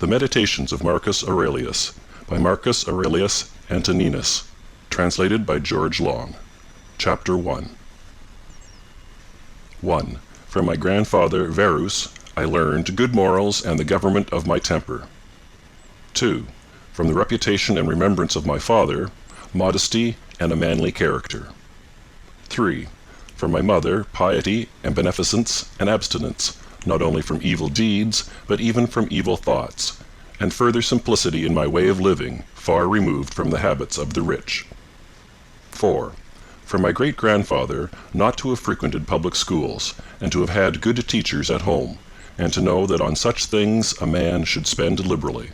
The Meditations of Marcus Aurelius, by Marcus Aurelius Antoninus, translated by George Long. Chapter 1. 1. From my grandfather Verus I learned good morals and the government of my temper. 2. From the reputation and remembrance of my father, modesty and a manly character. 3. From my mother, piety and beneficence and abstinence, not only from evil deeds, but even from evil thoughts, and further simplicity in my way of living, far removed from the habits of the rich. 4. From my great-grandfather, not to have frequented public schools, and to have had good teachers at home, and to know that on such things a man should spend liberally.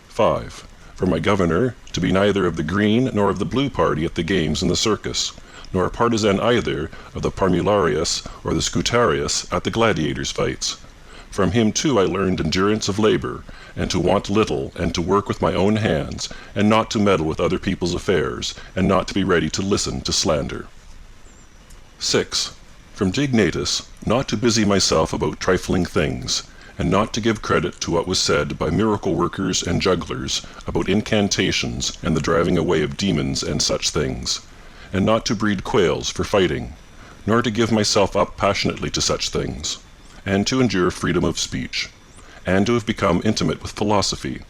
5. From my governor, to be neither of the green nor of the blue party at the games and the circus, nor a partisan either of the Parmularius or the Scutarius at the gladiators' fights. From him too I learned endurance of labor, and to want little, and to work with my own hands, and not to meddle with other people's affairs, and not to be ready to listen to slander. 6. From Dignatus, not to busy myself about trifling things, and not to give credit to what was said by miracle workers and jugglers about incantations and the driving away of demons and such things, and not to breed quails for fighting, nor to give myself up passionately to such things, and to endure freedom of speech, and to have become intimate with philosophy,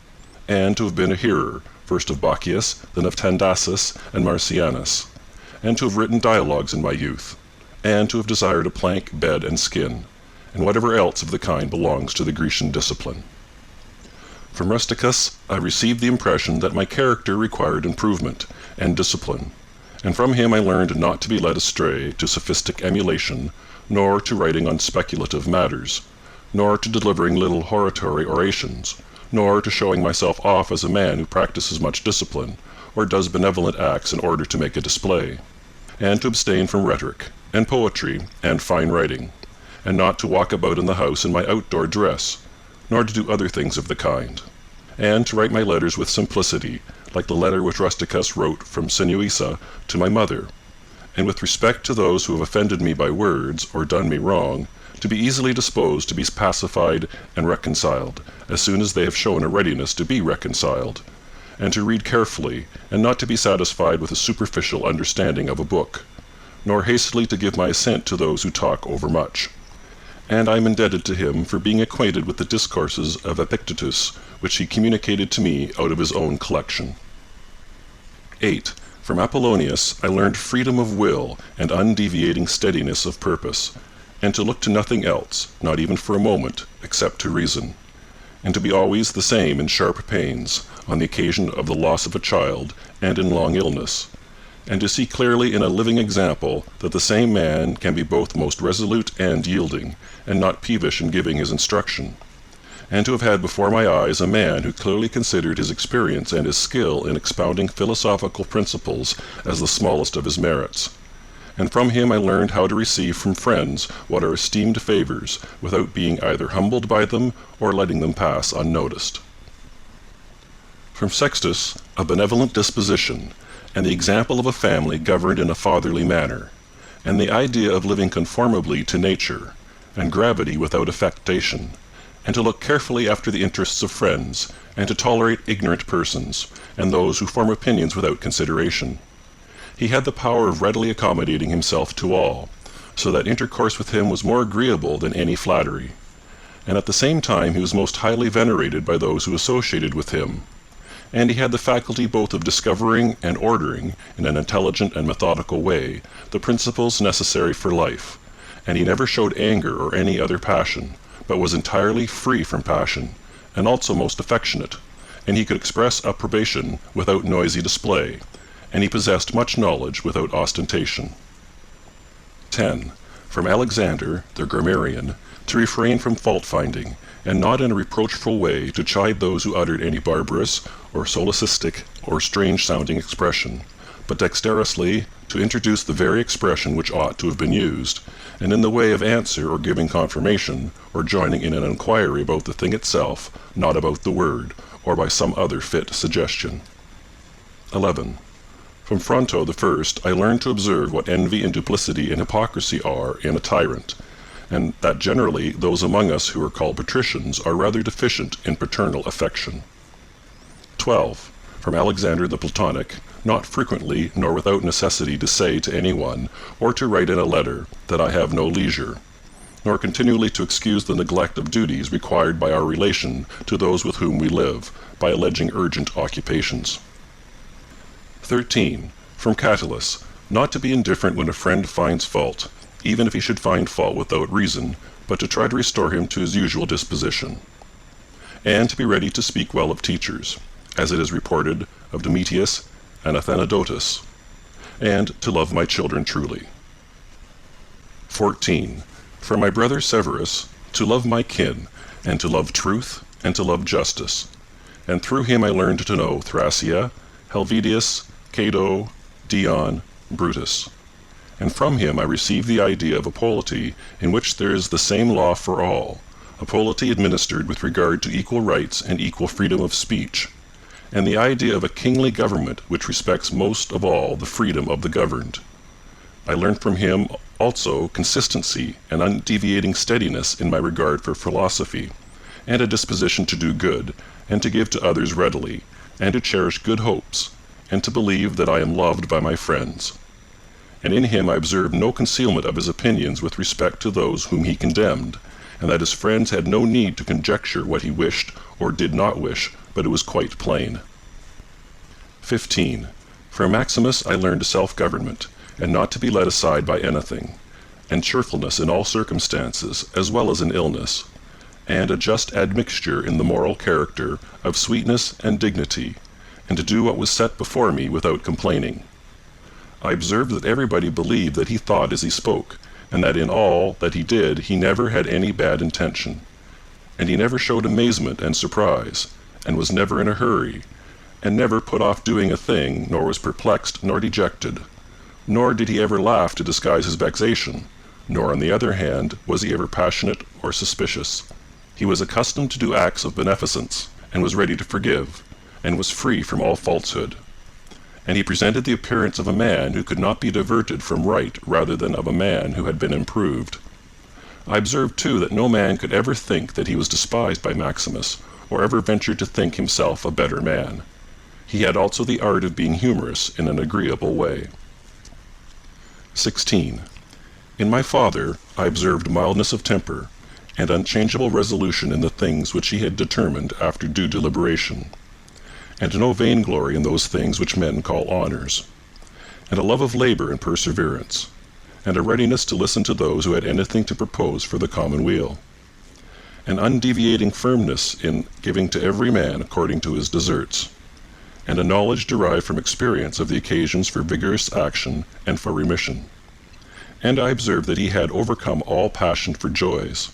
and to have been a hearer, first of Bacchius, then of Tandasus and Marcianus, and to have written dialogues in my youth, and to have desired a plank, bed, and skin, and whatever else of the kind belongs to the Grecian discipline. From Rusticus I received the impression that my character required improvement and discipline, and from him I learned not to be led astray to sophistic emulation, nor to writing on speculative matters, nor to delivering little hortatory orations, nor to showing myself off as a man who practices much discipline, or does benevolent acts in order to make a display, and to abstain from rhetoric, and poetry, and fine writing, and not to walk about in the house in my outdoor dress, nor to do other things of the kind, and to write my letters with simplicity, like the letter which Rusticus wrote from Sinuessa to my mother, and with respect to those who have offended me by words, or done me wrong, to be easily disposed to be pacified and reconciled, as soon as they have shown a readiness to be reconciled, and to read carefully, and not to be satisfied with a superficial understanding of a book, nor hastily to give my assent to those who talk overmuch. And I am indebted to him for being acquainted with the discourses of Epictetus, which he communicated to me out of his own collection. 8. From Apollonius I learned freedom of will and undeviating steadiness of purpose, and to look to nothing else, not even for a moment, except to reason, and to be always the same in sharp pains, on the occasion of the loss of a child, and in long illness, and to see clearly in a living example that the same man can be both most resolute and yielding, and not peevish in giving his instruction, and to have had before my eyes a man who clearly considered his experience and his skill in expounding philosophical principles as the smallest of his merits. And from him I learned how to receive from friends what are esteemed favors, without being either humbled by them or letting them pass unnoticed. From Sextus, a benevolent disposition, and the example of a family governed in a fatherly manner, and the idea of living conformably to nature, and gravity without affectation, and to look carefully after the interests of friends, and to tolerate ignorant persons, and those who form opinions without consideration. He had the power of readily accommodating himself to all, so that intercourse with him was more agreeable than any flattery, and at the same time he was most highly venerated by those who associated with him, and he had the faculty both of discovering and ordering, in an intelligent and methodical way, the principles necessary for life, and he never showed anger or any other passion, but was entirely free from passion, and also most affectionate, and he could express approbation without noisy display, and he possessed much knowledge without ostentation. 10. From Alexander, the grammarian, to refrain from fault-finding, and not in a reproachful way to chide those who uttered any barbarous, or solecistic, or strange-sounding expression, but dexterously to introduce the very expression which ought to have been used, and in the way of answer or giving confirmation, or joining in an inquiry about the thing itself, not about the word, or by some other fit suggestion. 11. From Fronto the first I learned to observe what envy and duplicity and hypocrisy are in a tyrant, and that generally those among us who are called patricians are rather deficient in paternal affection. 12. From Alexander the Platonic, not frequently nor without necessity to say to any one, or to write in a letter, that I have no leisure, nor continually to excuse the neglect of duties required by our relation to those with whom we live, by alleging urgent occupations. 13. From Catullus, not to be indifferent when a friend finds fault, even if he should find fault without reason, but to try to restore him to his usual disposition, and to be ready to speak well of teachers, as it is reported of Domitius and Athenodotus, and to love my children truly. 14. From my brother Severus, to love my kin, and to love truth, and to love justice. And through him I learned to know Thracia, Helvidius, Cato, Dion, Brutus. And from him I received the idea of a polity in which there is the same law for all, a polity administered with regard to equal rights and equal freedom of speech, and the idea of a kingly government which respects most of all the freedom of the governed. I learned from him also consistency and undeviating steadiness in my regard for philosophy, and a disposition to do good, and to give to others readily, and to cherish good hopes, and to believe that I am loved by my friends. And in him I observed no concealment of his opinions with respect to those whom he condemned, and that his friends had no need to conjecture what he wished or did not wish, but it was quite plain. 15. From Maximus I learned self-government, and not to be led aside by anything, and cheerfulness in all circumstances, as well as in illness, and a just admixture in the moral character of sweetness and dignity, and to do what was set before me without complaining. I observed that everybody believed that he thought as he spoke, and that in all that he did he never had any bad intention, and he never showed amazement and surprise, and was never in a hurry, and never put off doing a thing, nor was perplexed nor dejected, nor did he ever laugh to disguise his vexation, nor on the other hand was he ever passionate or suspicious. He was accustomed to do acts of beneficence, and was ready to forgive, and was free from all falsehood. And he presented the appearance of a man who could not be diverted from right rather than of a man who had been improved. I observed too that no man could ever think that he was despised by Maximus, or ever venture to think himself a better man. He had also the art of being humorous in an agreeable way. 16. In my father I observed mildness of temper, and unchangeable resolution in the things which he had determined after due deliberation, and no vainglory in those things which men call honors, and a love of labor and perseverance, and a readiness to listen to those who had anything to propose for the common weal, an undeviating firmness in giving to every man according to his deserts, and a knowledge derived from experience of the occasions for vigorous action and for remission. And I observed that he had overcome all passion for joys,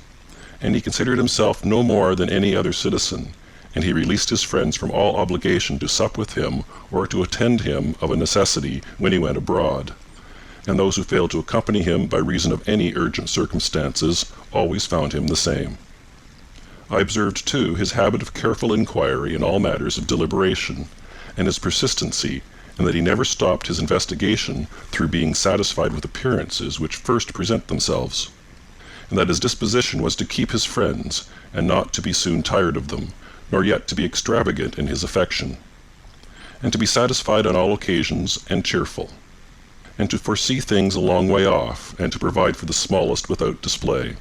and he considered himself no more than any other citizen, and he released his friends from all obligation to sup with him or to attend him of a necessity when he went abroad, and those who failed to accompany him by reason of any urgent circumstances always found him the same. I observed too his habit of careful inquiry in all matters of deliberation, and his persistency, and that he never stopped his investigation through being satisfied with appearances which first present themselves, and that his disposition was to keep his friends, and not to be soon tired of them, nor yet to be extravagant in his affection, and to be satisfied on all occasions and cheerful, and to foresee things a long way off, and to provide for the smallest without display,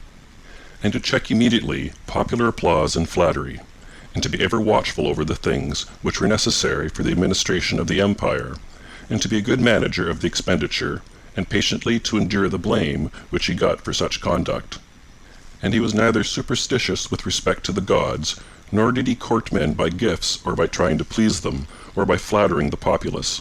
and to check immediately popular applause and flattery, and to be ever watchful over the things which were necessary for the administration of the empire, and to be a good manager of the expenditure, and patiently to endure the blame which he got for such conduct. And he was neither superstitious with respect to the gods, nor did he court men by gifts, or by trying to please them, or by flattering the populace.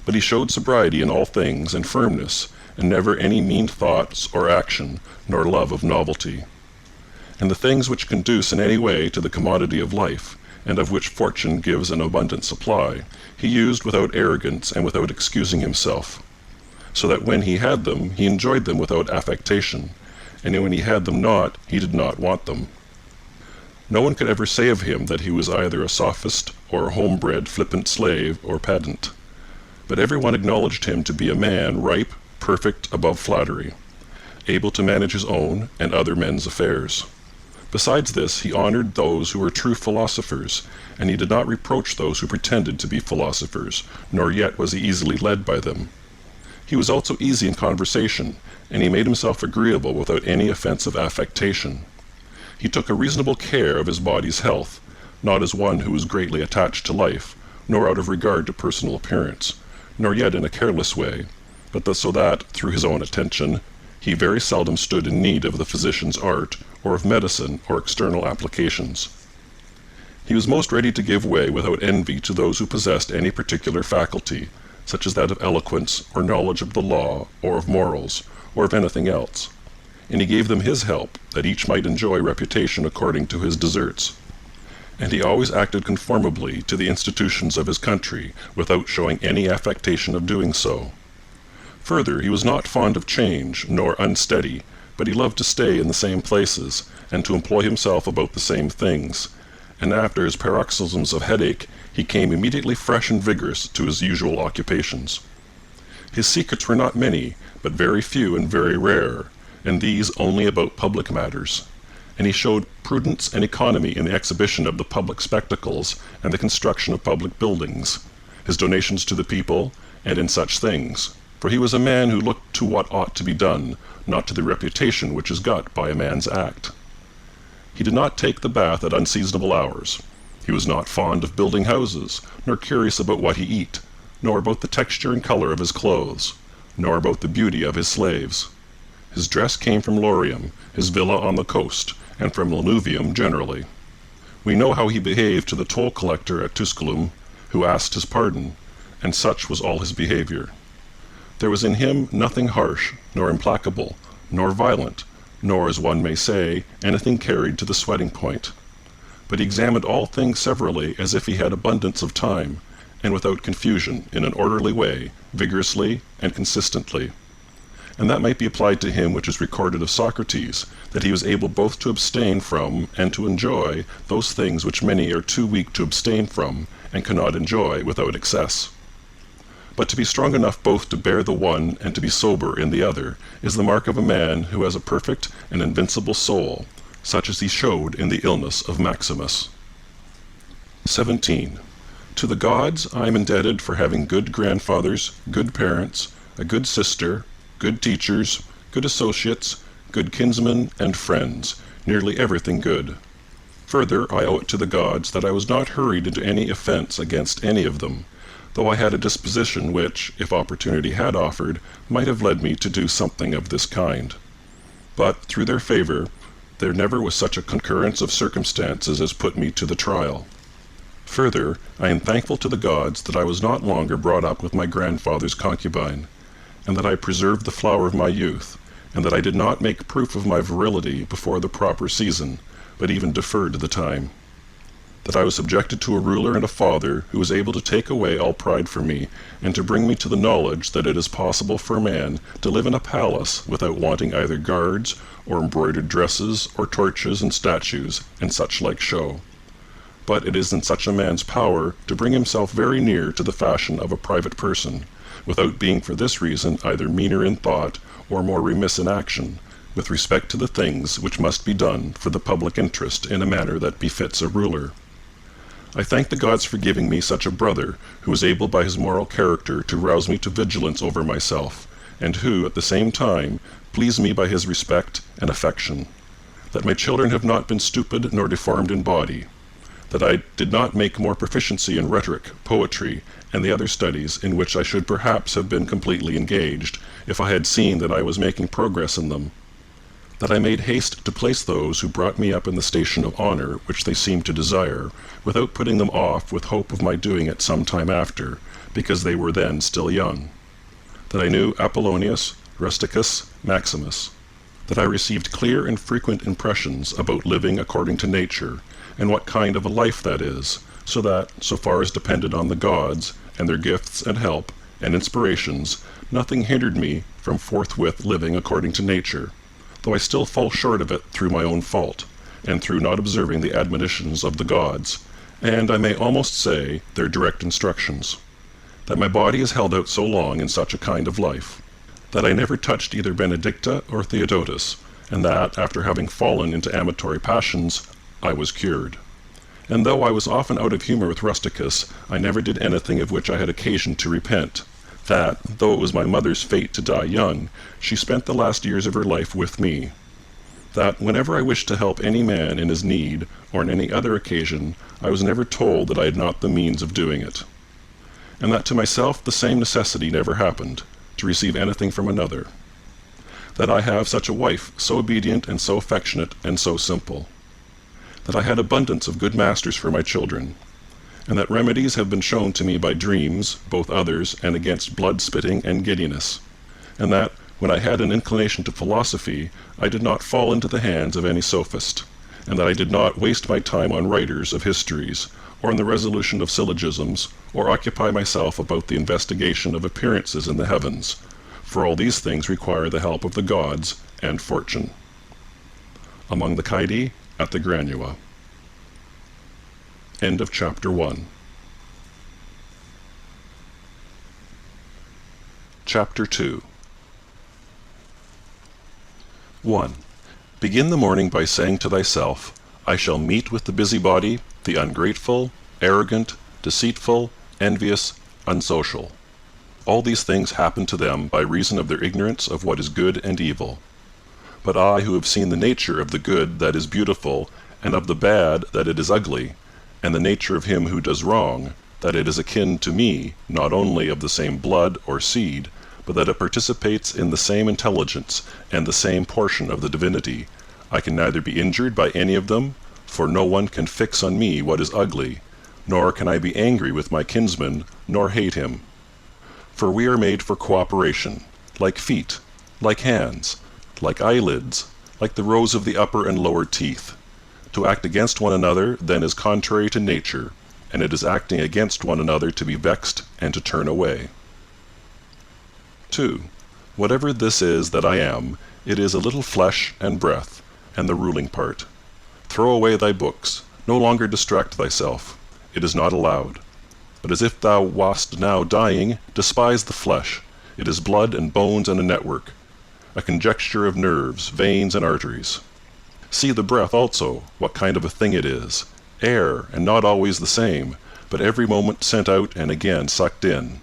But he showed sobriety in all things, and firmness, and never any mean thoughts or action, nor love of novelty. And the things which conduce in any way to the commodity of life, and of which fortune gives an abundant supply, he used without arrogance and without excusing himself, so that when he had them, he enjoyed them without affectation, and when he had them not, he did not want them. No one could ever say of him that he was either a sophist or a homebred flippant slave or pedant, but every one acknowledged him to be a man ripe, perfect, above flattery, able to manage his own and other men's affairs. Besides this, he honored those who were true philosophers, and he did not reproach those who pretended to be philosophers, nor yet was he easily led by them. He was also easy in conversation, and he made himself agreeable without any offensive affectation. He took a reasonable care of his body's health, not as one who was greatly attached to life, nor out of regard to personal appearance, nor yet in a careless way, but so that, through his own attention, he very seldom stood in need of the physician's art, or of medicine, or external applications. He was most ready to give way without envy to those who possessed any particular faculty, such as that of eloquence, or knowledge of the law, or of morals, or of anything else, and he gave them his help, that each might enjoy reputation according to his deserts. And he always acted conformably to the institutions of his country, without showing any affectation of doing so. Further, he was not fond of change, nor unsteady, but he loved to stay in the same places, and to employ himself about the same things, and after his paroxysms of headache, he came immediately fresh and vigorous to his usual occupations. His secrets were not many, but very few and very rare, and these only about public matters, and he showed prudence and economy in the exhibition of the public spectacles and the construction of public buildings, his donations to the people, and in such things. For he was a man who looked to what ought to be done, not to the reputation which is got by a man's act. He did not take the bath at unseasonable hours. He was not fond of building houses, nor curious about what he eat, nor about the texture and color of his clothes, nor about the beauty of his slaves. His dress came from Lorium, his villa on the coast, and from Lanuvium generally. We know how he behaved to the toll collector at Tusculum, who asked his pardon, and such was all his behavior. There was in him nothing harsh, nor implacable, nor violent, nor, as one may say, anything carried to the sweating point. But he examined all things severally as if he had abundance of time, and without confusion, in an orderly way, vigorously and consistently. And that might be applied to him which is recorded of Socrates, that he was able both to abstain from and to enjoy those things which many are too weak to abstain from, and cannot enjoy without excess. But to be strong enough both to bear the one and to be sober in the other is the mark of a man who has a perfect and invincible soul, such as he showed in the illness of Maximus. 17. To the gods I am indebted for having good grandfathers, good parents, a good sister, good teachers, good associates, good kinsmen and friends, nearly everything good. Further, I owe it to the gods that I was not hurried into any offense against any of them, though I had a disposition which, if opportunity had offered, might have led me to do something of this kind. But, through their favor, there never was such a concurrence of circumstances as put me to the trial. Further, I am thankful to the gods that I was not longer brought up with my grandfather's concubine, and that I preserved the flower of my youth, and that I did not make proof of my virility before the proper season, but even deferred the time. That I was subjected to a ruler and a father who was able to take away all pride from me, and to bring me to the knowledge that it is possible for a man to live in a palace without wanting either guards, or embroidered dresses, or torches and statues, and such like show. But it is in such a man's power to bring himself very near to the fashion of a private person, without being for this reason either meaner in thought or more remiss in action, with respect to the things which must be done for the public interest in a manner that befits a ruler. I thank the gods for giving me such a brother, who is able by his moral character to rouse me to vigilance over myself, and who, at the same time, please me by his respect and affection. That my children have not been stupid nor deformed in body. That I did not make more proficiency in rhetoric, poetry, and the other studies in which I should perhaps have been completely engaged, if I had seen that I was making progress in them. That I made haste to place those who brought me up in the station of honor which they seemed to desire, without putting them off with hope of my doing it some time after, because they were then still young. That I knew Apollonius, Rusticus, Maximus. That I received clear and frequent impressions about living according to nature, and what kind of a life that is, so that, so far as depended on the gods, and their gifts and help, and inspirations, nothing hindered me from forthwith living according to nature, though I still fall short of it through my own fault, and through not observing the admonitions of the gods, and I may almost say their direct instructions. That my body is held out so long in such a kind of life. that I never touched either Benedicta or Theodotus, and that, after having fallen into amatory passions, I was cured. And though I was often out of humour with Rusticus, I never did anything of which I had occasion to repent, that, though it was my mother's fate to die young, she spent the last years of her life with me, that whenever I wished to help any man in his need, or on any other occasion, I was never told that I had not the means of doing it, and that to myself the same necessity never happened, to receive anything from another, that I have such a wife, so obedient and so affectionate and so simple, that I had abundance of good masters for my children, and that remedies have been shown to me by dreams, both others, and against blood-spitting and giddiness, and that, when I had an inclination to philosophy, I did not fall into the hands of any sophist, and that I did not waste my time on writers of histories, or on the resolution of syllogisms, or occupy myself about the investigation of appearances in the heavens, for all these things require the help of the gods and fortune. Among the Caedi at the Granua. End of chapter 1. Chapter 2. 1. Begin the morning by saying to thyself, I shall meet with the busybody, the ungrateful, arrogant, deceitful, envious, unsocial. All these things happen to them by reason of their ignorance of what is good and evil. But I, who have seen the nature of the good that is beautiful, and of the bad that it is ugly, and the nature of him who does wrong, that it is akin to me, not only of the same blood or seed, but that it participates in the same intelligence and the same portion of the divinity, I can neither be injured by any of them, for no one can fix on me what is ugly, nor can I be angry with my kinsman, nor hate him. For we are made for cooperation, like feet, like hands, like eyelids, like the rows of the upper and lower teeth. To act against one another then is contrary to nature, and it is acting against one another to be vexed and to turn away. 2. Whatever this is that I am, it is a little flesh and breath, and the ruling part. Throw away thy books, no longer distract thyself. It is not allowed. But as if thou wast now dying, despise the flesh. It is blood and bones and a network, a conjecture of nerves, veins, and arteries. See the breath also, what kind of a thing it is. Air, and not always the same, but every moment sent out and again sucked in.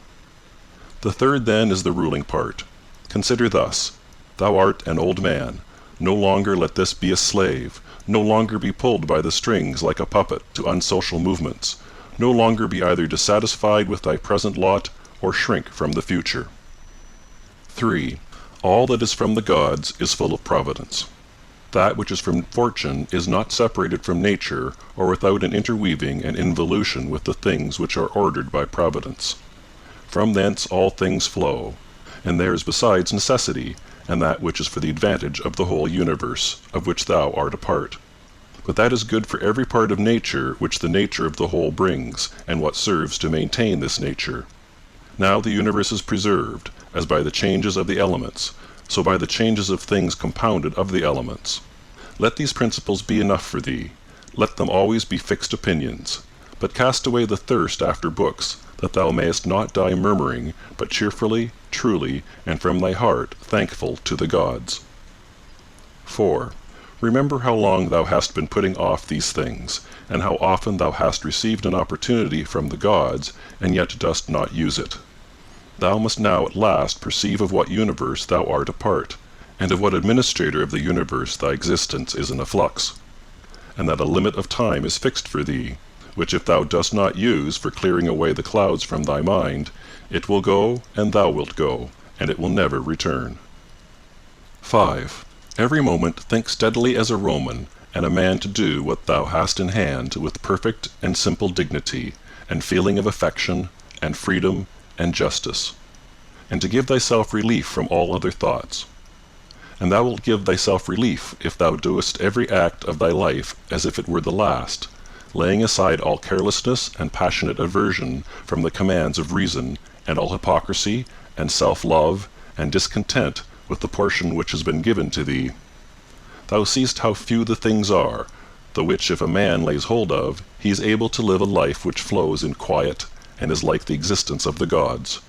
The third then is the ruling part. Consider thus, thou art an old man, no longer let this be a slave, no longer be pulled by the strings like a puppet to unsocial movements, no longer be either dissatisfied with thy present lot or shrink from the future. 3. All that is from the gods is full of providence. That which is from fortune is not separated from nature or without an interweaving and involution with the things which are ordered by providence. From thence all things flow, and there is besides necessity, and that which is for the advantage of the whole universe, of which thou art a part. But that is good for every part of nature which the nature of the whole brings, and what serves to maintain this nature. Now the universe is preserved, as by the changes of the elements, so by the changes of things compounded of the elements. Let these principles be enough for thee. Let them always be fixed opinions. But cast away the thirst after books, that thou mayest not die murmuring, but cheerfully, truly, and from thy heart thankful to the gods. 4. Remember how long thou hast been putting off these things, and how often thou hast received an opportunity from the gods, and yet dost not use it. Thou must now at last perceive of what universe thou art a part, and of what administrator of the universe thy existence is in a flux, and that a limit of time is fixed for thee, which if thou dost not use for clearing away the clouds from thy mind, it will go, and thou wilt go, and it will never return. 5. Every moment think steadily as a Roman, and a man to do what thou hast in hand with perfect and simple dignity, and feeling of affection, and freedom, and justice, and to give thyself relief from all other thoughts. And thou wilt give thyself relief if thou doest every act of thy life as if it were the last, laying aside all carelessness and passionate aversion from the commands of reason, and all hypocrisy, and self-love, and discontent with the portion which has been given to thee. Thou seest how few the things are, the which if a man lays hold of, he is able to live a life which flows in quiet, and is like the existence of the gods.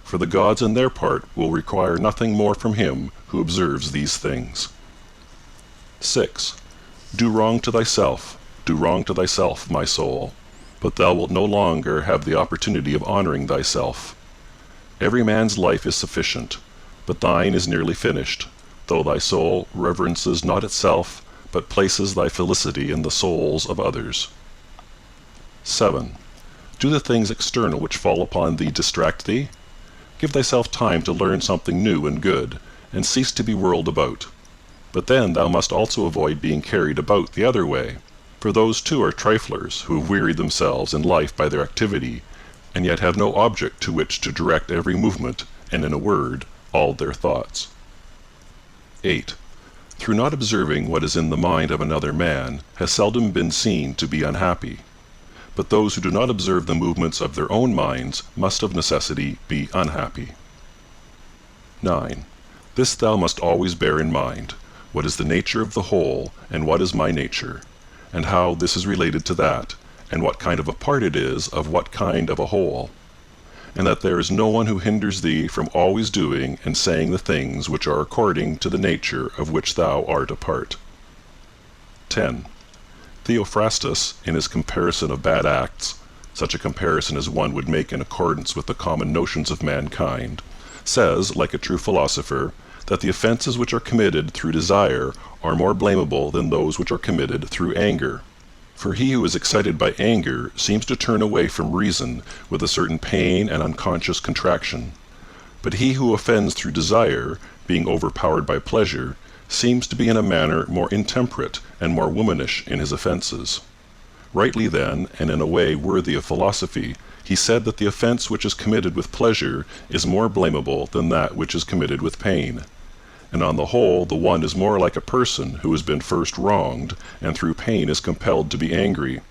for the gods on their part will require nothing more from him who observes these things. 6. Do wrong to thyself, my soul, but thou wilt no longer have the opportunity of honoring thyself. Every man's life is sufficient, but thine is nearly finished, though thy soul reverences not itself, but places thy felicity in the souls of others. 7. Do the things external which fall upon thee distract thee? Give thyself time to learn something new and good, and cease to be whirled about. But then thou must also avoid being carried about the other way, for those too are triflers who have wearied themselves in life by their activity, and yet have no object to which to direct every movement, and in a word, all their thoughts. 8. Through not observing what is in the mind of another man, has seldom been seen to be unhappy. But those who do not observe the movements of their own minds must of necessity be unhappy. 9. This thou must always bear in mind, what is the nature of the whole, and what is my nature, and how this is related to that, and what kind of a part it is of what kind of a whole, and that there is no one who hinders thee from always doing and saying the things which are according to the nature of which thou art a part. 10. Theophrastus, in his comparison of bad acts, such a comparison as one would make in accordance with the common notions of mankind, says, like a true philosopher, that the offenses which are committed through desire are more blamable than those which are committed through anger. For he who is excited by anger seems to turn away from reason with a certain pain and unconscious contraction. But he who offends through desire, being overpowered by pleasure, seems to be in a manner more intemperate and more womanish in his offenses. Rightly then, and in a way worthy of philosophy, he said that the offense which is committed with pleasure is more blamable than that which is committed with pain. And on the whole, the one is more like a person who has been first wronged, and through pain is compelled to be angry.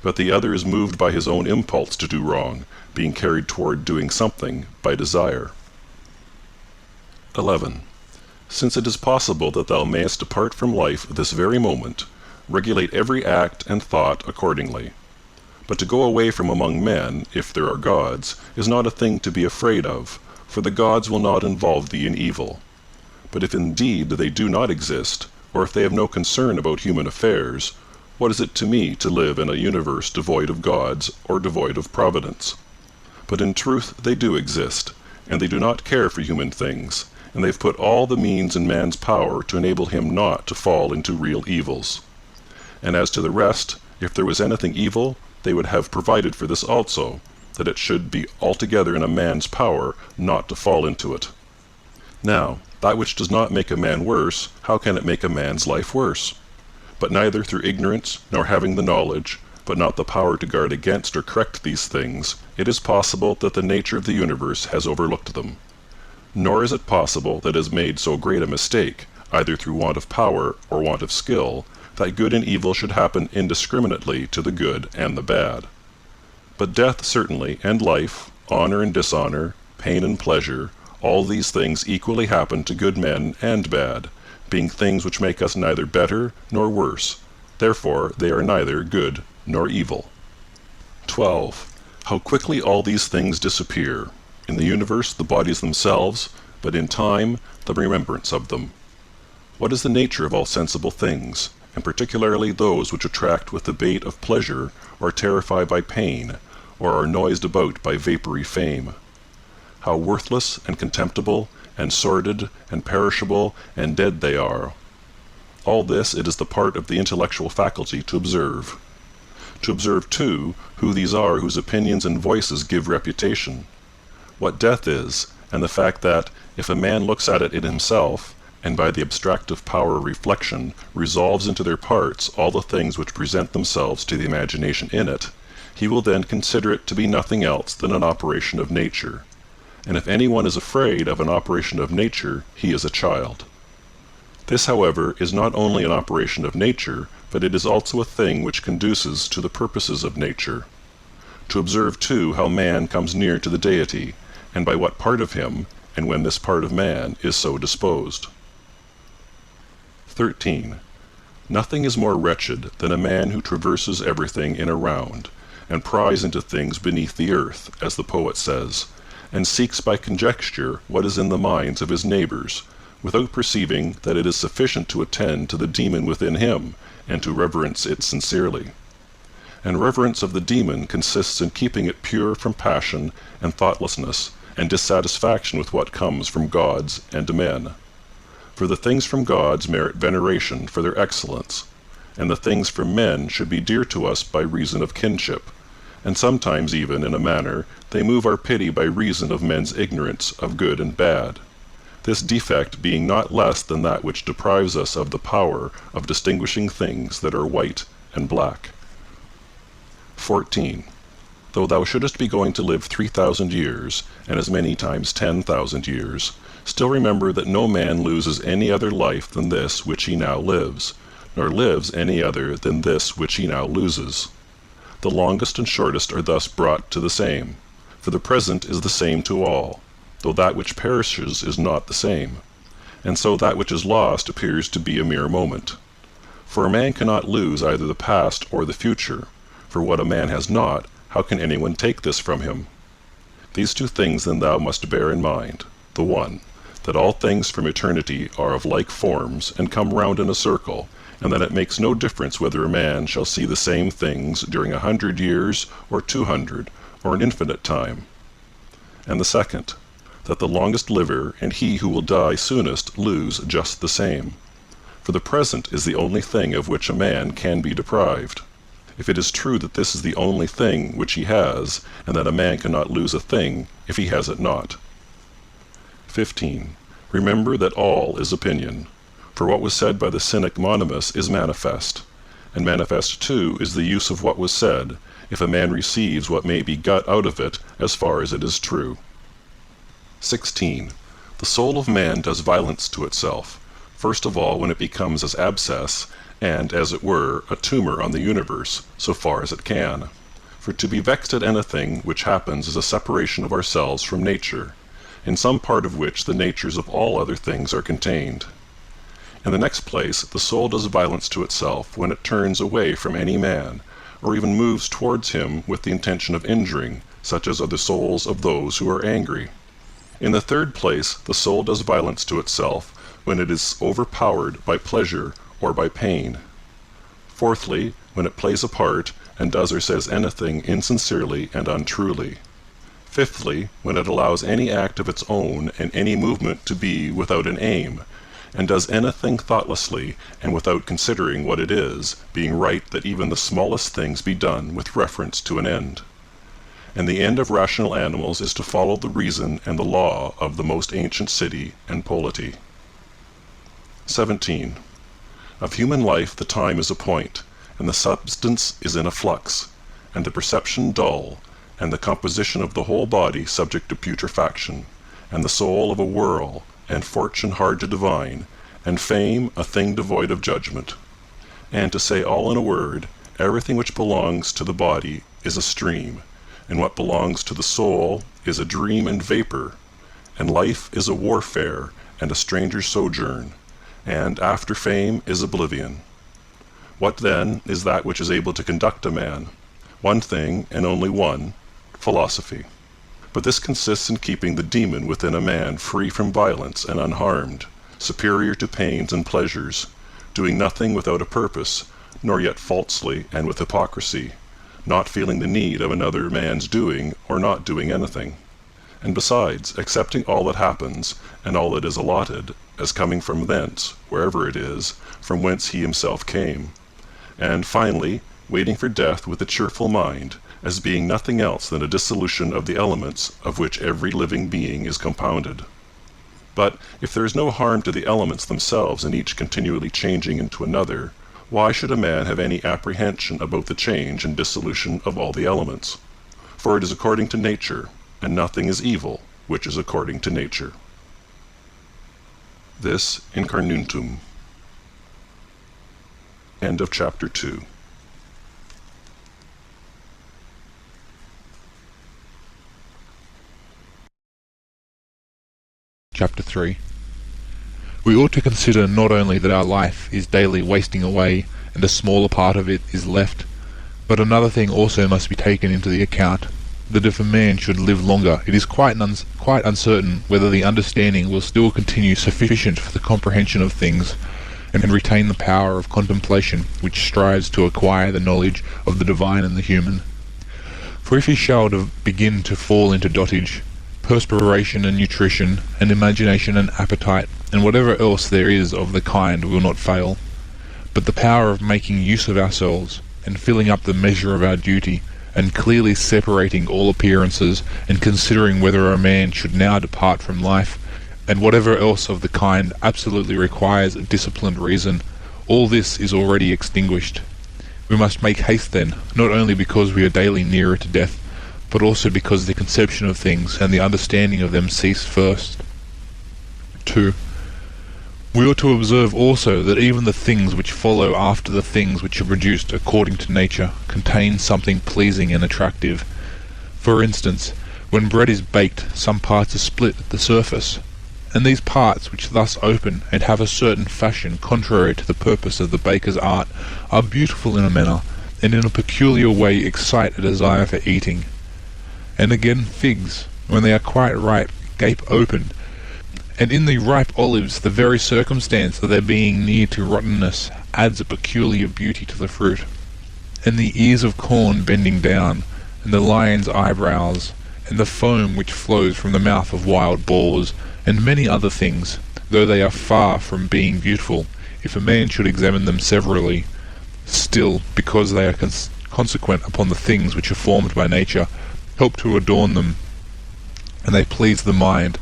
But the other is moved by his own impulse to do wrong, being carried toward doing something by desire. 11. Since it is possible that thou mayest depart from life this very moment, regulate every act and thought accordingly. But to go away from among men, if there are gods, is not a thing to be afraid of, for the gods will not involve thee in evil. But if indeed they do not exist, or if they have no concern about human affairs, what is it to me to live in a universe devoid of gods or devoid of providence? But in truth they do exist, and they do not care for human things, and they've put all the means in man's power to enable him not to fall into real evils. And as to the rest, if there was anything evil, they would have provided for this also, that it should be altogether in a man's power not to fall into it. Now, that which does not make a man worse, how can it make a man's life worse? But neither through ignorance, nor having the knowledge, but not the power to guard against or correct these things, it is possible that the nature of the universe has overlooked them. Nor is it possible that it has made so great a mistake, either through want of power or want of skill, that good and evil should happen indiscriminately to the good and the bad. But death certainly, and life, honor and dishonor, pain and pleasure, all these things equally happen to good men and bad, being things which make us neither better nor worse. Therefore they are neither good nor evil. 12. How quickly all these things disappear. In the universe the bodies themselves, but in time the remembrance of them. What is the nature of all sensible things, and particularly those which attract with the bait of pleasure, or terrify by pain, or are noised about by vapory fame? How worthless and contemptible, and sordid, and perishable, and dead they are. All this it is the part of the intellectual faculty to observe. To observe, too, who these are whose opinions and voices give reputation. What death is, and the fact that, if a man looks at it in himself, and by the abstractive power of reflection resolves into their parts all the things which present themselves to the imagination in it, he will then consider it to be nothing else than an operation of nature. And if any one is afraid of an operation of nature, he is a child. This, however, is not only an operation of nature, but it is also a thing which conduces to the purposes of nature. To observe, too, how man comes near to the deity, and by what part of him, and when this part of man is so disposed. 13. Nothing is more wretched than a man who traverses everything in a round, and pries into things beneath the earth, as the poet says, and seeks by conjecture what is in the minds of his neighbors, without perceiving that it is sufficient to attend to the demon within him, and to reverence it sincerely. And reverence of the demon consists in keeping it pure from passion and thoughtlessness, and dissatisfaction with what comes from gods and men. For the things from gods merit veneration for their excellence, and the things from men should be dear to us by reason of kinship, and sometimes even, in a manner, they move our pity by reason of men's ignorance of good and bad, this defect being not less than that which deprives us of the power of distinguishing things that are white and black. 14. Though thou shouldest be going to live 3,000 years, and as many times 10,000 years, still remember that no man loses any other life than this which he now lives, nor lives any other than this which he now loses. The longest and shortest are thus brought to the same, for the present is the same to all, though that which perishes is not the same, and so that which is lost appears to be a mere moment. For a man cannot lose either the past or the future, for what a man has not, how can anyone take this from him? These two things then thou must bear in mind: the one, that all things from eternity are of like forms, and come round in a circle, and that it makes no difference whether a man shall see the same things during 100 years, or 200, or an infinite time. And the second, that the longest liver and he who will die soonest lose just the same. For the present is the only thing of which a man can be deprived. If it is true that this is the only thing which he has, and that a man cannot lose a thing if he has it not. 15. Remember that all is opinion. For what was said by the cynic Monimus is manifest, and manifest too is the use of what was said, if a man receives what may be got out of it as far as it is true. 16. The soul of man does violence to itself, first of all when it becomes as abscess, and, as it were, a tumour on the universe, so far as it can. For to be vexed at anything which happens is a separation of ourselves from nature, in some part of which the natures of all other things are contained. In the next place, the soul does violence to itself when it turns away from any man, or even moves towards him with the intention of injuring, such as are the souls of those who are angry. In the third place, the soul does violence to itself when it is overpowered by pleasure or by pain. Fourthly, when it plays a part, and does or says anything insincerely and untruly. Fifthly, when it allows any act of its own and any movement to be without an aim, and does anything thoughtlessly and without considering what it is, being right that even the smallest things be done with reference to an end. And the end of rational animals is to follow the reason and the law of the most ancient city and polity. 17. Of human life the time is a point, and the substance is in a flux, and the perception dull, and the composition of the whole body subject to putrefaction, and the soul of a whirl, and fortune hard to divine, and fame a thing devoid of judgment. And to say all in a word, everything which belongs to the body is a stream, and what belongs to the soul is a dream and vapor, and life is a warfare and a stranger's sojourn, and after fame is oblivion. What then is that which is able to conduct a man? One thing, and only one, philosophy. But this consists in keeping the demon within a man free from violence and unharmed, superior to pains and pleasures, doing nothing without a purpose, nor yet falsely and with hypocrisy, not feeling the need of another man's doing or not doing anything, and besides accepting all that happens and all that is allotted as coming from thence, wherever it is, from whence he himself came, and finally waiting for death with a cheerful mind, as being nothing else than a dissolution of the elements of which every living being is compounded. But if there is no harm to the elements themselves in each continually changing into another, why should a man have any apprehension about the change and dissolution of all the elements? For it is according to nature, and nothing is evil which is according to nature. This incarnuntum. End of chapter 2. Chapter 3. We ought to consider not only that our life is daily wasting away and a smaller part of it is left, but another thing also must be taken into the account, that if a man should live longer, it is quite uncertain whether the understanding will still continue sufficient for the comprehension of things, and retain the power of contemplation which strives to acquire the knowledge of the divine and the human. For if he shall begin to fall into dotage, perspiration and nutrition, and imagination and appetite, and whatever else there is of the kind will not fail. But the power of making use of ourselves, and filling up the measure of our duty, and clearly separating all appearances, and considering whether a man should now depart from life, and whatever else of the kind absolutely requires a disciplined reason, all this is already extinguished. We must make haste then, not only because we are daily nearer to death, but also because the conception of things and the understanding of them cease first. 2. We ought to observe also that even the things which follow after the things which are produced according to nature contain something pleasing and attractive. For instance, when bread is baked, some parts are split at the surface, and these parts, which thus open and have a certain fashion contrary to the purpose of the baker's art, are beautiful in a manner, and in a peculiar way excite a desire for eating. And again figs, when they are quite ripe, gape open, and in the ripe olives the very circumstance of their being near to rottenness adds a peculiar beauty to the fruit. And the ears of corn bending down, and the lion's eyebrows, and the foam which flows from the mouth of wild boars, and many other things, though they are far from being beautiful, if a man should examine them severally, still, because they are consequent upon the things which are formed by nature, help to adorn them, and they please the mind,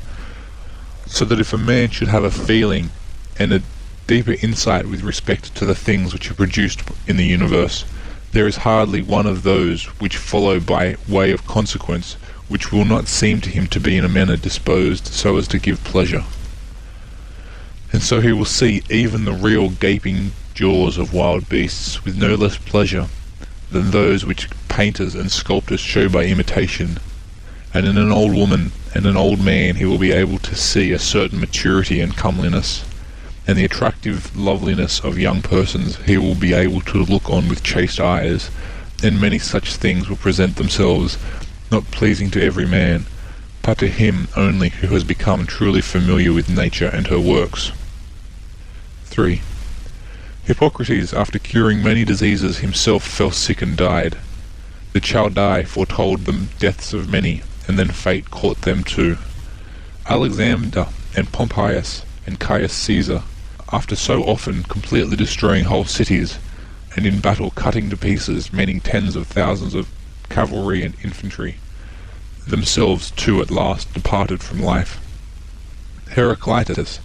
so that if a man should have a feeling and a deeper insight with respect to the things which are produced in the universe, there is hardly one of those which follow by way of consequence which will not seem to him to be in a manner disposed so as to give pleasure. And so he will see even the real gaping jaws of wild beasts with no less pleasure than those which painters and sculptors show by imitation, and in an old woman and an old man he will be able to see a certain maturity and comeliness, and the attractive loveliness of young persons he will be able to look on with chaste eyes, and many such things will present themselves, not pleasing to every man, but to him only who has become truly familiar with nature and her works. 3. Hippocrates, after curing many diseases, himself fell sick and died. The Chaldai foretold the deaths of many, and then fate caught them too. Alexander and Pompeius and Caius Caesar, after so often completely destroying whole cities, and in battle cutting to pieces many tens of thousands of cavalry and infantry, themselves too at last departed from life. Heraclitus,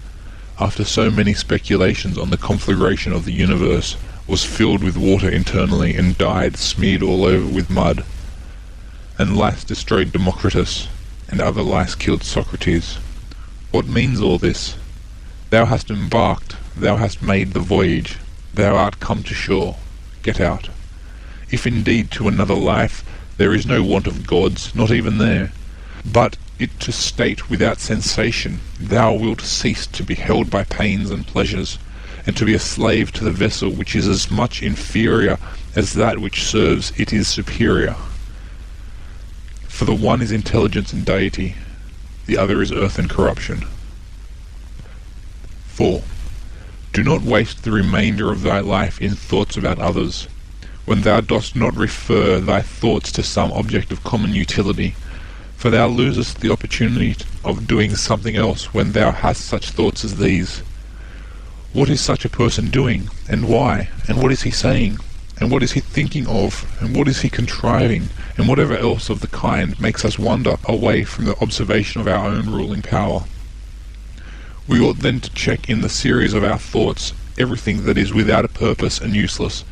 after so many speculations on the conflagration of the universe, was filled with water internally and died smeared all over with mud. And lice destroyed Democritus, and other lice killed Socrates. What means all this? Thou hast embarked, thou hast made the voyage, thou art come to shore, get out. If indeed to another life there is no want of gods, not even there, but it to state without sensation, thou wilt cease to be held by pains and pleasures, and to be a slave to the vessel which is as much inferior as that which serves it is superior. For the one is intelligence and deity, the other is earth and corruption. 4. Do not waste the remainder of thy life in thoughts about others, when thou dost not refer thy thoughts to some object of common utility, for thou losest the opportunity of doing something else when thou hast such thoughts as these. What is such a person doing, and why, and what is he saying, and what is he thinking of, and what is he contriving, and whatever else of the kind makes us wander away from the observation of our own ruling power. We ought then to check in the series of our thoughts everything that is without a purpose and useless,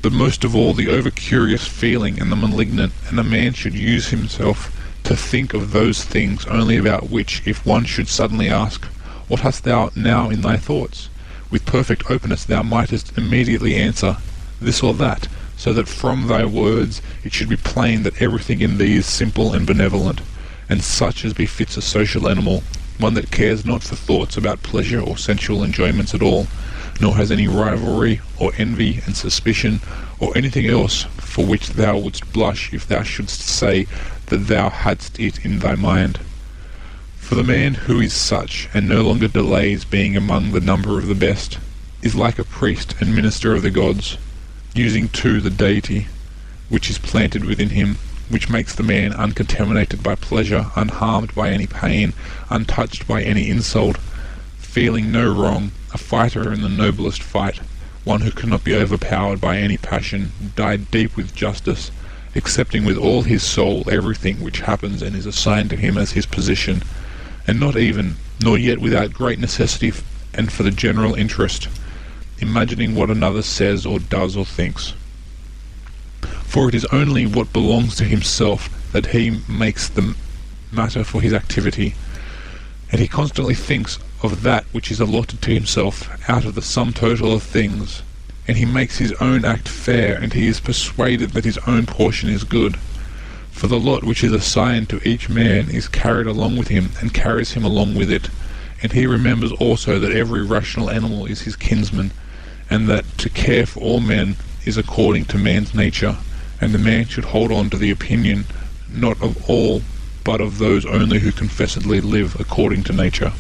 but most of all the over-curious feeling and the malignant, and a man should use himself to think of those things only about which, if one should suddenly ask, "What hast thou now in thy thoughts?" with perfect openness thou mightest immediately answer, "This or that," so that from thy words it should be plain that everything in thee is simple and benevolent, and such as befits a social animal, one that cares not for thoughts about pleasure or sensual enjoyments at all, nor has any rivalry or envy and suspicion or anything else for which thou wouldst blush if thou shouldst say that thou hadst it in thy mind. For the man who is such, and no longer delays being among the number of the best, is like a priest and minister of the gods, using too the deity which is planted within him, which makes the man uncontaminated by pleasure, unharmed by any pain, untouched by any insult, feeling no wrong, a fighter in the noblest fight, one who cannot be overpowered by any passion, dyed deep with justice, accepting with all his soul everything which happens and is assigned to him as his position, and not even, nor yet without great necessity and for the general interest, imagining what another says or does or thinks. For it is only what belongs to himself that he makes the matter for his activity, and he constantly thinks of that which is allotted to himself out of the sum total of things, and he makes his own act fair, and he is persuaded that his own portion is good. For the lot which is assigned to each man is carried along with him, and carries him along with it, and he remembers also that every rational animal is his kinsman, and that to care for all men is according to man's nature, and the man should hold on to the opinion not of all, but of those only who confessedly live according to nature.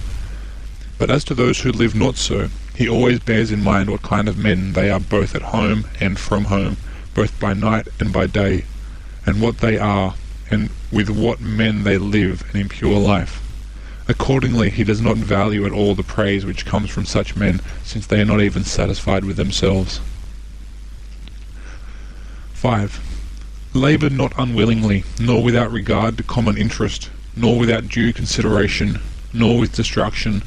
But as to those who live not so, he always bears in mind what kind of men they are both at home and from home, both by night and by day, and what they are, and with what men they live an impure life. Accordingly, he does not value at all the praise which comes from such men, since they are not even satisfied with themselves. 5. Labour not unwillingly, nor without regard to common interest, nor without due consideration, nor with distraction,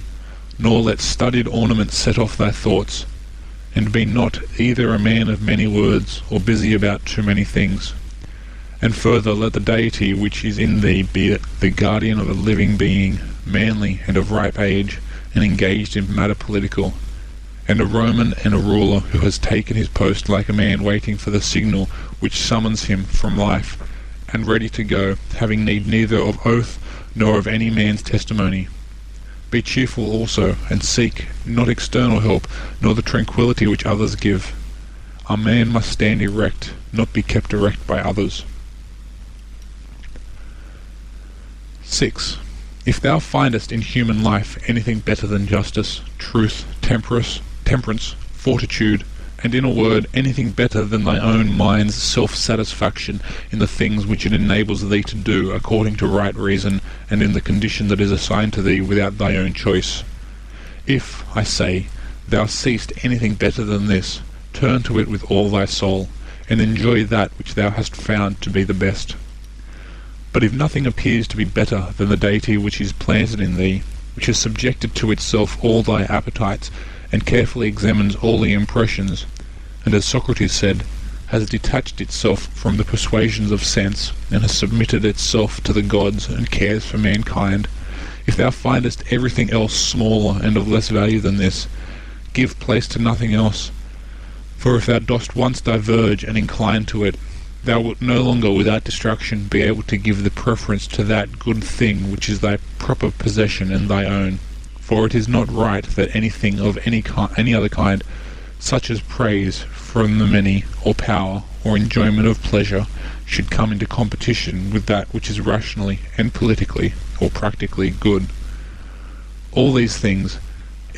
nor let studied ornaments set off thy thoughts, and be not either a man of many words, or busy about too many things. And further, let the deity which is in thee be the guardian of a living being, manly and of ripe age, and engaged in matter political, and a Roman and a ruler who has taken his post like a man waiting for the signal which summons him from life, and ready to go, having need neither of oath nor of any man's testimony. Be cheerful also, and seek not external help, nor the tranquillity which others give. A man must stand erect, not be kept erect by others. 6. If thou findest in human life anything better than justice, truth, temperance, fortitude, and in a word, anything better than thy own mind's self-satisfaction in the things which it enables thee to do according to right reason, and in the condition that is assigned to thee without thy own choice. If, I say, thou seest anything better than this, turn to it with all thy soul, and enjoy that which thou hast found to be the best. But if nothing appears to be better than the deity which is planted in thee, which has subjected to itself all thy appetites, and carefully examines all the impressions, and as Socrates said, has detached itself from the persuasions of sense, and has submitted itself to the gods, and cares for mankind, if thou findest everything else smaller and of less value than this, give place to nothing else. For if thou dost once diverge and incline to it, thou wilt no longer without distraction be able to give the preference to that good thing which is thy proper possession and thy own. For it is not right that anything of any other kind, such as praise from the many, or power, or enjoyment of pleasure, should come into competition with that which is rationally and politically or practically good. All these things,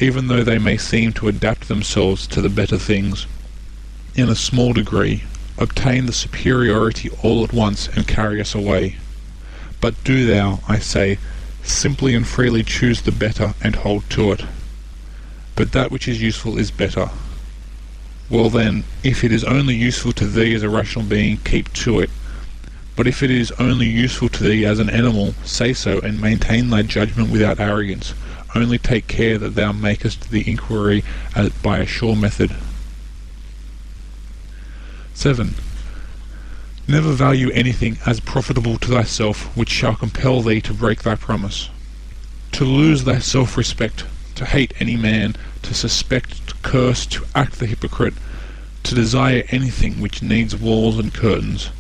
even though they may seem to adapt themselves to the better things, in a small degree, obtain the superiority all at once and carry us away. But do thou, I say, simply and freely choose the better and hold to it. But that which is useful is better. Well then, if it is only useful to thee as a rational being, keep to it. But if it is only useful to thee as an animal, say so, and maintain thy judgment without arrogance. Only take care that thou makest the inquiry by a sure method. 7. Never value anything as profitable to thyself which shall compel thee to break thy promise. To lose thy self-respect, to hate any man, to suspect, to curse, to act the hypocrite, to desire anything which needs walls and curtains.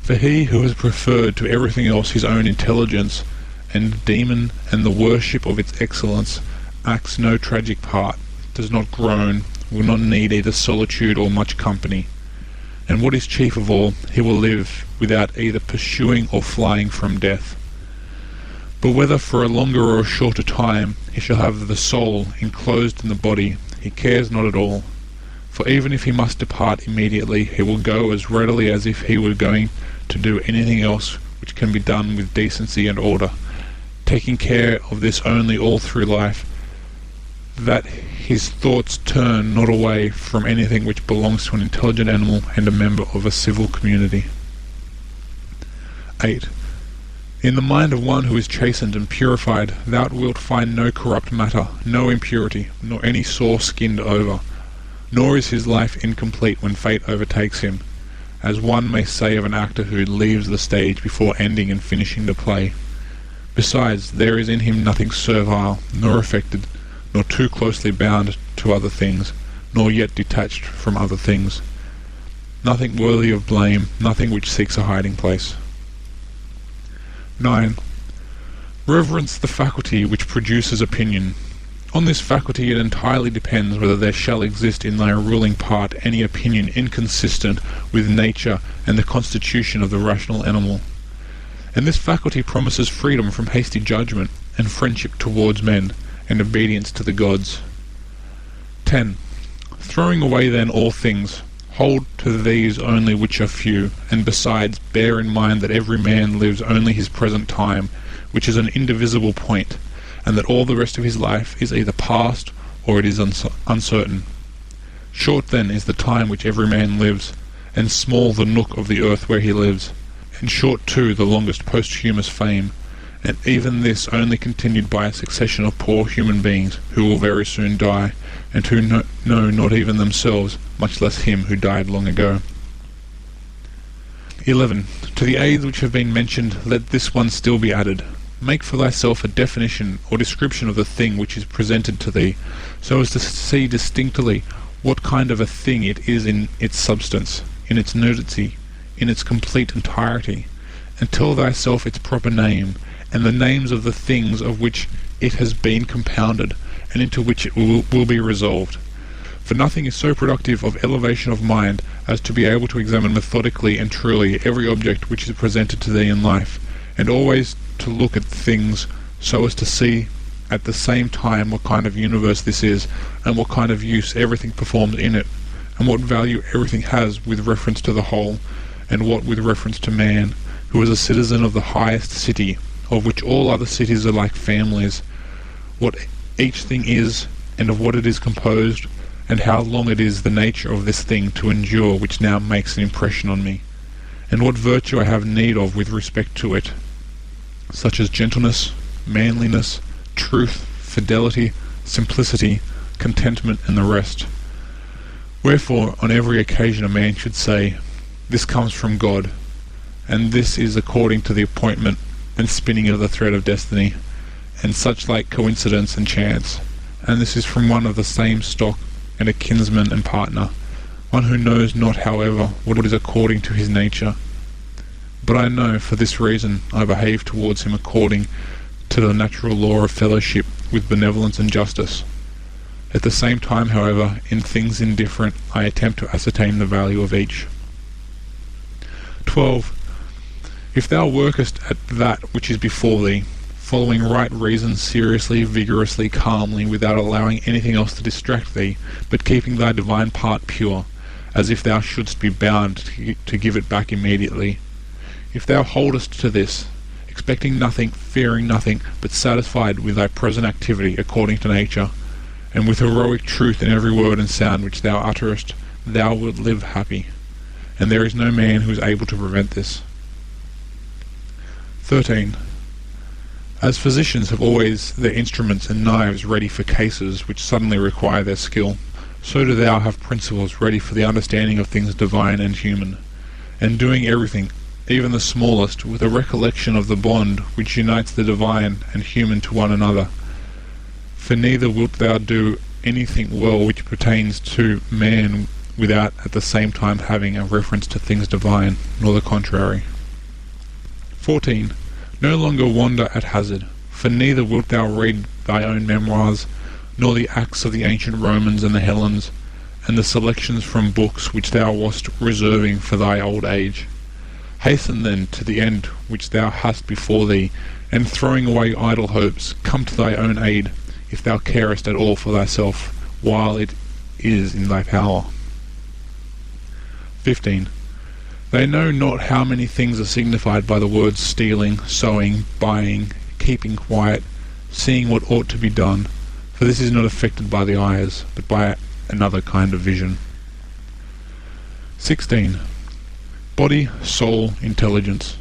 For he who has preferred to everything else his own intelligence and demon and the worship of its excellence, acts no tragic part, does not groan, will not need either solitude or much company. and what is chief of all, he will live without either pursuing or flying from death. But whether for a longer or a shorter time he shall have the soul enclosed in the body, he cares not at all. For even if he must depart immediately, he will go as readily as if he were going to do anything else which can be done with decency and order, taking care of this only all through life, that his thoughts turn not away from anything which belongs to an intelligent animal and a member of a civil community. 8. In the mind of one who is chastened and purified, thou wilt find no corrupt matter, no impurity, nor any sore skinned over, nor is his life incomplete when fate overtakes him, as one may say of an actor who leaves the stage before ending and finishing the play. Besides, there is in him nothing servile, nor affected, nor too closely bound to other things, nor yet detached from other things. Nothing worthy of blame, nothing which seeks a hiding place. 9. Reverence the faculty which produces opinion. On this faculty it entirely depends whether there shall exist in thy ruling part any opinion inconsistent with nature and the constitution of the rational animal. And this faculty promises freedom from hasty judgment, and friendship towards men, and obedience to the gods. 10. Throwing away then all things, hold to these only which are few, and besides bear in mind that every man lives only his present time, which is an indivisible point, and that all the rest of his life is either past or it is uncertain. Short then is the time which every man lives, and small the nook of the earth where he lives, and short too the longest posthumous fame, and even this only continued by a succession of poor human beings who will very soon die, and who know not even themselves, much less him who died long ago. 11. To the aids which have been mentioned, let this one still be added. Make for thyself a definition or description of the thing which is presented to thee, so as to see distinctly what kind of a thing it is in its substance, in its nudity, in its complete entirety, and tell thyself its proper name, and the names of the things of which it has been compounded, and into which it will be resolved. For nothing is so productive of elevation of mind as to be able to examine methodically and truly every object which is presented to thee in life, and always to look at things so as to see at the same time what kind of universe this is, and what kind of use everything performs in it, and what value everything has with reference to the whole, and what with reference to man, who is a citizen of the highest city, of which all other cities are like families, what each thing is, and of what it is composed, and how long it is the nature of this thing to endure which now makes an impression on me, and what virtue I have need of with respect to it, such as gentleness, manliness, truth, fidelity, simplicity, contentment, and the rest. Wherefore on every occasion a man should say, this comes from God, and this is according to the appointment and spinning of the thread of destiny, and such like coincidence and chance, and this is from one of the same stock, and a kinsman and partner, one who knows not, however, what is according to his nature. But I know, for this reason, I behave towards him according to the natural law of fellowship with benevolence and justice. At the same time, however, in things indifferent, I attempt to ascertain the value of each. 12. If thou workest at that which is before thee, following right reason seriously, vigorously, calmly, without allowing anything else to distract thee, but keeping thy divine part pure, as if thou shouldst be bound to give it back immediately. If thou holdest to this, expecting nothing, fearing nothing, but satisfied with thy present activity according to nature, and with heroic truth in every word and sound which thou utterest, thou wilt live happy, and there is no man who is able to prevent this. 13. As physicians have always their instruments and knives ready for cases which suddenly require their skill, so do thou have principles ready for the understanding of things divine and human, and doing everything, even the smallest, with a recollection of the bond which unites the divine and human to one another. For neither wilt thou do anything well which pertains to man without at the same time having a reference to things divine, nor the contrary. 14. No longer wander at hazard, for neither wilt thou read thy own memoirs, nor the acts of the ancient Romans and the Hellenes, and the selections from books which thou wast reserving for thy old age. Hasten then to the end which thou hast before thee, and throwing away idle hopes, come to thy own aid, if thou carest at all for thyself, while it is in thy power. 15. They know not how many things are signified by the words stealing, sowing, buying, keeping quiet, seeing what ought to be done, for this is not affected by the eyes, but by another kind of vision. 16. Body, soul, intelligence.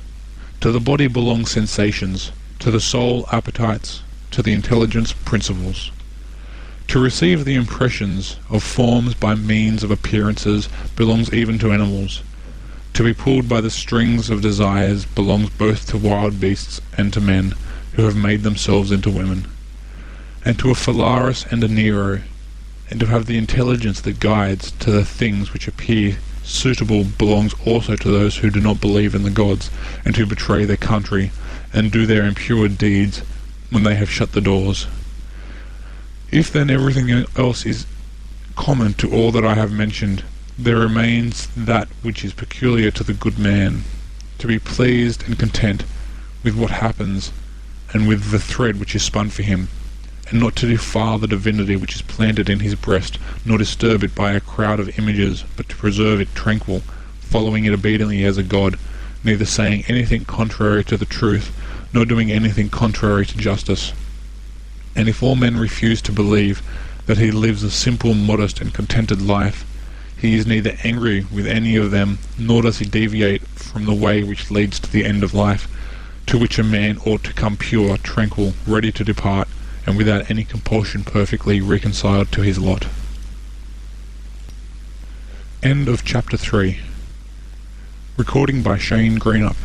To the body belong sensations, to the soul appetites, to the intelligence principles. To receive the impressions of forms by means of appearances belongs even to animals. To be pulled by the strings of desires belongs both to wild beasts and to men who have made themselves into women. And to a Phalaris and a Nero, and to have the intelligence that guides to the things which appear suitable belongs also to those who do not believe in the gods, and who betray their country, and do their impure deeds when they have shut the doors. If then everything else is common to all that I have mentioned, there remains that which is peculiar to the good man, to be pleased and content with what happens, and with the thread which is spun for him, and not to defile the divinity which is planted in his breast, nor disturb it by a crowd of images, but to preserve it tranquil, following it obediently as a god, neither saying anything contrary to the truth, nor doing anything contrary to justice. And if all men refuse to believe that he lives a simple, modest, and contented life, he is neither angry with any of them, nor does he deviate from the way which leads to the end of life, to which a man ought to come pure, tranquil, ready to depart, and without any compulsion perfectly reconciled to his lot. End of Chapter 3. Recording by Shane Greenup.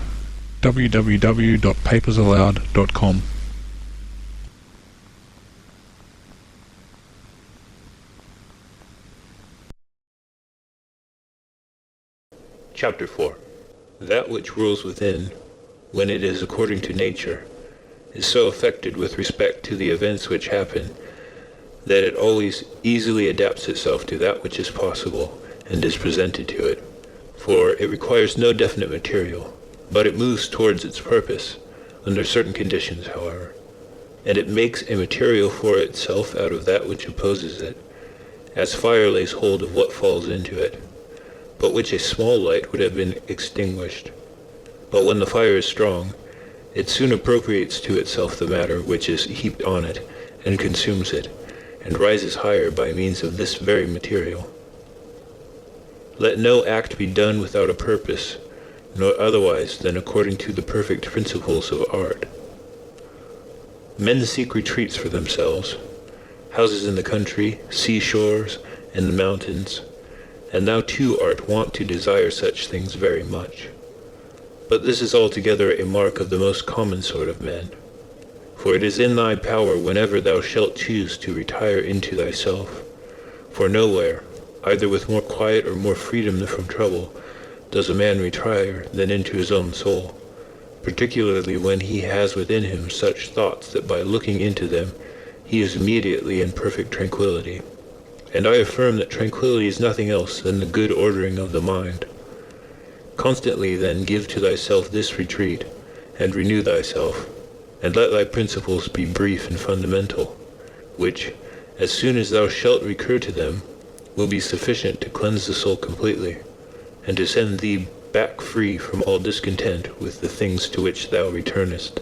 www.papersallowed.com. Chapter 4. That which rules within, when it is according to nature, is so affected with respect to the events which happen, that it always easily adapts itself to that which is possible and is presented to it, for it requires no definite material, but it moves towards its purpose, under certain conditions, however, and it makes a material for itself out of that which opposes it, as fire lays hold of what falls into it, but which a small light would have been extinguished. But when the fire is strong, it soon appropriates to itself the matter which is heaped on it, and consumes it, and rises higher by means of this very material. Let no act be done without a purpose, nor otherwise than according to the perfect principles of art. Men seek retreats for themselves, houses in the country, seashores, and the mountains, and thou too art wont to desire such things very much. But this is altogether a mark of the most common sort of men. For it is in thy power whenever thou shalt choose to retire into thyself. For nowhere, either with more quiet or more freedom from trouble, does a man retire than into his own soul, particularly when he has within him such thoughts that by looking into them he is immediately in perfect tranquillity. And I affirm that tranquillity is nothing else than the good ordering of the mind. Constantly then give to thyself this retreat, and renew thyself, and let thy principles be brief and fundamental, which, as soon as thou shalt recur to them, will be sufficient to cleanse the soul completely, and to send thee back free from all discontent with the things to which thou returnest.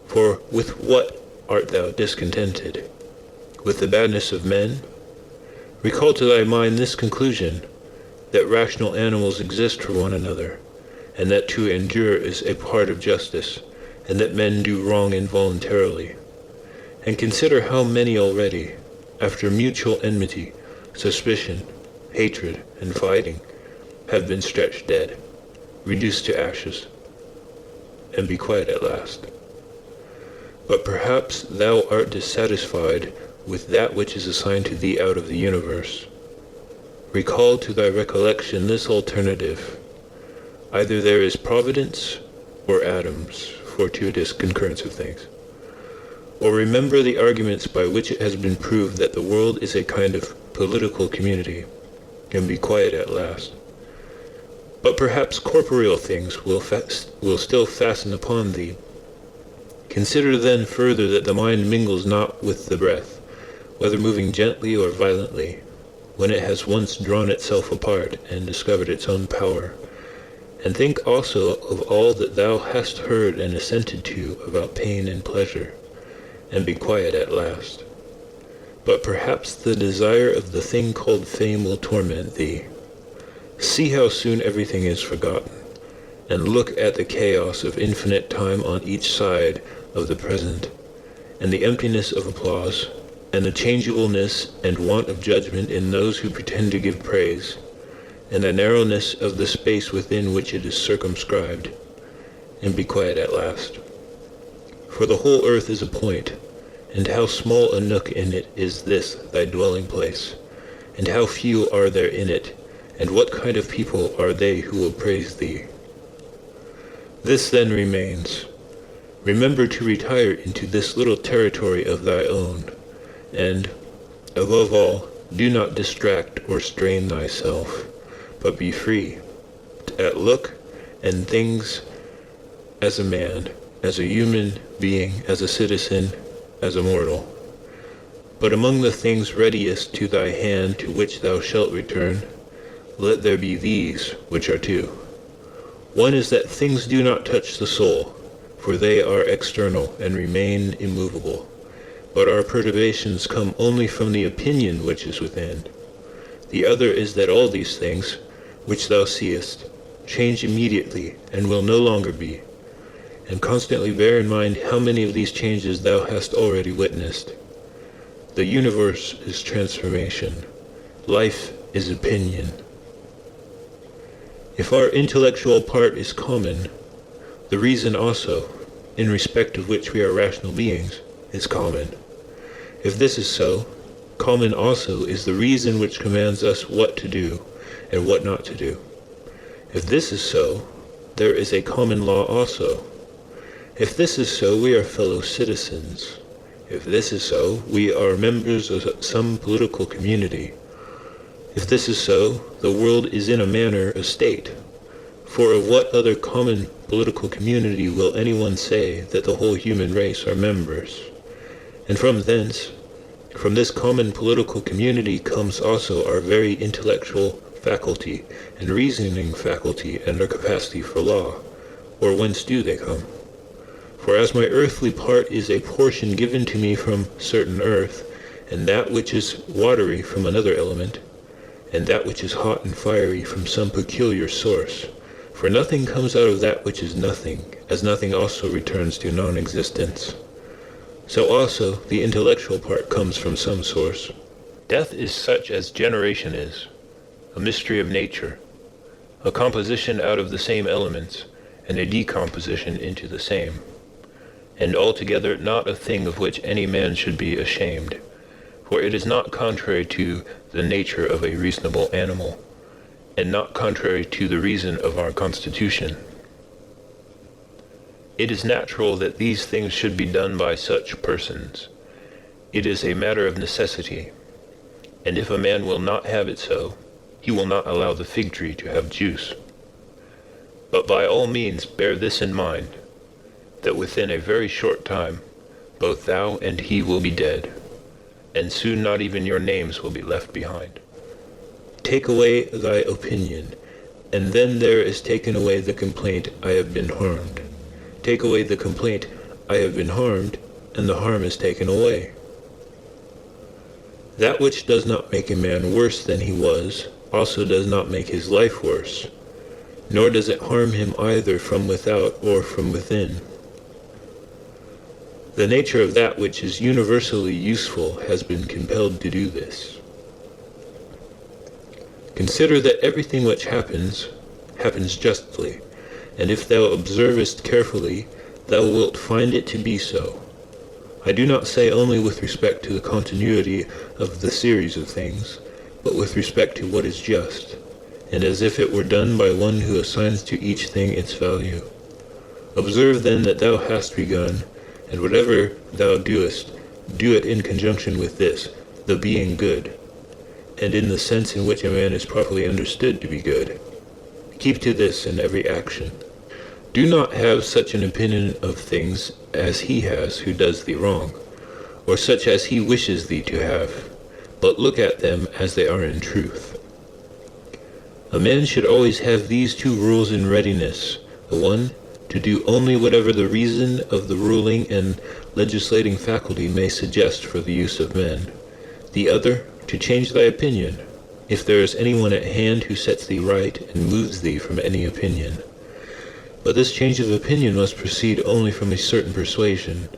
For with what art thou discontented? With the badness of men? Recall to thy mind this conclusion, that rational animals exist for one another, and that to endure is a part of justice, and that men do wrong involuntarily. And consider how many already, after mutual enmity, suspicion, hatred, and fighting, have been stretched dead, reduced to ashes, and be quiet at last. But perhaps thou art dissatisfied with that which is assigned to thee out of the universe. Recall to thy recollection this alternative. Either there is providence or atoms, fortuitous concurrence of things. Or remember the arguments by which it has been proved that the world is a kind of political community, and be quiet at last. But perhaps corporeal things will still fasten upon thee. Consider then further that the mind mingles not with the breath, whether moving gently or violently, when it has once drawn itself apart and discovered its own power. And think also of all that thou hast heard and assented to about pain and pleasure, and be quiet at last. But perhaps the desire of the thing called fame will torment thee. See how soon everything is forgotten, and look at the chaos of infinite time on each side of the present, and the emptiness of applause, and the changeableness and want of judgment in those who pretend to give praise, and the narrowness of the space within which it is circumscribed, and be quiet at last. For the whole earth is a point, and how small a nook in it is this thy dwelling place, and how few are there in it, and what kind of people are they who will praise thee? This then remains. Remember to retire into this little territory of thy own, and, above all, do not distract or strain thyself, but be free, at look and things as a man, as a human being, as a citizen, as a mortal. But among the things readiest to thy hand to which thou shalt return, let there be these, which are two. One is that things do not touch the soul, for they are external and remain immovable, but our perturbations come only from the opinion which is within. The other is that all these things, which thou seest, change immediately and will no longer be, and constantly bear in mind how many of these changes thou hast already witnessed. The universe is transformation. Life is opinion. If our intellectual part is common, the reason also, in respect of which we are rational beings, is common. If this is so, common also is the reason which commands us what to do and what not to do. If this is so, there is a common law also. If this is so, we are fellow citizens. If this is so, we are members of some political community. If this is so, the world is in a manner a state. For of what other common political community will anyone say that the whole human race are members? And from this common political community comes also our very intellectual faculty and reasoning faculty and our capacity for law. Or whence do they come? For as my earthly part is a portion given to me from certain earth, and that which is watery from another element, and that which is hot and fiery from some peculiar source, for nothing comes out of that which is nothing, as nothing also returns to non-existence. So also the intellectual part comes from some source. Death is such as generation is, a mystery of nature, a composition out of the same elements, and a decomposition into the same, and altogether not a thing of which any man should be ashamed, for it is not contrary to the nature of a reasonable animal, and not contrary to the reason of our constitution. It is natural that these things should be done by such persons. It is a matter of necessity, and if a man will not have it so, he will not allow the fig tree to have juice. But by all means bear this in mind, that within a very short time both thou and he will be dead, and soon not even your names will be left behind. Take away thy opinion, and then there is taken away the complaint, I have been harmed. Take away the complaint, I have been harmed, and the harm is taken away. That which does not make a man worse than he was, also does not make his life worse, nor does it harm him either from without or from within. The nature of that which is universally useful has been compelled to do this. Consider that everything which happens, happens justly, and if thou observest carefully, thou wilt find it to be so. I do not say only with respect to the continuity of the series of things, but with respect to what is just, and as if it were done by one who assigns to each thing its value. Observe then that thou hast begun, and whatever thou doest, do it in conjunction with this, the being good. and in the sense in which a man is properly understood to be good. Keep to this in every action. Do not have such an opinion of things as he has who does thee wrong, or such as he wishes thee to have, but look at them as they are in truth. A man should always have these two rules in readiness: the one, to do only whatever the reason of the ruling and legislating faculty may suggest for the use of men; the other, to change thy opinion, if there is anyone at hand who sets thee right and moves thee from any opinion. But this change of opinion must proceed only from a certain persuasion,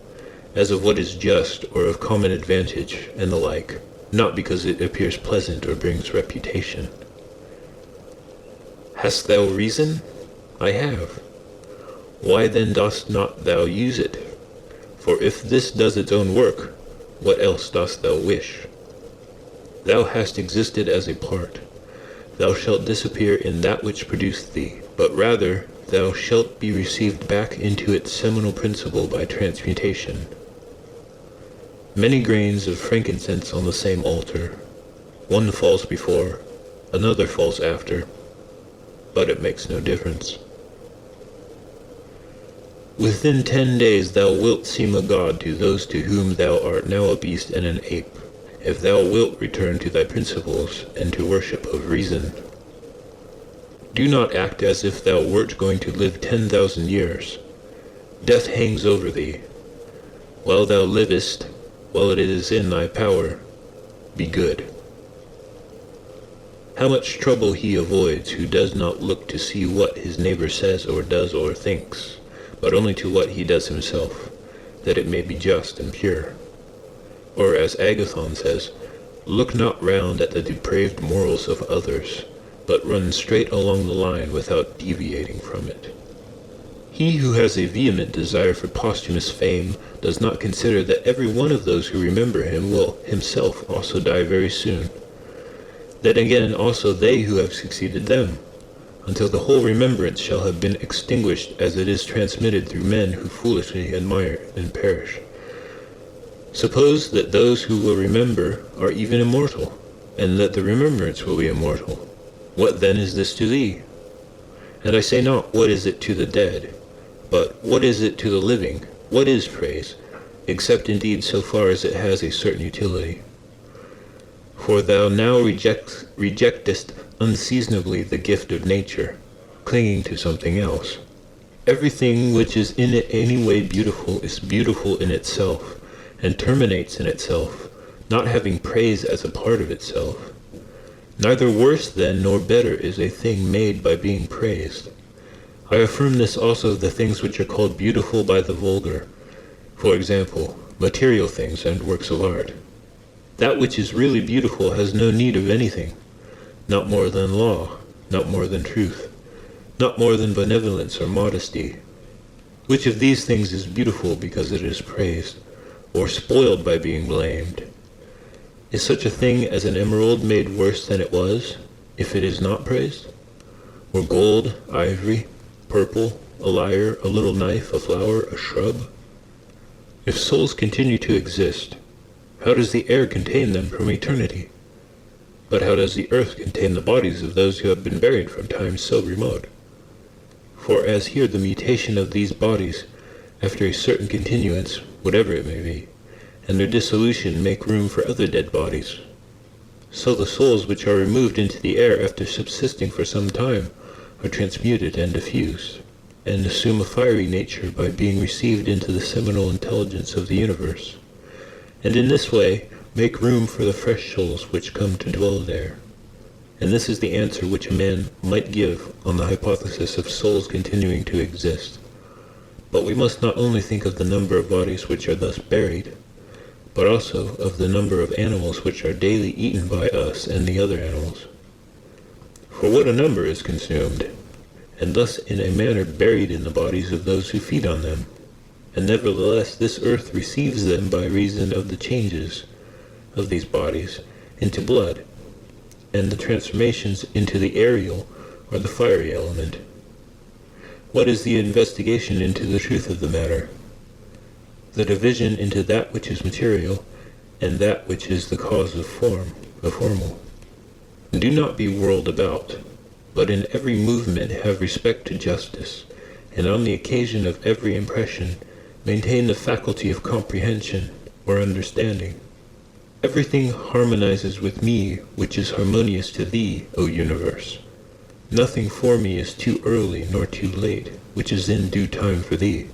as of what is just or of common advantage, and the like, not because it appears pleasant or brings reputation. Hast thou reason? I have. Why then dost not thou use it? For if this does its own work, what else dost thou wish? Thou hast existed as a part. Thou shalt disappear in that which produced thee, but rather thou shalt be received back into its seminal principle by transmutation. Many grains of frankincense on the same altar. One falls before, another falls after, but it makes no difference. Within 10 days thou wilt seem a god to those to whom thou art now a beast and an ape, if thou wilt return to thy principles and to worship of reason. Do not act as if thou wert going to live 10,000 years. Death hangs over thee. While thou livest, while it is in thy power, be good. How much trouble he avoids who does not look to see what his neighbor says or does or thinks, but only to what he does himself, that it may be just and pure. Or as Agathon says, look not round at the depraved morals of others, but run straight along the line without deviating from it. He who has a vehement desire for posthumous fame does not consider that every one of those who remember him will himself also die very soon. Then again also they who have succeeded them, until the whole remembrance shall have been extinguished as it is transmitted through men who foolishly admire and perish. Suppose that those who will remember are even immortal, and that the remembrance will be immortal. What then is this to thee? And I say not, what is it to the dead, but what is it to the living? What is praise, except indeed so far as it has a certain utility? For thou now rejectest unseasonably the gift of nature, clinging to something else. Everything which is in any way beautiful is beautiful in itself, and terminates in itself, not having praise as a part of itself. Neither worse then nor better is a thing made by being praised. I affirm this also of the things which are called beautiful by the vulgar, for example, material things and works of art. That which is really beautiful has no need of anything, not more than law, not more than truth, not more than benevolence or modesty. Which of these things is beautiful because it is praised, or spoiled by being blamed? Is such a thing as an emerald made worse than it was, if it is not praised? Or gold, ivory, purple, a lyre, a little knife, a flower, a shrub? If souls continue to exist, how does the air contain them from eternity? But how does the earth contain the bodies of those who have been buried from times so remote? For as here the mutation of these bodies, after a certain continuance, whatever it may be, and their dissolution make room for other dead bodies, so the souls which are removed into the air after subsisting for some time are transmuted and diffused, and assume a fiery nature by being received into the seminal intelligence of the universe, and in this way make room for the fresh souls which come to dwell there. And this is the answer which a man might give on the hypothesis of souls continuing to exist. But we must not only think of the number of bodies which are thus buried, but also of the number of animals which are daily eaten by us and the other animals. For what a number is consumed, and thus in a manner buried in the bodies of those who feed on them, and nevertheless this earth receives them by reason of the changes of these bodies into blood, and the transformations into the aerial or the fiery element. What is the investigation into the truth of the matter? The division into that which is material, and that which is the cause of formal. Do not be whirled about, but in every movement have respect to justice, and on the occasion of every impression maintain the faculty of comprehension or understanding. Everything harmonizes with me which is harmonious to thee, O universe. Nothing for me is too early nor too late, which is in due time for thee.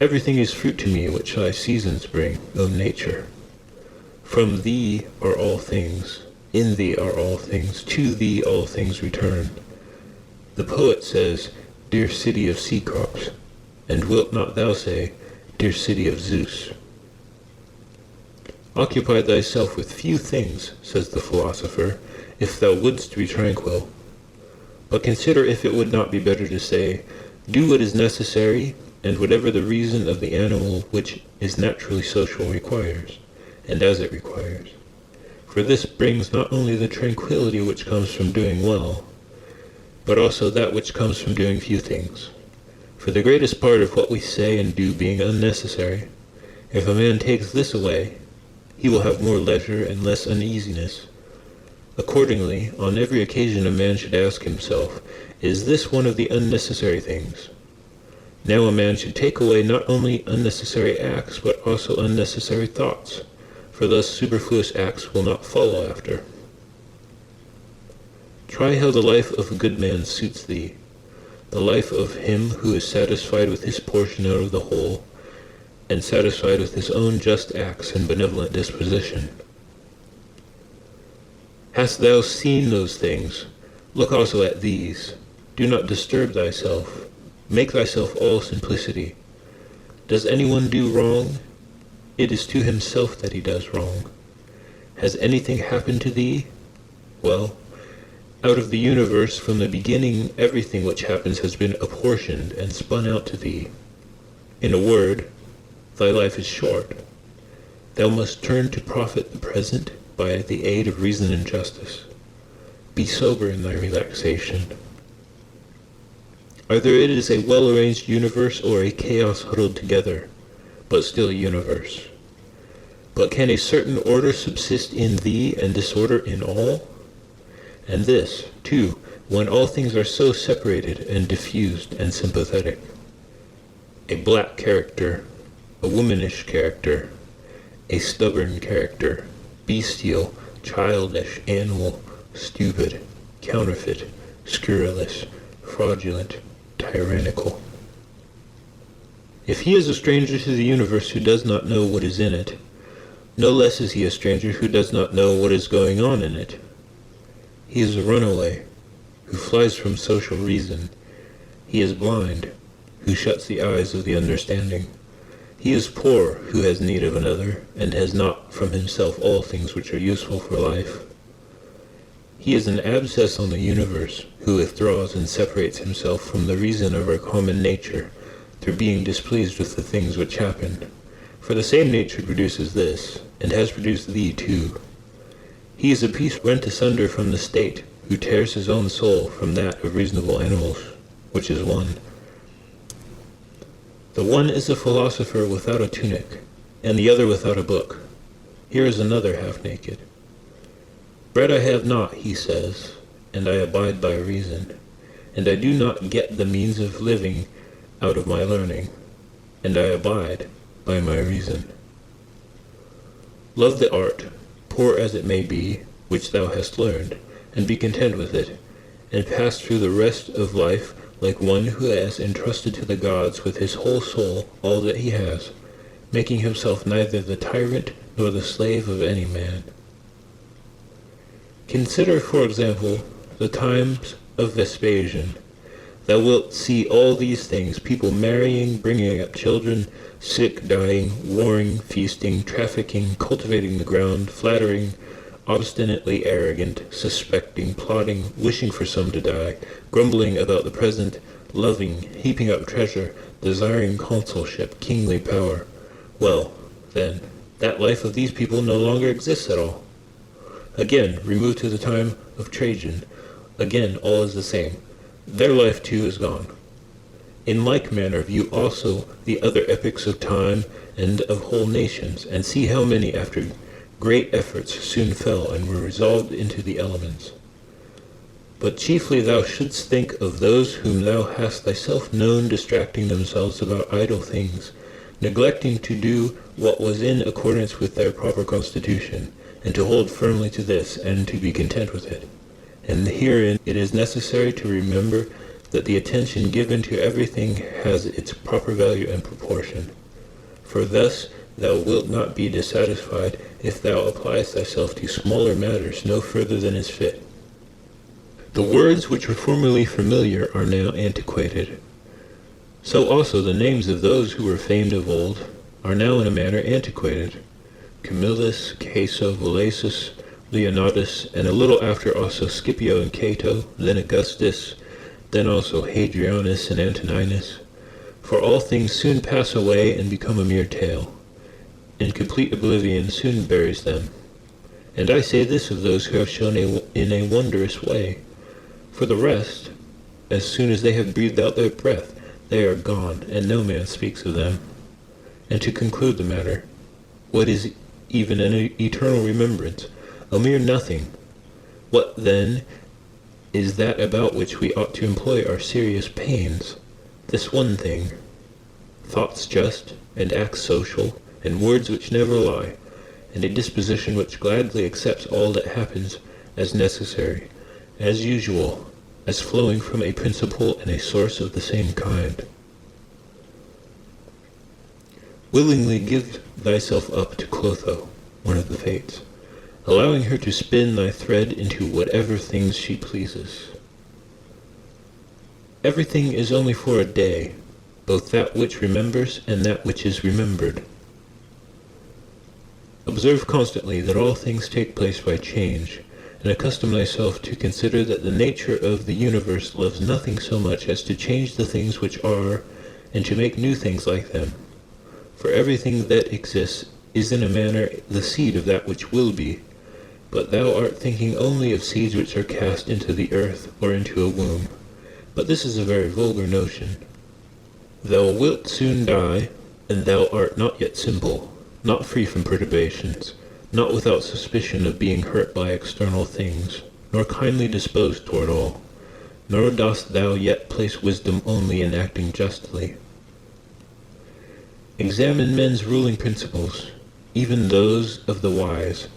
Everything is fruit to me which thy seasons bring, O nature. From thee are all things, in thee are all things, to thee all things return. The poet says, Dear city of Cecrops, and wilt not thou say, Dear city of Zeus? Occupy thyself with few things, says the philosopher, if thou wouldst be tranquil. But consider if it would not be better to say, Do what is necessary, and whatever the reason of the animal which is naturally social requires, and as it requires. For this brings not only the tranquility which comes from doing well, but also that which comes from doing few things. For the greatest part of what we say and do being unnecessary, if a man takes this away, he will have more leisure and less uneasiness. Accordingly, on every occasion a man should ask himself, Is this one of the unnecessary things? Now a man should take away not only unnecessary acts, but also unnecessary thoughts, for thus superfluous acts will not follow after. Try how the life of a good man suits thee, the life of him who is satisfied with his portion out of the whole, and satisfied with his own just acts and benevolent disposition. Hast thou seen those things? Look also at these. Do not disturb thyself. Make thyself all simplicity. Does anyone do wrong? It is to himself that he does wrong. Has anything happened to thee? Well, out of the universe from the beginning everything which happens has been apportioned and spun out to thee. In a word, thy life is short. Thou must turn to profit the present by the aid of reason and justice. Be sober in thy relaxation. Either it is a well-arranged universe or a chaos huddled together, but still a universe. But can a certain order subsist in thee and disorder in all? And this, too, when all things are so separated and diffused and sympathetic. A black character, a womanish character, a stubborn character, bestial, childish, animal, stupid, counterfeit, scurrilous, fraudulent, tyrannical. If he is a stranger to the universe who does not know what is in it, no less is he a stranger who does not know what is going on in it. He is a runaway, who flies from social reason. He is blind, who shuts the eyes of the understanding. He is poor, who has need of another, and has not from himself all things which are useful for life. He is an abscess on the universe, who withdraws and separates himself from the reason of our common nature, through being displeased with the things which happen. For the same nature produces this, and has produced thee too. He is a piece rent asunder from the state, who tears his own soul from that of reasonable animals, which is one. The one is a philosopher without a tunic, and the other without a book. Here is another half-naked. Bread I have not, he says, and I abide by reason, and I do not get the means of living out of my learning, and I abide by my reason. Love the art, poor as it may be, which thou hast learned, and be content with it, and pass through the rest of life like one who has entrusted to the gods with his whole soul all that he has, making himself neither the tyrant nor the slave of any man. Consider, for example, the times of Vespasian. Thou wilt see all these things, people marrying, bringing up children, sick, dying, warring, feasting, trafficking, cultivating the ground, flattering, obstinately arrogant, suspecting, plotting, wishing for some to die, grumbling about the present, loving, heaping up treasure, desiring consulship, kingly power. Well, then, that life of these people no longer exists at all. Again, remove to the time of Trajan. Again, all is the same. Their life too is gone. In like manner view also the other epochs of time and of whole nations, and see how many after Great efforts soon fell and were resolved into the elements. But chiefly thou shouldst think of those whom thou hast thyself known distracting themselves about idle things, neglecting to do what was in accordance with their proper constitution, and to hold firmly to this, and to be content with it. And herein it is necessary to remember that the attention given to everything has its proper value and proportion. For thus thou wilt not be dissatisfied if thou appliest thyself to smaller matters no further than is fit. The words which were formerly familiar are now antiquated. So also the names of those who were famed of old are now in a manner antiquated. Camillus, Caeso, Valasus, Leonidas, and a little after also Scipio and Cato, then Augustus, then also Hadrianus and Antoninus. For all things soon pass away and become a mere tale, and complete oblivion soon buries them. And I say this of those who have shown in a wondrous way. For the rest, as soon as they have breathed out their breath, they are gone, and no man speaks of them. And to conclude the matter, what is even an eternal remembrance? A mere nothing. What, then, is that about which we ought to employ our serious pains? This one thing. Thoughts just, and acts social, and words which never lie, and a disposition which gladly accepts all that happens as necessary, as usual, as flowing from a principle and a source of the same kind. Willingly give thyself up to Clotho, one of the Fates, allowing her to spin thy thread into whatever things she pleases. Everything is only for a day, both that which remembers and that which is remembered. Observe constantly that all things take place by change, and accustom thyself to consider that the nature of the universe loves nothing so much as to change the things which are, and to make new things like them. For everything that exists is in a manner the seed of that which will be, but thou art thinking only of seeds which are cast into the earth or into a womb. But this is a very vulgar notion. Thou wilt soon die, and thou art not yet simple, not free from perturbations, not without suspicion of being hurt by external things, nor kindly disposed toward all, nor dost thou yet place wisdom only in acting justly. Examine men's ruling principles, even those of the wise,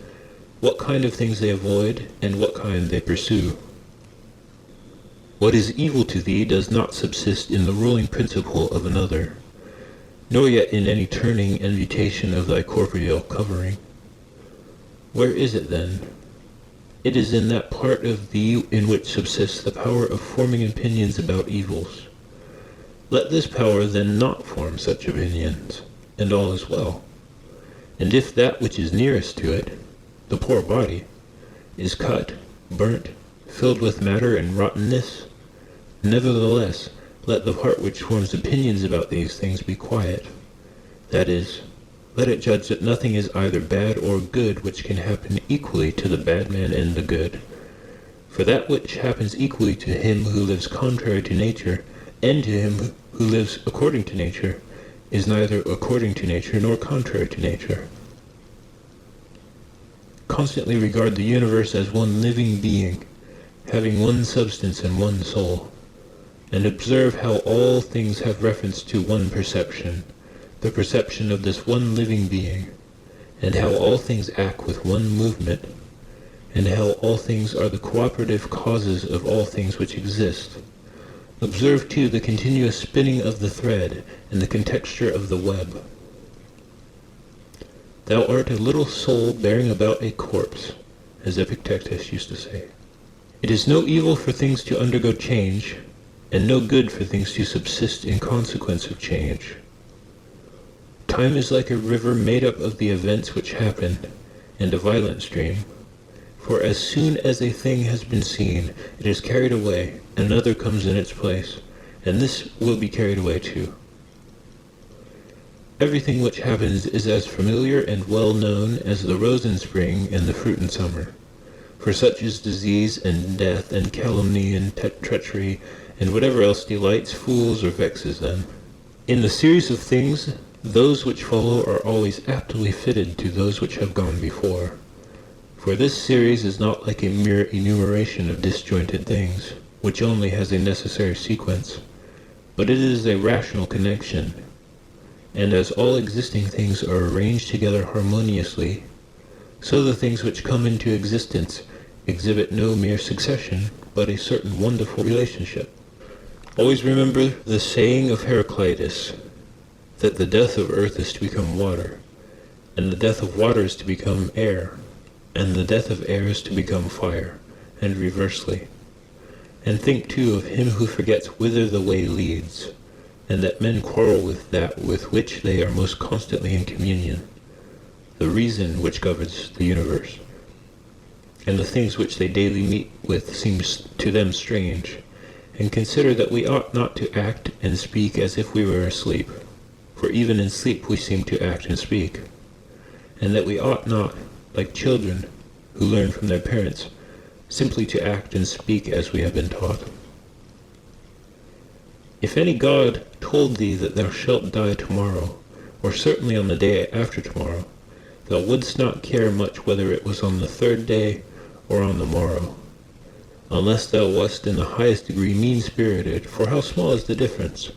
what kind of things they avoid, and what kind they pursue. What is evil to thee does not subsist in the ruling principle of another, nor yet in any turning and mutation of thy corporeal covering. Where is it then? It is in that part of thee in which subsists the power of forming opinions about evils. Let this power then not form such opinions, and all is well. And if that which is nearest to it, the poor body, is cut, burnt, filled with matter and rottenness, nevertheless, let the part which forms opinions about these things be quiet. That is, let it judge that nothing is either bad or good which can happen equally to the bad man and the good. For that which happens equally to him who lives contrary to nature, and to him who lives according to nature, is neither according to nature nor contrary to nature. Constantly regard the universe as one living being, having one substance and one soul, and observe how all things have reference to one perception, the perception of this one living being, and how all things act with one movement, and how all things are the cooperative causes of all things which exist. Observe too the continuous spinning of the thread and the contexture of the web. Thou art a little soul bearing about a corpse, as Epictetus used to say. It is no evil for things to undergo change, and no good for things to subsist in consequence of change. Time is like a river made up of the events which happen, and a violent stream. For as soon as a thing has been seen, it is carried away, and another comes in its place, and this will be carried away too. Everything which happens is as familiar and well known as the rose in spring and the fruit in summer. For such is disease and death and calumny and treachery and whatever else delights, fools, or vexes them. In the series of things Those which follow are always aptly fitted to those which have gone before. For this series is not like a mere enumeration of disjointed things, which only has a necessary sequence, but it is a rational connection. And as all existing things are arranged together harmoniously, so the things which come into existence exhibit no mere succession, but a certain wonderful relationship. Always remember the saying of Heraclitus, that the death of earth is to become water, and the death of water is to become air, and the death of air is to become fire, and reversely. And think too of him who forgets whither the way leads, and that men quarrel with that with which they are most constantly in communion, the reason which governs the universe. And the things which they daily meet with seem to them strange, and consider that we ought not to act and speak as if we were asleep, for even in sleep we seem to act and speak, and that we ought not, like children who learn from their parents, simply to act and speak as we have been taught. If any god told thee that thou shalt die tomorrow, or certainly on the day after tomorrow, thou wouldst not care much whether it was on the third day or on the morrow, unless thou wast in the highest degree mean-spirited, for how small is the difference?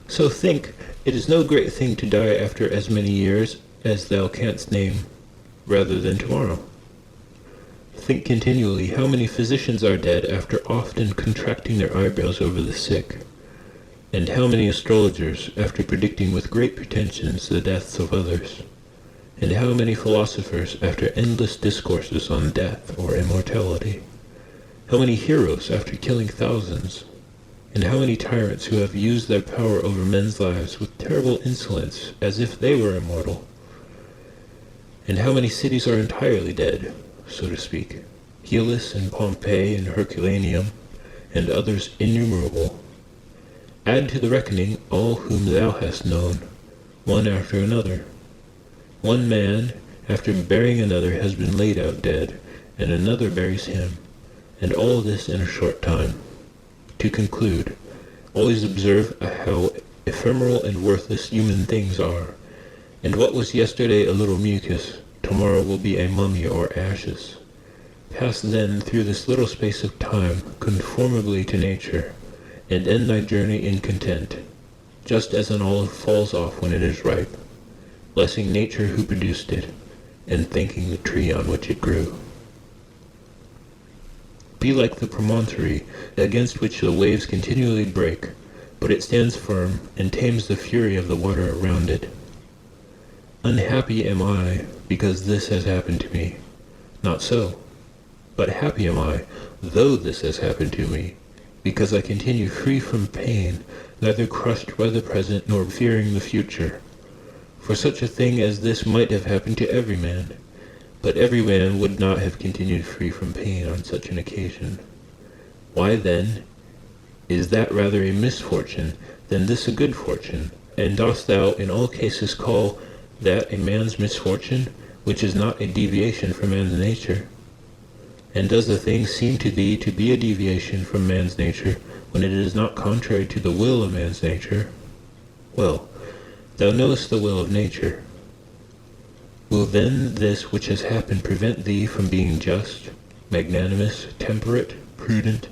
So think, it is no great thing to die after as many years as thou canst name, rather than tomorrow. Think continually how many physicians are dead after often contracting their eyebrows over the sick, and how many astrologers after predicting with great pretensions the deaths of others, and how many philosophers after endless discourses on death or immortality, how many heroes after killing thousands, and how many tyrants who have used their power over men's lives with terrible insolence as if they were immortal, and how many cities are entirely dead, so to speak, Hellas and Pompeii and Herculaneum, and others innumerable. Add to the reckoning all whom thou hast known, one after another. One man, after burying another, has been laid out dead, and another buries him, and all this in a short time. To conclude, always observe how ephemeral and worthless human things are, and what was yesterday a little mucus, tomorrow will be a mummy or ashes. Pass then through this little space of time conformably to nature, and end thy journey in content, just as an olive falls off when it is ripe, blessing nature who produced it, and thanking the tree on which it grew. Be like the promontory against which the waves continually break, but it stands firm and tames the fury of the water around it. Unhappy am I, because this has happened to me. Not so. But happy am I, though this has happened to me, because I continue free from pain, neither crushed by the present nor fearing the future. For such a thing as this might have happened to every man, but every man would not have continued free from pain on such an occasion. Why then is that rather a misfortune than this a good fortune? And dost thou in all cases call that a man's misfortune, which is not a deviation from man's nature? And does the thing seem to thee to be a deviation from man's nature, when it is not contrary to the will of man's nature? Well, thou knowest the will of nature. Will then this which has happened prevent thee from being just, magnanimous, temperate, prudent,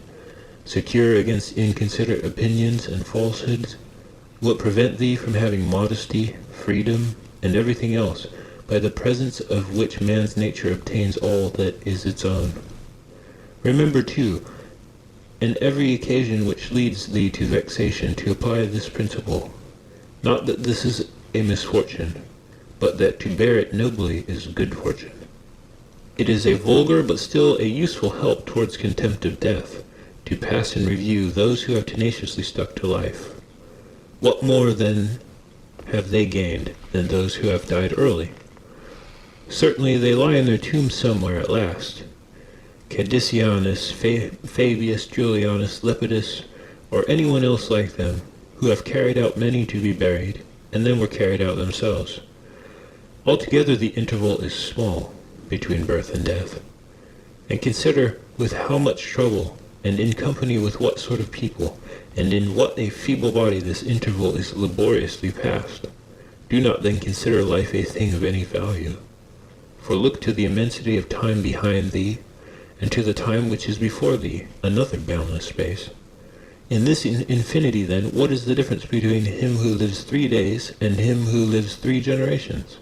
secure against inconsiderate opinions and falsehoods? Will it prevent thee from having modesty, freedom, and everything else, by the presence of which man's nature obtains all that is its own? Remember, too, in every occasion which leads thee to vexation, to apply this principle, not that this is a misfortune, but that to bear it nobly is good fortune. It is a vulgar but still a useful help towards contempt of death, to pass in review those who have tenaciously stuck to life. What more, then, have they gained than those who have died early? Certainly they lie in their tombs somewhere at last. Cadicianus, Fabius, Julianus, Lepidus, or anyone else like them, who have carried out many to be buried, and then were carried out themselves. Altogether the interval is small between birth and death. And consider with how much trouble, and in company with what sort of people, and in what a feeble body this interval is laboriously passed. Do not then consider life a thing of any value. For look to the immensity of time behind thee, and to the time which is before thee, another boundless space. In this infinity, then, what is the difference between him who lives 3 days and him who lives 3 generations?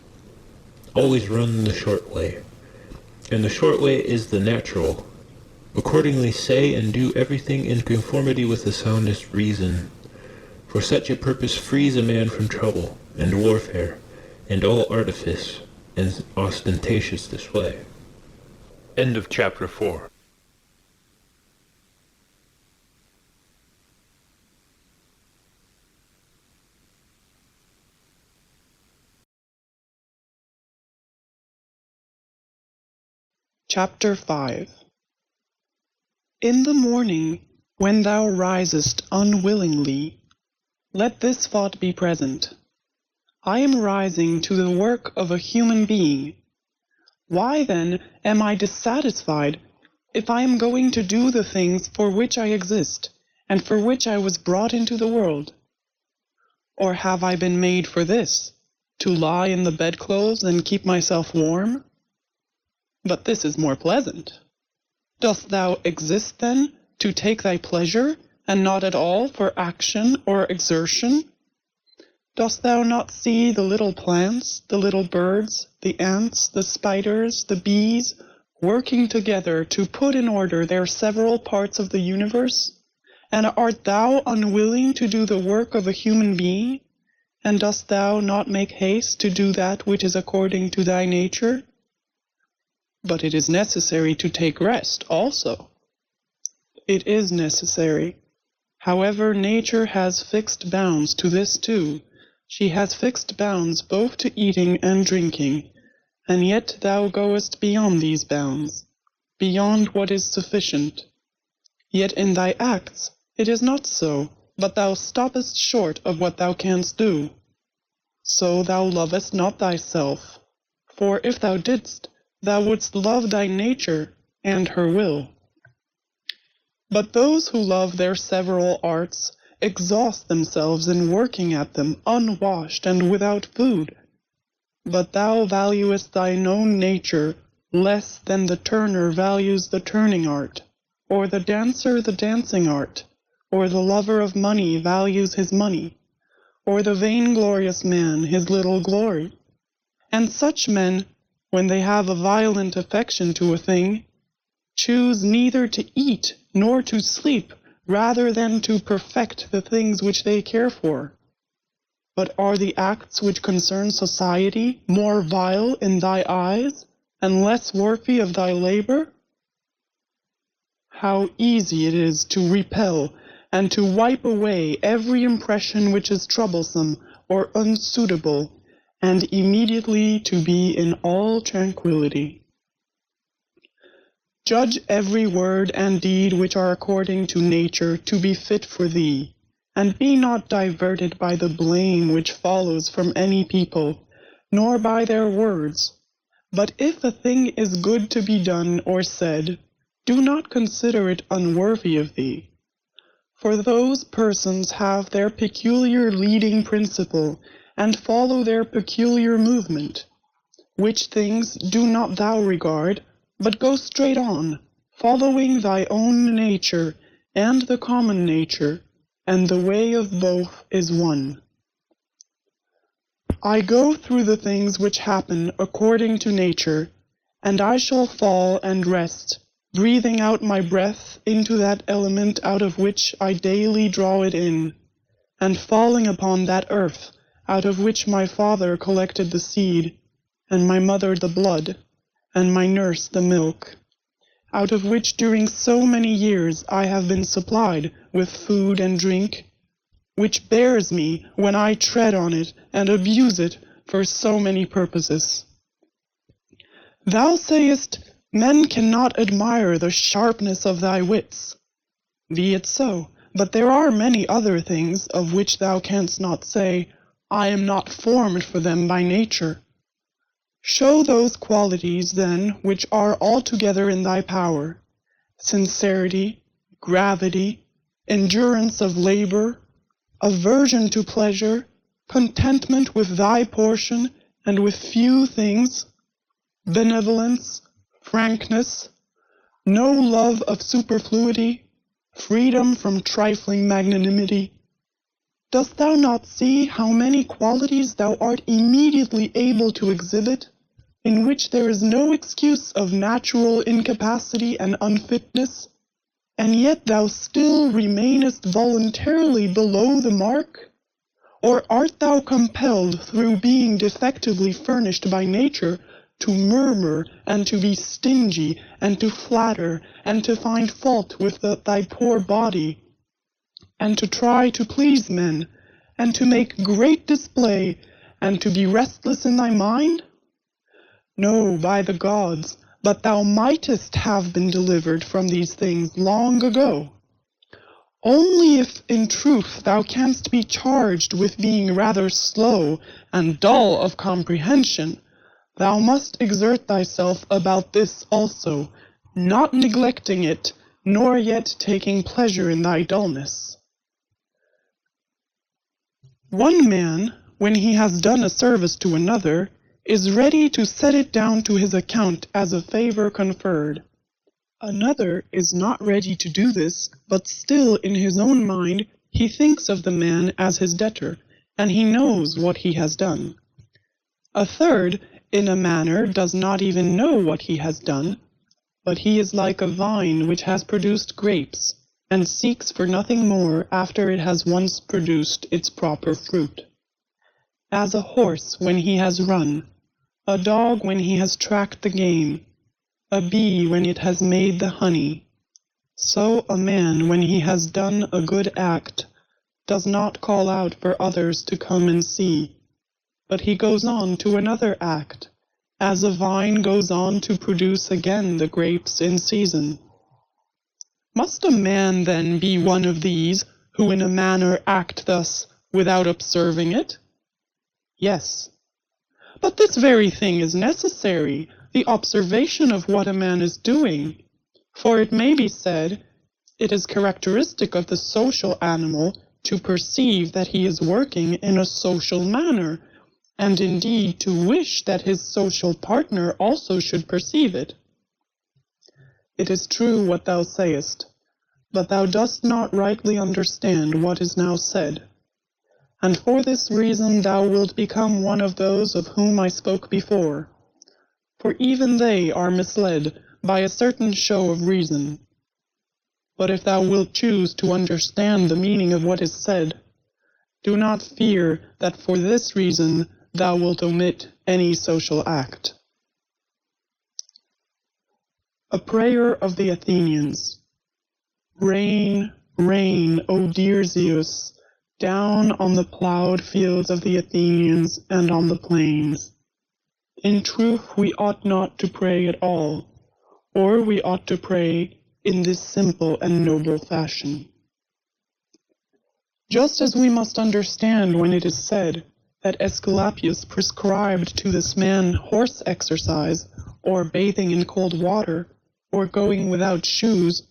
Always run the short way, and the short way is the natural. Accordingly say and do everything in conformity with the soundest reason, for such a purpose frees a man from trouble, and warfare, and all artifice, and ostentatious display. End of chapter 4. Chapter 5. In the morning, when thou risest unwillingly, let this thought be present. I am rising to the work of a human being. Why then am I dissatisfied if I am going to do the things for which I exist and for which I was brought into the world? Or have I been made for this, to lie in the bedclothes and keep myself warm? But this is more pleasant. Dost thou exist, then, to take thy pleasure, and not at all for action or exertion? Dost thou not see the little plants, the little birds, the ants, the spiders, the bees, working together to put in order their several parts of the universe? And art thou unwilling to do the work of a human being? And dost thou not make haste to do that which is according to thy nature? But it is necessary to take rest also. It is necessary. However, nature has fixed bounds to this too. She has fixed bounds both to eating and drinking, and yet thou goest beyond these bounds, beyond what is sufficient. Yet in thy acts it is not so, but thou stoppest short of what thou canst do. So thou lovest not thyself, for if thou didst, thou wouldst love thy nature and her will. But those who love their several arts exhaust themselves in working at them unwashed and without food. But thou valuest thine own nature less than the turner values the turning art, or the dancer the dancing art, or the lover of money values his money, or the vainglorious man his little glory. And such men, when they have a violent affection to a thing, choose neither to eat nor to sleep rather than to perfect the things which they care for. But are the acts which concern society more vile in thy eyes, and less worthy of thy labor? How easy it is to repel and to wipe away every impression which is troublesome or unsuitable, and immediately to be in all tranquillity. Judge every word and deed which are according to nature to be fit for thee, and be not diverted by the blame which follows from any people, nor by their words. But if a thing is good to be done or said, do not consider it unworthy of thee. For those persons have their peculiar leading principle, and follow their peculiar movement, which things do not thou regard, but go straight on, following thy own nature and the common nature, and the way of both is one. I go through the things which happen according to nature, and I shall fall and rest, breathing out my breath into that element out of which I daily draw it in, and falling upon that earth out of which my father collected the seed, and my mother the blood, and my nurse the milk, out of which during so many years I have been supplied with food and drink, which bears me when I tread on it and abuse it for so many purposes. Thou sayest, men cannot admire the sharpness of thy wits. Be it so, but there are many other things of which thou canst not say, I am not formed for them by nature. Show those qualities, then, which are altogether in thy power: sincerity, gravity, endurance of labor, aversion to pleasure, contentment with thy portion and with few things, benevolence, frankness, no love of superfluity, freedom from trifling magnanimity. Dost thou not see how many qualities thou art immediately able to exhibit, in which there is no excuse of natural incapacity and unfitness, and yet thou still remainest voluntarily below the mark? Or art thou compelled, through being defectively furnished by nature, to murmur, and to be stingy, and to flatter, and to find fault with thy poor body, and to try to please men, and to make great display, and to be restless in thy mind? No, by the gods, but thou mightest have been delivered from these things long ago. Only if in truth thou canst be charged with being rather slow and dull of comprehension, thou must exert thyself about this also, not neglecting it, nor yet taking pleasure in thy dullness. One man, when he has done a service to another, is ready to set it down to his account as a favor conferred. Another is not ready to do this, but still in his own mind he thinks of the man as his debtor, and he knows what he has done. A third, in a manner, does not even know what he has done, but he is like a vine which has produced grapes, and seeks for nothing more after it has once produced its proper fruit. As a horse when he has run, a dog when he has tracked the game, a bee when it has made the honey, so a man when he has done a good act does not call out for others to come and see, but he goes on to another act, as a vine goes on to produce again the grapes in season. Must a man then be one of these who in a manner act thus without observing it? Yes. But this very thing is necessary, the observation of what a man is doing. For it may be said, it is characteristic of the social animal to perceive that he is working in a social manner, and indeed to wish that his social partner also should perceive it. It is true what thou sayest, but thou dost not rightly understand what is now said. And for this reason thou wilt become one of those of whom I spoke before. For even they are misled by a certain show of reason. But if thou wilt choose to understand the meaning of what is said, do not fear that for this reason thou wilt omit any social act. A prayer of the Athenians. Rain, rain, O dear Zeus, down on the plowed fields of the Athenians and on the plains. In truth, we ought not to pray at all, or we ought to pray in this simple and noble fashion. Just as we must understand when it is said that Aesculapius prescribed to this man horse exercise, or bathing in cold water, or going without shoes,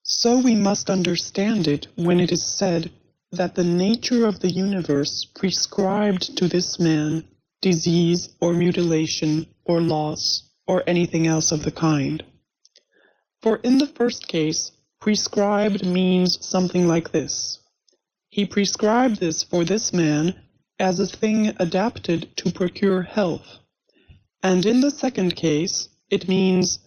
so we must understand it when it is said that the nature of the universe prescribed to this man disease or mutilation or loss or anything else of the kind. For in the first case, prescribed means something like this. He prescribed this for this man as a thing adapted to procure health. And in the second case, it means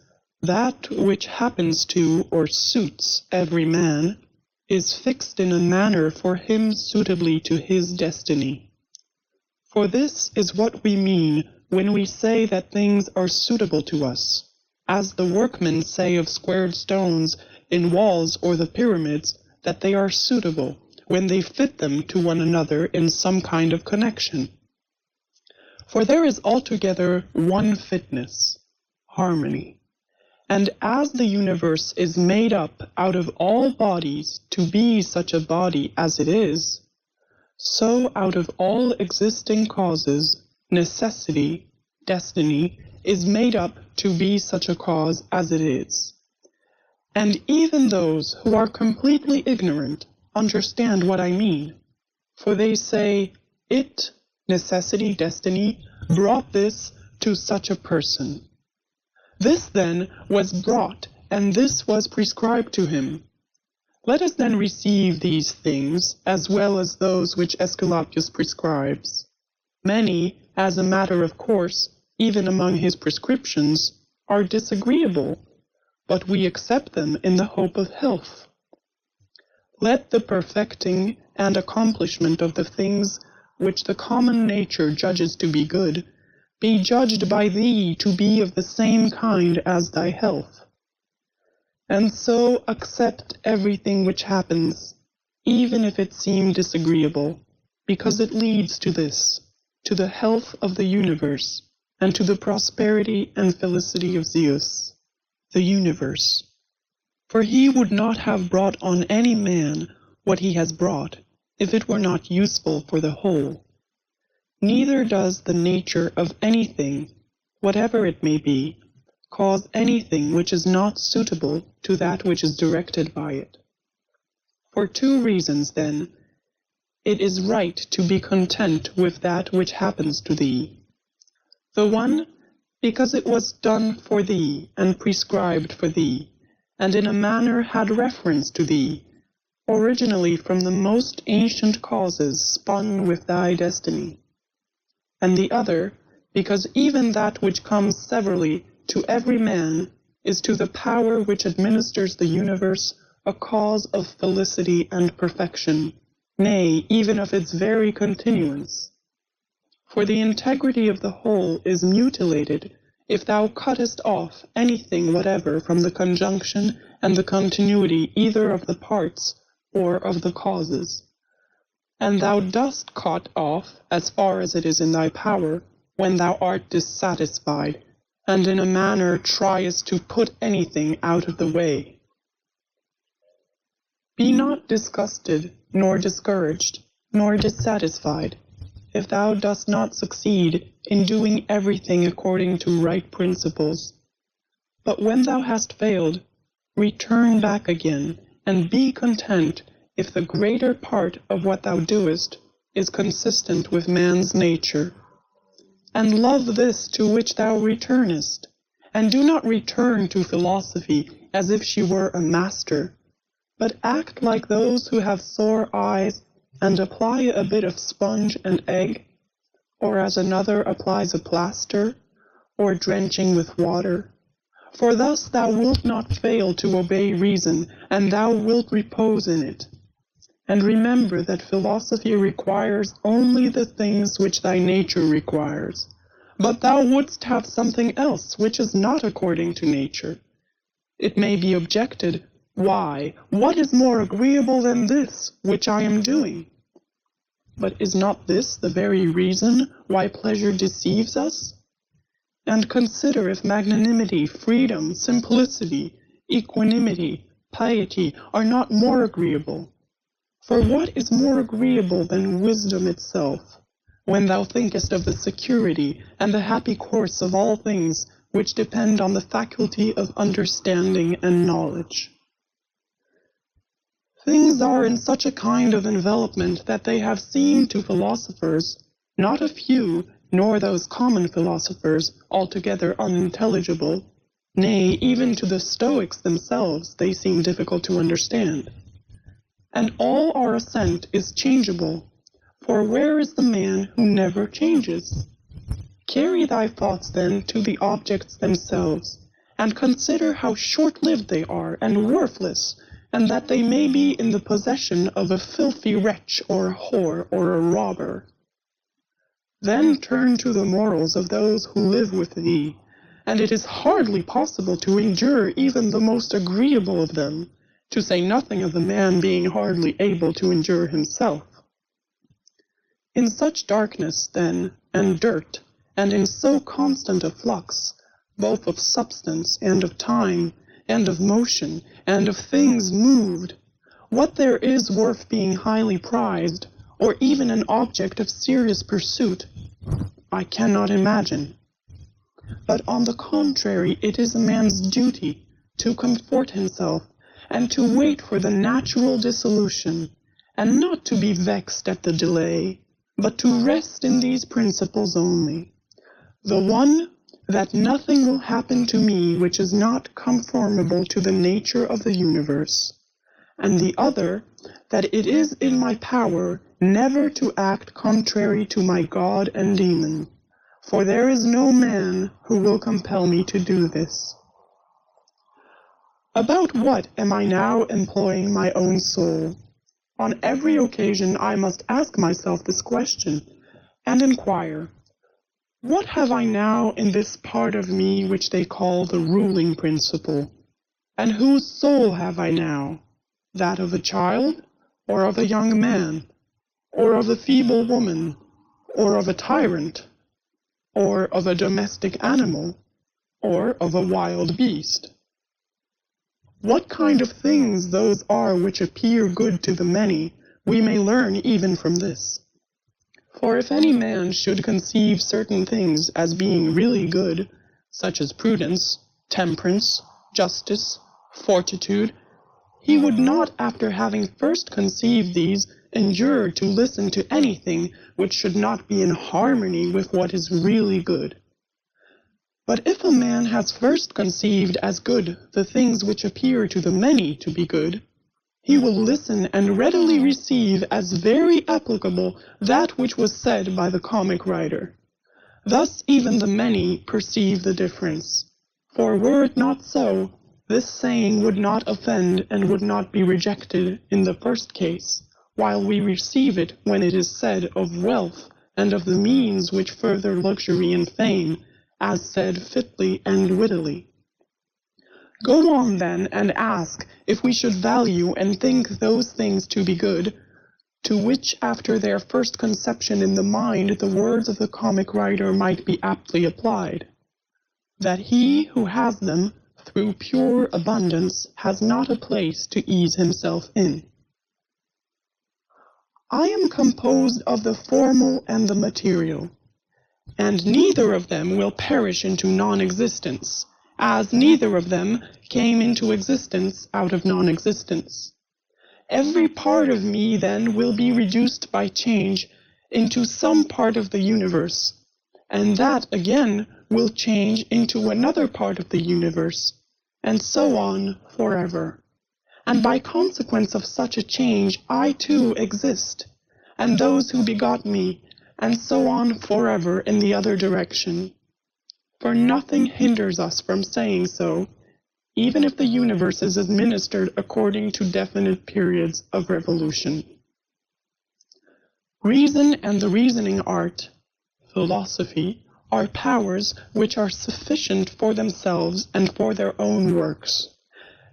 that which happens to or suits every man is fixed in a manner for him suitably to his destiny. For this is what we mean when we say that things are suitable to us, as the workmen say of squared stones in walls or the pyramids that they are suitable when they fit them to one another in some kind of connection. For there is altogether one fitness, harmony. And as the universe is made up out of all bodies to be such a body as it is, so out of all existing causes, necessity, destiny, is made up to be such a cause as it is. And even those who are completely ignorant understand what I mean, for they say, It, necessity, destiny, brought this to such a person. This then was brought, and this was prescribed to him. Let us then receive these things, as well as those which Aesculapius prescribes. Many, as a matter of course, even among his prescriptions, are disagreeable, but we accept them in the hope of health. Let the perfecting and accomplishment of the things which the common nature judges to be good be judged by thee to be of the same kind as thy health. And so accept everything which happens, even if it seem disagreeable, because it leads to this, to the health of the universe, and to the prosperity and felicity of Zeus, the universe. For he would not have brought on any man what he has brought, if it were not useful for the whole. Neither does the nature of anything, whatever it may be, cause anything which is not suitable to that which is directed by it. For two reasons, then, it is right to be content with that which happens to thee. The one, because it was done for thee, and prescribed for thee, and in a manner had reference to thee, originally from the most ancient causes spun with thy destiny. And the other, because even that which comes severally to every man is to the power which administers the universe a cause of felicity and perfection, nay, even of its very continuance. For the integrity of the whole is mutilated if thou cuttest off anything whatever from the conjunction and the continuity either of the parts or of the causes. And thou dost cut off, as far as it is in thy power, when thou art dissatisfied, and in a manner triest to put anything out of the way. Be not disgusted, nor discouraged, nor dissatisfied, if thou dost not succeed in doing everything according to right principles. But when thou hast failed, return back again, and be content if the greater part of what thou doest is consistent with man's nature. And love this to which thou returnest, and do not return to philosophy as if she were a master, but act like those who have sore eyes, and apply a bit of sponge and egg, or as another applies a plaster, or drenching with water. For thus thou wilt not fail to obey reason, and thou wilt repose in it. And remember that philosophy requires only the things which thy nature requires. But thou wouldst have something else which is not according to nature. It may be objected, why, what is more agreeable than this which I am doing? But is not this the very reason why pleasure deceives us? And consider if magnanimity, freedom, simplicity, equanimity, piety are not more agreeable. For what is more agreeable than wisdom itself, when thou thinkest of the security and the happy course of all things which depend on the faculty of understanding and knowledge? Things are in such a kind of envelopment that they have seemed to philosophers, not a few, nor those common philosophers, altogether unintelligible. Nay, even to the Stoics themselves they seem difficult to understand. And all our assent is changeable, for where is the man who never changes? Carry thy thoughts then to the objects themselves, and consider how short-lived they are and worthless, and that they may be in the possession of a filthy wretch or a whore or a robber. Then turn to the morals of those who live with thee, and it is hardly possible to endure even the most agreeable of them, to say nothing of the man being hardly able to endure himself. In such darkness, then, and dirt, and in so constant a flux, both of substance and of time, and of motion, and of things moved, what there is worth being highly prized, or even an object of serious pursuit, I cannot imagine. But on the contrary, it is a man's duty to comfort himself, and to wait for the natural dissolution, and not to be vexed at the delay, but to rest in these principles only. The one, that nothing will happen to me which is not conformable to the nature of the universe, and the other, that it is in my power never to act contrary to my God and demon, for there is no man who will compel me to do this. About what am I now employing my own soul? On every occasion I must ask myself this question, and inquire, what have I now in this part of me which they call the ruling principle? And whose soul have I now? That of a child, or of a young man, or of a feeble woman, or of a tyrant, or of a domestic animal, or of a wild beast? What kind of things those are which appear good to the many, we may learn even from this. For if any man should conceive certain things as being really good, such as prudence, temperance, justice, fortitude, he would not, after having first conceived these, endure to listen to anything which should not be in harmony with what is really good. But if a man has first conceived as good the things which appear to the many to be good, he will listen and readily receive as very applicable that which was said by the comic writer. Thus even the many perceive the difference. For were it not so, this saying would not offend and would not be rejected in the first case, while we receive it when it is said of wealth and of the means which further luxury and fame, as said fitly and wittily. Go on then and ask if we should value and think those things to be good, to which after their first conception in the mind the words of the comic writer might be aptly applied, that he who has them through pure abundance has not a place to ease himself in. I am composed of the formal and the material, and neither of them will perish into non-existence, as neither of them came into existence out of non-existence. Every part of me, then, will be reduced by change into some part of the universe, and that, again, will change into another part of the universe, and so on forever. And by consequence of such a change, I too exist, and those who begot me, and so on forever in the other direction. For nothing hinders us from saying so, even if the universe is administered according to definite periods of revolution. Reason and the reasoning art, philosophy, are powers which are sufficient for themselves and for their own works.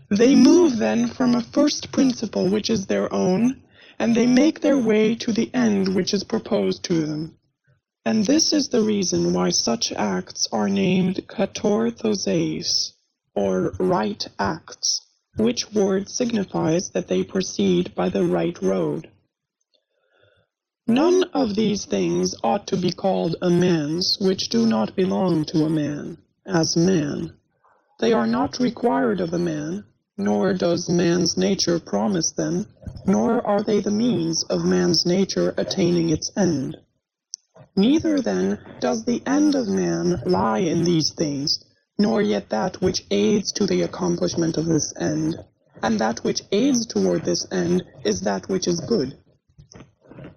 They move then from a first principle which is their own, and they make their way to the end which is proposed to them. And this is the reason why such acts are named katorthoses, or right acts, which word signifies that they proceed by the right road. None of these things ought to be called a man's which do not belong to a man, as man. They are not required of a man, nor does man's nature promise them, nor are they the means of man's nature attaining its end. Neither, then, does the end of man lie in these things, nor yet that which aids to the accomplishment of this end, and that which aids toward this end is that which is good.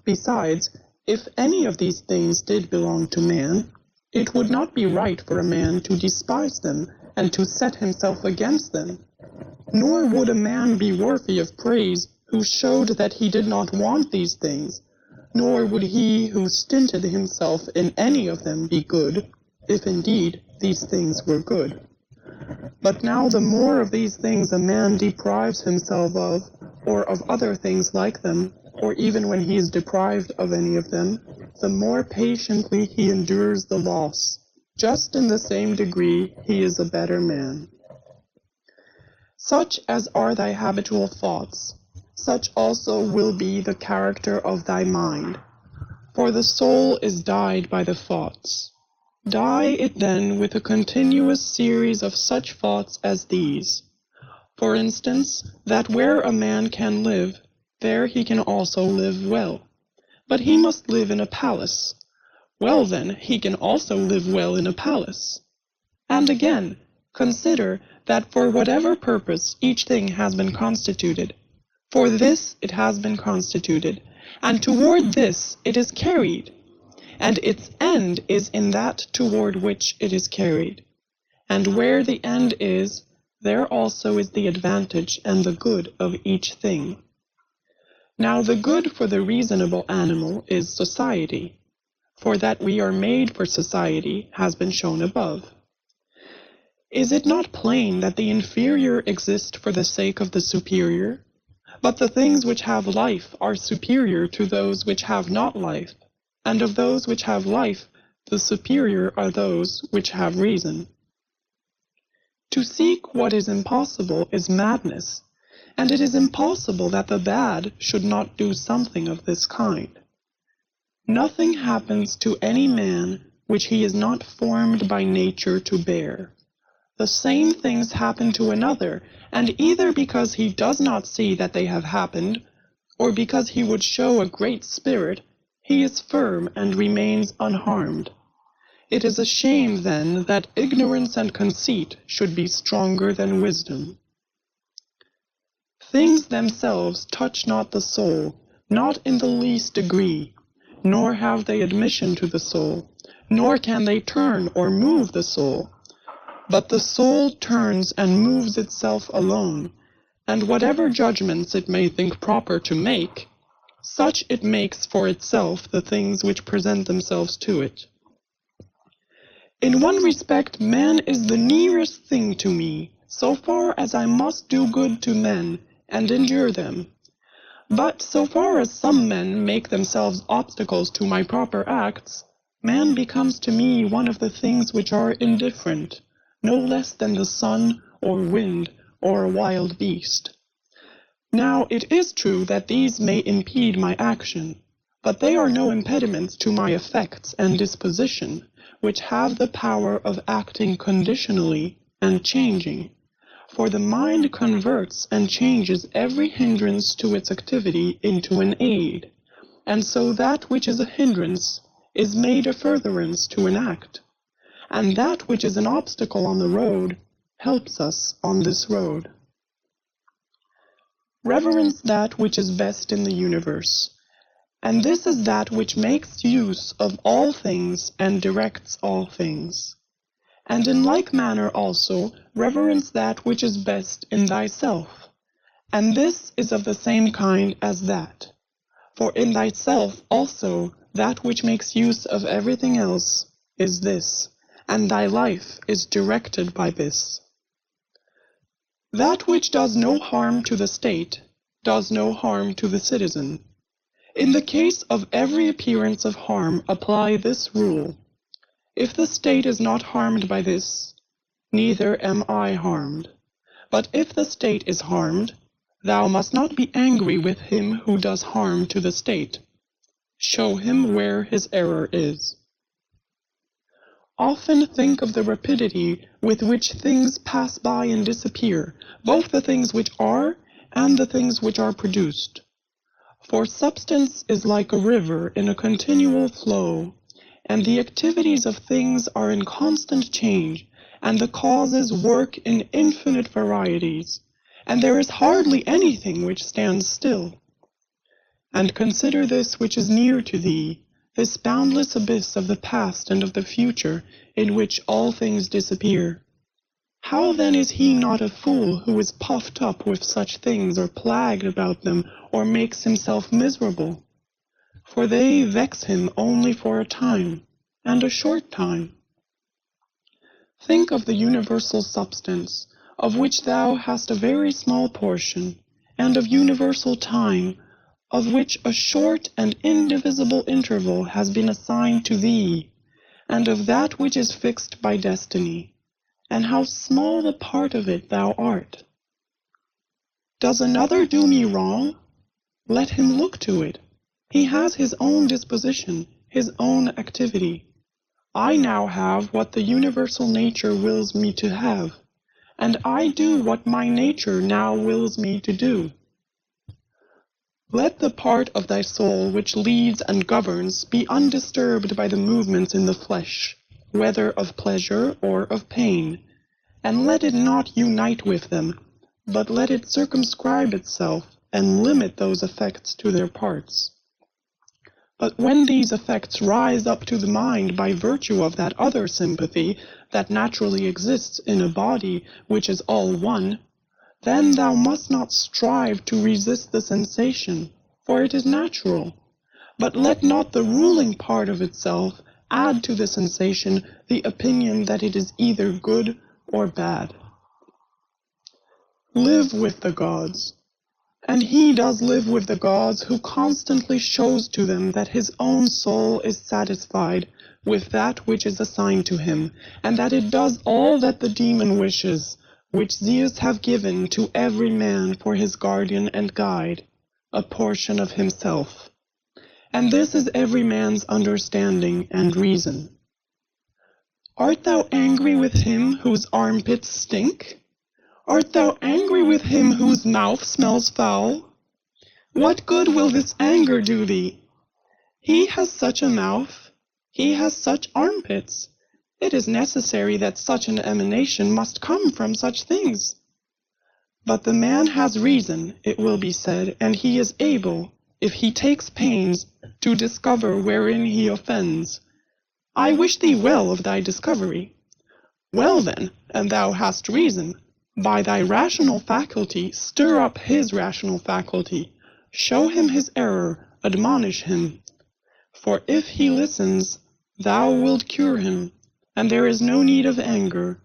Besides, if any of these things did belong to man, it would not be right for a man to despise them and to set himself against them, nor would a man be worthy of praise who showed that he did not want these things, nor would he who stinted himself in any of them be good, if indeed these things were good. But now the more of these things a man deprives himself of, or of other things like them, or even when he is deprived of any of them, the more patiently he endures the loss, just in the same degree he is a better man. Such as are thy habitual thoughts, such also will be the character of thy mind. For the soul is dyed by the thoughts. Dye it then with a continuous series of such thoughts as these. For instance, that where a man can live, there he can also live well, but he must live in a palace. Well then, he can also live well in a palace. And again, consider that for whatever purpose each thing has been constituted, for this it has been constituted, and toward this it is carried, and its end is in that toward which it is carried. And where the end is, there also is the advantage and the good of each thing. Now the good for the reasonable animal is society, for that we are made for society has been shown above. Is it not plain that the inferior exist for the sake of the superior? But the things which have life are superior to those which have not life, and of those which have life, the superior are those which have reason. To seek what is impossible is madness, and it is impossible that the bad should not do something of this kind. Nothing happens to any man which he is not formed by nature to bear. The same things happen to another, and either because he does not see that they have happened, or because he would show a great spirit, he is firm and remains unharmed. It is a shame, then, that ignorance and conceit should be stronger than wisdom. Things themselves touch not the soul, not in the least degree, nor have they admission to the soul, nor can they turn or move the soul. But the soul turns and moves itself alone, and whatever judgments it may think proper to make, such it makes for itself the things which present themselves to it. In one respect, man is the nearest thing to me, so far as I must do good to men and endure them. But so far as some men make themselves obstacles to my proper acts, man becomes to me one of the things which are indifferent, no less than the sun or wind or a wild beast. Now it is true that these may impede my action, but they are no impediments to my effects and disposition, which have the power of acting conditionally and changing. For the mind converts and changes every hindrance to its activity into an aid, and so that which is a hindrance is made a furtherance to an act, and that which is an obstacle on the road helps us on this road. Reverence that which is best in the universe, and this is that which makes use of all things and directs all things. And in like manner also reverence that which is best in thyself, and this is of the same kind as that. For in thyself also that which makes use of everything else is this, and thy life is directed by this. That which does no harm to the state does no harm to the citizen. In the case of every appearance of harm, apply this rule: if the state is not harmed by this, neither am I harmed. But if the state is harmed, thou must not be angry with him who does harm to the state. Show him where his error is. Often think of the rapidity with which things pass by and disappear, both the things which are and the things which are produced. For substance is like a river in a continual flow, and the activities of things are in constant change, and the causes work in infinite varieties, and there is hardly anything which stands still. And consider this which is near to thee, this boundless abyss of the past and of the future, in which all things disappear. How then is he not a fool who is puffed up with such things, or plagued about them, or makes himself miserable? For they vex him only for a time, and a short time. Think of the universal substance, of which thou hast a very small portion, and of universal time, of which a short and indivisible interval has been assigned to thee, and of that which is fixed by destiny, and how small a part of it thou art. Does another do me wrong? Let him look to it. He has his own disposition, his own activity. I now have what the universal nature wills me to have, and I do what my nature now wills me to do. Let the part of thy soul which leads and governs be undisturbed by the movements in the flesh, whether of pleasure or of pain, and let it not unite with them, but let it circumscribe itself and limit those effects to their parts. But when these effects rise up to the mind by virtue of that other sympathy that naturally exists in a body which is all one, then thou must not strive to resist the sensation, for it is natural. But let not the ruling part of itself add to the sensation the opinion that it is either good or bad. Live with the gods. And he does live with the gods who constantly shows to them that his own soul is satisfied with that which is assigned to him, and that it does all that the demon wishes, which Zeus have given to every man for his guardian and guide, a portion of himself. And this is every man's understanding and reason. Art thou angry with him whose armpits stink? Art thou angry with him whose mouth smells foul? What good will this anger do thee? He has such a mouth, he has such armpits. It is necessary that such an emanation must come from such things. But the man has reason, it will be said, and he is able, if he takes pains, to discover wherein he offends. I wish thee well of thy discovery. Well then, and thou hast reason, by thy rational faculty stir up his rational faculty, show him his error, admonish him. For if he listens, thou wilt cure him, and there is no need of anger.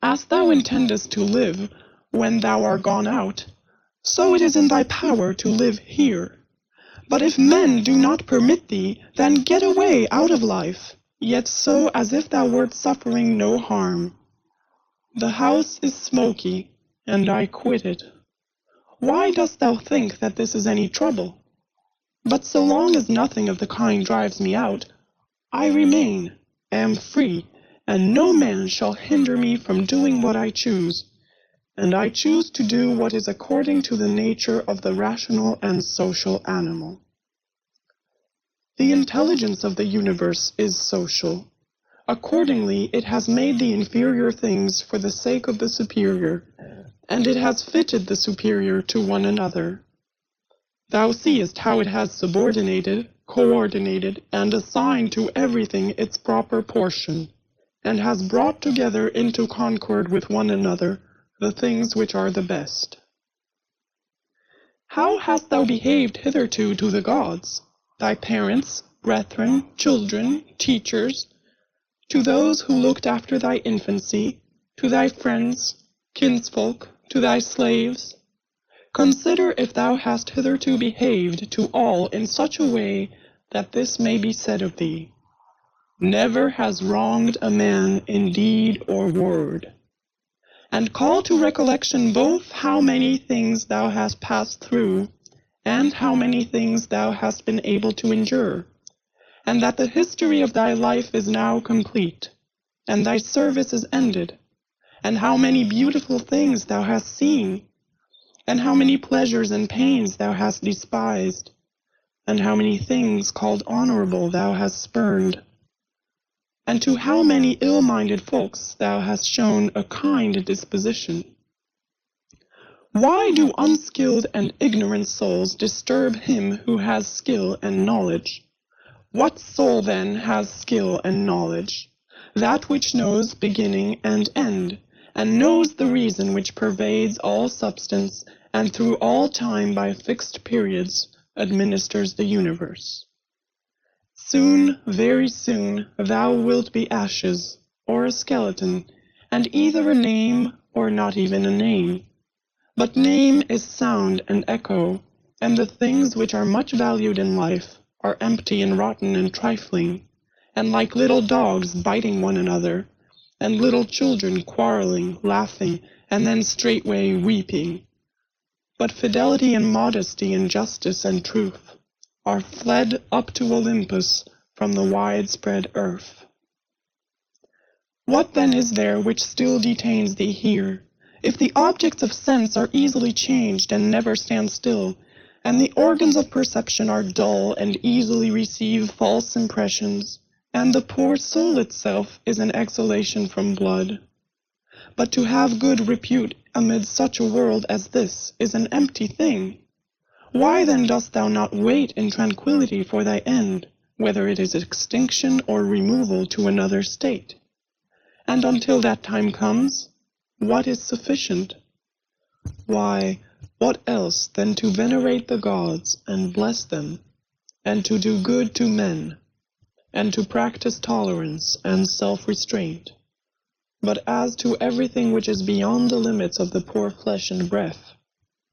As thou intendest to live when thou art gone out, so it is in thy power to live here. But if men do not permit thee, then get away out of life, yet so as if thou wert suffering no harm. The house is smoky, and I quit it. Why dost thou think that this is any trouble? But so long as nothing of the kind drives me out, I remain, am free, and no man shall hinder me from doing what I choose, and I choose to do what is according to the nature of the rational and social animal. The intelligence of the universe is social. Accordingly, it has made the inferior things for the sake of the superior, and it has fitted the superior to one another. Thou seest how it has subordinated, coordinated, and assigned to everything its proper portion, and has brought together into concord with one another the things which are the best. How hast thou behaved hitherto to the gods, thy parents, brethren, children, teachers, to those who looked after thy infancy, to thy friends, kinsfolk, to thy slaves? Consider if thou hast hitherto behaved to all in such a way that this may be said of thee, never has wronged a man in deed or word. And call to recollection both how many things thou hast passed through, and how many things thou hast been able to endure, and that the history of thy life is now complete, and thy service is ended, and how many beautiful things thou hast seen, and how many pleasures and pains thou hast despised, and how many things called honorable thou hast spurned, and to how many ill-minded folks thou hast shown a kind disposition. Why do unskilled and ignorant souls disturb him who has skill and knowledge? What soul then has skill and knowledge? That which knows beginning and end, and knows the reason which pervades all substance, and through all time by fixed periods administers the universe. Soon, very soon, thou wilt be ashes, or a skeleton, and either a name or not even a name. But name is sound and echo, and the things which are much valued in life are empty and rotten and trifling, and like little dogs biting one another, and little children quarreling, laughing, and then straightway weeping. But fidelity and modesty and justice and truth are fled up to Olympus from the widespread earth. What then is there which still detains thee here, If the objects of sense are easily changed and never stand still, and the organs of perception are dull and easily receive false impressions, and the poor soul itself is an exhalation from blood. But to have good repute amid such a world as this is an empty thing. Why then dost thou not wait in tranquillity for thy end, whether it is extinction or removal to another state? And until that time comes, what is sufficient? Why, what else than to venerate the gods and bless them, and to do good to men, and to practice tolerance and self-restraint? But as to everything which is beyond the limits of the poor flesh and breath,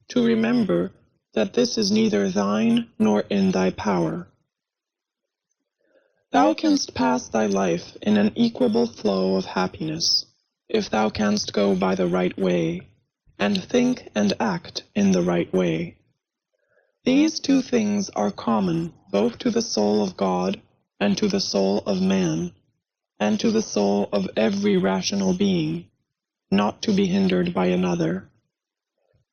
to remember that this is neither thine nor in thy power. Thou canst pass thy life in an equable flow of happiness, if thou canst go by the right way, and think and act in the right way. These two things are common both to the soul of God and to the soul of man, and to the soul of every rational being, not to be hindered by another.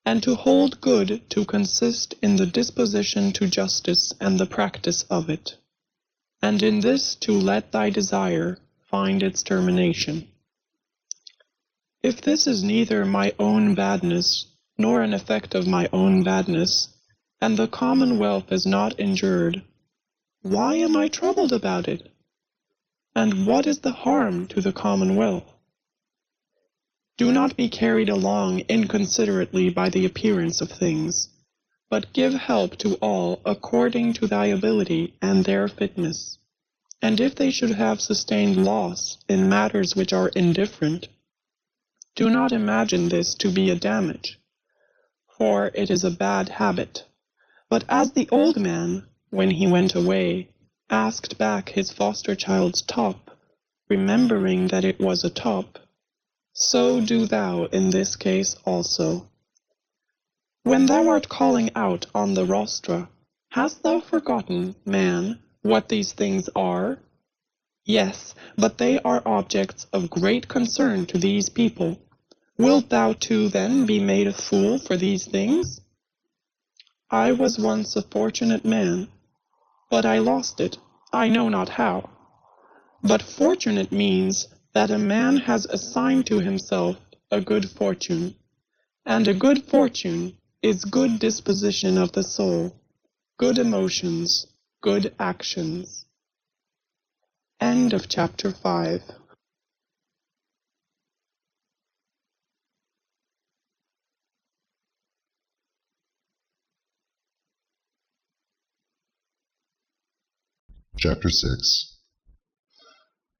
And to hold good to consist in the disposition to justice and the practice of it, and in this to let thy desire find its termination. If this is neither my own badness, nor an effect of my own badness, and the commonwealth is not injured, why am I troubled about it? And what is the harm to the commonwealth? Do not be carried along inconsiderately by the appearance of things, but give help to all according to thy ability and their fitness. And if they should have sustained loss in matters which are indifferent, do not imagine this to be a damage, for it is a bad habit. But as the old man, when he went away, asked back his foster child's top, remembering that it was a top, so do thou in this case also. When thou art calling out on the rostra, hast thou forgotten, man, what these things are? Yes, but they are objects of great concern to these people. Wilt thou too then be made a fool for these things? I was once a fortunate man, but I lost it, I know not how. But fortunate means that a man has assigned to himself a good fortune, and a good fortune is good disposition of the soul, good emotions, good actions. End of chapter 5. Chapter 6.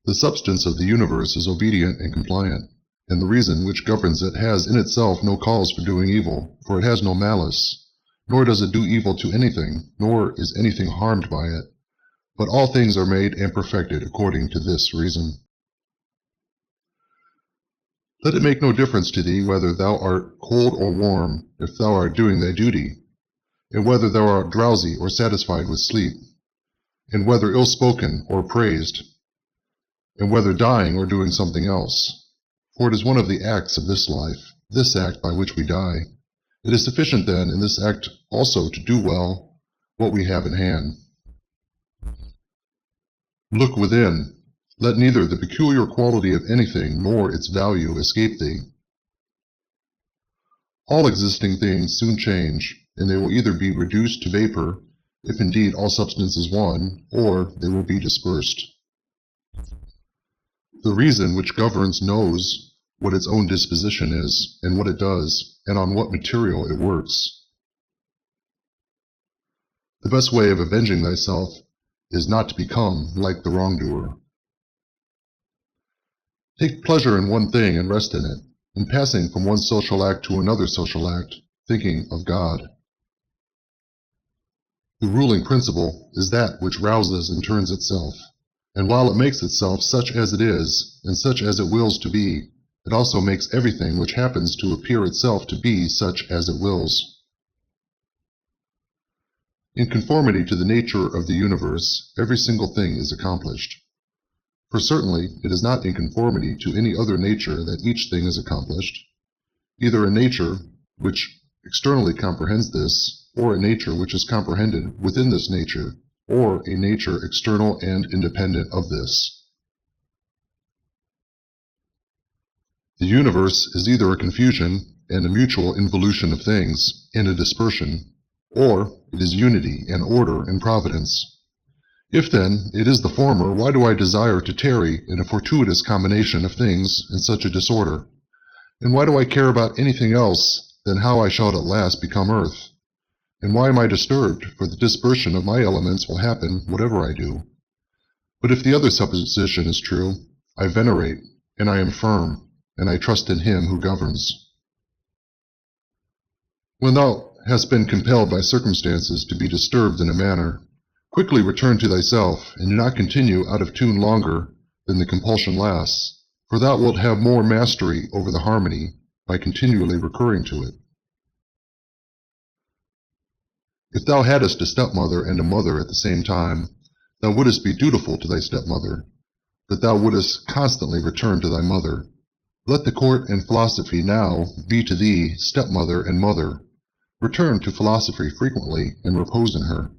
The substance of the universe is obedient and compliant, and the reason which governs it has in itself no cause for doing evil, for it has no malice, nor does it do evil to anything, nor is anything harmed by it. But all things are made and perfected according to this reason. Let it make no difference to thee whether thou art cold or warm, if thou art doing thy duty, and whether thou art drowsy or satisfied with sleep, and whether ill-spoken or praised, and whether dying or doing something else. For it is one of the acts of this life, this act by which we die. It is sufficient then in this act also to do well what we have in hand. Look within. Let neither the peculiar quality of anything nor its value escape thee. All existing things soon change, and they will either be reduced to vapor, if indeed all substance is one, or they will be dispersed. The reason which governs knows what its own disposition is, and what it does, and on what material it works. The best way of avenging thyself is not to become like the wrongdoer. Take pleasure in one thing and rest in it, in passing from one social act to another social act, thinking of God. The ruling principle is that which rouses and turns itself, and while it makes itself such as it is, and such as it wills to be, it also makes everything which happens to appear itself to be such as it wills. In conformity to the nature of the universe, every single thing is accomplished. For certainly it is not in conformity to any other nature that each thing is accomplished. either a nature which externally comprehends this, or a nature which is comprehended within this nature, or a nature external and independent of this. The universe is either a confusion and a mutual involution of things, and a dispersion, or it is unity and order and providence. If then it is the former, why do I desire to tarry in a fortuitous combination of things in such a disorder? And why do I care about anything else than how I shall at last become earth? And why am I disturbed? For the dispersion of my elements will happen whatever I do. But if the other supposition is true, I venerate, and I am firm, and I trust in him who governs. When thou hast been compelled by circumstances to be disturbed in a manner, quickly return to thyself, and do not continue out of tune longer than the compulsion lasts, for thou wilt have more mastery over the harmony by continually recurring to it. If thou hadst a stepmother and a mother at the same time, thou wouldst be dutiful to thy stepmother, but thou wouldst constantly return to thy mother. Let the court and philosophy now be to thee stepmother and mother. Return to philosophy frequently, and repose in her,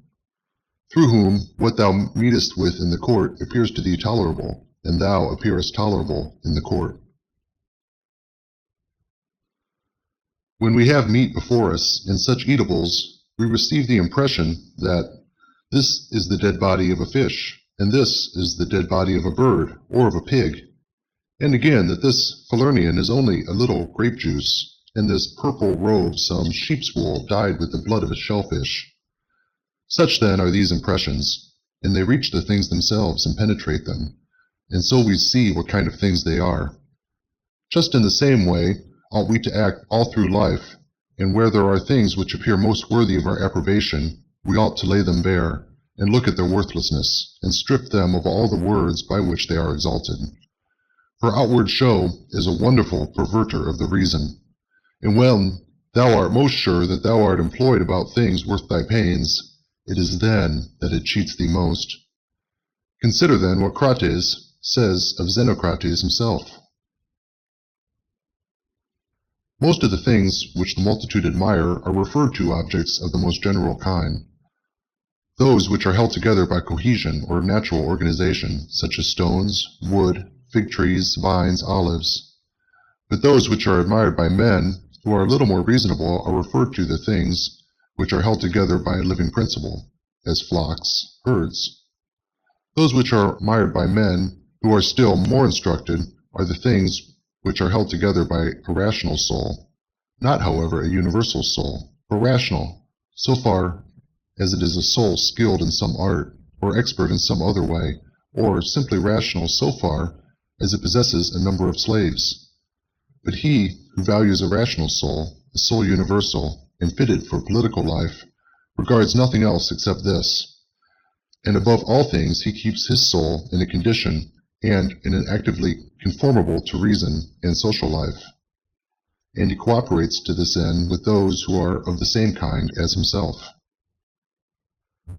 through whom what thou meetest with in the court appears to thee tolerable, and thou appearest tolerable in the court. When we have meat before us, and such eatables, we receive the impression that this is the dead body of a fish, and this is the dead body of a bird, or of a pig, and again that this Falernian is only a little grape juice, and this purple robe some sheep's wool dyed with the blood of a shellfish. Such then are these impressions, and they reach the things themselves and penetrate them, and so we see what kind of things they are. Just in the same way ought we to act all through life, and where there are things which appear most worthy of our approbation, we ought to lay them bare, and look at their worthlessness, and strip them of all the words by which they are exalted. For outward show is a wonderful perverter of the reason, and when thou art most sure that thou art employed about things worth thy pains, it is then that it cheats thee most. Consider then what Crates says of Xenocrates himself. Most of the things which the multitude admire are referred to objects of the most general kind. Those which are held together by cohesion or natural organization, such as stones, wood, fig trees, vines, olives. But those which are admired by men, who are a little more reasonable, are referred to the things which are held together by a living principle, as flocks, herds. Those which are admired by men, who are still more instructed, are the things which are held together by a rational soul, not, however, a universal soul, but rational, so far as it is a soul skilled in some art, or expert in some other way, or simply rational so far as it possesses a number of slaves. But he who values a rational soul, a soul universal, and fitted for political life, regards nothing else except this, and above all things he keeps his soul in a condition and in an actively conformable to reason and social life, and he cooperates to this end with those who are of the same kind as himself.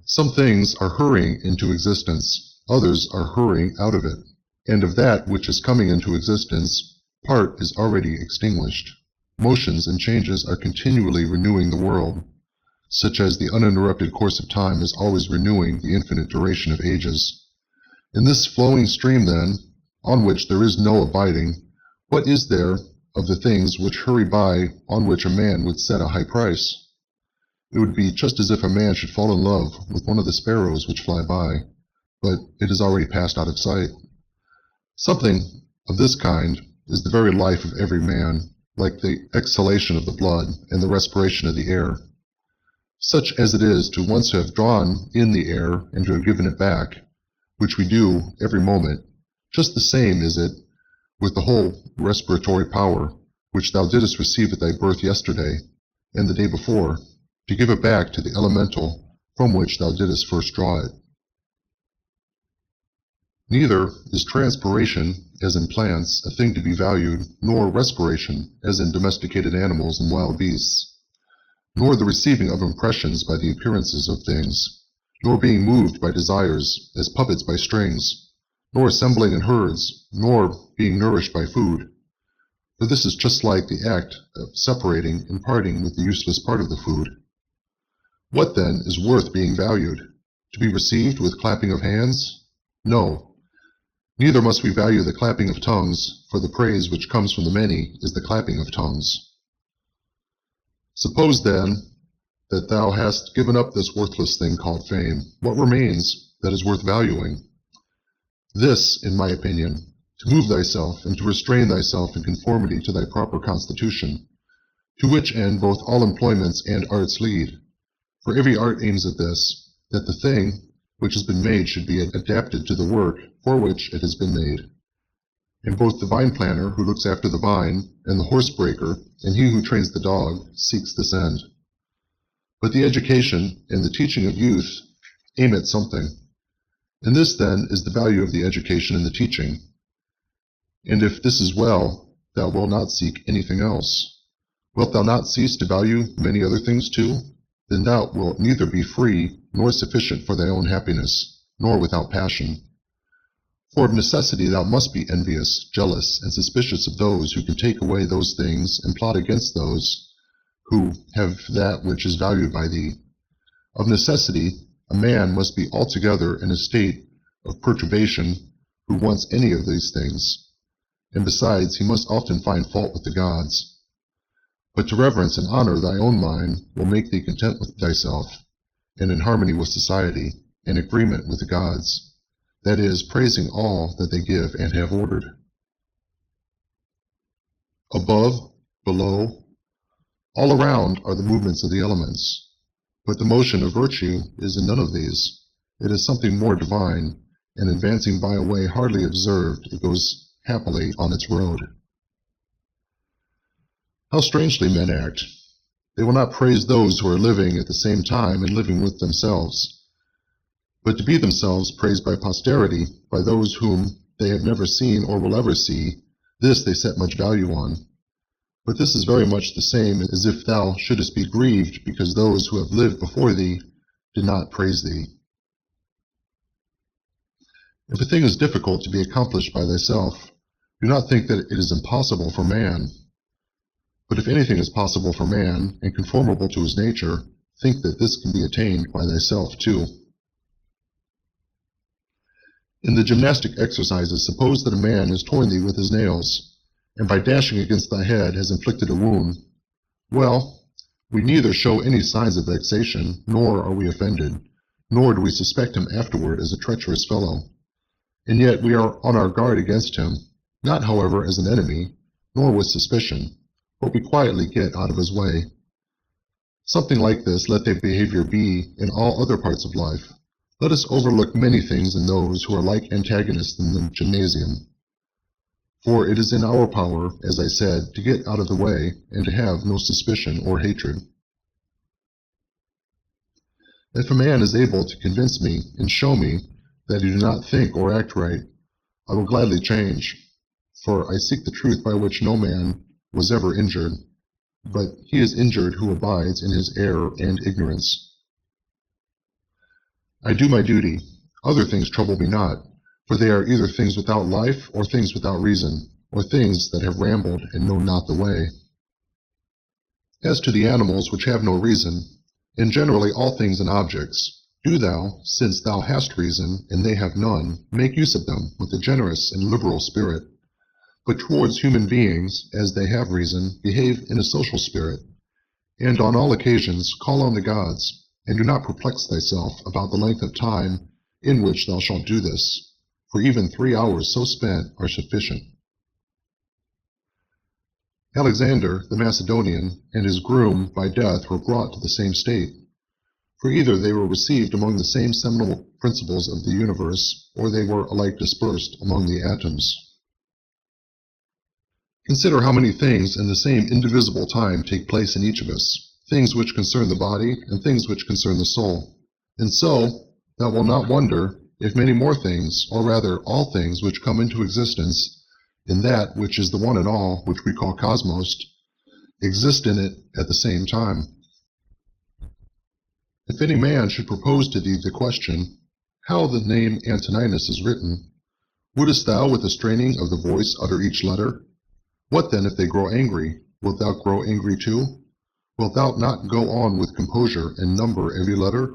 Some things are hurrying into existence, others are hurrying out of it, and of that which is coming into existence, part is already extinguished. Motions and changes are continually renewing the world, such as the uninterrupted course of time is always renewing the infinite duration of ages. In this flowing stream, then, on which there is no abiding, what is there of the things which hurry by on which a man would set a high price? It would be just as if a man should fall in love with one of the sparrows which fly by, but it is already passed out of sight. Something of this kind is the very life of every man, like the exhalation of the blood and the respiration of the air. Such as it is to once have drawn in the air and to have given it back, which we do every moment, just the same is it with the whole respiratory power, which thou didst receive at thy birth yesterday, and the day before, to give it back to the elemental from which thou didst first draw it. Neither is transpiration, as in plants, a thing to be valued, nor respiration, as in domesticated animals and wild beasts, nor the receiving of impressions by the appearances of things, nor being moved by desires, as puppets by strings, nor assembling in herds, nor being nourished by food. for this is just like the act of separating and parting with the useless part of the food. What then is worth being valued? To be received with clapping of hands? No. Neither must we value the clapping of tongues, for the praise which comes from the many is the clapping of tongues. Suppose then that thou hast given up this worthless thing called fame. What remains that is worth valuing? This, in my opinion, to move thyself and to restrain thyself in conformity to thy proper constitution, to which end both all employments and arts lead. For every art aims at this, that the thing which has been made should be adapted to the work for which it has been made. And both the vine planter who looks after the vine, and the horse breaker, and he who trains the dog, seeks this end. But the education and the teaching of youth aim at something. And this then is the value of the education and the teaching. And if this is well, thou wilt not seek anything else. Wilt thou not cease to value many other things too? Then thou wilt neither be free nor sufficient for thy own happiness, nor without passion. For of necessity thou must be envious, jealous, and suspicious of those who can take away those things and plot against those who have that which is valued by thee. Of necessity, a man must be altogether in a state of perturbation who wants any of these things, and besides he must often find fault with the gods. But to reverence and honor thy own mind will make thee content with thyself, and in harmony with society, in agreement with the gods, that is, praising all that they give and have ordered. Above, below, all around are the movements of the elements, but the motion of virtue is in none of these. It is something more divine, and advancing by a way hardly observed, it goes happily on its road. How strangely men act! They will not praise those who are living at the same time and living with themselves, but to be themselves praised by posterity, by those whom they have never seen or will ever see, this they set much value on. But this is very much the same as if thou shouldest be grieved because those who have lived before thee did not praise thee. If a thing is difficult to be accomplished by thyself, do not think that it is impossible for man. But if anything is possible for man, and conformable to his nature, think that this can be attained by thyself too. In the gymnastic exercises, suppose that a man has torn thee with his nails, and by dashing against thy head has inflicted a wound. Well, we neither show any signs of vexation, nor are we offended, nor do we suspect him afterward as a treacherous fellow. And yet we are on our guard against him, not however as an enemy, nor with suspicion, but we quietly get out of his way. Something like this let their behavior be in all other parts of life. Let us overlook many things in those who are like antagonists in the gymnasium. For it is in our power, as I said, to get out of the way and to have no suspicion or hatred. If a man is able to convince me and show me that he do not think or act right, I will gladly change, for I seek the truth by which no man was ever injured, but he is injured who abides in his error and ignorance. I do my duty. Other things trouble me not, for they are either things without life, or things without reason, or things that have rambled and know not the way. As to the animals which have no reason, and generally all things and objects, do thou, since thou hast reason, and they have none, make use of them with a generous and liberal spirit. But towards human beings, as they have reason, behave in a social spirit, and on all occasions call on the gods, and do not perplex thyself about the length of time in which thou shalt do this, for even 3 hours so spent are sufficient. Alexander the Macedonian and his groom by death were brought to the same state, for either they were received among the same seminal principles of the universe, or they were alike dispersed among the atoms. Consider how many things in the same indivisible time take place in each of us, things which concern the body and things which concern the soul. And so, thou wilt not wonder if many more things, or rather all things which come into existence in that which is the one and all, which we call cosmos, exist in it at the same time. If any man should propose to thee the question, how the name Antoninus is written, wouldst thou with a straining of the voice utter each letter? What then if they grow angry? Wilt thou grow angry too? Wilt thou not go on with composure and number every letter?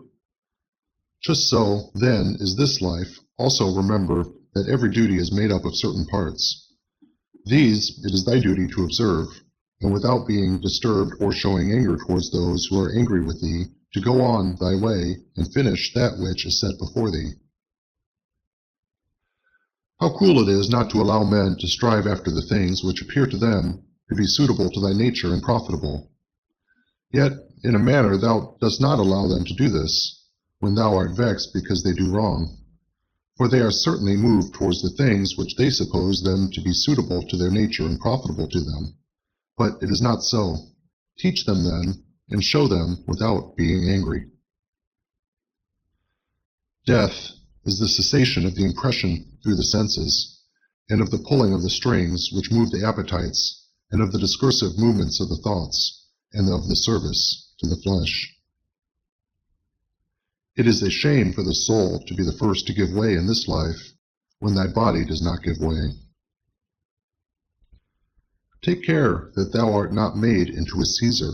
Just so, then, is this life. Also remember that every duty is made up of certain parts. These it is thy duty to observe, and without being disturbed or showing anger towards those who are angry with thee, to go on thy way and finish that which is set before thee. How cruel it is not to allow men to strive after the things which appear to them to be suitable to thy nature and profitable. Yet, in a manner thou dost not allow them to do this, when thou art vexed because they do wrong. For they are certainly moved towards the things which they suppose them to be suitable to their nature and profitable to them. But it is not so. Teach them then, and show them without being angry. Death is the cessation of the impression through the senses, and of the pulling of the strings which move the appetites, and of the discursive movements of the thoughts, and of the service to the flesh. It is a shame for the soul to be the first to give way in this life, when thy body does not give way. Take care that thou art not made into a Caesar,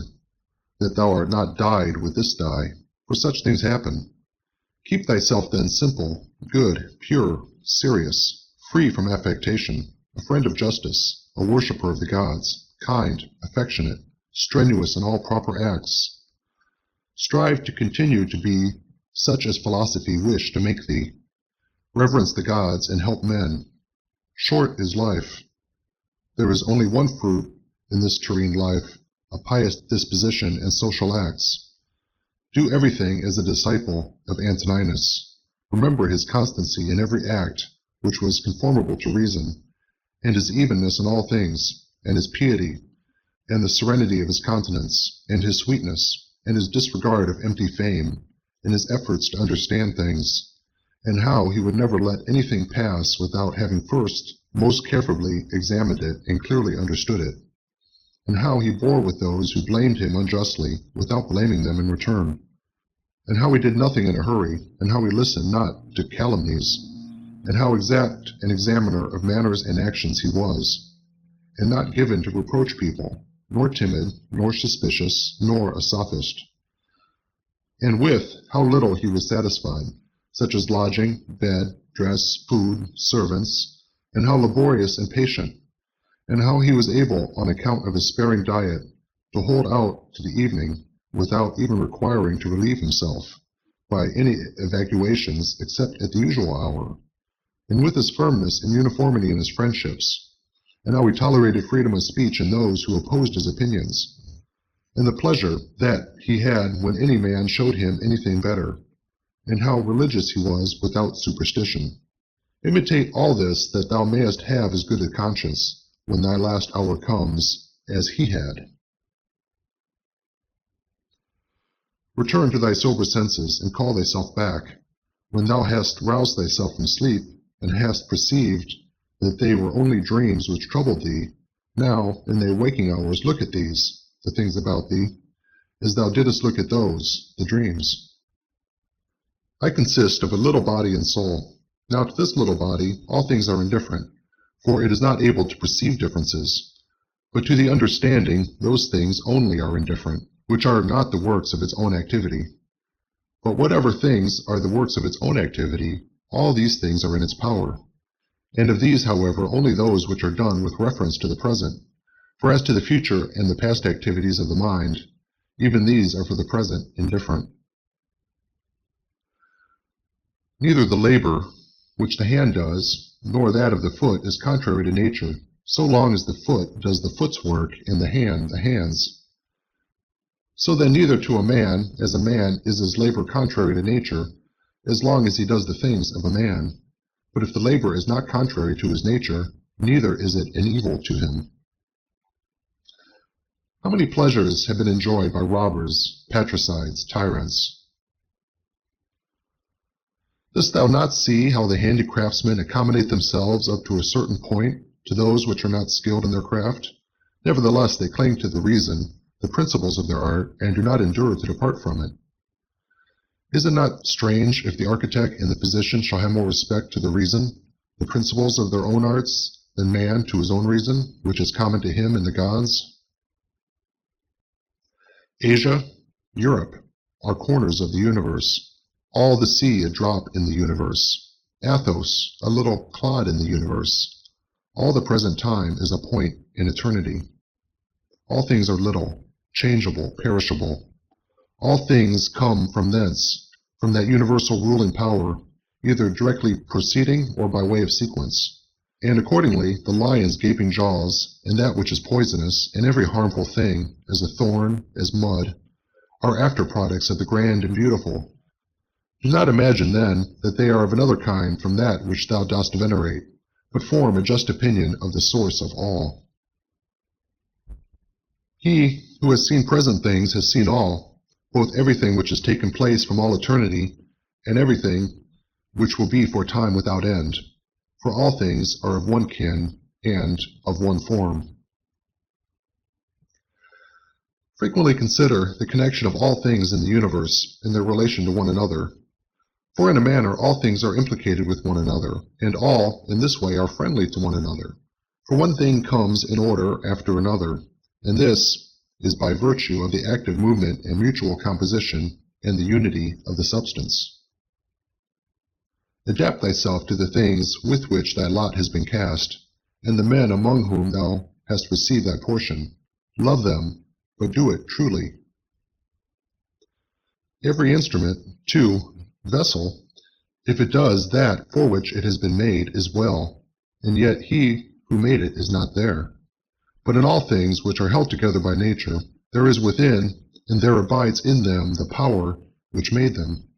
that thou art not dyed with this dye, for such things happen. Keep thyself then simple, good, pure, serious, free from affectation, a friend of justice, a worshipper of the gods, kind, affectionate, strenuous in all proper acts. Strive to continue to be such as philosophy wished to make thee. Reverence the gods and help men. Short is life. There is only one fruit in this terrene life, a pious disposition and social acts. Do everything as a disciple of Antoninus. Remember his constancy in every act which was conformable to reason, and his evenness in all things, and his piety, and the serenity of his countenance, and his sweetness, and his disregard of empty fame, and his efforts to understand things, and how he would never let anything pass without having first most carefully examined it and clearly understood it, and how he bore with those who blamed him unjustly without blaming them in return, and how he did nothing in a hurry, and how he listened not to calumnies, and how exact an examiner of manners and actions he was, and not given to reproach people, nor timid, nor suspicious, nor a sophist. And with how little he was satisfied, such as lodging, bed, dress, food, servants, and how laborious and patient, and how he was able, on account of his sparing diet, to hold out to the evening without even requiring to relieve himself by any evacuations except at the usual hour, and with his firmness and uniformity in his friendships, and how he tolerated freedom of speech in those who opposed his opinions, and the pleasure that he had when any man showed him anything better, and how religious he was without superstition. Imitate all this, that thou mayest have as good a conscience when thy last hour comes as he had. Return to thy sober senses, and call thyself back, when thou hast roused thyself from sleep, and hast perceived that they were only dreams which troubled thee. Now, in thy waking hours, look at these, the things about thee, as thou didst look at those, the dreams. I consist of a little body and soul. Now to this little body all things are indifferent, for it is not able to perceive differences. But to the understanding those things only are indifferent, which are not the works of its own activity. But whatever things are the works of its own activity, all these things are in its power. And of these, however, only those which are done with reference to the present. For as to the future and the past activities of the mind, even these are for the present indifferent. Neither the labor which the hand does, nor that of the foot is contrary to nature, so long as the foot does the foot's work, and the hand the hand's. So then neither to a man as a man is his labor contrary to nature, as long as he does the things of a man. But if the labor is not contrary to his nature, neither is it an evil to him. How many pleasures have been enjoyed by robbers, patricides, tyrants? Dost thou not see how the handicraftsmen accommodate themselves up to a certain point to those which are not skilled in their craft? Nevertheless, they cling to the reason, the principles of their art, and do not endure to depart from it. Is it not strange if the architect and the physician shall have more respect to the reason, the principles of their own arts, than man to his own reason, which is common to him and the gods? Asia, Europe, are corners of the universe, all the sea a drop in the universe, Athos a little clod in the universe, all the present time is a point in eternity. All things are little, changeable, perishable. All things come from thence, from that universal ruling power, either directly proceeding or by way of sequence. And accordingly, the lion's gaping jaws, and that which is poisonous, and every harmful thing, as a thorn, as mud, are after products of the grand and beautiful. Do not imagine, then, that they are of another kind from that which thou dost venerate, but form a just opinion of the source of all. He who has seen present things has seen all, both everything which has taken place from all eternity, and everything which will be for time without end. For all things are of one kin and of one form. Frequently consider the connection of all things in the universe and their relation to one another. For in a manner all things are implicated with one another, and all, in this way, are friendly to one another. For one thing comes in order after another, and this is by virtue of the active movement and mutual composition and the unity of the substance. Adapt thyself to the things with which thy lot has been cast, and the men among whom thou hast received thy portion. Love them, but do it truly. Every instrument, too, vessel, if it does that for which it has been made, is well, and yet he who made it is not there. But in all things which are held together by nature, there is within, and there abides in them the power which made them.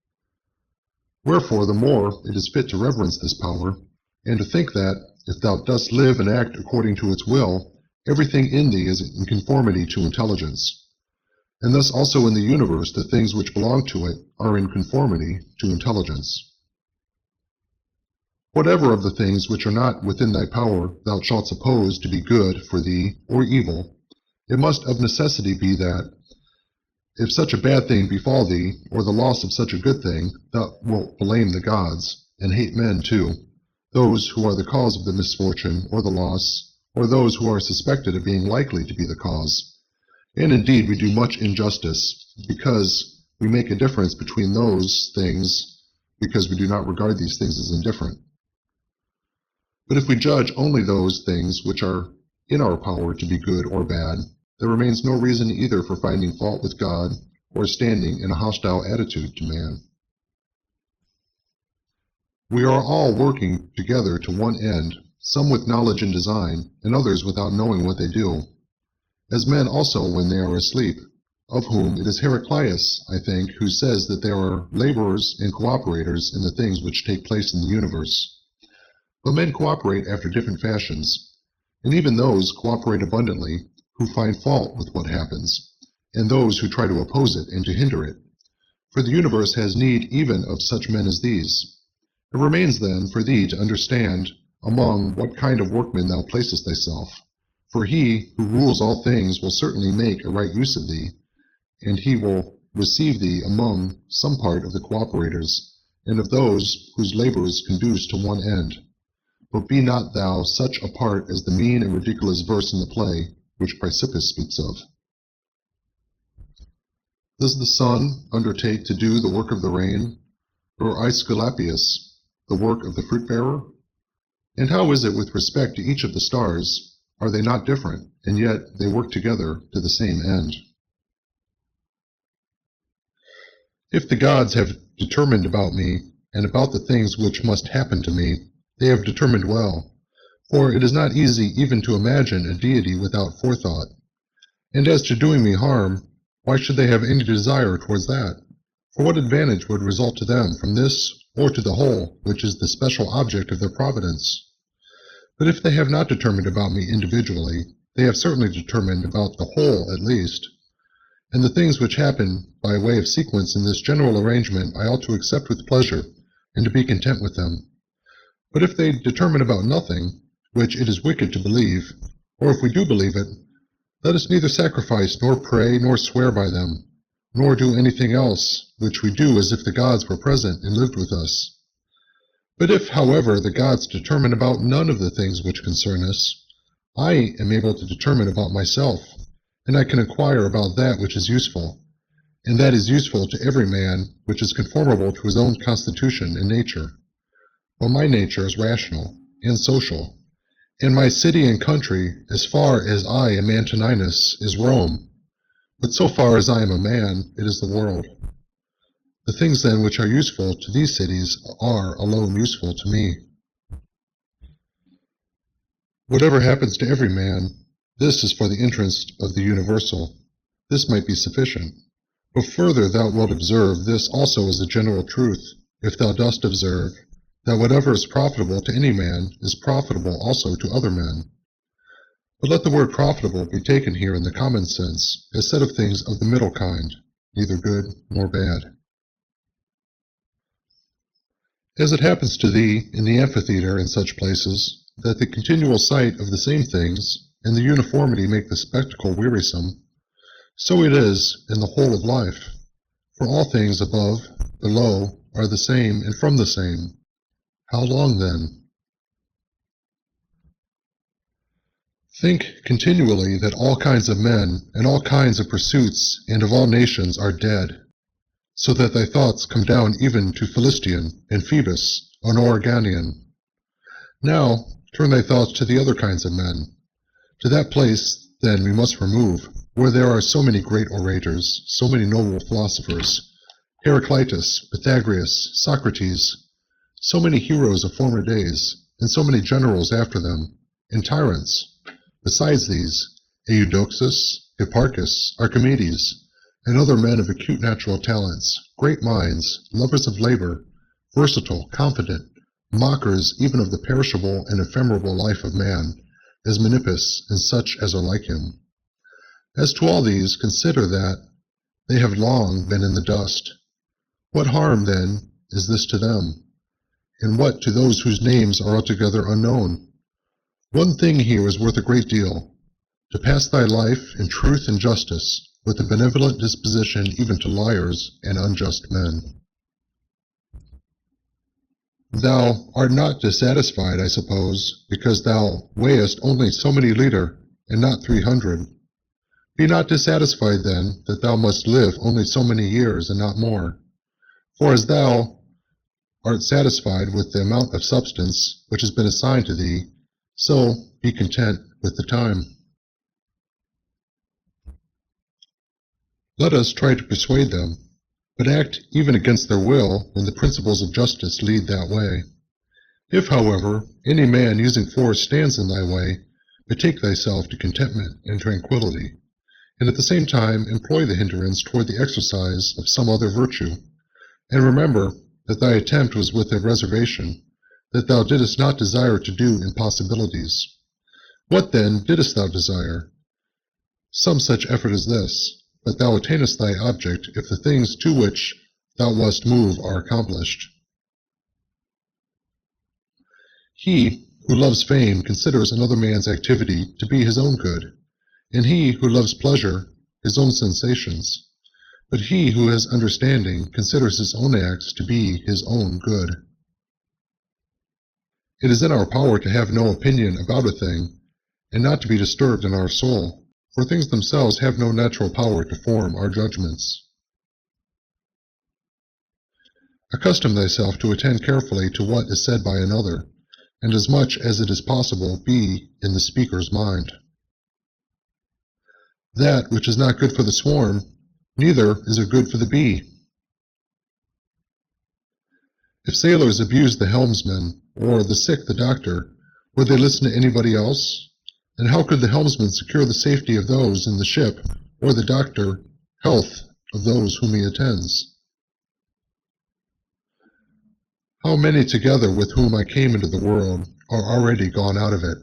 Wherefore the more it is fit to reverence this power, and to think that, if thou dost live and act according to its will, everything in thee is in conformity to intelligence. And thus also in the universe the things which belong to it are in conformity to intelligence. Whatever of the things which are not within thy power thou shalt suppose to be good for thee or evil, it must of necessity be that, if such a bad thing befall thee, or the loss of such a good thing, thou wilt blame the gods, and hate men too, those who are the cause of the misfortune or the loss, or those who are suspected of being likely to be the cause. And indeed we do much injustice, because we make a difference between those things, because we do not regard these things as indifferent. But if we judge only those things which are in our power to be good or bad, there remains no reason either for finding fault with God or standing in a hostile attitude to man. We are all working together to one end, some with knowledge and design, and others without knowing what they do, as men also when they are asleep, of whom it is Heraclius, I think, who says that they are laborers and cooperators in the things which take place in the universe. But men cooperate after different fashions, and even those cooperate abundantly who find fault with what happens, and those who try to oppose it and to hinder it. For the universe has need even of such men as these. It remains then for thee to understand among what kind of workmen thou placest thyself. For he who rules all things will certainly make a right use of thee, and he will receive thee among some part of the cooperators, and of those whose labors conduce to one end. But be not thou such a part as the mean and ridiculous verse in the play, which Chrysippus speaks of. Does the sun undertake to do the work of the rain, or Aesculapius the work of the fruit-bearer? And how is it with respect to each of the stars? Are they not different, and yet they work together to the same end? If the gods have determined about me, and about the things which must happen to me, they have determined well, for it is not easy even to imagine a deity without forethought. And as to doing me harm, why should they have any desire towards that? For what advantage would result to them from this, or to the whole, which is the special object of their providence? But if they have not determined about me individually, they have certainly determined about the whole at least. And the things which happen by way of sequence in this general arrangement I ought to accept with pleasure, and to be content with them. But if they determine about nothing, which it is wicked to believe, or if we do believe it, let us neither sacrifice nor pray nor swear by them, nor do anything else which we do as if the gods were present and lived with us. But if, however, the gods determine about none of the things which concern us, I am able to determine about myself, and I can inquire about that which is useful, and that is useful to every man, which is conformable to his own constitution and nature. For my nature is rational and social, and my city and country, as far as I am Antoninus, is Rome. But so far as I am a man, it is the world. The things then which are useful to these cities are alone useful to me. Whatever happens to every man, this is for the interest of the universal. This might be sufficient. But further thou wilt observe this also is a general truth, if thou dost observe, that whatever is profitable to any man is profitable also to other men. But let the word profitable be taken here in the common sense, as said of things of the middle kind, neither good nor bad. As it happens to thee in the amphitheatre and such places, that the continual sight of the same things and the uniformity make the spectacle wearisome, so it is in the whole of life. For all things above, below, are the same and from the same. How long then? Think continually that all kinds of men and all kinds of pursuits and of all nations are dead, so that thy thoughts come down even to Philistion and Phoebus, an Oreganian. Now turn thy thoughts to the other kinds of men. To that place then we must remove, where there are so many great orators, so many noble philosophers, Heraclitus, Pythagoras, Socrates, so many heroes of former days, and so many generals after them, and tyrants. Besides these, Eudoxus, Hipparchus, Archimedes, and other men of acute natural talents, great minds, lovers of labor, versatile, confident, mockers even of the perishable and ephemeral life of man, as Menippus and such as are like him. As to all these, consider that they have long been in the dust. What harm, then, is this to them? And what to those whose names are altogether unknown? One thing here is worth a great deal, to pass thy life in truth and justice, with a benevolent disposition even to liars and unjust men. Thou art not dissatisfied, I suppose, because thou weighest only so many liter, and not 300. Be not dissatisfied, then, that thou must live only so many years, and not more. For as thou art satisfied with the amount of substance which has been assigned to thee, so be content with the time. Let us try to persuade them, but act even against their will when the principles of justice lead that way. If, however, any man using force stands in thy way, betake thyself to contentment and tranquillity, and at the same time employ the hindrance toward the exercise of some other virtue, and remember that thy attempt was with a reservation, that thou didst not desire to do impossibilities. What then didst thou desire? Some such effort as this, but thou attainest thy object if the things to which thou wast moved are accomplished. He who loves fame considers another man's activity to be his own good, and he who loves pleasure his own sensations. But he who has understanding considers his own acts to be his own good. It is in our power to have no opinion about a thing, and not to be disturbed in our soul, for things themselves have no natural power to form our judgments. Accustom thyself to attend carefully to what is said by another, and as much as it is possible be in the speaker's mind. That which is not good for the swarm, neither is it good for the bee. If sailors abuse the helmsman, or the sick the doctor, would they listen to anybody else? And how could the helmsman secure the safety of those in the ship, or the doctor health of those whom he attends? How many together with whom I came into the world are already gone out of it?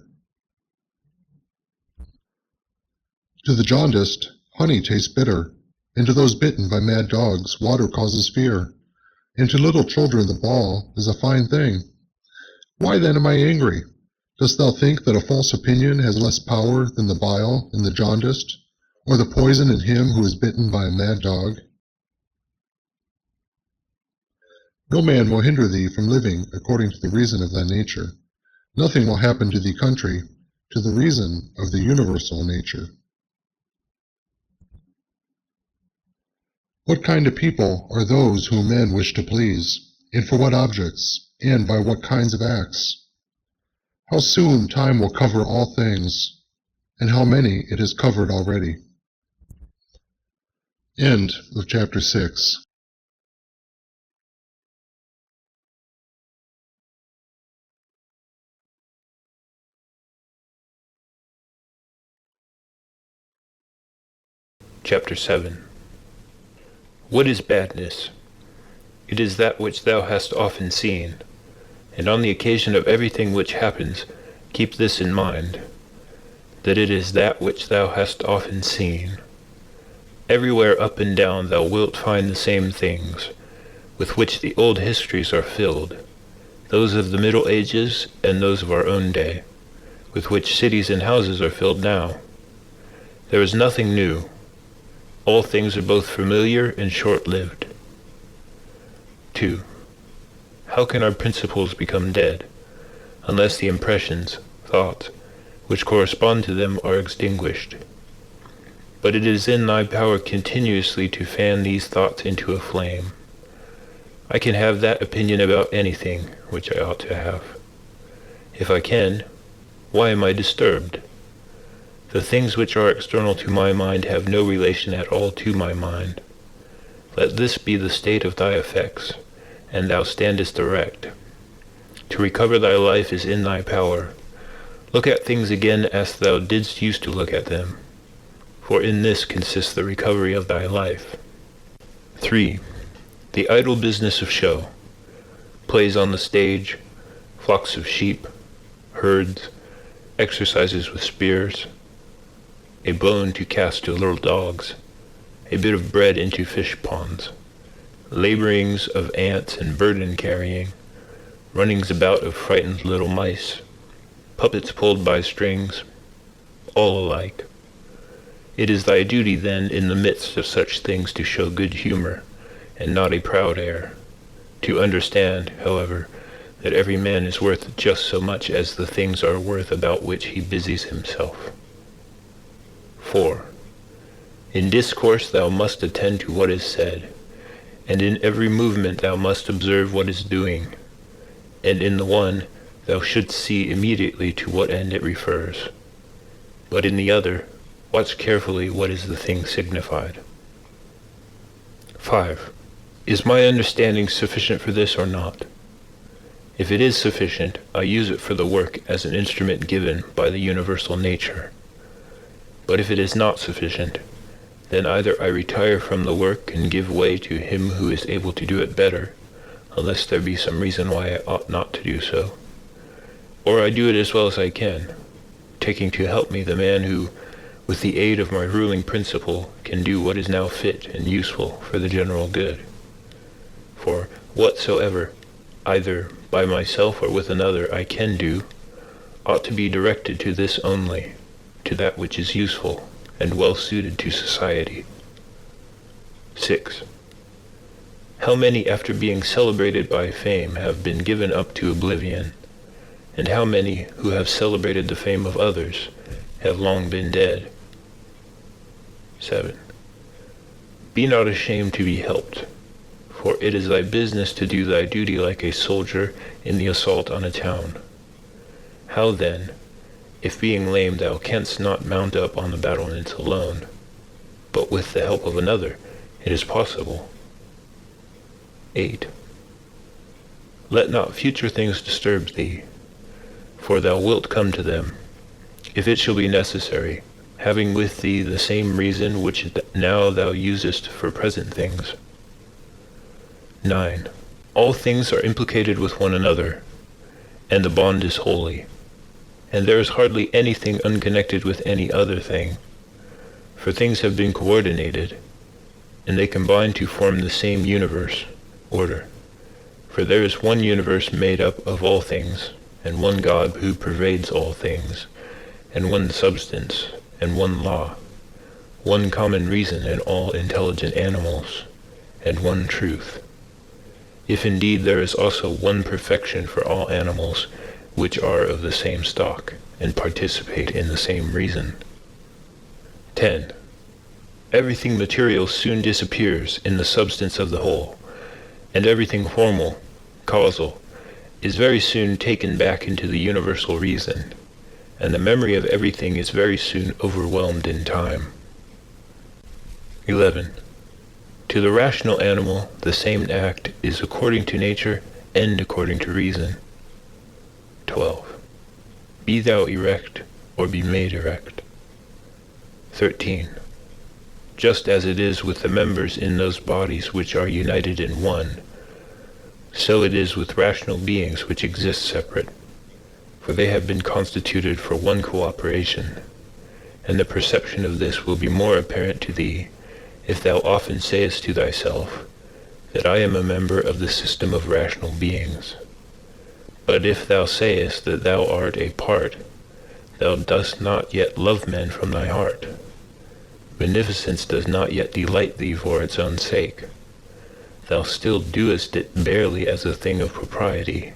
To the jaundiced, honey tastes bitter, and to those bitten by mad dogs, water causes fear, and to little children the ball is a fine thing. Why then am I angry? Dost thou think that a false opinion has less power than the bile in the jaundiced, or the poison in him who is bitten by a mad dog? No man will hinder thee from living according to the reason of thy nature. Nothing will happen to thee contrary to the reason of the universal nature. What kind of people are those whom men wish to please, and for what objects, and by what kinds of acts? How soon time will cover all things, and how many it has covered already. End of chapter 6. Chapter 7. What is badness? It is that which thou hast often seen, and on the occasion of everything which happens, keep this in mind, that it is that which thou hast often seen. Everywhere up and down thou wilt find the same things, with which the old histories are filled, those of the Middle Ages and those of our own day, with which cities and houses are filled now. There is nothing new. All things are both familiar and short-lived. 2. How can our principles become dead, unless the impressions, thoughts, which correspond to them are extinguished? But it is in thy power continuously to fan these thoughts into a flame. I can have that opinion about anything which I ought to have. If I can, why am I disturbed? The things which are external to my mind have no relation at all to my mind. Let this be the state of thy effects, and thou standest erect. To recover thy life is in thy power. Look at things again as thou didst used to look at them, for in this consists the recovery of thy life. 3. The idle business of show, plays on the stage, flocks of sheep, herds, exercises with spears, a bone to cast to little dogs, a bit of bread into fish ponds, laborings of ants and burden carrying, runnings about of frightened little mice, puppets pulled by strings, all alike. It is thy duty then in the midst of such things to show good humor, and not a proud air, to understand, however, that every man is worth just so much as the things are worth about which he busies himself. 4. In discourse thou must attend to what is said, and in every movement thou must observe what is doing, and in the one thou shouldst see immediately to what end it refers, but in the other watch carefully what is the thing signified. 5. Is my understanding sufficient for this or not? If it is sufficient, I use it for the work as an instrument given by the universal nature. But if it is not sufficient, then either I retire from the work and give way to him who is able to do it better, unless there be some reason why I ought not to do so, or I do it as well as I can, taking to help me the man who, with the aid of my ruling principle, can do what is now fit and useful for the general good. For whatsoever, either by myself or with another, I can do, ought to be directed to this only, to that which is useful and well suited to society. 6. How many after being celebrated by fame have been given up to oblivion, and how many who have celebrated the fame of others have long been dead? 7. Be not ashamed to be helped, for it is thy business to do thy duty like a soldier in the assault on a town. How then, if being lame thou canst not mount up on the battlements alone, but with the help of another, it is possible. 8. Let not future things disturb thee, for thou wilt come to them, if it shall be necessary, having with thee the same reason which now thou usest for present things. 9. All things are implicated with one another, and the bond is holy, and there is hardly anything unconnected with any other thing, for things have been coordinated, and they combine to form the same universe, order. For there is one universe made up of all things, and one God who pervades all things, and one substance, and one law, one common reason in all intelligent animals, and one truth. if indeed there is also one perfection for all animals, which are of the same stock, and participate in the same reason. 10. Everything material soon disappears in the substance of the whole, and everything formal, causal, is very soon taken back into the universal reason, and the memory of everything is very soon overwhelmed in time. 11. To the rational animal, the same act is according to nature and according to reason. 12. Be thou erect, or be made erect. 13. Just as it is with the members in those bodies which are united in one, so it is with rational beings which exist separate, for they have been constituted for one cooperation, and the perception of this will be more apparent to thee, if thou often sayest to thyself, that I am a member of the system of rational beings. But if thou sayest that thou art a part, thou dost not yet love men from thy heart. Beneficence does not yet delight thee for its own sake. Thou still doest it barely as a thing of propriety,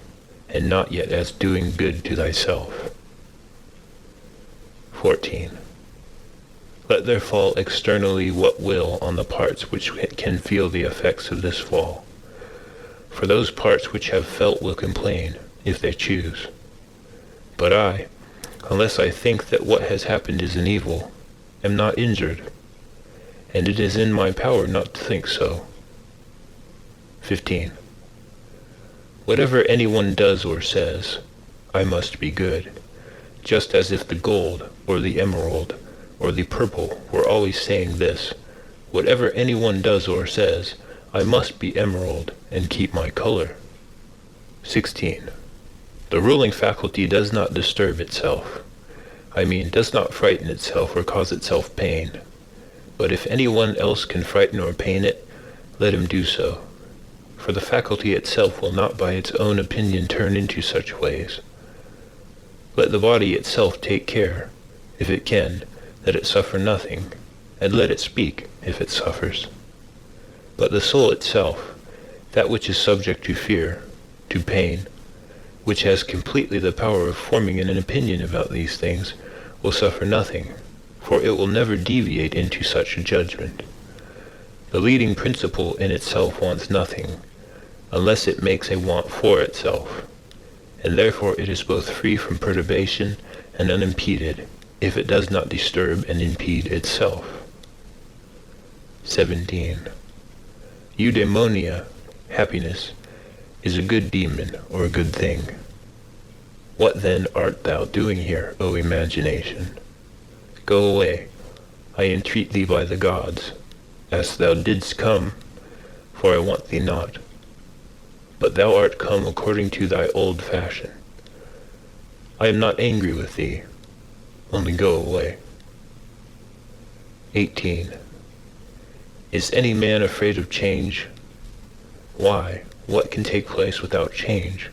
and not yet as doing good to thyself. 14. Let there fall externally what will on the parts which can feel the effects of this fall. For those parts which have felt will complain, if they choose. But I, unless I think that what has happened is an evil, am not injured, and it is in my power not to think so. 15. Whatever anyone does or says, I must be good, just as if the gold, or the emerald, or the purple were always saying this, whatever anyone does or says, I must be emerald and keep my color. 16. The ruling faculty does not disturb itself. Does not frighten itself or cause itself pain. But if anyone else can frighten or pain it, let him do so. For the faculty itself will not by its own opinion turn into such ways. Let the body itself take care, if it can, that it suffer nothing, and let it speak, if it suffers. But the soul itself, that which is subject to fear, to pain, which has completely the power of forming an opinion about these things, will suffer nothing, for it will never deviate into such a judgment. The leading principle in itself wants nothing, unless it makes a want for itself, and therefore it is both free from perturbation and unimpeded, if it does not disturb and impede itself. 17. Eudaimonia, happiness, is a good demon or a good thing. What then art thou doing here, O imagination? Go away, I entreat thee by the gods, as thou didst come, for I want thee not. But thou art come according to thy old fashion. I am not angry with thee, only go away. 18. Is any man afraid of change? Why, what can take place without change?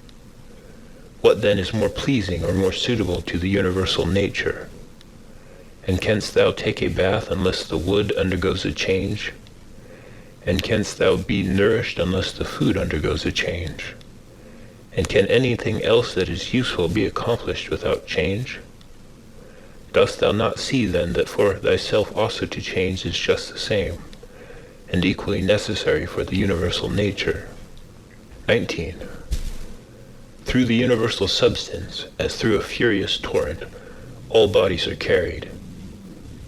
What then is more pleasing or more suitable to the universal nature? And canst thou take a bath unless the wood undergoes a change? And canst thou be nourished unless the food undergoes a change? And can anything else that is useful be accomplished without change? Dost thou not see then that for thyself also to change is just the same, and equally necessary for the universal nature? 19. Through the universal substance, as through a furious torrent, all bodies are carried,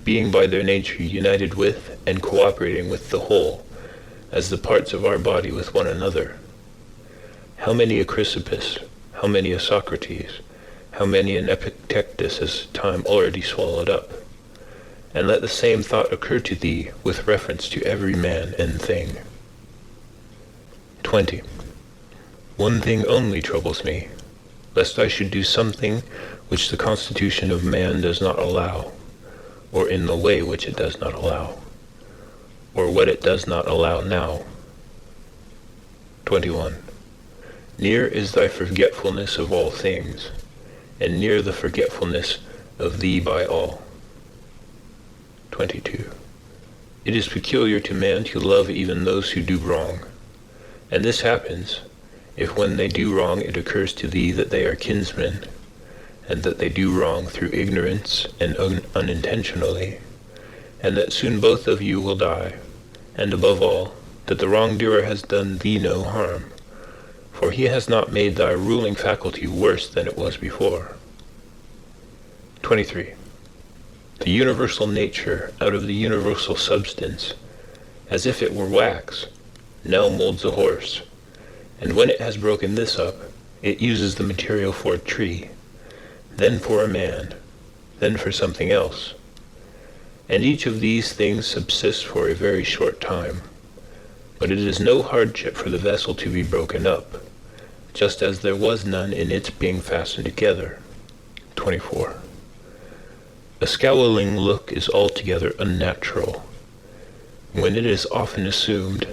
being by their nature united with and cooperating with the whole, as the parts of our body with one another. How many a Chrysippus, how many a Socrates, how many an Epictetus has time already swallowed up? And let the same thought occur to thee with reference to every man and thing. 20. One thing only troubles me, lest I should do something which the constitution of man does not allow, or in the way which it does not allow, or what it does not allow now. 21. Near is thy forgetfulness of all things, and near the forgetfulness of thee by all. 22. It is peculiar to man to love even those who do wrong, And this happens, if when they do wrong it occurs to thee that they are kinsmen, and that they do wrong through ignorance and unintentionally, and that soon both of you will die, and above all, that the wrongdoer has done thee no harm, for he has not made thy ruling faculty worse than it was before. 23. The universal nature out of the universal substance, as if it were wax, now molds a horse, and when it has broken this up, it uses the material for a tree, then for a man, then for something else. And each of these things subsists for a very short time. But it is no hardship for the vessel to be broken up, just as there was none in its being fastened together. 24. A scowling look is altogether unnatural. When it is often assumed,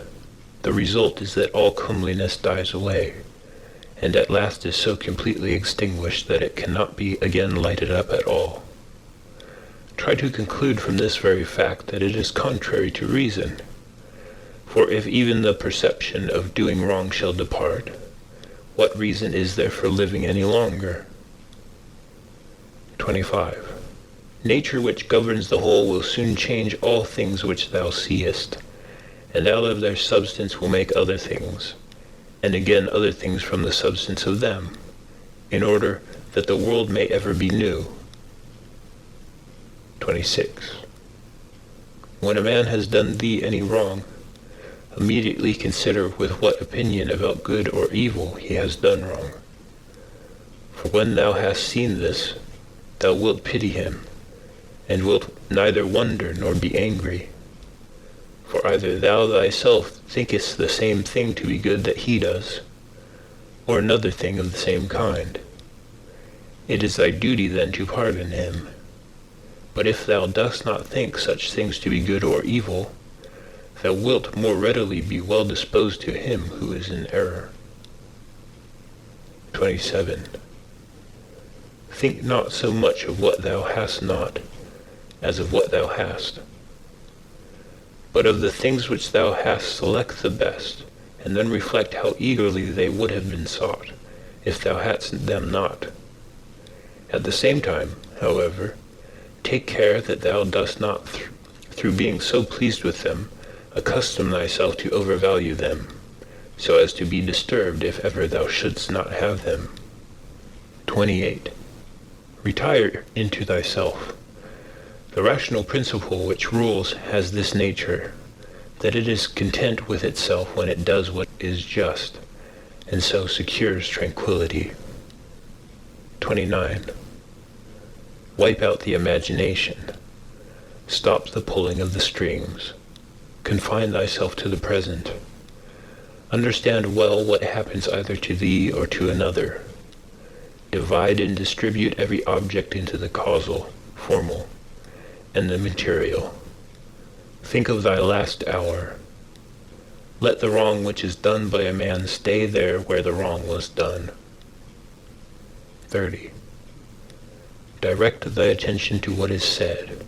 the result is that all comeliness dies away, and at last is so completely extinguished that it cannot be again lighted up at all. Try to conclude from this very fact that it is contrary to reason. For if even the perception of doing wrong shall depart, what reason is there for living any longer? 25. Nature which governs the whole will soon change all things which thou seest, and out of their substance will make other things, and again other things from the substance of them, in order that the world may ever be new. 26. When a man has done thee any wrong, immediately consider with what opinion about good or evil he has done wrong. For when thou hast seen this, thou wilt pity him, and wilt neither wonder nor be angry. For either thou thyself thinkest the same thing to be good that he does, or another thing of the same kind. It is thy duty then to pardon him. But if thou dost not think such things to be good or evil, thou wilt more readily be well disposed to him who is in error. 27. Think not so much of what thou hast not, as of what thou hast. But of the things which thou hast select the best, and then reflect how eagerly they would have been sought, if thou hadst them not. At the same time, however, take care that thou dost not, through being so pleased with them, accustom thyself to overvalue them, so as to be disturbed if ever thou shouldst not have them. 28. Retire into thyself. The rational principle which rules has this nature, that it is content with itself when it does what is just, and so secures tranquility. 29. Wipe out the imagination. Stop the pulling of the strings. Confine thyself to the present. Understand well what happens either to thee or to another. Divide and distribute every object into the causal, formal, and the material. Think of thy last hour. Let the wrong which is done by a man stay there where the wrong was done. 30. Direct thy attention to what is said.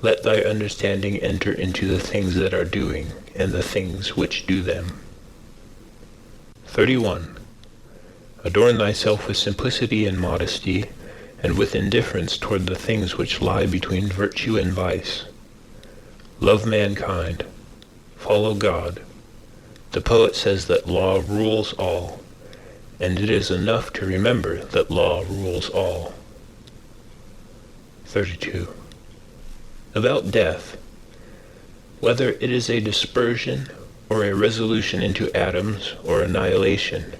Let thy understanding enter into the things that are doing, and the things which do them. 31. Adorn thyself with simplicity and modesty, and with indifference toward the things which lie between virtue and vice. Love mankind. Follow God. The poet says that law rules all, and it is enough to remember that law rules all. 32. About death. Whether it is a dispersion or a resolution into atoms or annihilation,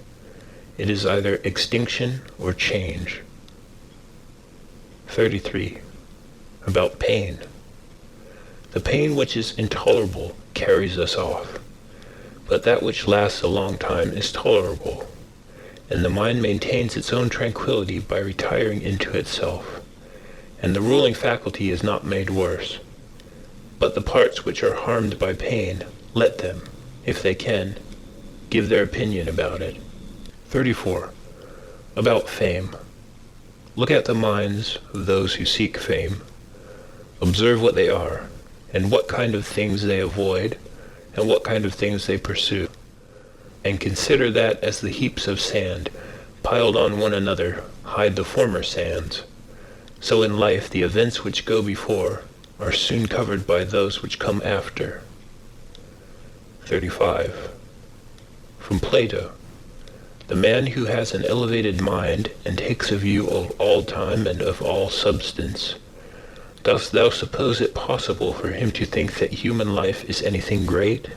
it is either extinction or change. 33. About pain. The pain which is intolerable carries us off, but that which lasts a long time is tolerable, and the mind maintains its own tranquility by retiring into itself, and the ruling faculty is not made worse. But the parts which are harmed by pain, let them, if they can, give their opinion about it. 34. About fame. Look at the minds of those who seek fame. Observe what they are, and what kind of things they avoid, and what kind of things they pursue. and consider that as the heaps of sand, piled on one another, hide the former sands, so in life the events which go before are soon covered by those which come after. 35. From Plato. The man who has an elevated mind and takes a view of all time and of all substance, dost thou suppose it possible for him to think that human life is anything great?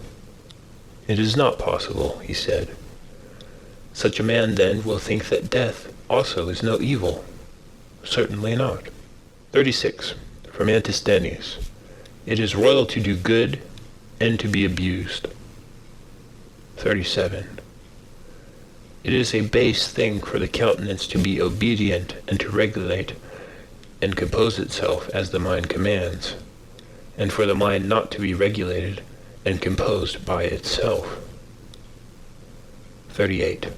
It is not possible, he said. Such a man then will think that death also is no evil. Certainly not. 36. From Antisthenes. It is royal to do good and to be abused. 37. It is a base thing for the countenance to be obedient and to regulate and compose itself as the mind commands, and for the mind not to be regulated and composed by itself. 38.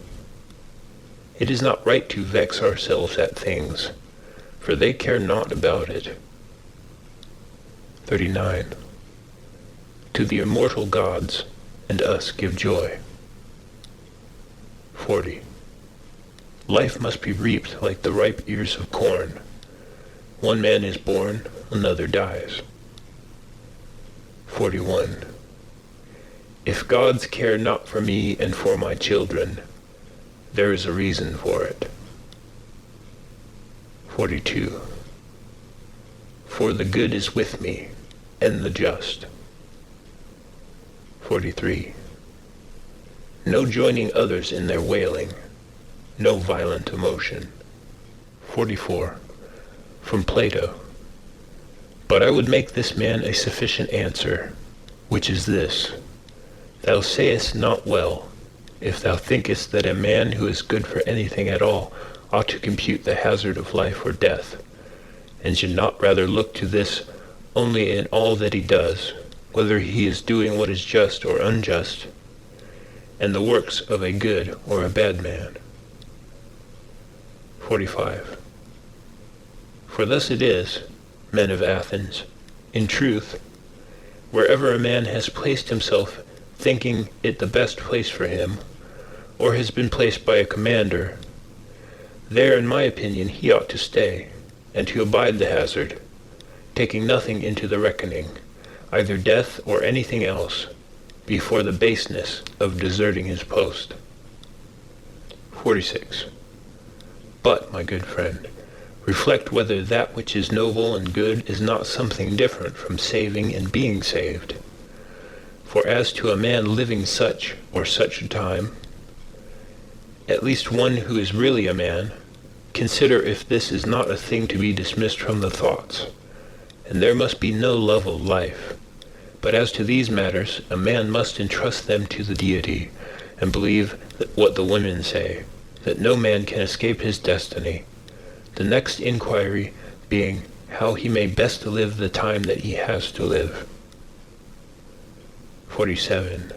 It is not right to vex ourselves at things, for they care not about it. 39. To the immortal gods and us give joy. 40. Life must be reaped like the ripe ears of corn. One man is born, another dies. 41. If gods care not for me and for my children, there is a reason for it. 42. For the good is with me, and the just. 43. No joining others in their wailing, no violent emotion. 44. From Plato. But I would make this man a sufficient answer, which is this: Thou sayest not well, if thou thinkest that a man who is good for anything at all ought to compute the hazard of life or death, and should not rather look to this only in all that he does, whether he is doing what is just or unjust, and the works of a good or a bad man. 45. For thus it is, men of Athens, in truth, wherever a man has placed himself thinking it the best place for him, or has been placed by a commander, there, in my opinion, he ought to stay, and to abide the hazard, taking nothing into the reckoning, either death or anything else, before the baseness of deserting his post. 46. But, my good friend, reflect whether that which is noble and good is not something different from saving and being saved. For as to a man living such or such a time, at least one who is really a man, consider if this is not a thing to be dismissed from the thoughts, and there must be no level life. But as to these matters, a man must entrust them to the deity, and believe that what the women say, that no man can escape his destiny, the next inquiry being how he may best live the time that he has to live. 47.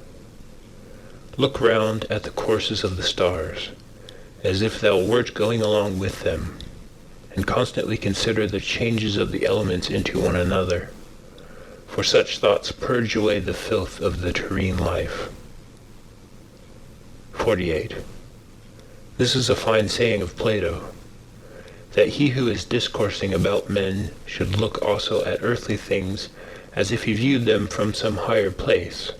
Look round at the courses of the stars, as if thou wert going along with them, and constantly consider the changes of the elements into one another, for such thoughts purge away the filth of the terrene life. 48. This is a fine saying of Plato, that he who is discoursing about men should look also at earthly things as if he viewed them from some higher place,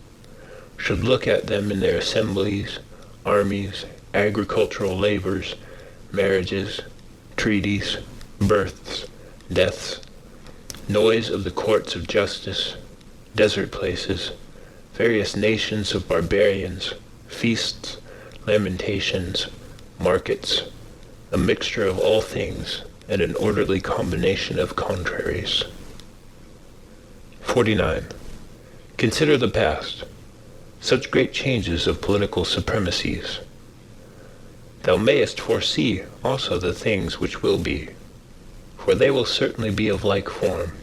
should look at them in their assemblies, armies, agricultural labors, marriages, treaties, births, deaths, noise of the courts of justice, desert places, various nations of barbarians, feasts, lamentations, markets, a mixture of all things, and an orderly combination of contraries. 49. Consider the past, such great changes of political supremacies. Thou mayest foresee also the things which will be, for they will certainly be of like form,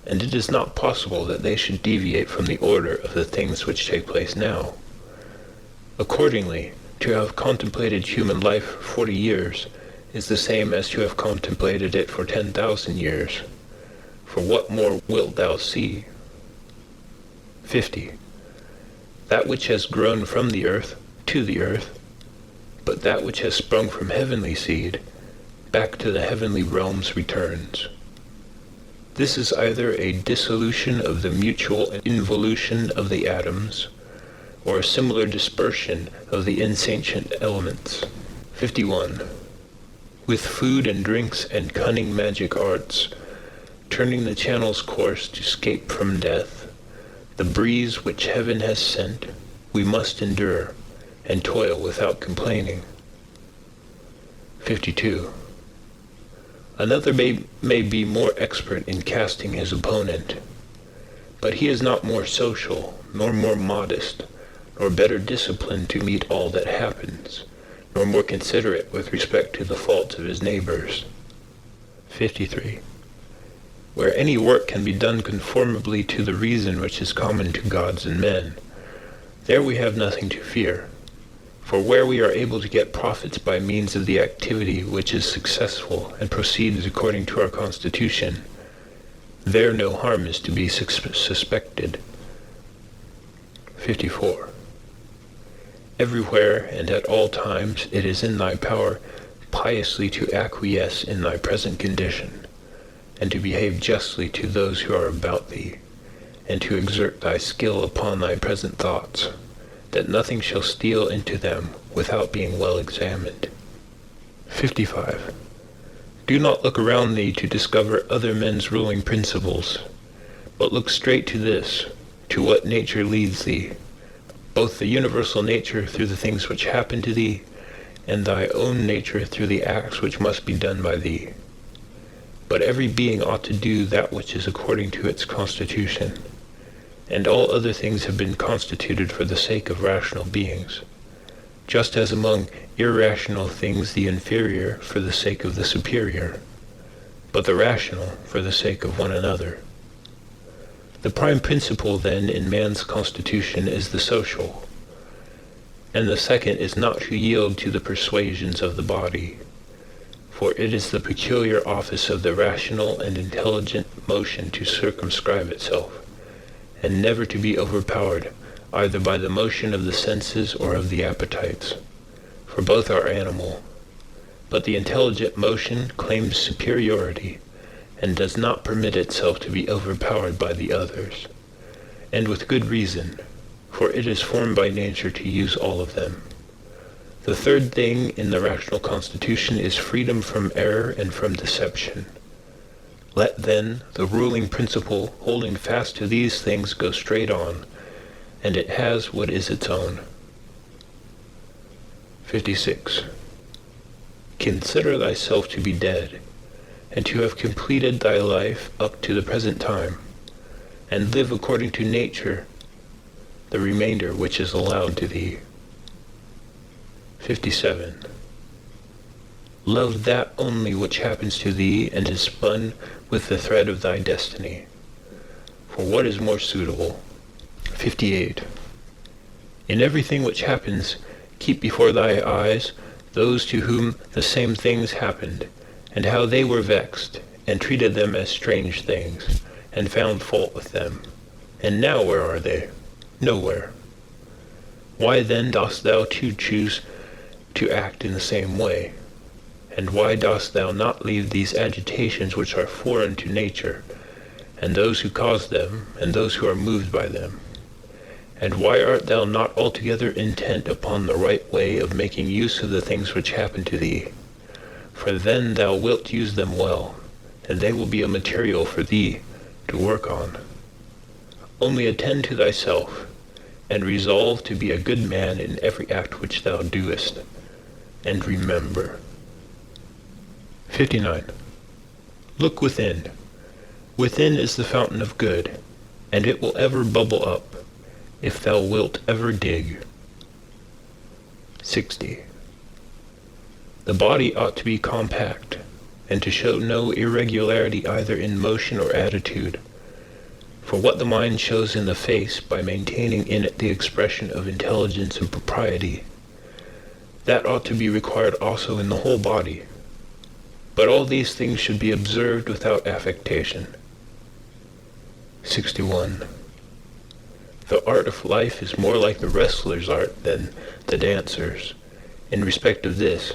and it is not possible that they should deviate from the order of the things which take place now. Accordingly, to have contemplated human life for 40 years is the same as to have contemplated it for 10,000 years. For what more wilt thou see? 50. That which has grown from the earth to the earth, but that which has sprung from heavenly seed back to the heavenly realms returns. This is either a dissolution of the mutual involution of the atoms, or a similar dispersion of the insentient elements. 51. With food and drinks and cunning magic arts, turning the channel's course to escape from death, the breeze which heaven has sent, we must endure, and toil without complaining. 52. Another may be more expert in casting his opponent, but he is not more social, nor more modest, nor better disciplined to meet all that happens, nor more considerate with respect to the faults of his neighbors. 53. Where any work can be done conformably to the reason which is common to gods and men, there we have nothing to fear. For where we are able to get profits by means of the activity which is successful and proceeds according to our constitution, there no harm is to be suspected. 54. Everywhere and at all times it is in thy power piously to acquiesce in thy present condition, and to behave justly to those who are about thee, and to exert thy skill upon thy present thoughts, that nothing shall steal into them without being well examined. 55. Do not look around thee to discover other men's ruling principles, but look straight to this, to what nature leads thee, both the universal nature through the things which happen to thee, and thy own nature through the acts which must be done by thee. But every being ought to do that which is according to its constitution, and all other things have been constituted for the sake of rational beings, just as among irrational things the inferior for the sake of the superior, but the rational for the sake of one another. The prime principle, then, in man's constitution is the social, and the second is not to yield to the persuasions of the body, for it is the peculiar office of the rational and intelligent motion to circumscribe itself, and never to be overpowered either by the motion of the senses or of the appetites, for both are animal. But the intelligent motion claims superiority, and does not permit itself to be overpowered by the others, and with good reason, for it is formed by nature to use all of them. The third thing in the rational constitution is freedom from error and from deception. Let then the ruling principle holding fast to these things go straight on, and it has what is its own. 56. Consider thyself to be dead, and to have completed thy life up to the present time, and live according to nature the remainder which is allowed to thee. 57. Love that only which happens to thee and is spun with the thread of thy destiny. For what is more suitable? 58. In everything which happens, keep before thy eyes those to whom the same things happened, and how they were vexed, and treated them as strange things, and found fault with them. And now where are they? Nowhere. Why then dost thou too choose to act in the same way? And why dost thou not leave these agitations which are foreign to nature, and those who cause them, and those who are moved by them? And why art thou not altogether intent upon the right way of making use of the things which happen to thee? For then thou wilt use them well, and they will be a material for thee to work on. Only attend to thyself, and resolve to be a good man in every act which thou doest, and remember. 59. Look within. Within is the fountain of good, and it will ever bubble up, if thou wilt ever dig. 60. The body ought to be compact, and to show no irregularity either in motion or attitude. For what the mind shows in the face by maintaining in it the expression of intelligence and propriety, that ought to be required also in the whole body. But all these things should be observed without affectation. 61. The art of life is more like the wrestler's art than the dancer's, in respect of this,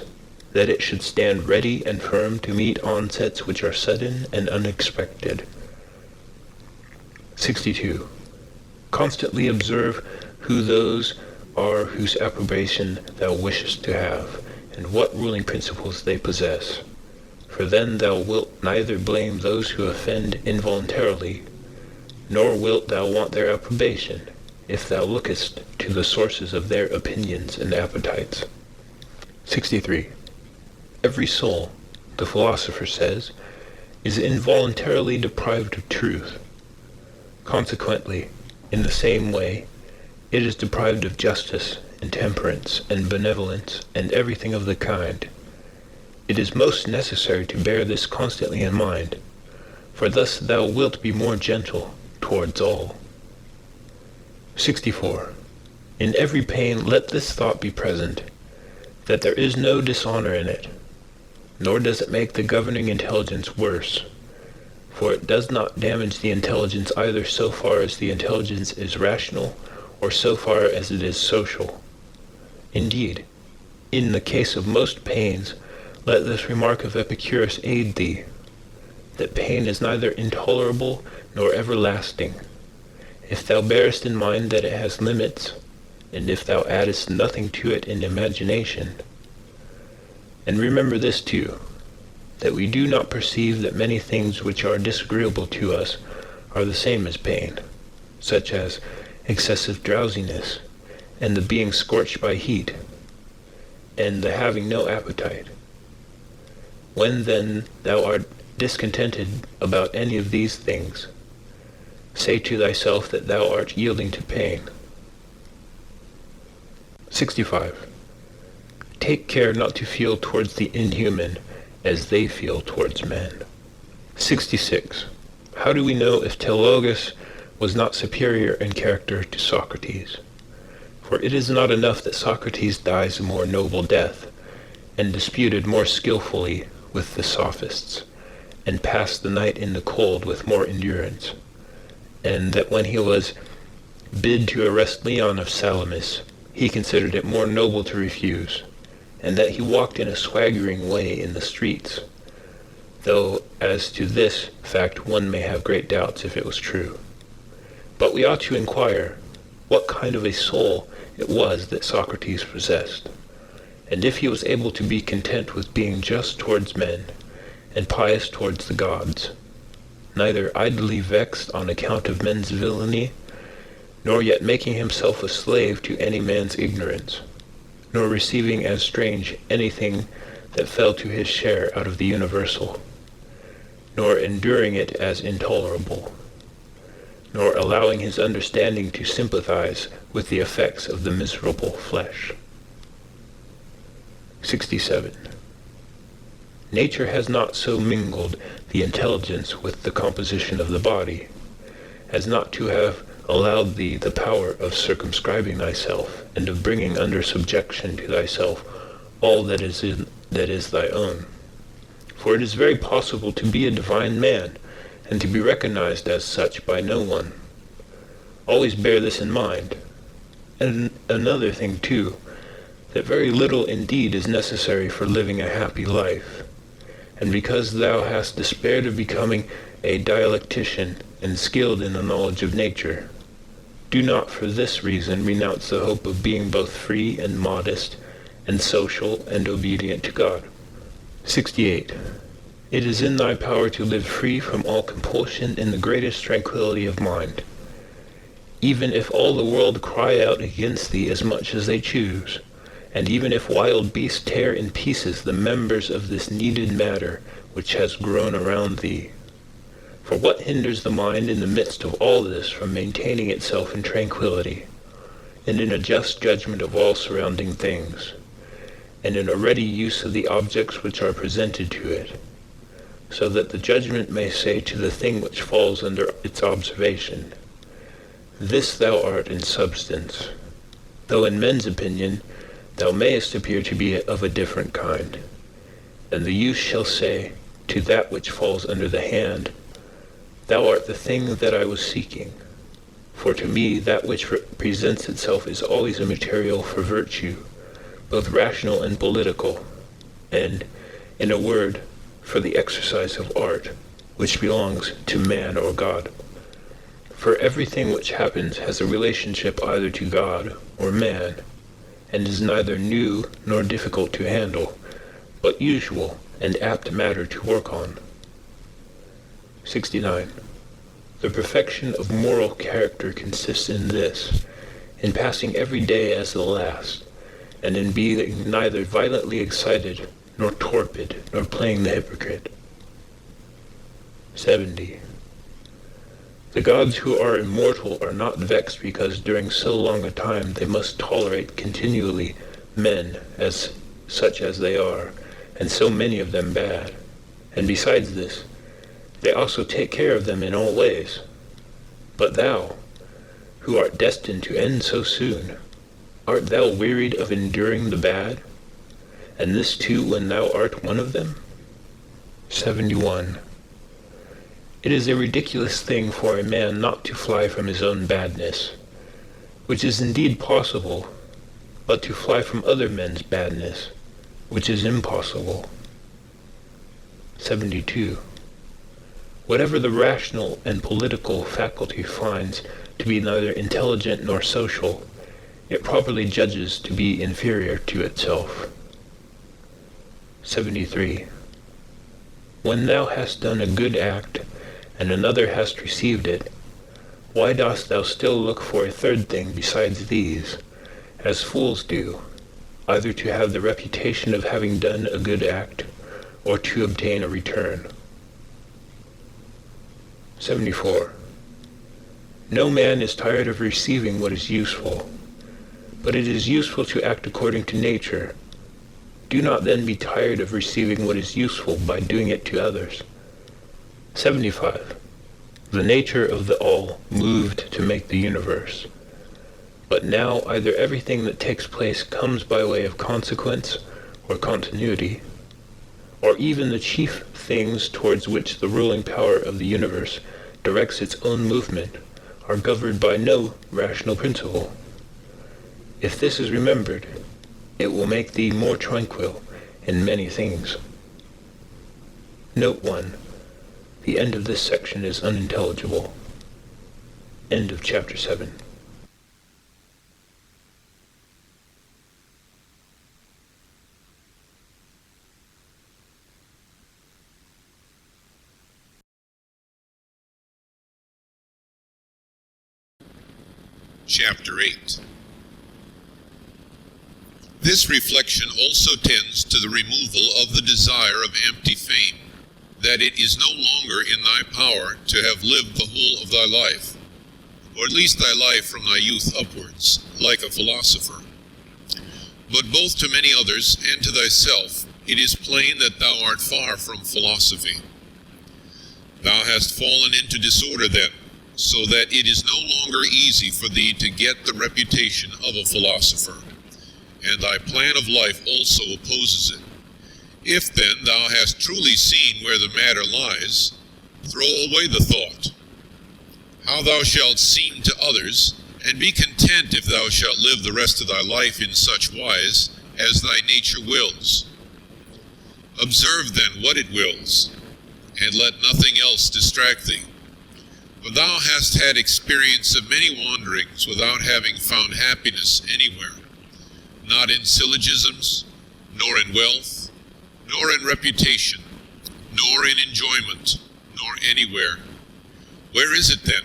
that it should stand ready and firm to meet onsets which are sudden and unexpected. 62. Constantly observe who those are whose approbation thou wishest to have, and what ruling principles they possess. For then thou wilt neither blame those who offend involuntarily, nor wilt thou want their approbation, if thou lookest to the sources of their opinions and appetites. 63. Every soul, the philosopher says, is involuntarily deprived of truth. Consequently, in the same way, it is deprived of justice and temperance and benevolence and everything of the kind. It is most necessary to bear this constantly in mind, for thus thou wilt be more gentle towards all. 64. In every pain let this thought be present, that there is no dishonor in it, nor does it make the governing intelligence worse, for it does not damage the intelligence either so far as the intelligence is rational or so far as it is social. Indeed, in the case of most pains, let this remark of Epicurus aid thee, that pain is neither intolerable nor everlasting, if thou bearest in mind that it has limits, and if thou addest nothing to it in imagination. And remember this too, that we do not perceive that many things which are disagreeable to us are the same as pain, such as excessive drowsiness, and the being scorched by heat, and the having no appetite. When then thou art discontented about any of these things, say to thyself that thou art yielding to pain. 65. Take care not to feel towards the inhuman as they feel towards men. 66. How do we know if Teleologus was not superior in character to Socrates? For it is not enough that Socrates dies a more noble death, and disputed more skillfully with the sophists, and passed the night in the cold with more endurance, and that when he was bid to arrest Leon of Salamis, he considered it more noble to refuse, and that he walked in a swaggering way in the streets, though as to this fact one may have great doubts if it was true. But we ought to inquire what kind of a soul it was that Socrates possessed, and if he was able to be content with being just towards men, and pious towards the gods, neither idly vexed on account of men's villainy, nor yet making himself a slave to any man's ignorance, nor receiving as strange anything that fell to his share out of the universal, nor enduring it as intolerable, nor allowing his understanding to sympathize with the effects of the miserable flesh. 67. Nature has not so mingled the intelligence with the composition of the body, as not to have allowed thee the power of circumscribing thyself, and of bringing under subjection to thyself all that is thy own. For it is very possible to be a divine man, and to be recognized as such by no one. Always bear this in mind. And another thing too, that very little indeed is necessary for living a happy life. And because thou hast despaired of becoming a dialectician and skilled in the knowledge of nature, do not for this reason renounce the hope of being both free and modest, and social and obedient to God. 68. It is in thy power to live free from all compulsion in the greatest tranquility of mind, even if all the world cry out against thee as much as they choose, and even if wild beasts tear in pieces the members of this kneaded matter which has grown around thee. For what hinders the mind in the midst of all this from maintaining itself in tranquility, and in a just judgment of all surrounding things, and in a ready use of the objects which are presented to it, so that the judgment may say to the thing which falls under its observation, this thou art in substance, though in men's opinion thou mayest appear to be of a different kind. And the youth shall say to that which falls under the hand, thou art the thing that I was seeking. For to me that which presents itself is always a material for virtue, both rational and political, and, in a word, for the exercise of art, which belongs to man or God. For everything which happens has a relationship either to God or man, and is neither new nor difficult to handle, but usual and apt matter to work on. 69. The perfection of moral character consists in this, in passing every day as the last, and in being neither violently excited, nor torpid, nor playing the hypocrite. 70. The gods who are immortal are not vexed because during so long a time they must tolerate continually men as such as they are, and so many of them bad. And besides this, they also take care of them in all ways. But thou, who art destined to end so soon, art thou wearied of enduring the bad, and this too when thou art one of them? 71. It is a ridiculous thing for a man not to fly from his own badness, which is indeed possible, but to fly from other men's badness, which is impossible. 72. Whatever the rational and political faculty finds to be neither intelligent nor social, it properly judges to be inferior to itself. 73. When thou hast done a good act, and another hast received it, why dost thou still look for a third thing besides these, as fools do, either to have the reputation of having done a good act, or to obtain a return? 74. No man is tired of receiving what is useful, but it is useful to act according to nature. Do not then be tired of receiving what is useful by doing it to others. 75. The nature of the all moved to make the universe. But now either everything that takes place comes by way of consequence or continuity, or even the chief things towards which the ruling power of the universe directs its own movement are governed by no rational principle. If this is remembered, it will make thee more tranquil in many things. Note 1. The end of this section is unintelligible. End of chapter 7. Chapter 8. This reflection also tends to the removal of the desire of empty fame, that it is no longer in thy power to have lived the whole of thy life, or at least thy life from thy youth upwards, like a philosopher. But both to many others and to thyself it is plain that thou art far from philosophy. Thou hast fallen into disorder then, so that it is no longer easy for thee to get the reputation of a philosopher, and thy plan of life also opposes it. If then thou hast truly seen where the matter lies, throw away the thought. How thou shalt seem to others, and be content if thou shalt live the rest of thy life in such wise as thy nature wills. Observe then what it wills, and let nothing else distract thee. For thou hast had experience of many wanderings without having found happiness anywhere, not in syllogisms, nor in wealth, nor in reputation, nor in enjoyment, nor anywhere. Where is it then?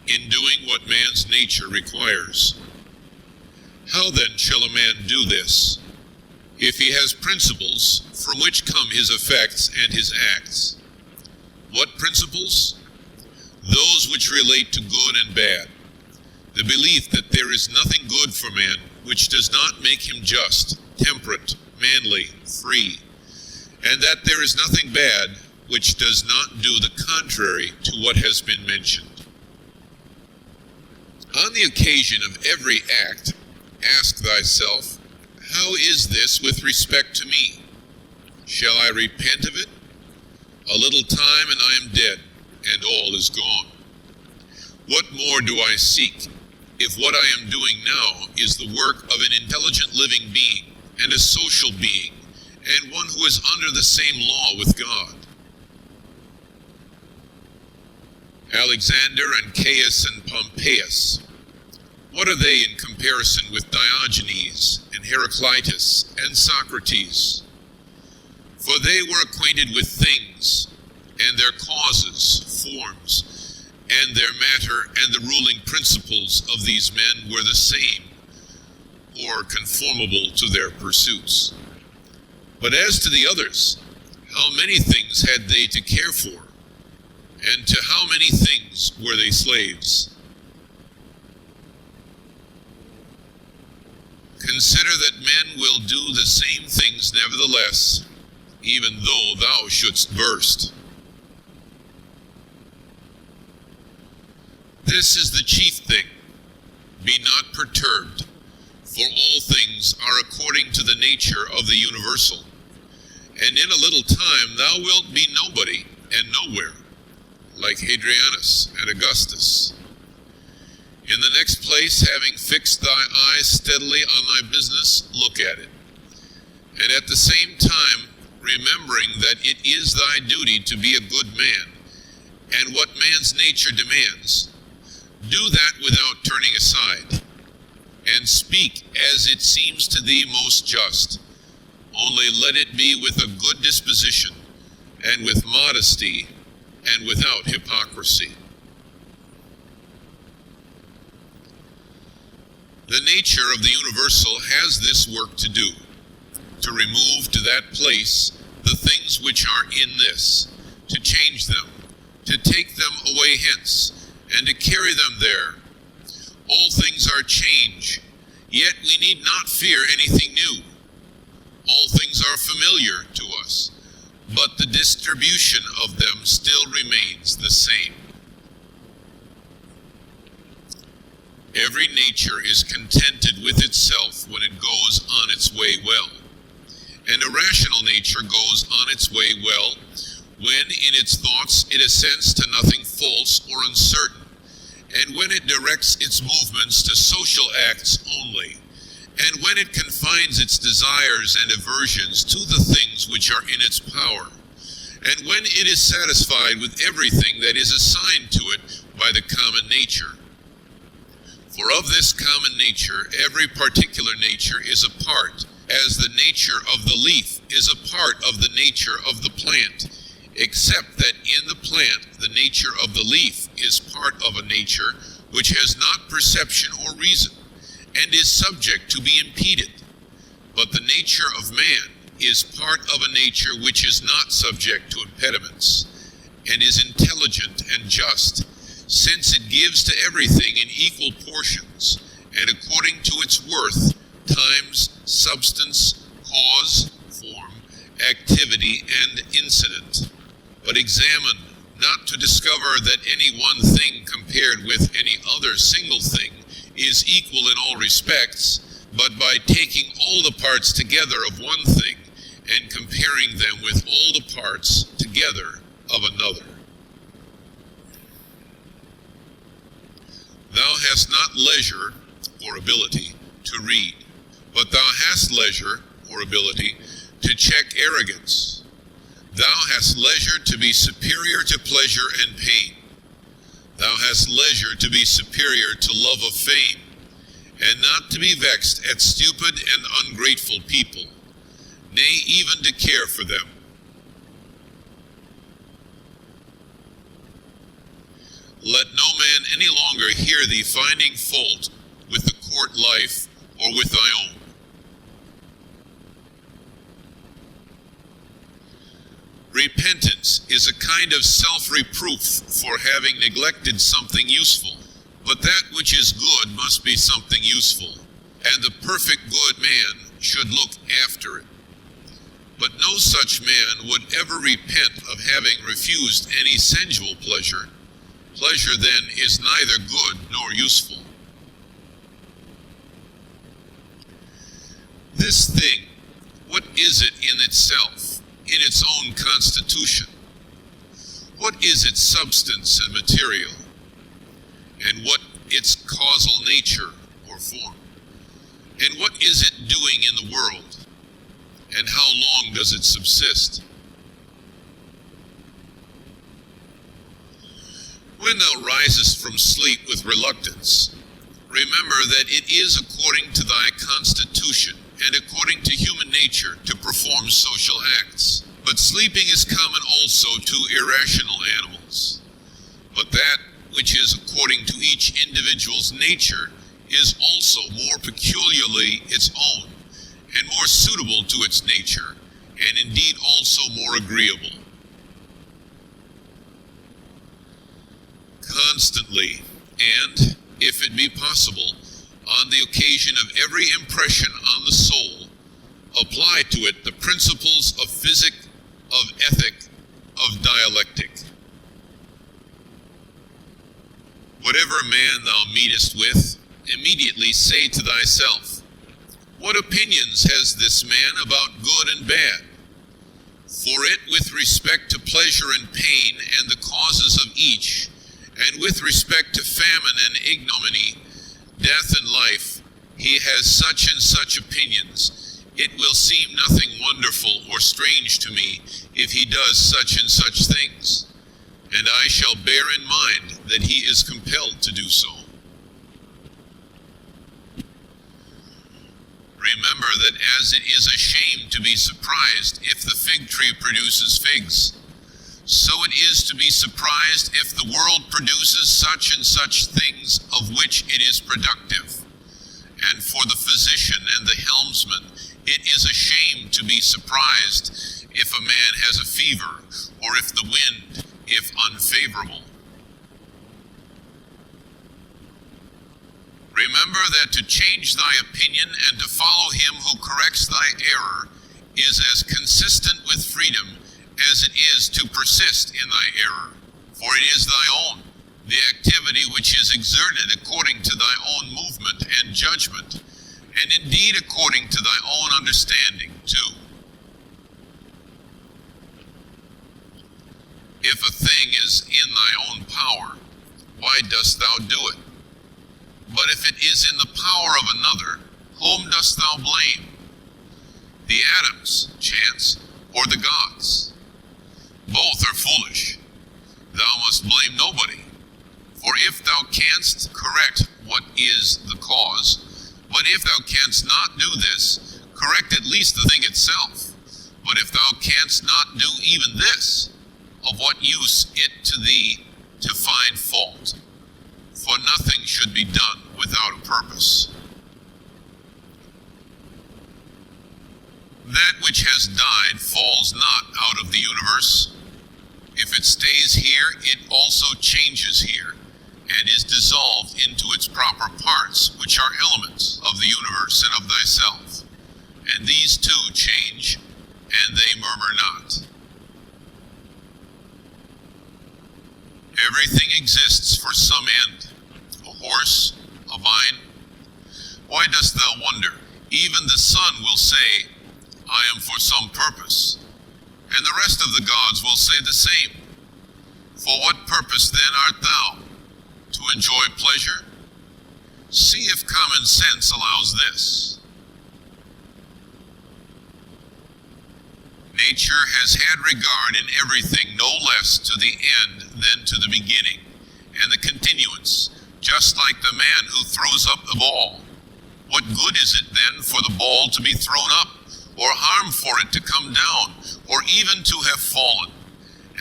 In doing what man's nature requires. How then shall a man do this, if he has principles from which come his effects and his acts? What principles? Those which relate to good and bad. The belief that there is nothing good for man which does not make him just, temperate, manly, free, and that there is nothing bad which does not do the contrary to what has been mentioned. On the occasion of every act, ask thyself, how is this with respect to me? Shall I repent of it? A little time and I am dead, and all is gone. What more do I seek, if what I am doing now is the work of an intelligent living being and a social being, and one who is under the same law with God? Alexander and Caius and Pompeius, what are they in comparison with Diogenes and Heraclitus and Socrates? For they were acquainted with things, and their causes, forms, and their matter, and the ruling principles of these men were the same, or conformable to their pursuits. But as to the others, how many things had they to care for, and to how many things were they slaves? Consider that men will do the same things nevertheless, even though thou shouldst burst. This is the chief thing. Be not perturbed, for all things are according to the nature of the universal. And in a little time thou wilt be nobody and nowhere, like Hadrianus and Augustus. In the next place, having fixed thy eyes steadily on thy business, look at it. And at the same time, remembering that it is thy duty to be a good man, and what man's nature demands, do that without turning aside, and speak as it seems to thee most just. Only let it be with a good disposition, and with modesty, and without hypocrisy. The nature of the universal has this work to do, to remove to that place the things which are in this, to change them, to take them away hence, and to carry them there. All things are change, yet we need not fear anything new. All things are familiar to us, but the distribution of them still remains the same. Every nature is contented with itself when it goes on its way well, and a rational nature goes on its way well when in its thoughts it assents to nothing false or uncertain, and when it directs its movements to social acts only, and when it confines its desires and aversions to the things which are in its power, and when it is satisfied with everything that is assigned to it by the common nature. For of this common nature, every particular nature is a part, as the nature of the leaf is a part of the nature of the plant, except that in the plant the nature of the leaf is part of a nature which has not perception or reason, and is subject to be impeded. But the nature of man is part of a nature which is not subject to impediments, and is intelligent and just, since it gives to everything in equal portions, and according to its worth, times, substance, cause, form, activity, and incident. But examine, not to discover that any one thing compared with any other single thing is equal in all respects, but by taking all the parts together of one thing, and comparing them with all the parts together of another. Thou hast not leisure or ability to read, but thou hast leisure or ability to check arrogance. Thou hast leisure to be superior to pleasure and pain. Thou hast leisure to be superior to love of fame, and not to be vexed at stupid and ungrateful people, nay, even to care for them. Let no man any longer hear thee finding fault with the court life or with thy own. Repentance is a kind of self-reproof for having neglected something useful, but that which is good must be something useful, and the perfect good man should look after it. But no such man would ever repent of having refused any sensual pleasure. Pleasure then is neither good nor useful. This thing, what is it in itself, in its own constitution? What is its substance and material? and what its causal nature or form? And what is it doing in the world? And how long does it subsist? When thou risest from sleep with reluctance, remember that it is according to thy constitution and according to human nature to perform social acts. But sleeping is common also to irrational animals. But that which is according to each individual's nature is also more peculiarly its own, and more suitable to its nature, and indeed also more agreeable. Constantly, and, if it be possible, on the occasion of every impression on the soul, apply to it the principles of physic, of ethic, of dialectic. Whatever man thou meetest with, immediately say to thyself, what opinions has this man about good and bad? For it, with respect to pleasure and pain and the causes of each, and with respect to famine and ignominy, death and life, he has such and such opinions. It will seem nothing wonderful or strange to me if he does such and such things, and I shall bear in mind that he is compelled to do so. Remember that as it is a shame to be surprised if the fig tree produces figs, so it is to be surprised if the world produces such and such things of which it is productive. And for the physician and the helmsman, it is a shame to be surprised if a man has a fever, or if the wind, if unfavorable. Remember that to change thy opinion and to follow him who corrects thy error is as consistent with freedom as it is to persist in thy error. For it is thy own, the activity which is exerted according to thy own movement and judgment, and indeed according to thy own understanding too. If a thing is in thy own power, why dost thou do it? But if it is in the power of another, whom dost thou blame? The atoms, chance, or the gods? Both are foolish. Thou must blame nobody. For if thou canst correct what is the cause, but if thou canst not do this, correct at least the thing itself. But if thou canst not do even this, of what use it to thee to find fault? For nothing should be done without a purpose. That which has died falls not out of the universe. If it stays here, it also changes here, and is dissolved into its proper parts, which are elements of the universe and of thyself. And these too change, and they murmur not. Everything exists for some end. A horse, a vine. Why dost thou wonder? Even the sun will say, I am for some purpose. And the rest of the gods will say the same. For what purpose then art thou? To enjoy pleasure? See if common sense allows this. Nature has had regard in everything no less to the end than to the beginning, and the continuance, just like the man who throws up the ball. What good is it then for the ball to be thrown up, or harm for it to come down, or even to have fallen?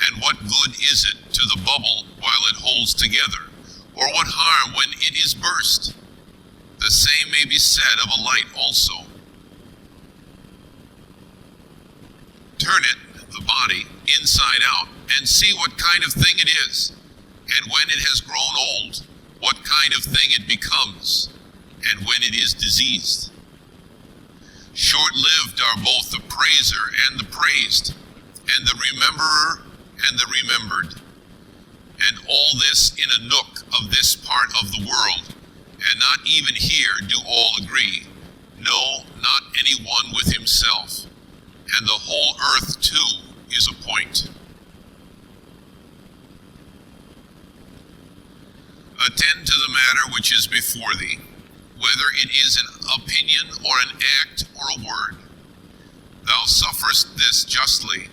And what good is it to the bubble while it holds together, or what harm when it is burst? The same may be said of a light also. Turn it, the body, inside out, and see what kind of thing it is, and when it has grown old, what kind of thing it becomes, and when it is diseased. Short-lived are both the praiser and the praised, and the rememberer and the remembered, and all this in a nook of this part of the world, and not even here do all agree, no, not any one with himself, and the whole earth too is a point. Attend to the matter which is before thee, whether it is an opinion or an act or a word. Thou sufferest this justly,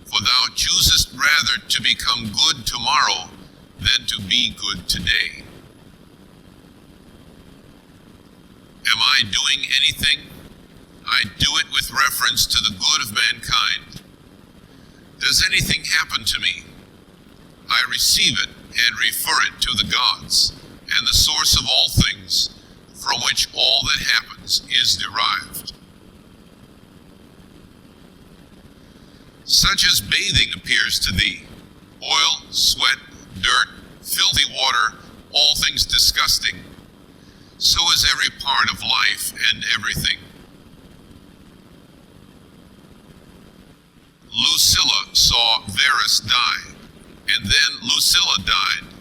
for thou choosest rather to become good tomorrow than to be good today. Am I doing anything? I do it with reference to the good of mankind. Does anything happen to me? I receive it and refer it to the gods, and the source of all things, from which all that happens is derived. Such as bathing appears to thee, oil, sweat, dirt, filthy water, all things disgusting, so is every part of life and everything. Lucilla saw Verus die, and then Lucilla died.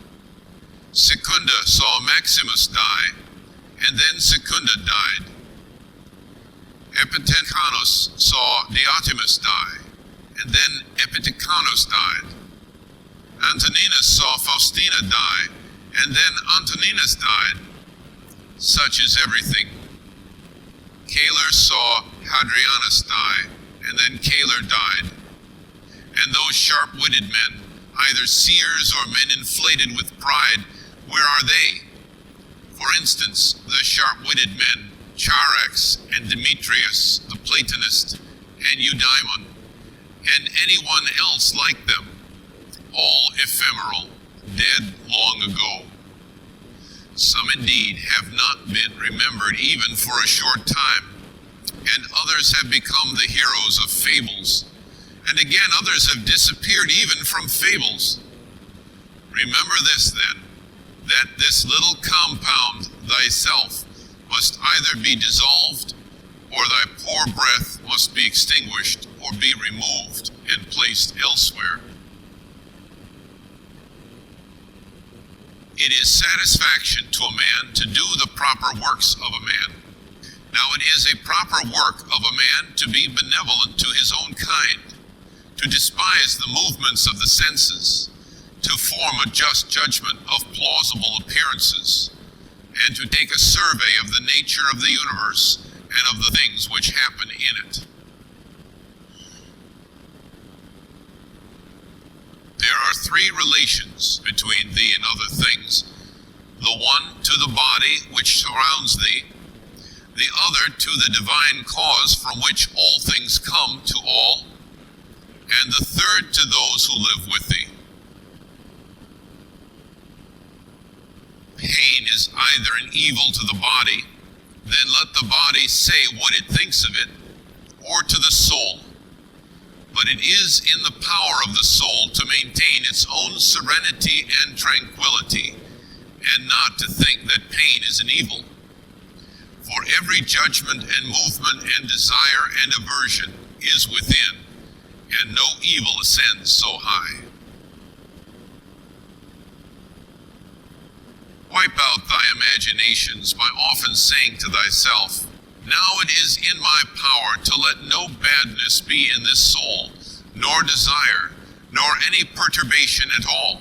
Secunda saw Maximus die, and then Secunda died. Epitechanus saw Diotimus die, and then Epitechanus died. Antoninus saw Faustina die, and then Antoninus died. Such is everything. Caelor saw Hadrianus die, and then Caelor died. And those sharp-witted men, either seers or men inflated with pride, where are they? For instance, the sharp-witted men, Charax and Demetrius, the Platonist, and Eudaimon, and anyone else like them, all ephemeral, dead long ago. Some indeed have not been remembered even for a short time, and others have become the heroes of fables, and again others have disappeared even from fables. Remember this then, that this little compound, thyself, must either be dissolved, or thy poor breath must be extinguished, or be removed and placed elsewhere. It is satisfaction to a man to do the proper works of a man. Now it is a proper work of a man to be benevolent to his own kind, to despise the movements of the senses, to form a just judgment of plausible appearances, and to take a survey of the nature of the universe and of the things which happen in it. There are three relations between thee and other things, the one to the body which surrounds thee, the other to the divine cause from which all things come to all, and the third to those who live with thee. Pain is either an evil to the body, then let the body say what it thinks of it, or to the soul. But it is in the power of the soul to maintain its own serenity and tranquility, and not to think that pain is an evil. For every judgment and movement and desire and aversion is within, and no evil ascends so high. Wipe out thy imaginations by often saying to thyself, now it is in my power to let no badness be in this soul, nor desire, nor any perturbation at all.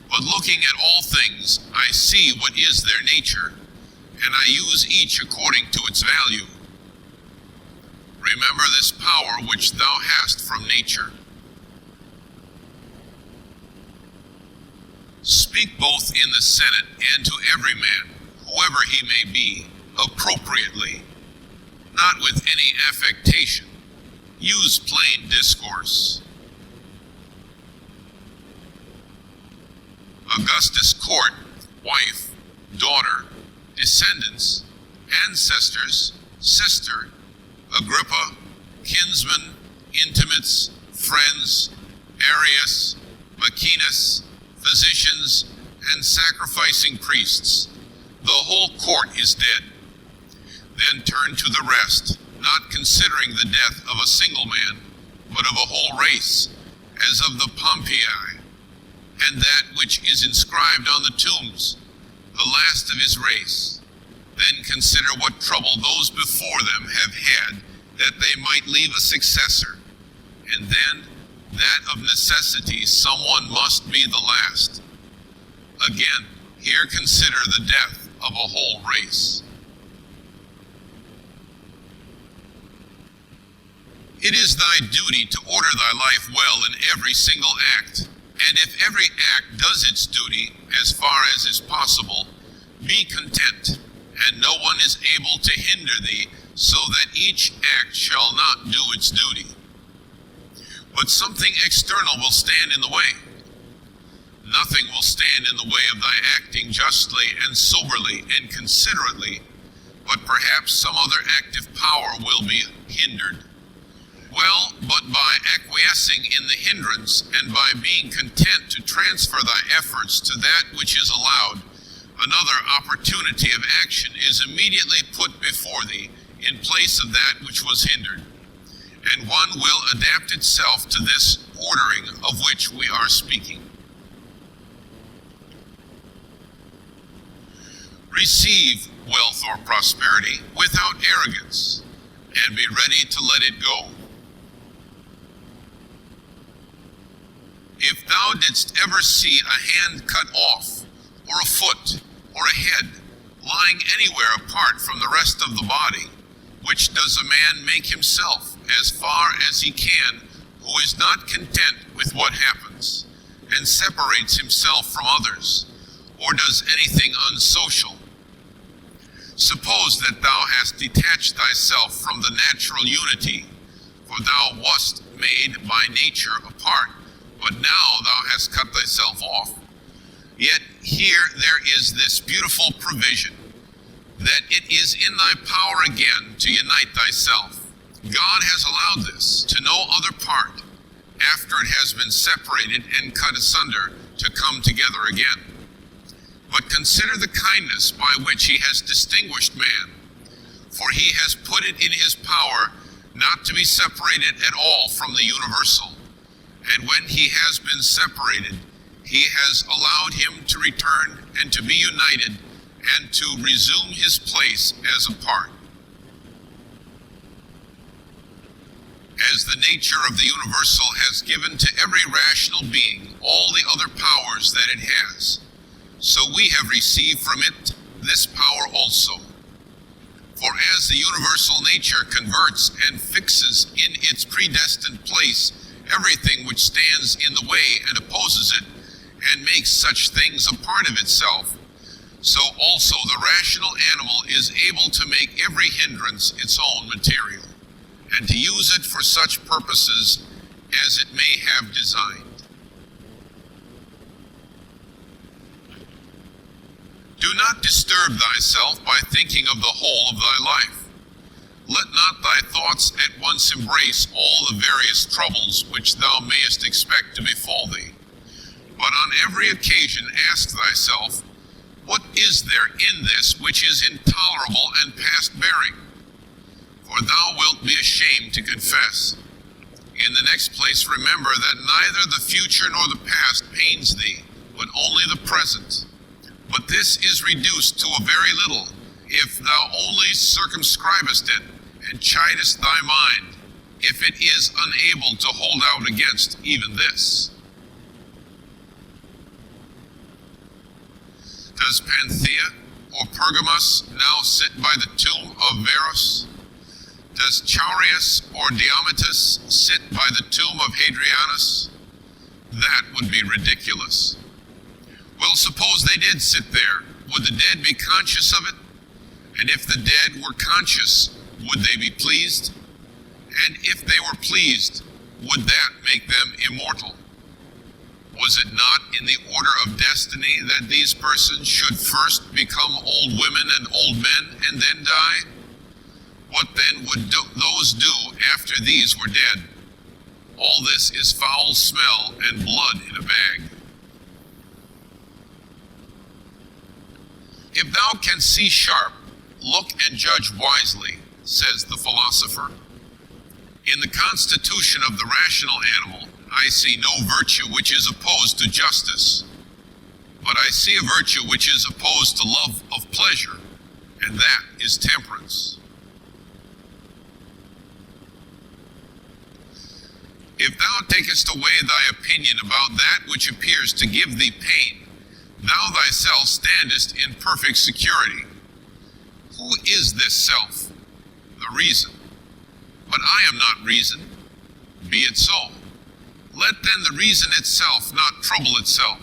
But looking at all things, I see what is their nature, and I use each according to its value. Remember this power which thou hast from nature. Speak both in the Senate and to every man, whoever he may be, appropriately, not with any affectation. Use plain discourse. Augustus' court, wife, daughter, descendants, ancestors, sister, Agrippa, kinsmen, intimates, friends, Arius, Maecenas, physicians, and sacrificing priests. The whole court is dead. Then turn to the rest, not considering the death of a single man, but of a whole race, as of the Pompei, and that which is inscribed on the tombs, the last of his race. Then consider what trouble those before them have had, that they might leave a successor, and then that of necessity someone must be the last. Again, Here consider the death of a whole race. It is thy duty to order thy life well in every single act, and if every act does its duty as far as is possible, be content, and no one is able to hinder thee, so that each act shall not do its duty. But something external will stand in the way. Nothing will stand in the way of thy acting justly and soberly and considerately, but perhaps some other active power will be hindered. Well, but by acquiescing in the hindrance and by being content to transfer thy efforts to that which is allowed, another opportunity of action is immediately put before thee in place of that which was hindered, and one will adapt itself to this ordering of which we are speaking. Receive wealth or prosperity without arrogance, and be ready to let it go. If thou didst ever see a hand cut off, or a foot, or a head, lying anywhere apart from the rest of the body, which does a man make himself as far as he can, who is not content with what happens, and separates himself from others, or does anything unsocial? Suppose that thou hast detached thyself from the natural unity, for thou wast made by nature apart, but now thou hast cut thyself off. Yet here there is this beautiful provision, that it is in thy power again to unite thyself. God has allowed this to no other part, after it has been separated and cut asunder, to come together again. But consider the kindness by which he has distinguished man, for he has put it in his power not to be separated at all from the universal. And when he has been separated, he has allowed him to return and to be united and to resume his place as a part. As the nature of the universal has given to every rational being all the other powers that it has, so we have received from it this power also. For as the universal nature converts and fixes in its predestined place everything which stands in the way and opposes it, and makes such things a part of itself, so also the rational animal is able to make every hindrance its own material, and to use it for such purposes as it may have designed. Do not disturb thyself by thinking of the whole of thy life. Let not thy thoughts at once embrace all the various troubles which thou mayest expect to befall thee, but on every occasion ask thyself, what is there in this which is intolerable and past bearing? For thou wilt be ashamed to confess. In the next place, remember that neither the future nor the past pains thee, but only the present. But this is reduced to a very little, if thou only circumscribest it, and chidest thy mind, if it is unable to hold out against even this. Does Panthea or Pergamos now sit by the tomb of Varus? Does Chaurias or Diometus sit by the tomb of Hadrianus? That would be ridiculous. Well, suppose they did sit there. Would the dead be conscious of it? And if the dead were conscious, would they be pleased? And if they were pleased, would that make them immortal? Was it not in the order of destiny that these persons should first become old women and old men and then die? What then would those do after these were dead? All this is foul smell and blood in a bag. If thou canst see sharp, look and judge wisely, says the philosopher. In the constitution of the rational animal, I see no virtue which is opposed to justice, but I see a virtue which is opposed to love of pleasure, and that is temperance. If thou takest away thy opinion about that which appears to give thee pain, thou thyself standest in perfect security. Who is this self? The reason. But I am not reason. Be it so. Let then the reason itself not trouble itself.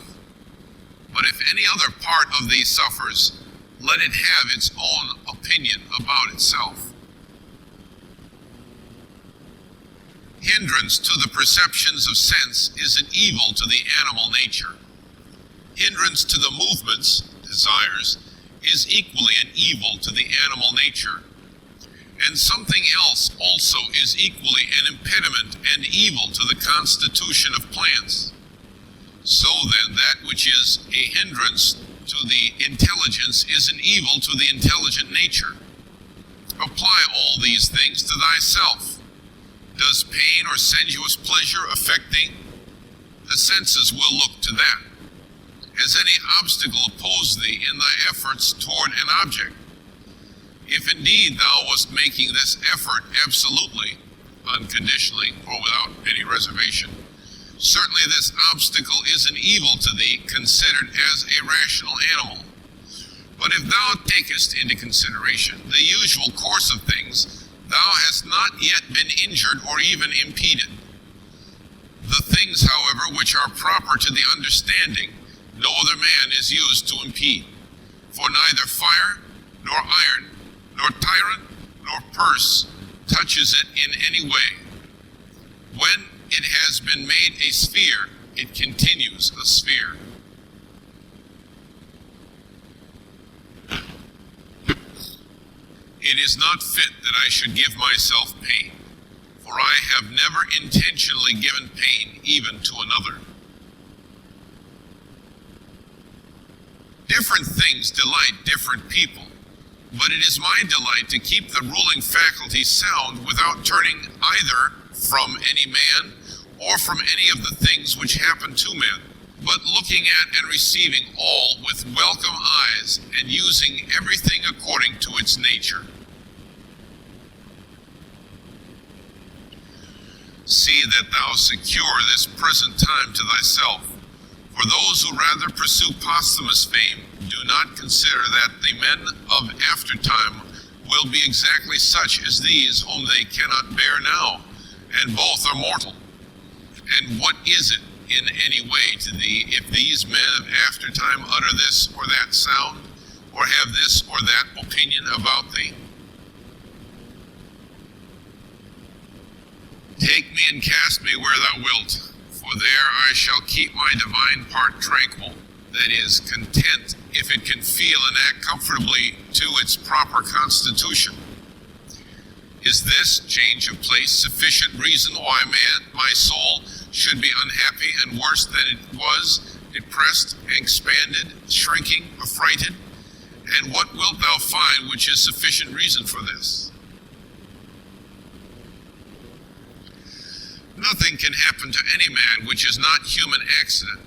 But if any other part of thee suffers, let it have its own opinion about itself. Hindrance to the perceptions of sense is an evil to the animal nature. Hindrance to the movements, desires, is equally an evil to the animal nature. And something else also is equally an impediment and evil to the constitution of plants. So then that which is a hindrance to the intelligence is an evil to the intelligent nature. Apply all these things to thyself. Does pain or sensuous pleasure affect thee? The senses will look to that. Has any obstacle opposed thee in thy efforts toward an object? If indeed thou wast making this effort absolutely, unconditionally, or without any reservation, certainly this obstacle is an evil to thee, considered as a rational animal. But if thou takest into consideration the usual course of things, thou hast not yet been injured or even impeded. The things, however, which are proper to the understanding, no other man is used to impede. For neither fire, nor iron, nor tyrant, nor purse touches it in any way. When it has been made a sphere, it continues a sphere. It is not fit that I should give myself pain, for I have never intentionally given pain even to another. Different things delight different people, but it is my delight to keep the ruling faculty sound without turning either from any man or from any of the things which happen to men, but looking at and receiving all with welcome eyes and using everything according to its nature. See that thou secure this present time to thyself. For those who rather pursue posthumous fame do not consider that the men of aftertime will be exactly such as these whom they cannot bear now, and both are mortal. And what is it in any way to thee if these men of aftertime utter this or that sound, or have this or that opinion about thee? Take me and cast me where thou wilt, for there I shall keep my divine part tranquil, that is, content if it can feel and act comfortably to its proper constitution. Is this change of place sufficient reason why my soul should be unhappy and worse than it was, depressed, expanded, shrinking, affrighted? And what wilt thou find which is sufficient reason for this? Nothing can happen to any man which is not human accident,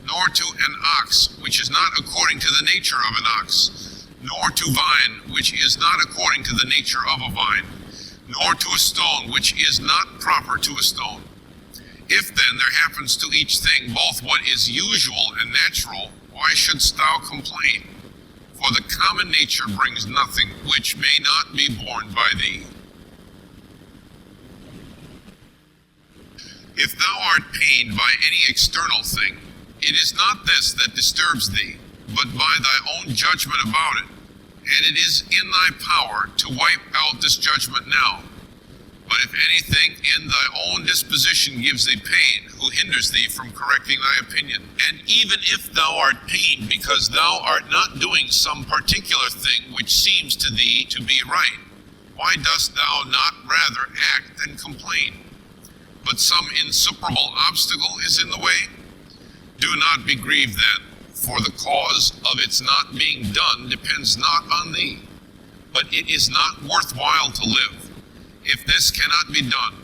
nor to an ox which is not according to the nature of an ox, nor to vine which is not according to the nature of a vine, nor to a stone which is not proper to a stone. If then there happens to each thing both what is usual and natural, why shouldst thou complain? For the common nature brings nothing which may not be borne by thee. If thou art pained by any external thing, it is not this that disturbs thee, but by thy own judgment about it, and it is in thy power to wipe out this judgment now. But if anything in thy own disposition gives thee pain, who hinders thee from correcting thy opinion? And even if thou art pained because thou art not doing some particular thing which seems to thee to be right, why dost thou not rather act than complain? But some insuperable obstacle is in the way? Do not be grieved then, for the cause of its not being done depends not on thee. But it is not worthwhile to live. If this cannot be done,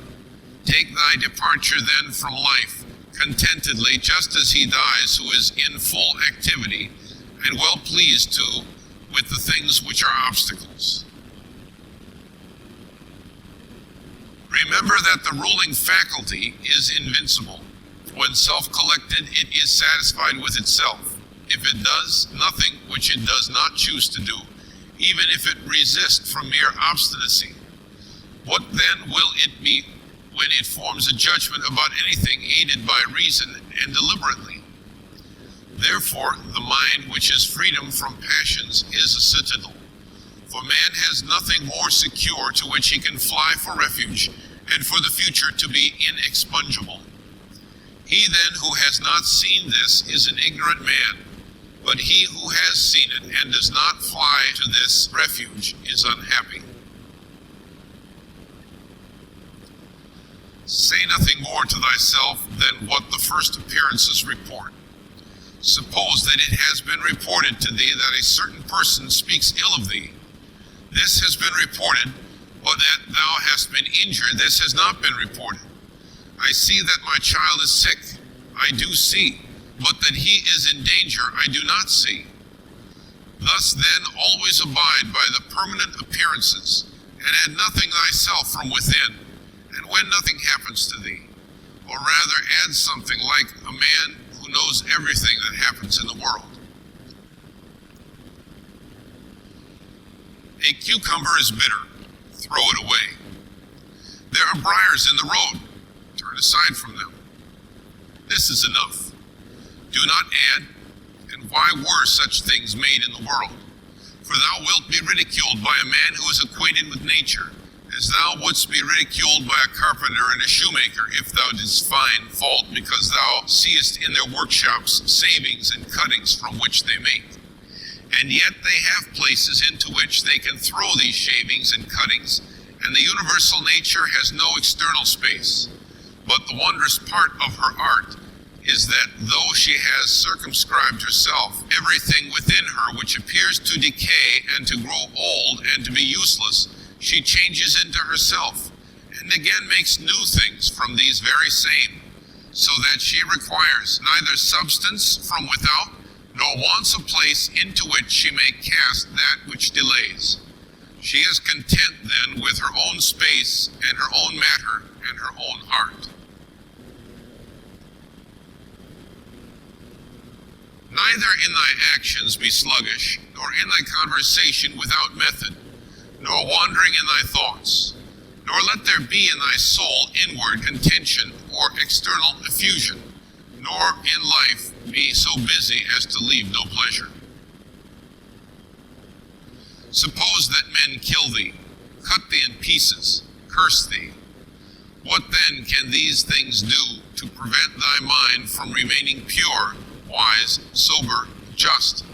take thy departure then from life, contentedly, just as he dies who is in full activity, and well pleased too with the things which are obstacles. Remember that the ruling faculty is invincible. When self-collected, it is satisfied with itself. if it does nothing which it does not choose to do, even if it resist from mere obstinacy? What then will it be when it forms a judgment about anything aided by reason and deliberately? Therefore, the mind which is freedom from passions is a citadel. For man has nothing more secure to which he can fly for refuge, and for the future to be inexpugnable. He then who has not seen this is an ignorant man, but he who has seen it and does not fly to this refuge is unhappy. Say nothing more to thyself than what the first appearances report. Suppose that it has been reported to thee that a certain person speaks ill of thee. This has been reported, but that thou hast been injured, this has not been reported. I see that my child is sick, I do see, but that he is in danger, I do not see. Thus then always abide by the permanent appearances, and add nothing thyself from within, and when nothing happens to thee, or rather add something like a man who knows everything that happens in the world. A cucumber is bitter, throw it away. There are briars in the road, turn aside from them. This is enough. Do not add, and why were such things made in the world? For thou wilt be ridiculed by a man who is acquainted with nature, as thou wouldst be ridiculed by a carpenter and a shoemaker if thou didst find fault because thou seest in their workshops savings and cuttings from which they make. And yet they have places into which they can throw these shavings and cuttings, and the universal nature has no external space. But the wondrous part of her art is that though she has circumscribed herself, everything within her which appears to decay and to grow old and to be useless, she changes into herself, and again makes new things from these very same, so that she requires neither substance from without, nor wants a place into which she may cast that which delays. She is content then with her own space, and her own matter, and her own heart. Neither in thy actions be sluggish, nor in thy conversation without method, nor wandering in thy thoughts, nor let there be in thy soul inward contention or external effusion, nor in life be so busy as to leave no pleasure. Suppose that men kill thee, cut thee in pieces, curse thee. What then can these things do to prevent thy mind from remaining pure, wise, sober, just?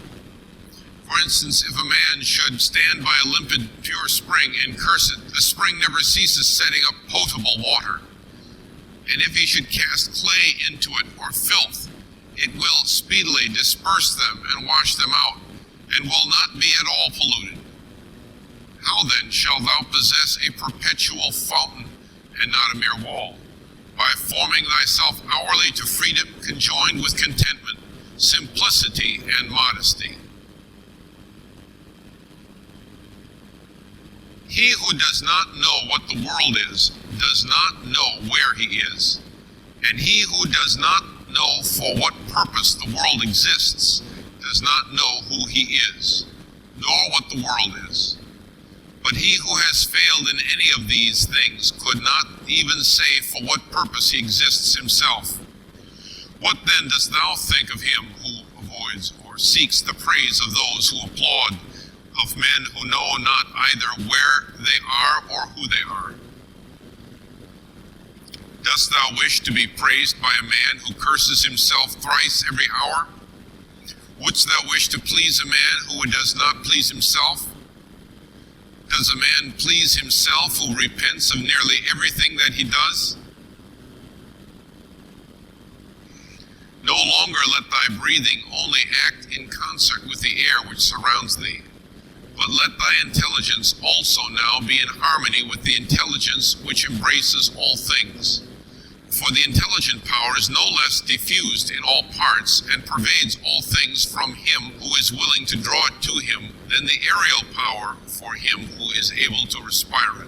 For instance, if a man should stand by a limpid, pure spring and curse it, the spring never ceases setting up potable water. And if he should cast clay into it or filth, it will speedily disperse them and wash them out, and will not be at all polluted. How then shalt thou possess a perpetual fountain and not a mere wall? By forming thyself hourly to freedom conjoined with contentment, simplicity, and modesty. He who does not know what the world is, does not know where he is. And he who does not know for what purpose the world exists, does not know who he is, nor what the world is. But he who has failed in any of these things could not even say for what purpose he exists himself. What then dost thou think of him who avoids or seeks the praise of those who applaud, of men who know not either where they are or who they are? Dost thou wish to be praised by a man who curses himself thrice every hour? Wouldst thou wish to please a man who does not please himself? Does a man please himself who repents of nearly everything that he does? No longer let thy breathing only act in concert with the air which surrounds thee, but let thy intelligence also now be in harmony with the intelligence which embraces all things. For the intelligent power is no less diffused in all parts and pervades all things from him who is willing to draw it to him than the aerial power for him who is able to respire it.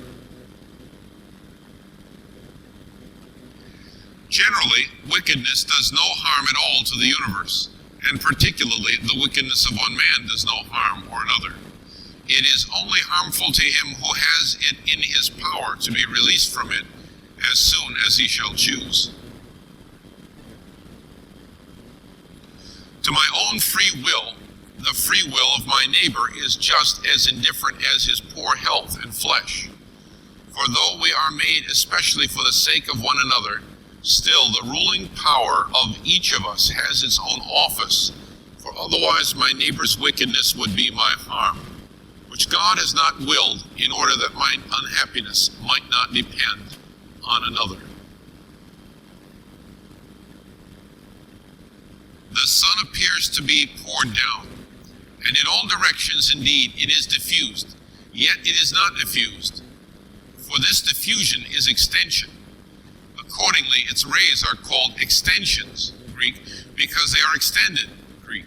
Generally, wickedness does no harm at all to the universe, and particularly the wickedness of one man does no harm or another. It is only harmful to him who has it in his power to be released from it as soon as he shall choose. To my own free will, the free will of my neighbor is just as indifferent as his poor health and flesh. For though we are made especially for the sake of one another, still the ruling power of each of us has its own office, for otherwise my neighbor's wickedness would be my harm, which God has not willed, in order that my unhappiness might not depend on another. The sun appears to be poured down, and in all directions indeed it is diffused, yet it is not diffused. For this diffusion is extension. Accordingly, its rays are called extensions, Greek, because they are extended, Greek.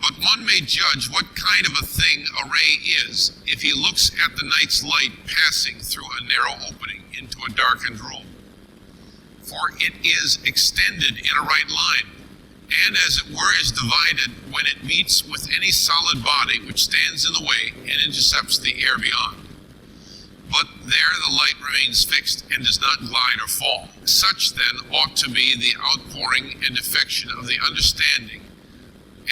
But one may judge what kind of a thing a ray is if he looks at the night's light passing through a narrow opening into a darkened room. For it is extended in a right line, and as it were is divided when it meets with any solid body which stands in the way and intercepts the air beyond. But there the light remains fixed and does not glide or fall. Such then ought to be the outpouring and diffection of the understanding,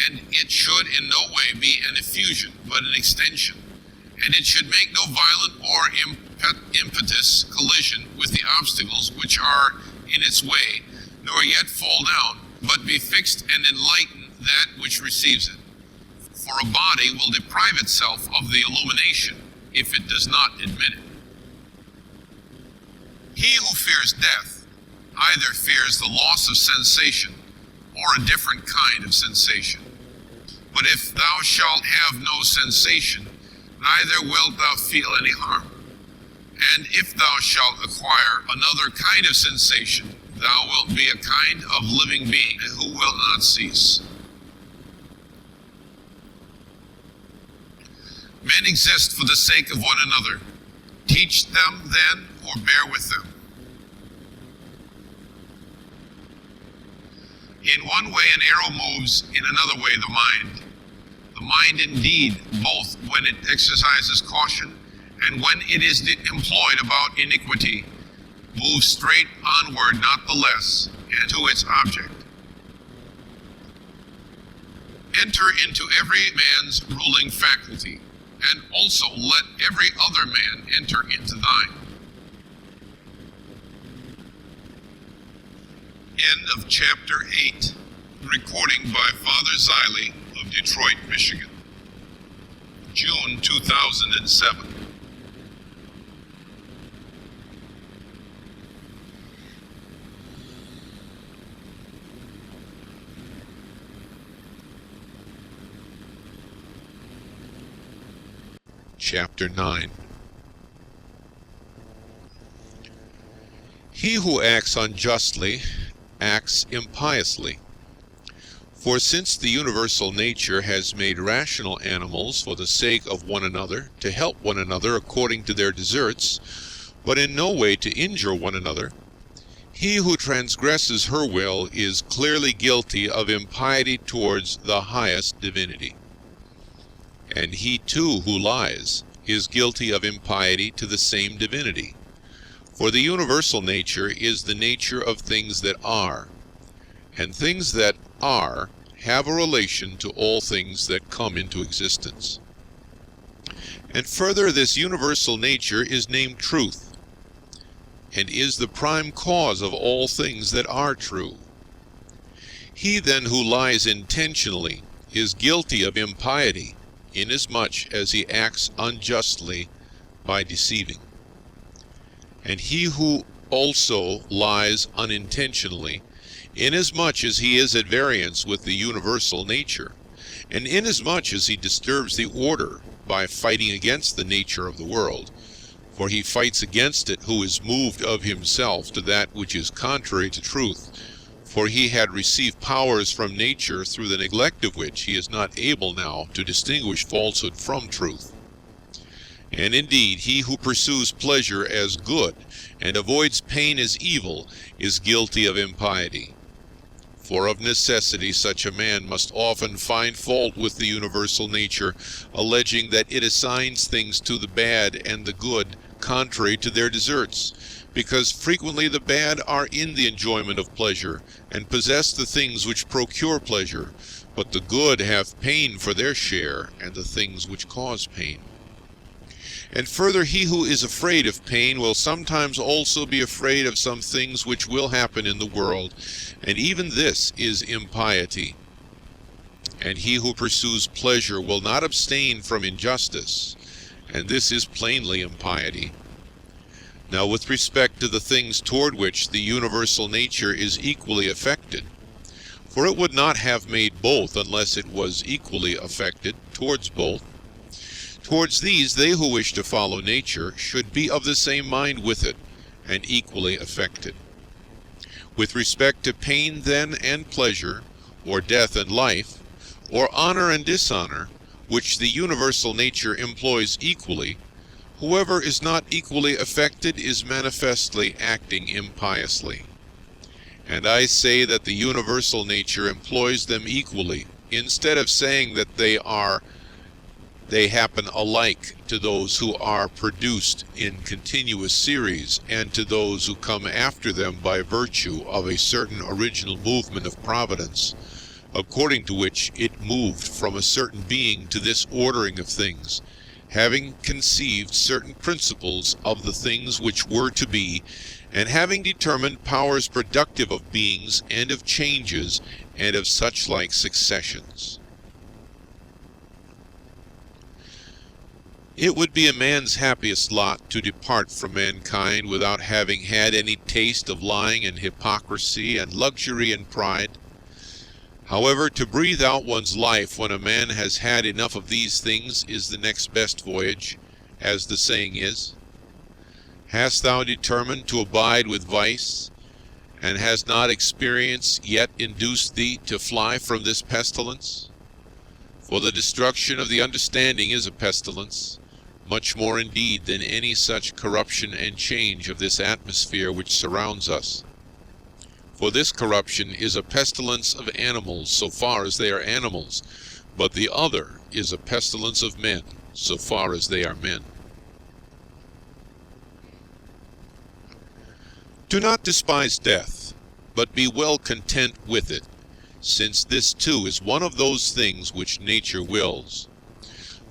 and it should in no way be an effusion, but an extension, and it should make no violent or impetuous collision with the obstacles which are in its way, nor yet fall down, but be fixed and enlighten that which receives it. For a body will deprive itself of the illumination if it does not admit it. He who fears death either fears the loss of sensation or a different kind of sensation. But if thou shalt have no sensation, neither wilt thou feel any harm. And if thou shalt acquire another kind of sensation, thou wilt be a kind of living being who will not cease. Men exist for the sake of one another. Teach them then, or bear with them. In one way an arrow moves, in another way the mind. The mind indeed, both when it exercises caution and when it is employed about iniquity, moves straight onward not the less, and to its object. Enter into every man's ruling faculty, and also let every other man enter into thine. End of chapter 8. Recording by Father Ziley of Detroit, Michigan. June 2007. Chapter 9. He who acts unjustly acts impiously. For since the universal nature has made rational animals for the sake of one another, to help one another according to their deserts, but in no way to injure one another, he who transgresses her will is clearly guilty of impiety towards the highest divinity. And he too who lies is guilty of impiety to the same divinity. For the universal nature is the nature of things that are, and things that are have a relation to all things that come into existence. And further, this universal nature is named truth, and is the prime cause of all things that are true. He then who lies intentionally is guilty of impiety, inasmuch as he acts unjustly by deceiving. And he who also lies unintentionally, inasmuch as he is at variance with the universal nature, and inasmuch as he disturbs the order by fighting against the nature of the world, for he fights against it who is moved of himself to that which is contrary to truth, for he had received powers from nature through the neglect of which he is not able now to distinguish falsehood from truth. And indeed, he who pursues pleasure as good and avoids pain as evil is guilty of impiety. For of necessity such a man must often find fault with the universal nature, alleging that it assigns things to the bad and the good contrary to their deserts, because frequently the bad are in the enjoyment of pleasure, and possess the things which procure pleasure, but the good have pain for their share, and the things which cause pain. And further, he who is afraid of pain will sometimes also be afraid of some things which will happen in the world, and even this is impiety. And he who pursues pleasure will not abstain from injustice, and this is plainly impiety. Now with respect to the things toward which the universal nature is equally affected, for it would not have made both unless it was equally affected towards both, towards these they who wish to follow nature should be of the same mind with it, and equally affected. With respect to pain then and pleasure, or death and life, or honor and dishonor, which the universal nature employs equally, whoever is not equally affected is manifestly acting impiously. And I say that the universal nature employs them equally, instead of saying that they happen alike to those who are produced in continuous series, and to those who come after them by virtue of a certain original movement of providence, according to which it moved from a certain being to this ordering of things, having conceived certain principles of the things which were to be, and having determined powers productive of beings and of changes and of such like successions. It would be a man's happiest lot to depart from mankind without having had any taste of lying and hypocrisy and luxury and pride. However, to breathe out one's life when a man has had enough of these things is the next best voyage, as the saying is. Hast thou determined to abide with vice, and has not experience yet induced thee to fly from this pestilence? For the destruction of the understanding is a pestilence, much more indeed than any such corruption and change of this atmosphere which surrounds us. For this corruption is a pestilence of animals, so far as they are animals, but the other is a pestilence of men, so far as they are men. Do not despise death, but be well content with it, since this too is one of those things which nature wills.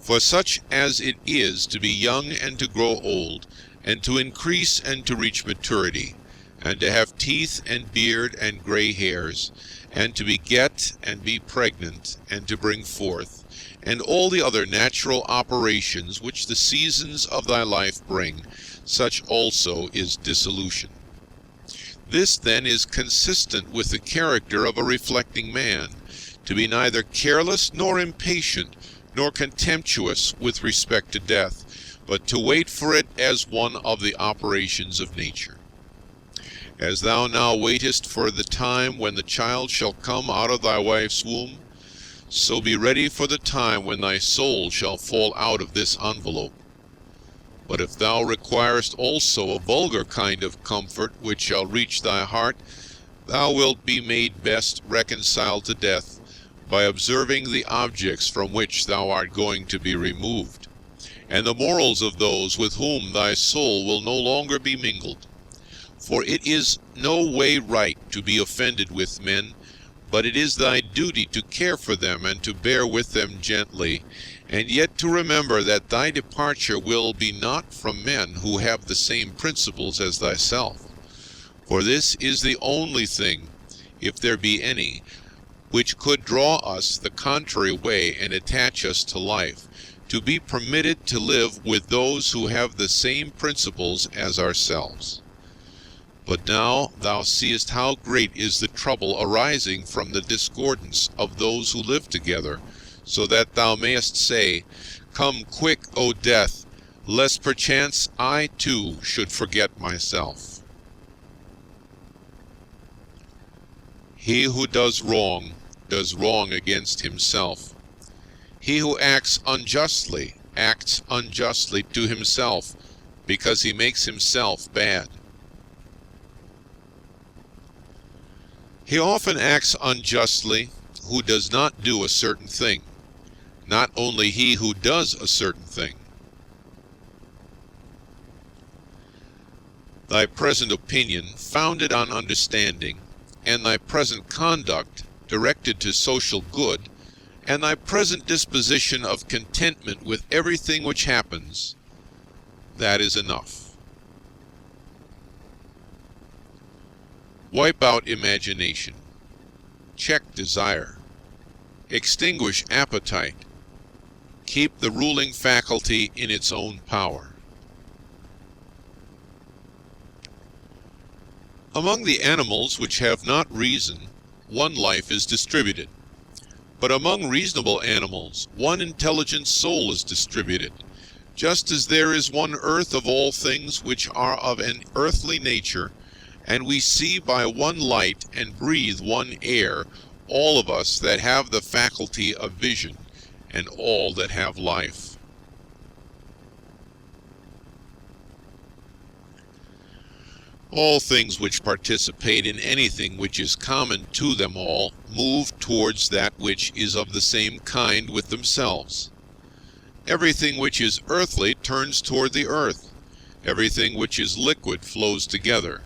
For such as it is to be young and to grow old, and to increase and to reach maturity, and to have teeth and beard and gray hairs, and to beget and be pregnant, and to bring forth, and all the other natural operations which the seasons of thy life bring, such also is dissolution. This then is consistent with the character of a reflecting man, to be neither careless nor impatient, nor contemptuous with respect to death, but to wait for it as one of the operations of nature. As thou now waitest for the time when the child shall come out of thy wife's womb, so be ready for the time when thy soul shall fall out of this envelope. But if thou requirest also a vulgar kind of comfort which shall reach thy heart, thou wilt be made best reconciled to death by observing the objects from which thou art going to be removed, and the morals of those with whom thy soul will no longer be mingled. For it is no way right to be offended with men, but it is thy duty to care for them and to bear with them gently, and yet to remember that thy departure will be not from men who have the same principles as thyself. For this is the only thing, if there be any, which could draw us the contrary way and attach us to life, to be permitted to live with those who have the same principles as ourselves. But now thou seest how great is the trouble arising from the discordance of those who live together, so that thou mayest say, Come quick, O death, lest perchance I too should forget myself. He who does wrong against himself. He who acts unjustly to himself, because he makes himself bad. He often acts unjustly who does not do a certain thing, not only he who does a certain thing. Thy present opinion, founded on understanding, and thy present conduct, directed to social good, and thy present disposition of contentment with everything which happens, that is enough. Wipe out imagination. Check desire. Extinguish appetite. Keep the ruling faculty in its own power. Among the animals which have not reason, one life is distributed. But among reasonable animals, one intelligent soul is distributed, just as there is one earth of all things which are of an earthly nature, and we see by one light and breathe one air, all of us that have the faculty of vision, and all that have life. All things which participate in anything which is common to them all move towards that which is of the same kind with themselves. Everything which is earthly turns toward the earth. Everything which is liquid flows together.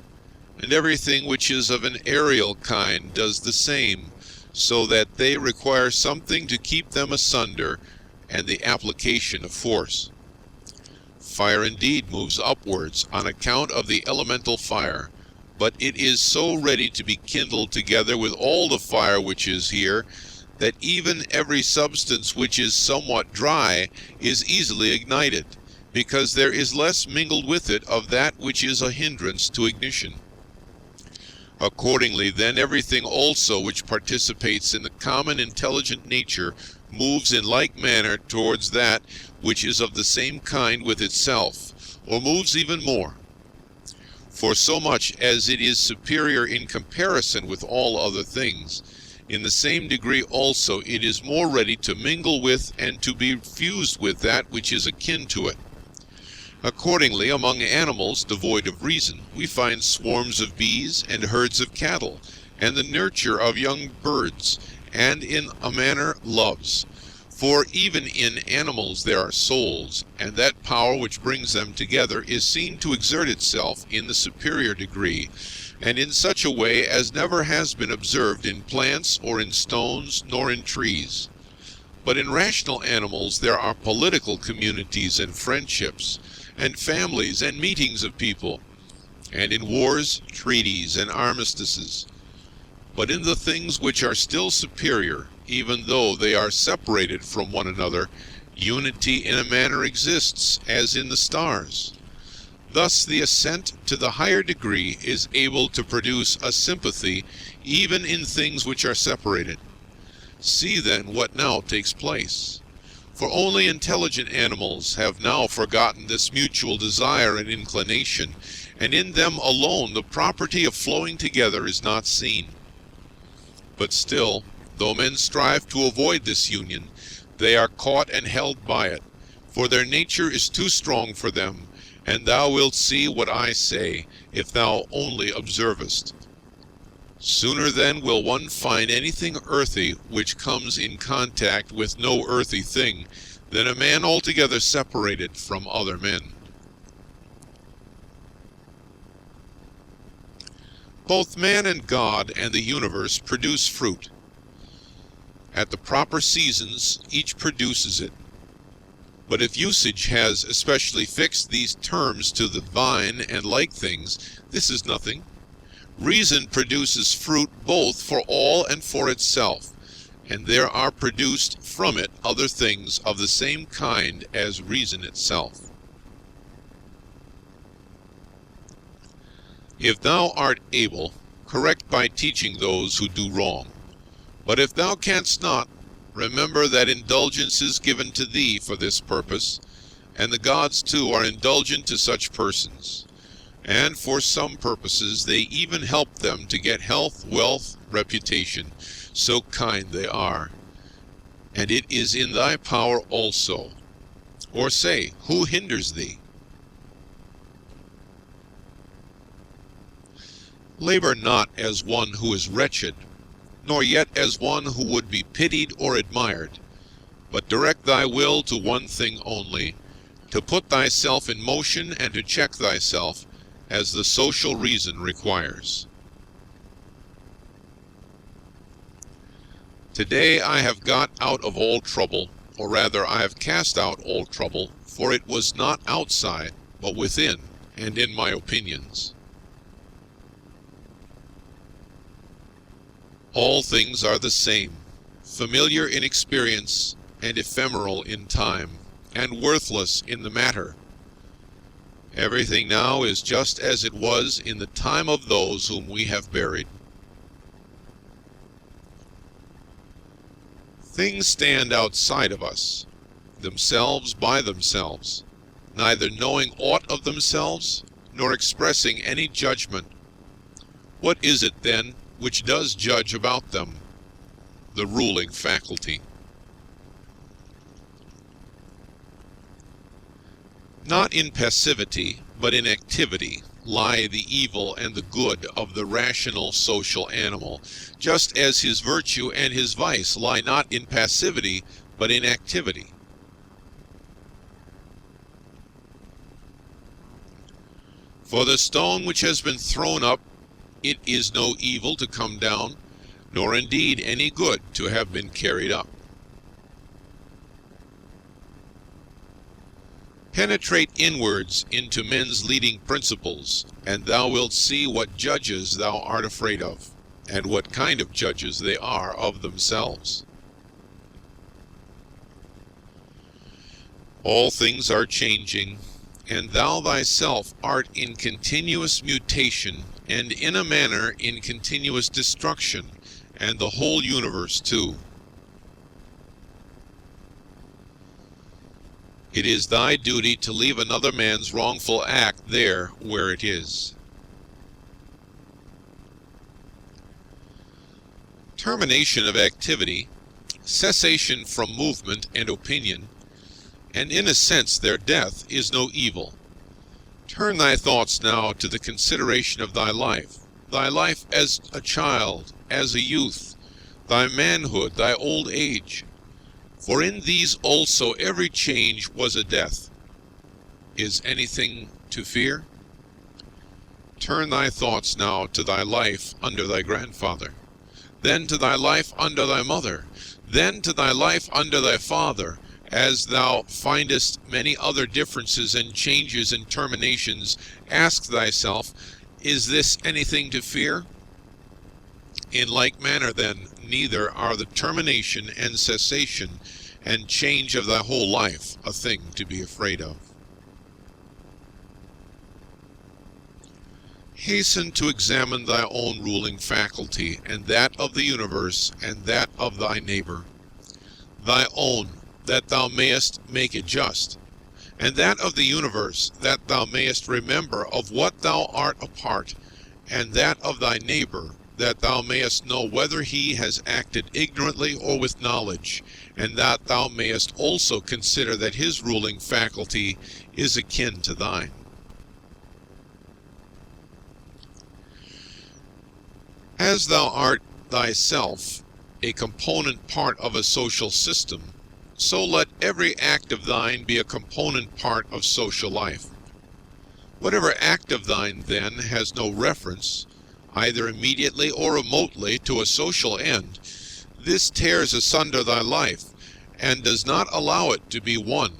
And everything which is of an aerial kind does the same, so that they require something to keep them asunder, and the application of force. Fire indeed moves upwards on account of the elemental fire, but it is so ready to be kindled together with all the fire which is here, that even every substance which is somewhat dry is easily ignited, because there is less mingled with it of that which is a hindrance to ignition. Accordingly, then, everything also which participates in the common intelligent nature moves in like manner towards that which is of the same kind with itself, or moves even more. For so much as it is superior in comparison with all other things, in the same degree also it is more ready to mingle with and to be fused with that which is akin to it. Accordingly, among animals devoid of reason, we find swarms of bees and herds of cattle, and the nurture of young birds, and in a manner loves. For even in animals there are souls, and that power which brings them together is seen to exert itself in the superior degree, and in such a way as never has been observed in plants or in stones nor in trees. But in rational animals there are political communities and friendships, and families and meetings of people, and in wars, treaties, and armistices. But in the things which are still superior, even though they are separated from one another, unity in a manner exists, as in the stars. Thus the ascent to the higher degree is able to produce a sympathy even in things which are separated. See then what now takes place. For only intelligent animals have now forgotten this mutual desire and inclination, and in them alone the property of flowing together is not seen. But still, though men strive to avoid this union, they are caught and held by it, for their nature is too strong for them, and thou wilt see what I say, if thou only observest. Sooner then will one find anything earthy which comes in contact with no earthy thing, than a man altogether separated from other men. Both man and God and the universe produce fruit. At the proper seasons each produces it. But if usage has especially fixed these terms to the vine and like things, this is nothing. Reason produces fruit both for all and for itself, and there are produced from it other things of the same kind as reason itself. If thou art able, correct by teaching those who do wrong. But if thou canst not, remember that indulgence is given to thee for this purpose, and the gods too are indulgent to such persons. And for some purposes they even help them to get health, wealth, reputation, so kind they are. And it is in thy power also. Or say, who hinders thee? Labor not as one who is wretched, nor yet as one who would be pitied or admired, but direct thy will to one thing only, to put thyself in motion and to check thyself, as the social reason requires. Today I have got out of all trouble, or rather I have cast out all trouble, for it was not outside, but within, and in my opinions. All things are the same, familiar in experience, and ephemeral in time, and worthless in the matter. Everything now is just as it was in the time of those whom we have buried. Things stand outside of us, themselves by themselves, neither knowing aught of themselves, nor expressing any judgment. What is it, then, which does judge about them? The ruling faculty. Not in passivity, but in activity, lie the evil and the good of the rational social animal, just as his virtue and his vice lie not in passivity, but in activity. For the stone which has been thrown up, it is no evil to come down, nor indeed any good to have been carried up. Penetrate inwards into men's leading principles, and thou wilt see what judges thou art afraid of, and what kind of judges they are of themselves. All things are changing, and thou thyself art in continuous mutation, and in a manner in continuous destruction, and the whole universe too. It is thy duty to leave another man's wrongful act there where it is. Termination of activity, cessation from movement and opinion, and in a sense their death, is no evil. Turn thy thoughts now to the consideration of thy life as a child, as a youth, thy manhood, thy old age. For in these also every change was a death. Is anything to fear? Turn thy thoughts now to thy life under thy grandfather, then to thy life under thy mother, then to thy life under thy father, as thou findest many other differences and changes and terminations. Ask thyself, is this anything to fear? In like manner, then, neither are the termination and cessation and change of thy whole life a thing to be afraid of. Hasten to examine thy own ruling faculty, and that of the universe, and that of thy neighbor. Thy own, that thou mayest make it just, and that of the universe, that thou mayest remember of what thou art a part, and that of thy neighbor, that thou mayest know whether he has acted ignorantly or with knowledge, and that thou mayest also consider that his ruling faculty is akin to thine. As thou art thyself a component part of a social system, so let every act of thine be a component part of social life. Whatever act of thine, then, has no reference, either immediately or remotely, to a social end, this tears asunder thy life, and does not allow it to be one,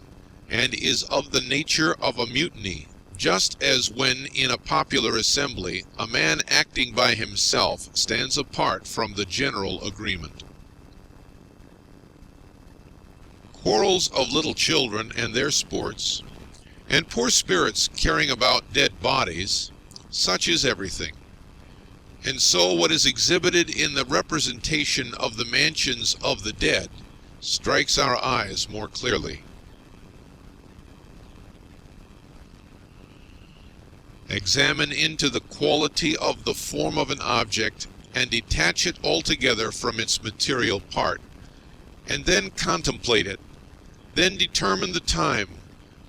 and is of the nature of a mutiny, just as when in a popular assembly a man acting by himself stands apart from the general agreement. Quarrels of little children and their sports, and poor spirits carrying about dead bodies, such is everything. And so what is exhibited in the representation of the mansions of the dead strikes our eyes more clearly. Examine into the quality of the form of an object, and detach it altogether from its material part, and then contemplate it. Then determine the time,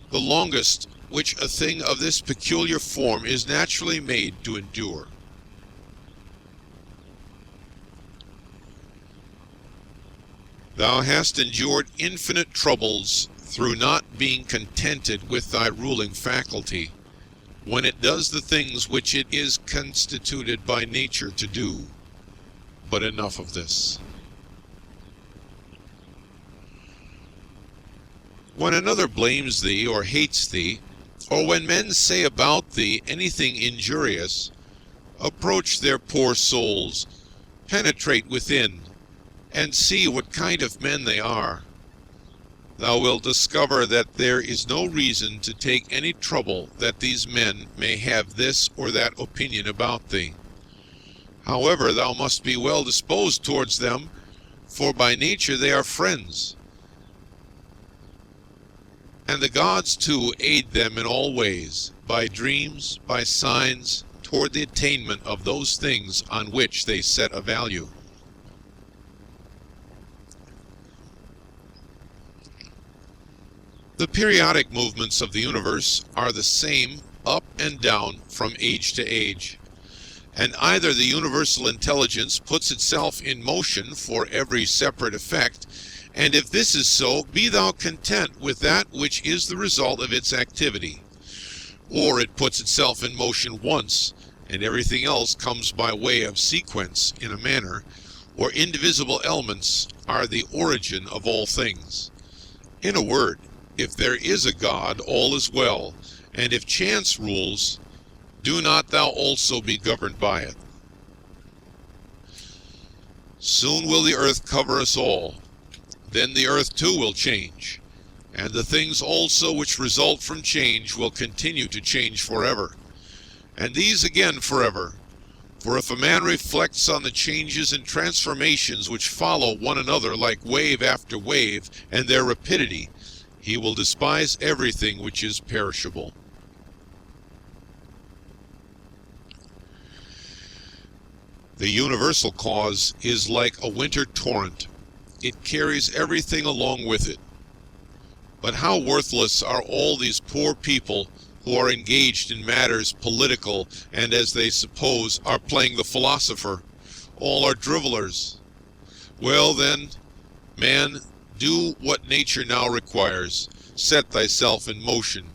the longest which a thing of this peculiar form is naturally made to endure. Thou hast endured infinite troubles through not being contented with thy ruling faculty, when it does the things which it is constituted by nature to do. But enough of this. When another blames thee or hates thee, or when men say about thee anything injurious, approach their poor souls, penetrate within, and see what kind of men they are. Thou wilt discover that there is no reason to take any trouble that these men may have this or that opinion about thee. However, thou must be well disposed towards them, for by nature they are friends. And the gods too aid them in all ways, by dreams, by signs, toward the attainment of those things on which they set a value. The periodic movements of the universe are the same up and down from age to age, and either the universal intelligence puts itself in motion for every separate effect, and if this is so, be thou content with that which is the result of its activity, or it puts itself in motion once, and everything else comes by way of sequence in a manner, or indivisible elements are the origin of all things. In a word, if there is a God, all is well, and if chance rules, do not thou also be governed by it. Soon will the earth cover us all. Then the earth too will change, and the things also which result from change will continue to change forever, and these again forever. For if a man reflects on the changes and transformations which follow one another like wave after wave, and their rapidity, he will despise everything which is perishable. The universal cause is like a winter torrent. It carries everything along with it. But how worthless are all these poor people who are engaged in matters political and, as they suppose, are playing the philosopher. All are drivellers. Well then, man, do what nature now requires. Set thyself in motion,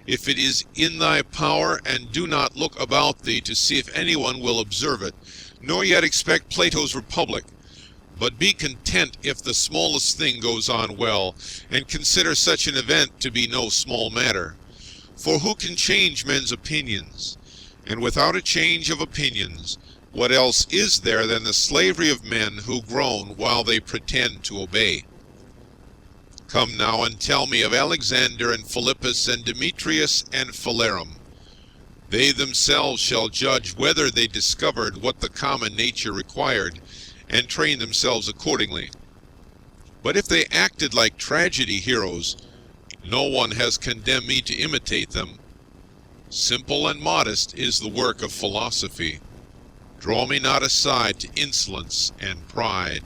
if it is in thy power, and do not look about thee to see if anyone will observe it, nor yet expect Plato's Republic. But be content if the smallest thing goes on well, and consider such an event to be no small matter. For who can change men's opinions? And without a change of opinions, what else is there than the slavery of men who groan while they pretend to obey? Come now and tell me of Alexander and Philippus and Demetrius and Phalerum. They themselves shall judge whether they discovered what the common nature required, and train themselves accordingly. But if they acted like tragedy heroes, no one has condemned me to imitate them. Simple and modest is the work of philosophy. Draw me not aside to insolence and pride.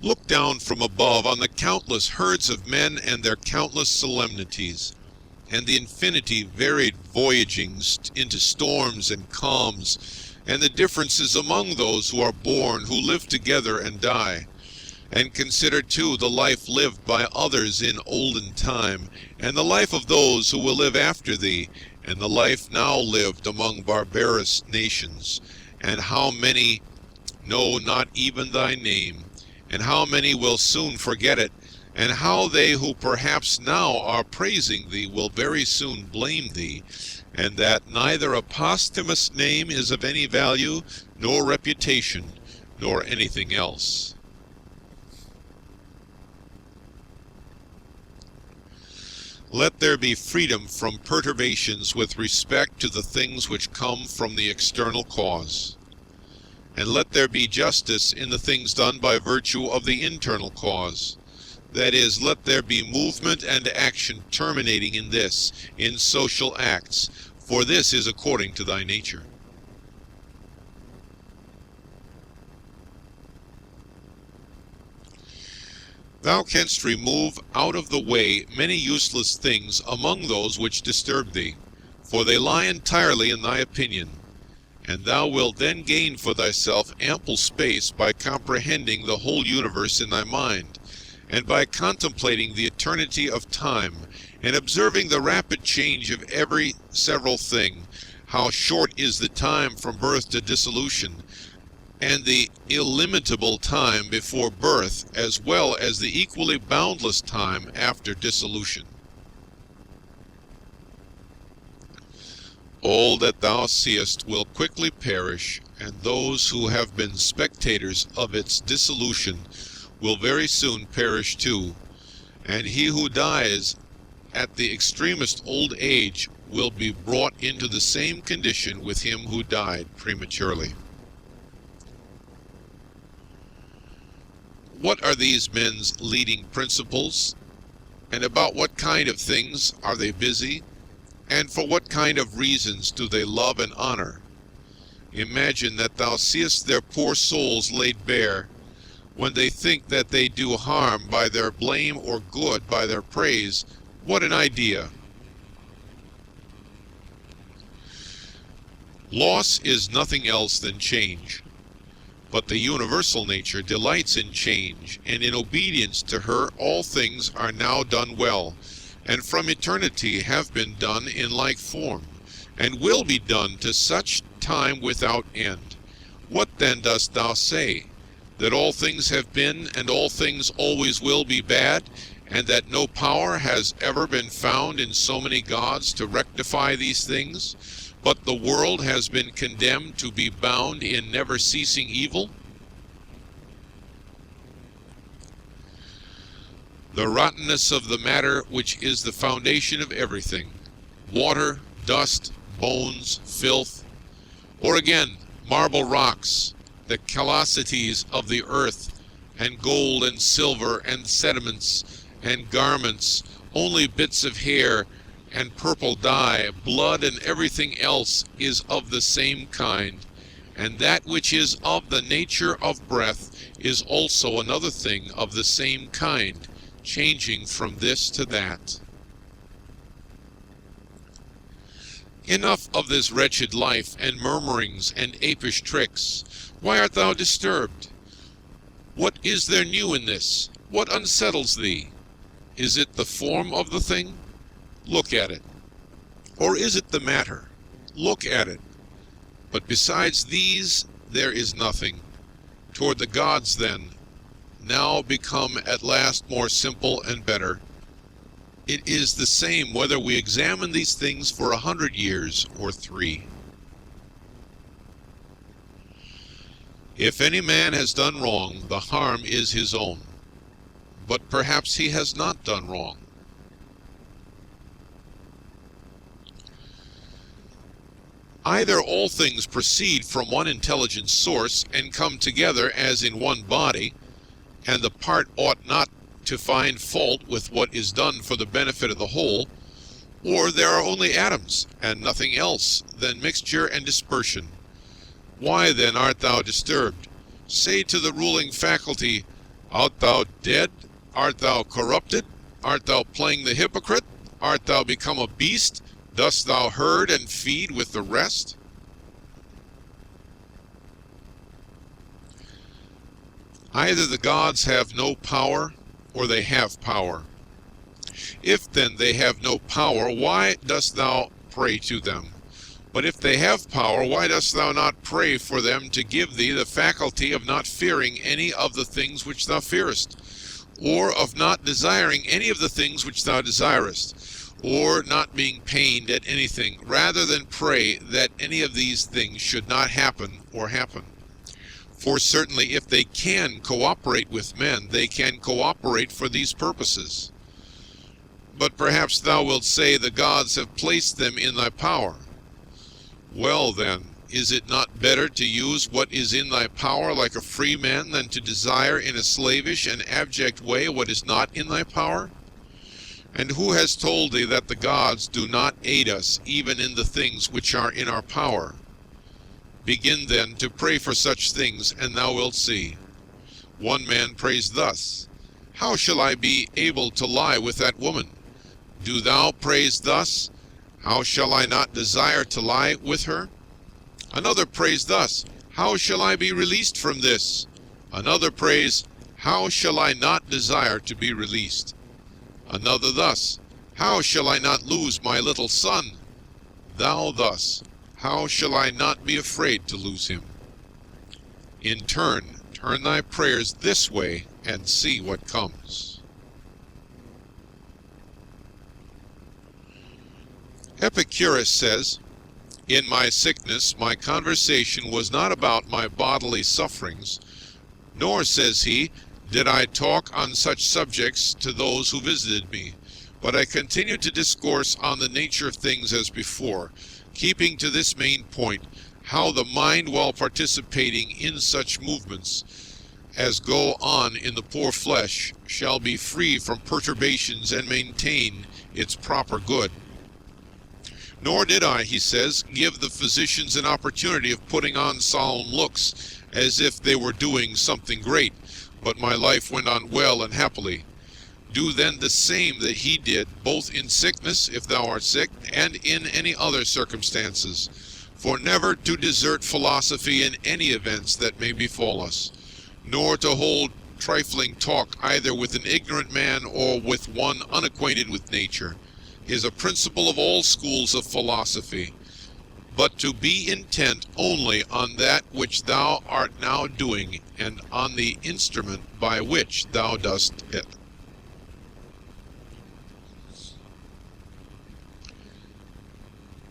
Look down from above on the countless herds of men and their countless solemnities, and the infinity varied voyagings into storms and calms, and the differences among those who are born, who live together and die. And consider too the life lived by others in olden time, and the life of those who will live after thee, and the life now lived among barbarous nations, and how many know not even thy name, and how many will soon forget it, and how they who perhaps now are praising thee will very soon blame thee, and that neither a posthumous name is of any value, nor reputation, nor anything else. Let there be freedom from perturbations with respect to the things which come from the external cause. And let there be justice in the things done by virtue of the internal cause. That is, let there be movement and action terminating in this, in social acts, for this is according to thy nature. Thou canst remove out of the way many useless things among those which disturb thee, for they lie entirely in thy opinion, and thou wilt then gain for thyself ample space by comprehending the whole universe in thy mind, and by contemplating the eternity of time, and observing the rapid change of every several thing, how short is the time from birth to dissolution, and the illimitable time before birth, as well as the equally boundless time after dissolution. All that thou seest will quickly perish, and those who have been spectators of its dissolution will very soon perish too, and he who dies at the extremest old age will be brought into the same condition with him who died prematurely. What are these men's leading principles, and about what kind of things are they busy, and for what kind of reasons do they love and honor? Imagine that thou seest their poor souls laid bare, when they think that they do harm by their blame or good by their praise. What an idea! Loss is nothing else than change. But the universal nature delights in change, and in obedience to her all things are now done well, and from eternity have been done in like form, and will be done to such time without end. What then dost thou say? That all things have been, and all things always will be bad, and that no power has ever been found in so many gods to rectify these things, but the world has been condemned to be bound in never-ceasing evil? The rottenness of the matter which is the foundation of everything, water, dust, bones, filth, or again, marble rocks, the callosities of the earth, and gold and silver and sediments and garments, only bits of hair and purple dye, blood and everything else is of the same kind, and that which is of the nature of breath is also another thing of the same kind, changing from this to that. Enough of this wretched life, and murmurings, and apish tricks. Why art thou disturbed? What is there new in this? What unsettles thee? Is it the form of the thing? Look at it. Or is it the matter? Look at it. But besides these there is nothing. Toward the gods, then, now become at last more simple and better, it is the same whether we examine these things for 100 years or 3. If any man has done wrong, the harm is his own. But perhaps he has not done wrong. Either all things proceed from one intelligent source and come together as in one body, and the part ought not to find fault with what is done for the benefit of the whole, or there are only atoms, and nothing else than mixture and dispersion. Why then art thou disturbed? Say to the ruling faculty, art thou dead? Art thou corrupted? Art thou playing the hypocrite? Art thou become a beast? Dost thou herd and feed with the rest? Either the gods have no power, or they have power. If then they have no power, why dost thou pray to them? But if they have power, why dost thou not pray for them to give thee the faculty of not fearing any of the things which thou fearest, or of not desiring any of the things which thou desirest, or not being pained at anything, rather than pray that any of these things should not happen or happen? For certainly if they can cooperate with men, they can cooperate for these purposes. But perhaps thou wilt say the gods have placed them in thy power. Well then, is it not better to use what is in thy power like a free man than to desire in a slavish and abject way what is not in thy power? And who has told thee that the gods do not aid us even in the things which are in our power? Begin then to pray for such things, and thou wilt see. One man prays thus, how shall I be able to lie with that woman? Do thou praise thus, how shall I not desire to lie with her? Another prays thus, how shall I be released from this? Another prays, how shall I not desire to be released? Another thus, how shall I not lose my little son? Thou thus, how shall I not be afraid to lose him? In turn thy prayers this way, and see what comes. Epicurus says, in my sickness my conversation was not about my bodily sufferings, nor, says he, did I talk on such subjects to those who visited me, but I continued to discourse on the nature of things as before, keeping to this main point, how the mind, while participating in such movements as go on in the poor flesh, shall be free from perturbations and maintain its proper good. Nor did I, he says, give the physicians an opportunity of putting on solemn looks, as if they were doing something great, but my life went on well and happily. Do then the same that he did, both in sickness, if thou art sick, and in any other circumstances. For never to desert philosophy in any events that may befall us, nor to hold trifling talk either with an ignorant man or with one unacquainted with nature, is a principle of all schools of philosophy, but to be intent only on that which thou art now doing, and on the instrument by which thou dost it.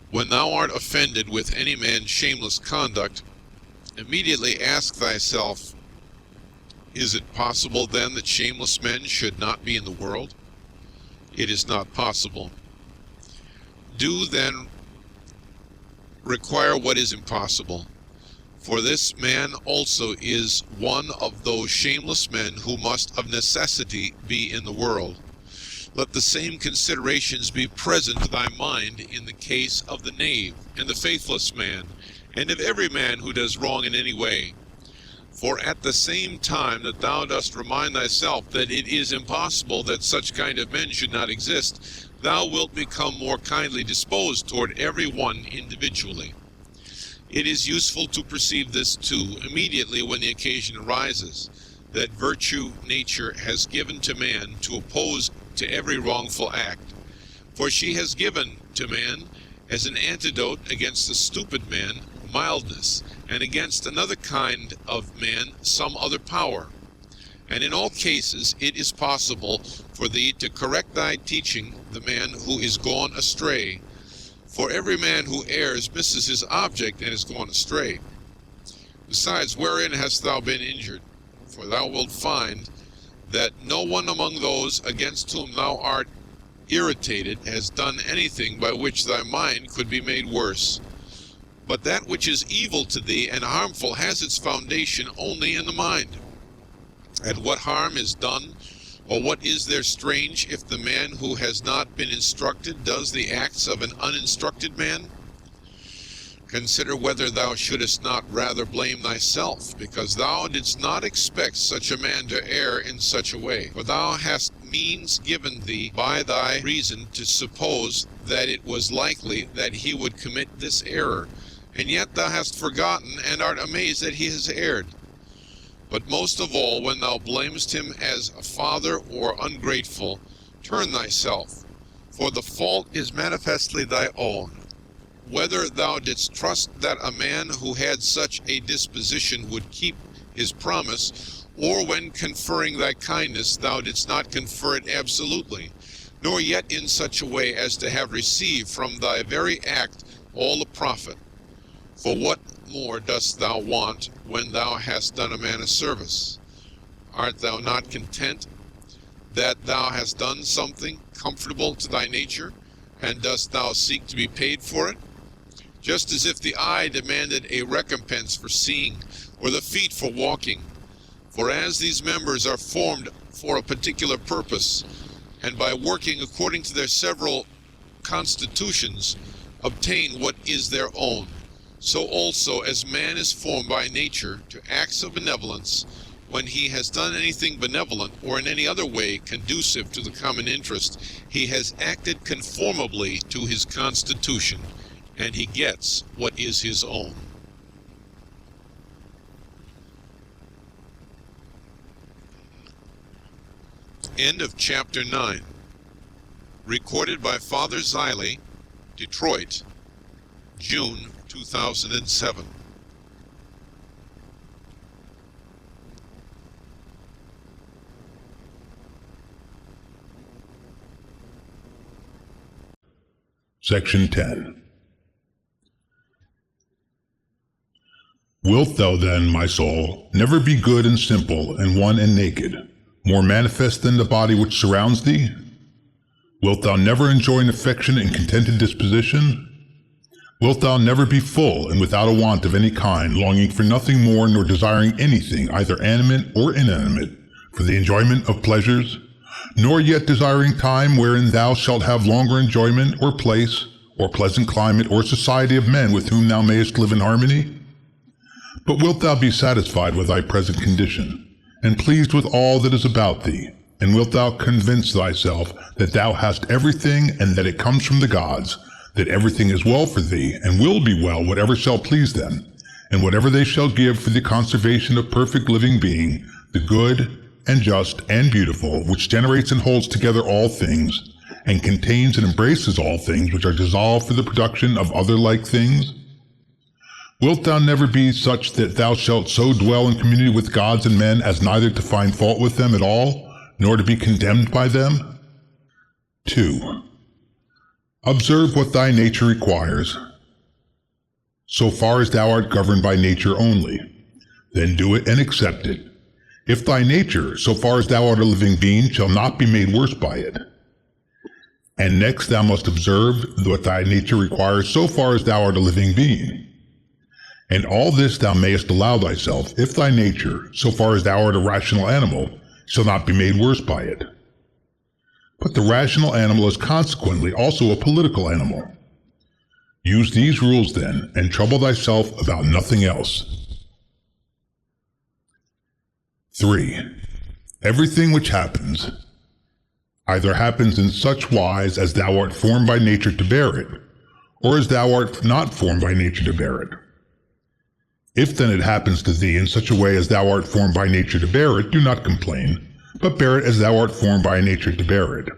When thou art offended with any man's shameless conduct, immediately ask thyself, is it possible then that shameless men should not be in the world? It is not possible. Do then require what is impossible, for this man also is one of those shameless men who must of necessity be in the world. Let the same considerations be present to thy mind in the case of the knave and the faithless man, and of every man who does wrong in any way. For at the same time that thou dost remind thyself that it is impossible that such kind of men should not exist, thou wilt become more kindly disposed toward every one individually. It is useful to perceive this too, immediately when the occasion arises, that virtue nature has given to man to oppose to every wrongful act. For she has given to man, as an antidote against the stupid man, mildness, and against another kind of man some other power. And in all cases it is possible for thee to correct thy teaching the man who is gone astray. For every man who errs misses his object and is gone astray. Besides, wherein hast thou been injured? For thou wilt find that no one among those against whom thou art irritated has done anything by which thy mind could be made worse. But that which is evil to thee and harmful has its foundation only in the mind. And what harm is done, or what is there strange if the man who has not been instructed does the acts of an uninstructed man? Consider whether thou shouldest not rather blame thyself, because thou didst not expect such a man to err in such a way. For thou hast means given thee by thy reason to suppose that it was likely that he would commit this error, and yet thou hast forgotten and art amazed that he has erred. But most of all, when thou blamest him as a father or ungrateful, turn thyself, for the fault is manifestly thy own. Whether thou didst trust that a man who had such a disposition would keep his promise, or when conferring thy kindness thou didst not confer it absolutely, nor yet in such a way as to have received from thy very act all the profit. For what more dost thou want when thou hast done a man a service? Art thou not content that thou hast done something comfortable to thy nature, and dost thou seek to be paid for it? Just as if the eye demanded a recompense for seeing, or the feet for walking. For as these members are formed for a particular purpose, and by working according to their several constitutions, obtain what is their own, so also as man is formed by nature to acts of benevolence, when he has done anything benevolent or in any other way conducive to the common interest, he has acted conformably to his constitution, and he gets what is his own. End of Chapter 9. Recorded by Father Ziley, Detroit, June 2007. Section 10. Wilt thou then, my soul, never be good and simple and one and naked, more manifest than the body which surrounds thee? Wilt thou never enjoy an affectionate and contented disposition? Wilt thou never be full and without a want of any kind, longing for nothing more nor desiring anything, either animate or inanimate, for the enjoyment of pleasures, nor yet desiring time wherein thou shalt have longer enjoyment, or place, or pleasant climate, or society of men with whom thou mayest live in harmony? But wilt thou be satisfied with thy present condition, and pleased with all that is about thee? And wilt thou convince thyself that thou hast everything, and that it comes from the gods, that everything is well for thee, and will be well whatever shall please them, and whatever they shall give for the conservation of perfect living being, the good, and just, and beautiful, which generates and holds together all things, and contains and embraces all things which are dissolved for the production of other like things? Wilt thou never be such that thou shalt so dwell in community with gods and men as neither to find fault with them at all, nor to be condemned by them? 2. Observe what thy nature requires, so far as thou art governed by nature only. Then do it and accept it. If thy nature, so far as thou art a living being, shall not be made worse by it. And next thou must observe what thy nature requires so far as thou art a living being. And all this thou mayest allow thyself, if thy nature, so far as thou art a rational animal, shall not be made worse by it. But the rational animal is consequently also a political animal. Use these rules then, and trouble thyself about nothing else. 3. Everything which happens, either happens in such wise as thou art formed by nature to bear it, or as thou art not formed by nature to bear it. If then it happens to thee in such a way as thou art formed by nature to bear it, do not complain, but bear it as thou art formed by nature to bear it.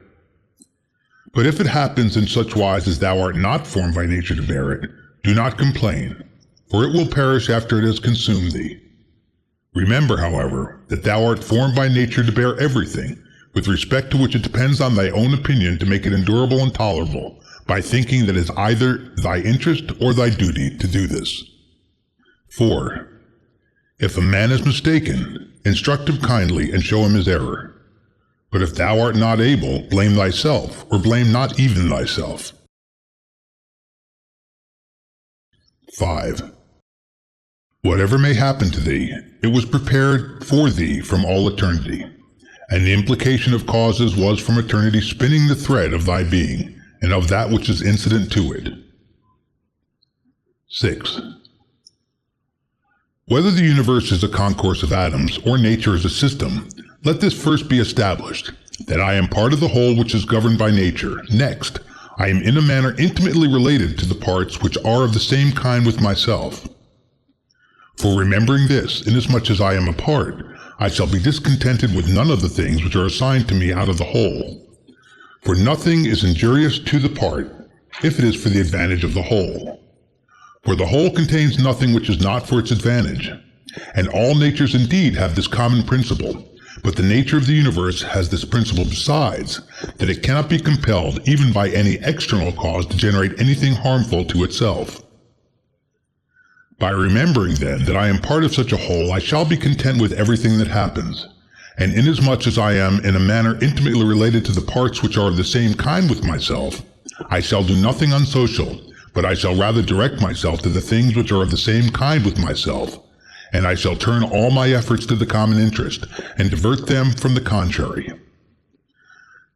But if it happens in such wise as thou art not formed by nature to bear it, do not complain, for it will perish after it has consumed thee. Remember, however, that thou art formed by nature to bear everything, with respect to which it depends on thy own opinion to make it endurable and tolerable, by thinking that it is either thy interest or thy duty to do this. 4. If a man is mistaken, instruct him kindly and show him his error. But if thou art not able, blame thyself, or blame not even thyself. 5. Whatever may happen to thee, it was prepared for thee from all eternity, and the implication of causes was from eternity spinning the thread of thy being, and of that which is incident to it. 6. Whether the universe is a concourse of atoms, or nature is a system, let this first be established, that I am part of the whole which is governed by nature. Next, I am in a manner intimately related to the parts which are of the same kind with myself. For remembering this, inasmuch as I am a part, I shall be discontented with none of the things which are assigned to me out of the whole. For nothing is injurious to the part, if it is for the advantage of the whole. For the whole contains nothing which is not for its advantage, and all natures indeed have this common principle, but the nature of the universe has this principle besides, that it cannot be compelled even by any external cause to generate anything harmful to itself. By remembering then that I am part of such a whole, I shall be content with everything that happens, and inasmuch as I am in a manner intimately related to the parts which are of the same kind with myself, I shall do nothing unsocial, but I shall rather direct myself to the things which are of the same kind with myself, and I shall turn all my efforts to the common interest, and divert them from the contrary.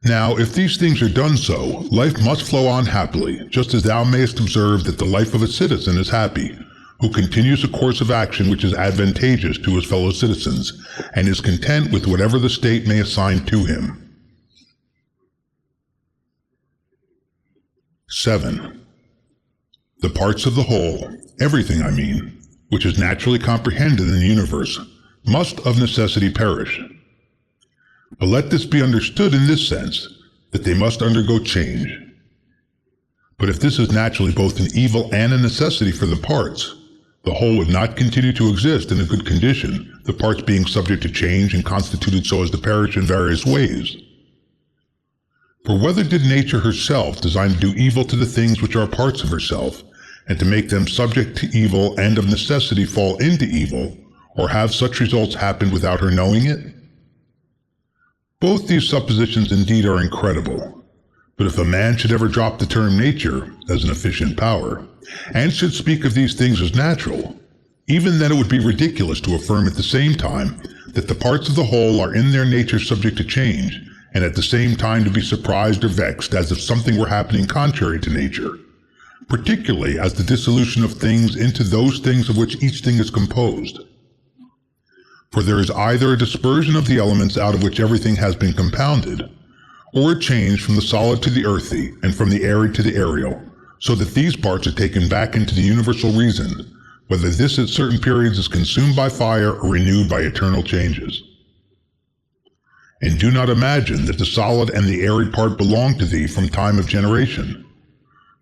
Now, if these things are done so, life must flow on happily, just as thou mayest observe that the life of a citizen is happy, who continues a course of action which is advantageous to his fellow citizens, and is content with whatever the state may assign to him. 7. The parts of the whole, everything I mean, which is naturally comprehended in the universe, must of necessity perish. But let this be understood in this sense, that they must undergo change. But if this is naturally both an evil and a necessity for the parts, the whole would not continue to exist in a good condition, the parts being subject to change and constituted so as to perish in various ways. For whether did nature herself design to do evil to the things which are parts of herself, and to make them subject to evil and of necessity fall into evil, or have such results happened without her knowing it? Both these suppositions indeed are incredible, but if a man should ever drop the term nature as an efficient power, and should speak of these things as natural, even then it would be ridiculous to affirm at the same time that the parts of the whole are in their nature subject to change, and at the same time to be surprised or vexed as if something were happening contrary to nature, particularly as the dissolution of things into those things of which each thing is composed. For there is either a dispersion of the elements out of which everything has been compounded, or a change from the solid to the earthy, and from the arid to the aerial, so that these parts are taken back into the universal reason, whether this at certain periods is consumed by fire or renewed by eternal changes. And do not imagine that the solid and the arid part belong to thee from time of generation.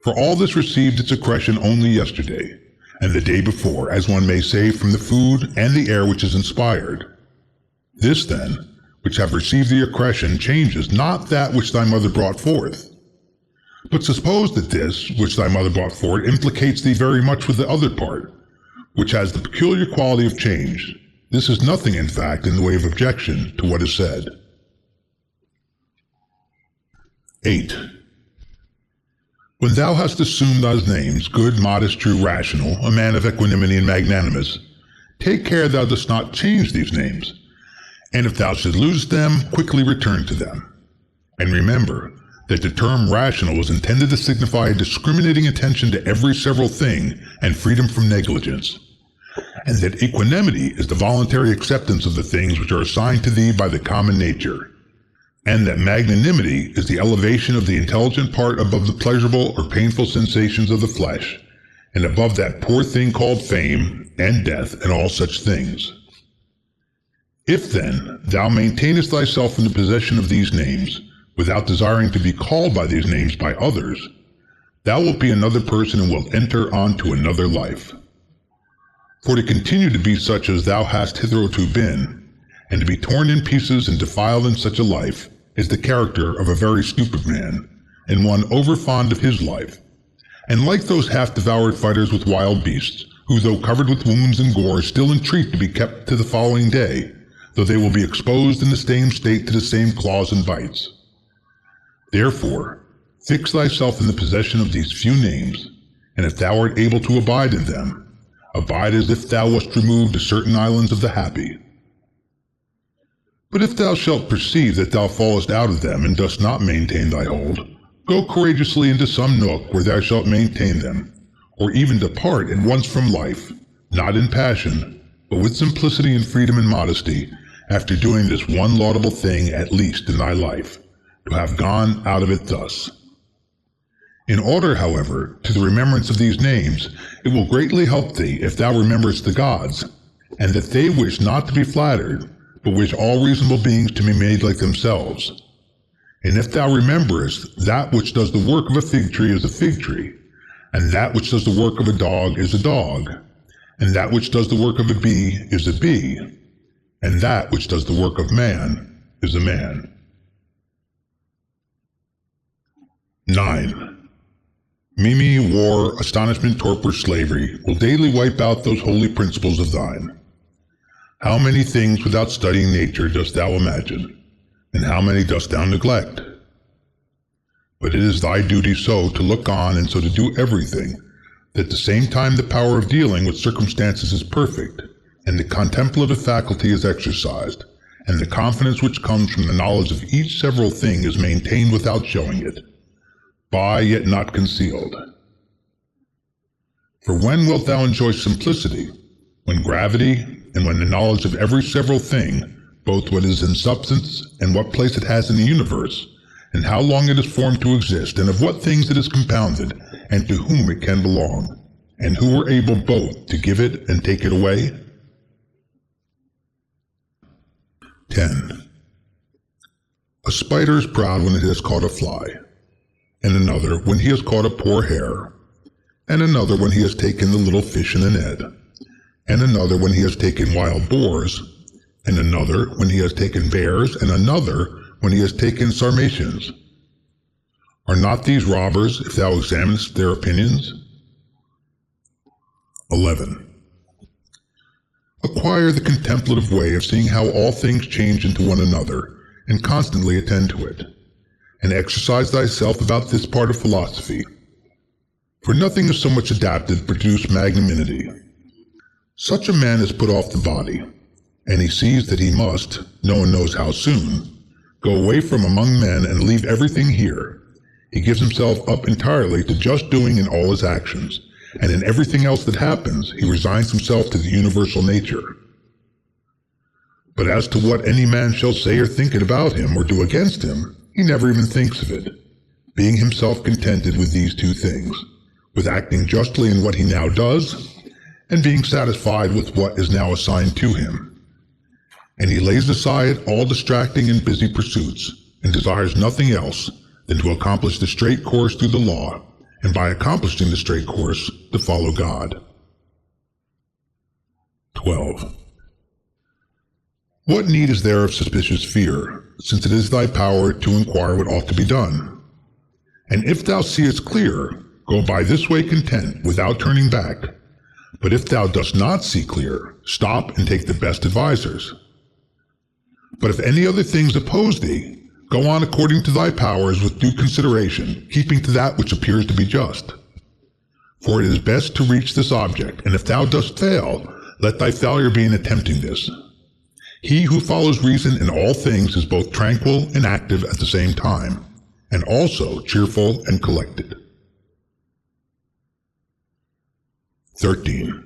For all this received its accretion only yesterday, and the day before, as one may say, from the food and the air which is inspired. This then, which have received the accretion, changes not that which thy mother brought forth. But suppose that this, which thy mother brought forth, implicates thee very much with the other part, which has the peculiar quality of change. This is nothing, in fact, in the way of objection to what is said. 8. When thou hast assumed those names, good, modest, true, rational, a man of equanimity and magnanimous, take care thou dost not change these names, and if thou should lose them, quickly return to them. And remember that the term rational was intended to signify a discriminating attention to every several thing and freedom from negligence, and that equanimity is the voluntary acceptance of the things which are assigned to thee by the common nature, and that magnanimity is the elevation of the intelligent part above the pleasurable or painful sensations of the flesh, and above that poor thing called fame, and death, and all such things. If then thou maintainest thyself in the possession of these names, without desiring to be called by these names by others, thou wilt be another person and wilt enter on to another life. For to continue to be such as thou hast hitherto been, and to be torn in pieces and defiled in such a life, is the character of a very stupid man, and one over-fond of his life, and like those half-devoured fighters with wild beasts, who though covered with wounds and gore still entreat to be kept to the following day, though they will be exposed in the same state to the same claws and bites. Therefore, fix thyself in the possession of these few names, and if thou art able to abide in them, abide as if thou wast removed to certain islands of the happy. But if thou shalt perceive that thou fallest out of them and dost not maintain thy hold, go courageously into some nook where thou shalt maintain them, or even depart at once from life, not in passion, but with simplicity and freedom and modesty, after doing this one laudable thing at least in thy life, to have gone out of it thus. In order, however, to the remembrance of these names, it will greatly help thee if thou rememberest the gods, and that they wish not to be flattered, but wish all reasonable beings to be made like themselves. And if thou rememberest that which does the work of a fig tree is a fig tree, and that which does the work of a dog is a dog, and that which does the work of a bee is a bee, and that which does the work of man is a man. 9. Mimi, war, astonishment, torpor, slavery will daily wipe out those holy principles of thine. How many things without studying nature dost thou imagine, and how many dost thou neglect? But it is thy duty so to look on and so to do everything, that at the same time the power of dealing with circumstances is perfect, and the contemplative faculty is exercised, and the confidence which comes from the knowledge of each several thing is maintained without showing it, by yet not concealed. For when wilt thou enjoy simplicity? When gravity, and when the knowledge of every several thing, both what is in substance and what place it has in the universe, and how long it is formed to exist, and of what things it is compounded, and to whom it can belong, and who are able both to give it and take it away? 10. A spider is proud when it has caught a fly, and another when he has caught a poor hare, and another when he has taken the little fish in a net, and another when he has taken wild boars, and another when he has taken bears, and another when he has taken sarmatians. Are not these robbers, if thou examinest their opinions? 11. Acquire the contemplative way of seeing how all things change into one another, and constantly attend to it, and exercise thyself about this part of philosophy. For nothing is so much adapted to produce magnanimity. Such a man is put off the body, and he sees that he must, no one knows how soon, go away from among men and leave everything here. He gives himself up entirely to just doing in all his actions, and in everything else that happens, he resigns himself to the universal nature. But as to what any man shall say or think about him or do against him, he never even thinks of it, being himself contented with these two things, with acting justly in what he now does, and being satisfied with what is now assigned to him. And he lays aside all distracting and busy pursuits, and desires nothing else than to accomplish the straight course through the law, and by accomplishing the straight course, to follow God. 12. What need is there of suspicious fear, since it is thy power to inquire what ought to be done? And if thou seest clear, go by this way content, without turning back. But if thou dost not see clear, stop and take the best advisers. But if any other things oppose thee, go on according to thy powers with due consideration, keeping to that which appears to be just. For it is best to reach this object, and if thou dost fail, let thy failure be in attempting this. He who follows reason in all things is both tranquil and active at the same time, and also cheerful and collected. 13.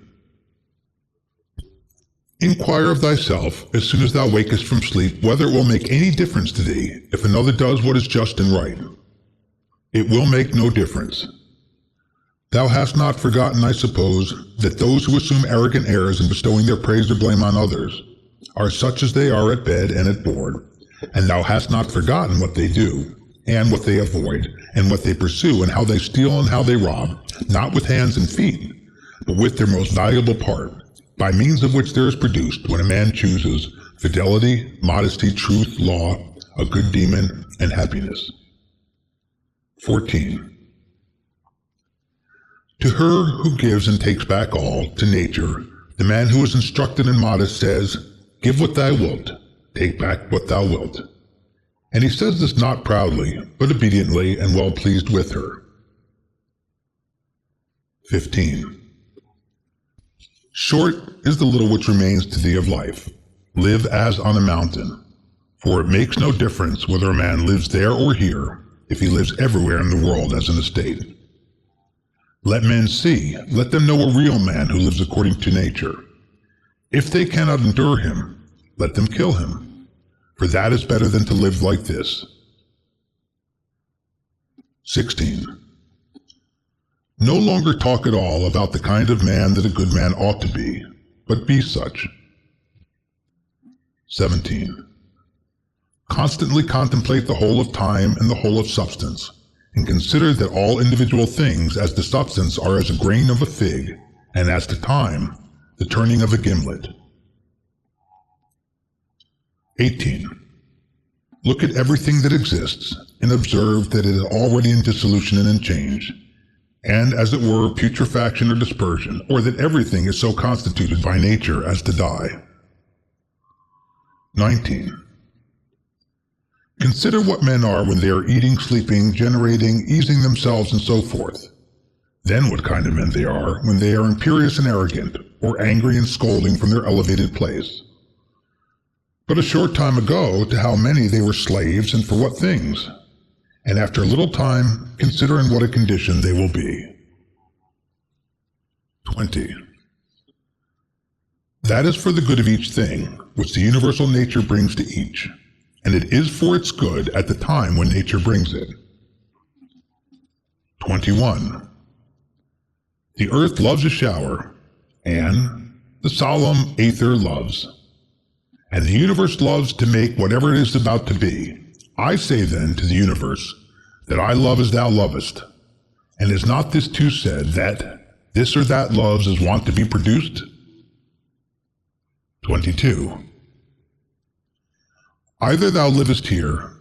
Inquire of thyself, as soon as thou wakest from sleep, whether it will make any difference to thee if another does what is just and right. It will make no difference. Thou hast not forgotten, I suppose, that those who assume arrogant airs in bestowing their praise or blame on others are such as they are at bed and at board, and thou hast not forgotten what they do, and what they avoid, and what they pursue, and how they steal and how they rob, not with hands and feet, but with their most valuable part, by means of which there is produced, when a man chooses, fidelity, modesty, truth, law, a good demon, and happiness. 14. To her who gives and takes back all, to nature, the man who is instructed and modest says, give what thou wilt, take back what thou wilt. And he says this not proudly, but obediently and well pleased with her. 15. Short is the little which remains to thee of life. Live as on a mountain, for it makes no difference whether a man lives there or here, if he lives everywhere in the world as an estate. Let men see, let them know a real man who lives according to nature. If they cannot endure him, let them kill him, for that is better than to live like this. 16. No longer talk at all about the kind of man that a good man ought to be, but be such. 17. Constantly contemplate the whole of time and the whole of substance, and consider that all individual things as to substance are as a grain of a fig, and as to time, the turning of a gimlet. 18. Look at everything that exists, and observe that it is already in dissolution and in change, and as it were putrefaction or dispersion, or that everything is so constituted by nature as to die. 19. Consider what men are when they are eating, sleeping, generating, easing themselves, and so forth. Then what kind of men they are when they are imperious and arrogant, or angry and scolding from their elevated place. But a short time ago, to how many they were slaves, and for what things? And after a little time, consider in what a condition they will be. 20. That is for the good of each thing, which the universal nature brings to each, and it is for its good at the time when nature brings it. 21. The earth loves a shower, and the solemn aether loves, and the universe loves to make whatever it is about to be, I say then to the universe, that I love as thou lovest. And is not this too said, that this or that loves is wont to be produced? 22. Either thou livest here,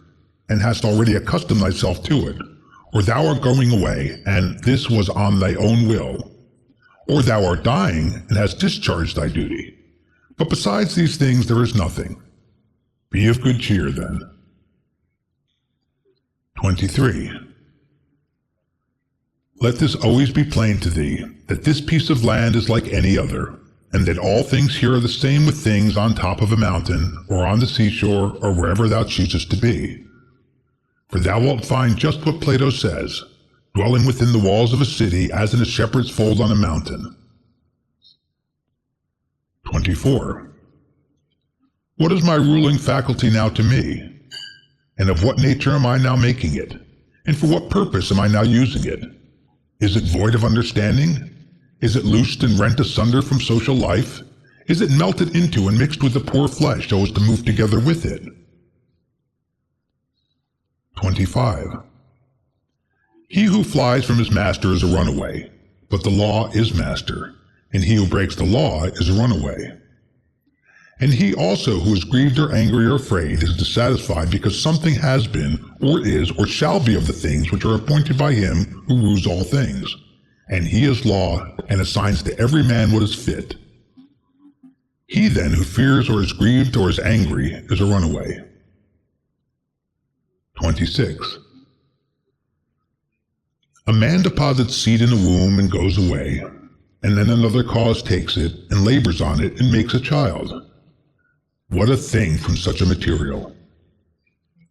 and hast already accustomed thyself to it, or thou art going away, and this was on thy own will, or thou art dying, and hast discharged thy duty. But besides these things there is nothing. Be of good cheer then. 23. Let this always be plain to thee, that this piece of land is like any other, and that all things here are the same with things on top of a mountain, or on the seashore, or wherever thou choosest to be. For thou wilt find just what Plato says, dwelling within the walls of a city as in a shepherd's fold on a mountain. 24. What is my ruling faculty now to me? And of what nature am I now making it? And for what purpose am I now using it? Is it void of understanding? Is it loosed and rent asunder from social life? Is it melted into and mixed with the poor flesh so as to move together with it? 25. He who flies from his master is a runaway, but the law is master, and he who breaks the law is a runaway. And he also who is grieved or angry or afraid is dissatisfied because something has been, or is, or shall be of the things which are appointed by him who rules all things. And he is law, and assigns to every man what is fit. He then who fears or is grieved or is angry is a runaway. 26. A man deposits seed in a womb and goes away, and then another cause takes it and labors on it and makes a child. What a thing from such a material!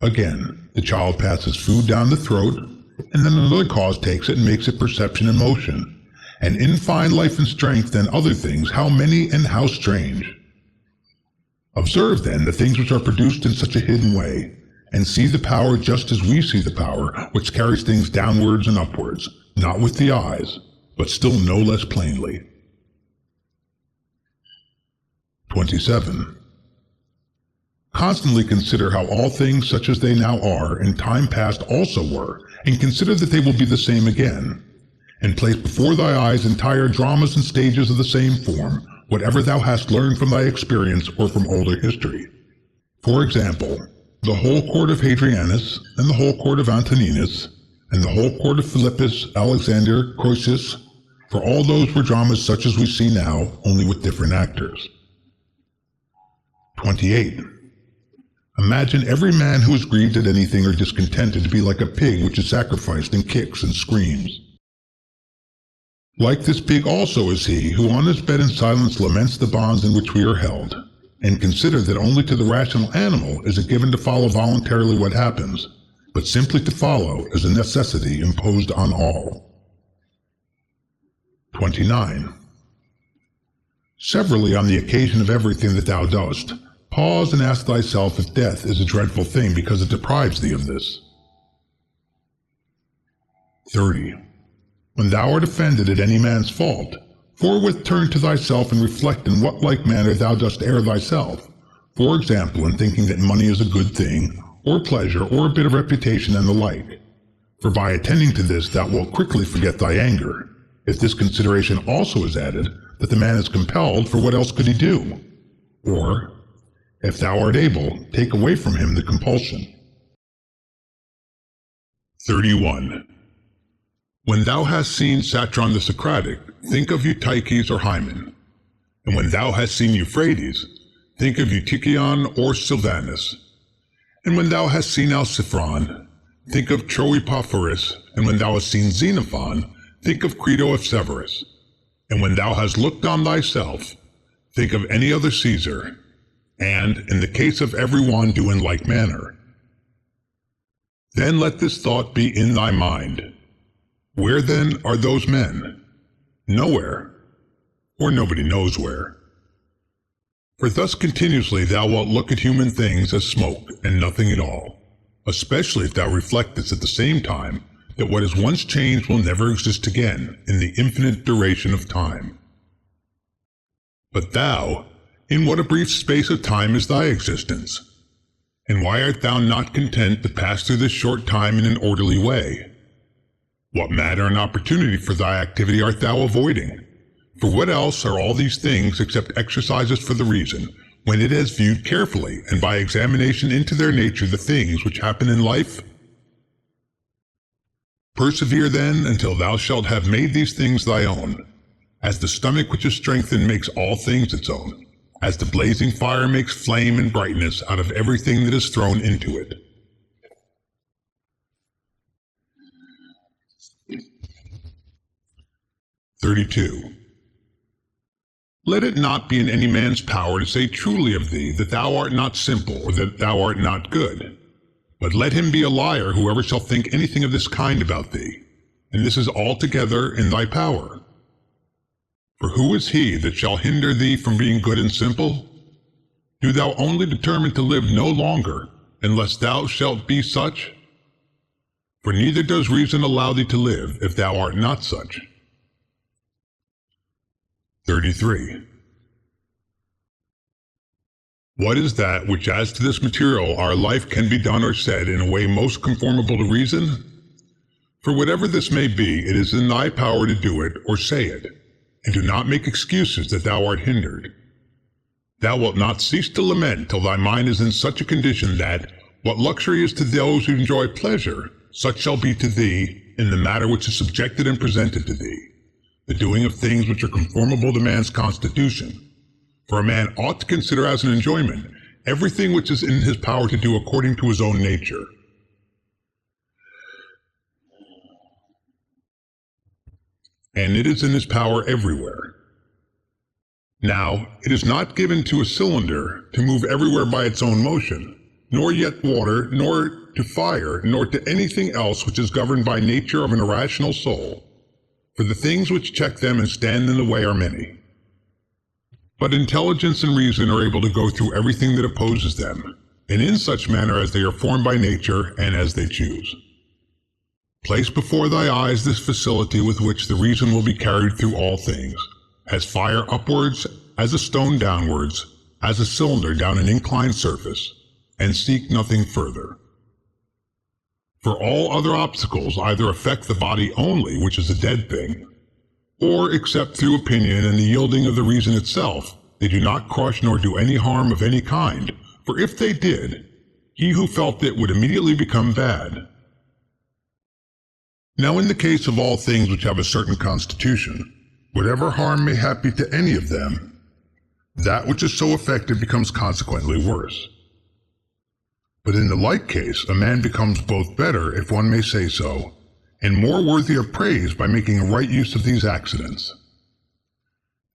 Again, the child passes food down the throat, and then another cause takes it and makes it perception and motion. And in fine life and strength and other things, how many and how strange! Observe then the things which are produced in such a hidden way, and see the power just as we see the power, which carries things downwards and upwards, not with the eyes, but still no less plainly. 27. Constantly consider how all things such as they now are in time past also were, and consider that they will be the same again. And place before thy eyes entire dramas and stages of the same form, whatever thou hast learned from thy experience or from older history. For example, the whole court of Hadrianus, and the whole court of Antoninus, and the whole court of Philippus, Alexander, Croesus, for all those were dramas such as we see now, only with different actors. 28. Imagine every man who is grieved at anything or discontented to be like a pig which is sacrificed and kicks and screams. Like this pig also is he who on his bed in silence laments the bonds in which we are held, and consider that only to the rational animal is it given to follow voluntarily what happens, but simply to follow as a necessity imposed on all. 29. Severally on the occasion of everything that thou dost, pause and ask thyself if death is a dreadful thing because it deprives thee of this. 30. When thou art offended at any man's fault, forthwith turn to thyself and reflect in what like manner thou dost err thyself, for example in thinking that money is a good thing, or pleasure, or a bit of reputation and the like. For by attending to this thou wilt quickly forget thy anger, if this consideration also is added, that the man is compelled, for what else could he do? Or, if thou art able, take away from him the compulsion. 31. When thou hast seen Satron the Socratic, think of Eutyches or Hymen. And when thou hast seen Euphrates, think of Eutychion or Sylvanus. And when thou hast seen Alciphron, think of Troipophorus. And when thou hast seen Xenophon, think of Crito of Severus. And when thou hast looked on thyself, think of any other Caesar, and, in the case of every one, do in like manner. Then let this thought be in thy mind. Where then are those men? Nowhere, or nobody knows where. For thus continuously thou wilt look at human things as smoke and nothing at all, especially if thou reflectest at the same time that what is once changed will never exist again in the infinite duration of time. But thou, in what a brief space of time is thy existence? And why art thou not content to pass through this short time in an orderly way? What matter and opportunity for thy activity art thou avoiding? For what else are all these things except exercises for the reason, when it has viewed carefully and by examination into their nature the things which happen in life? Persevere then until thou shalt have made these things thy own, as the stomach which is strengthened makes all things its own, as the blazing fire makes flame and brightness out of everything that is thrown into it. (32) Let it not be in any man's power to say truly of thee that thou art not simple or that thou art not good. But let him be a liar whoever shall think anything of this kind about thee, and this is altogether in thy power. For who is he that shall hinder thee from being good and simple? Do thou only determine to live no longer, unless thou shalt be such? For neither does reason allow thee to live if thou art not such. 33. What is that which as to this material our life can be done or said in a way most conformable to reason? For whatever this may be, it is in thy power to do it or say it, and do not make excuses that thou art hindered. Thou wilt not cease to lament till thy mind is in such a condition that, what luxury is to those who enjoy pleasure, such shall be to thee in the matter which is subjected and presented to thee, the doing of things which are conformable to man's constitution. For a man ought to consider as an enjoyment everything which is in his power to do according to his own nature. And it is in his power everywhere. Now, it is not given to a cylinder to move everywhere by its own motion, nor yet water, nor to fire, nor to anything else which is governed by nature of an irrational soul. For the things which check them and stand in the way are many. But intelligence and reason are able to go through everything that opposes them, and in such manner as they are formed by nature and as they choose. Place before thy eyes this facility with which the reason will be carried through all things, as fire upwards, as a stone downwards, as a cylinder down an inclined surface, and seek nothing further. For all other obstacles either affect the body only, which is a dead thing, or except through opinion and the yielding of the reason itself, they do not crush nor do any harm of any kind, for if they did, he who felt it would immediately become bad. Now in the case of all things which have a certain constitution, whatever harm may happen to any of them, that which is so affected becomes consequently worse. But in the like case, a man becomes both better, if one may say so, and more worthy of praise by making a right use of these accidents.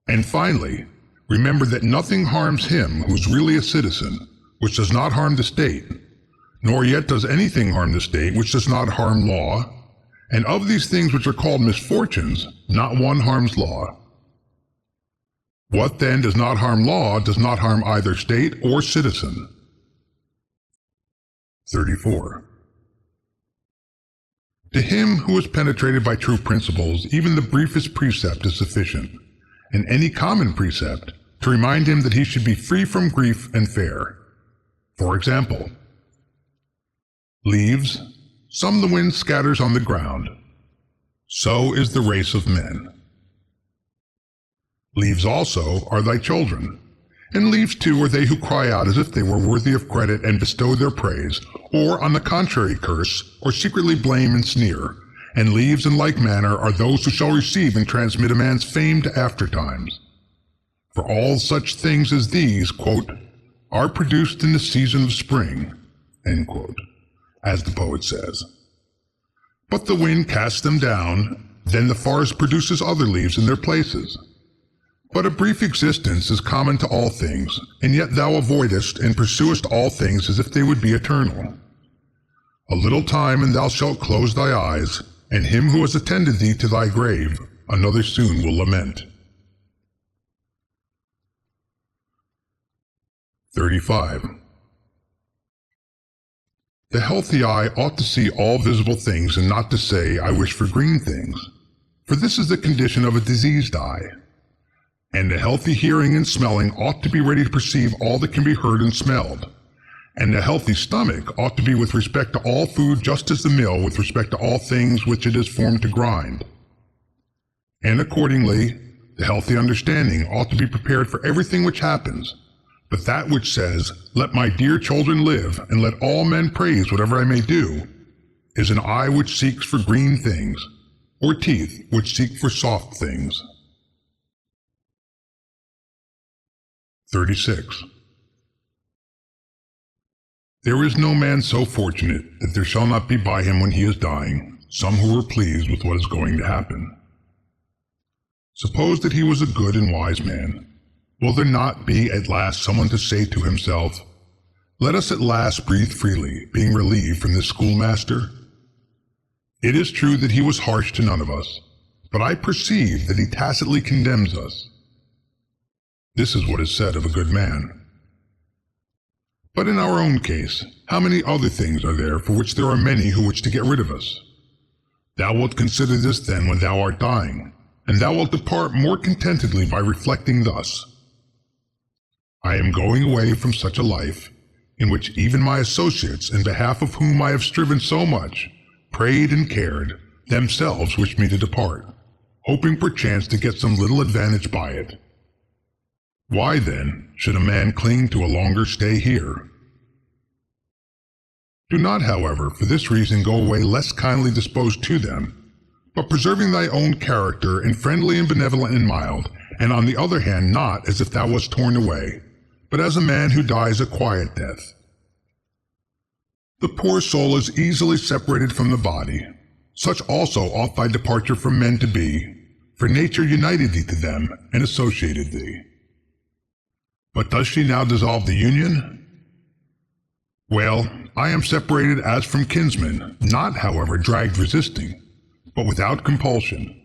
And finally, remember that nothing harms him who is really a citizen, which does not harm the state, nor yet does anything harm the state which does not harm law, and of these things which are called misfortunes, not one harms law. What then does not harm law does not harm either state or citizen. 34. To him who is penetrated by true principles, even the briefest precept is sufficient, and any common precept, to remind him that he should be free from grief and fair. For example, leaves, some the wind scatters on the ground. So is the race of men. Leaves also are thy children, and leaves too are they who cry out as if they were worthy of credit and bestow their praise, or on the contrary curse, or secretly blame and sneer. And leaves in like manner are those who shall receive and transmit a man's fame to aftertimes. For all such things as these, quote, are produced in the season of spring, end quote, as the poet says. But the wind casts them down, then the forest produces other leaves in their places. But a brief existence is common to all things, and yet thou avoidest and pursuest all things as if they would be eternal. A little time and thou shalt close thy eyes, and him who has attended thee to thy grave, another soon will lament. 35. The healthy eye ought to see all visible things and not to say, I wish for green things, for this is the condition of a diseased eye. And the healthy hearing and smelling ought to be ready to perceive all that can be heard and smelled, And a healthy stomach ought to be with respect to all food just as the mill with respect to all things which it is formed to grind. And accordingly, the healthy understanding ought to be prepared for everything which happens, but that which says, "Let my dear children live, and let all men praise whatever I may do," is an eye which seeks for green things, or teeth which seek for soft things. 36. There is no man so fortunate that there shall not be by him when he is dying some who are pleased with what is going to happen. Suppose that he was a good and wise man. Will there not be at last someone to say to himself, "Let us at last breathe freely, being relieved from this schoolmaster"? It is true that he was harsh to none of us, but I perceive that he tacitly condemns us. This is what is said of a good man. But in our own case, how many other things are there for which there are many who wish to get rid of us? Thou wilt consider this then when thou art dying, and thou wilt depart more contentedly by reflecting thus: I am going away from such a life, in which even my associates, in behalf of whom I have striven so much, prayed and cared, themselves wish me to depart, hoping perchance to get some little advantage by it. Why, then, should a man cling to a longer stay here? Do not, however, for this reason go away less kindly disposed to them, but preserving thy own character in friendly and benevolent and mild, and on the other hand not as if thou wast torn away, but as a man who dies a quiet death. The poor soul is easily separated from the body. Such also ought thy departure from men to be, for nature united thee to them and associated thee. But does she now dissolve the union? Well, I am separated as from kinsmen, not, however, dragged resisting, but without compulsion,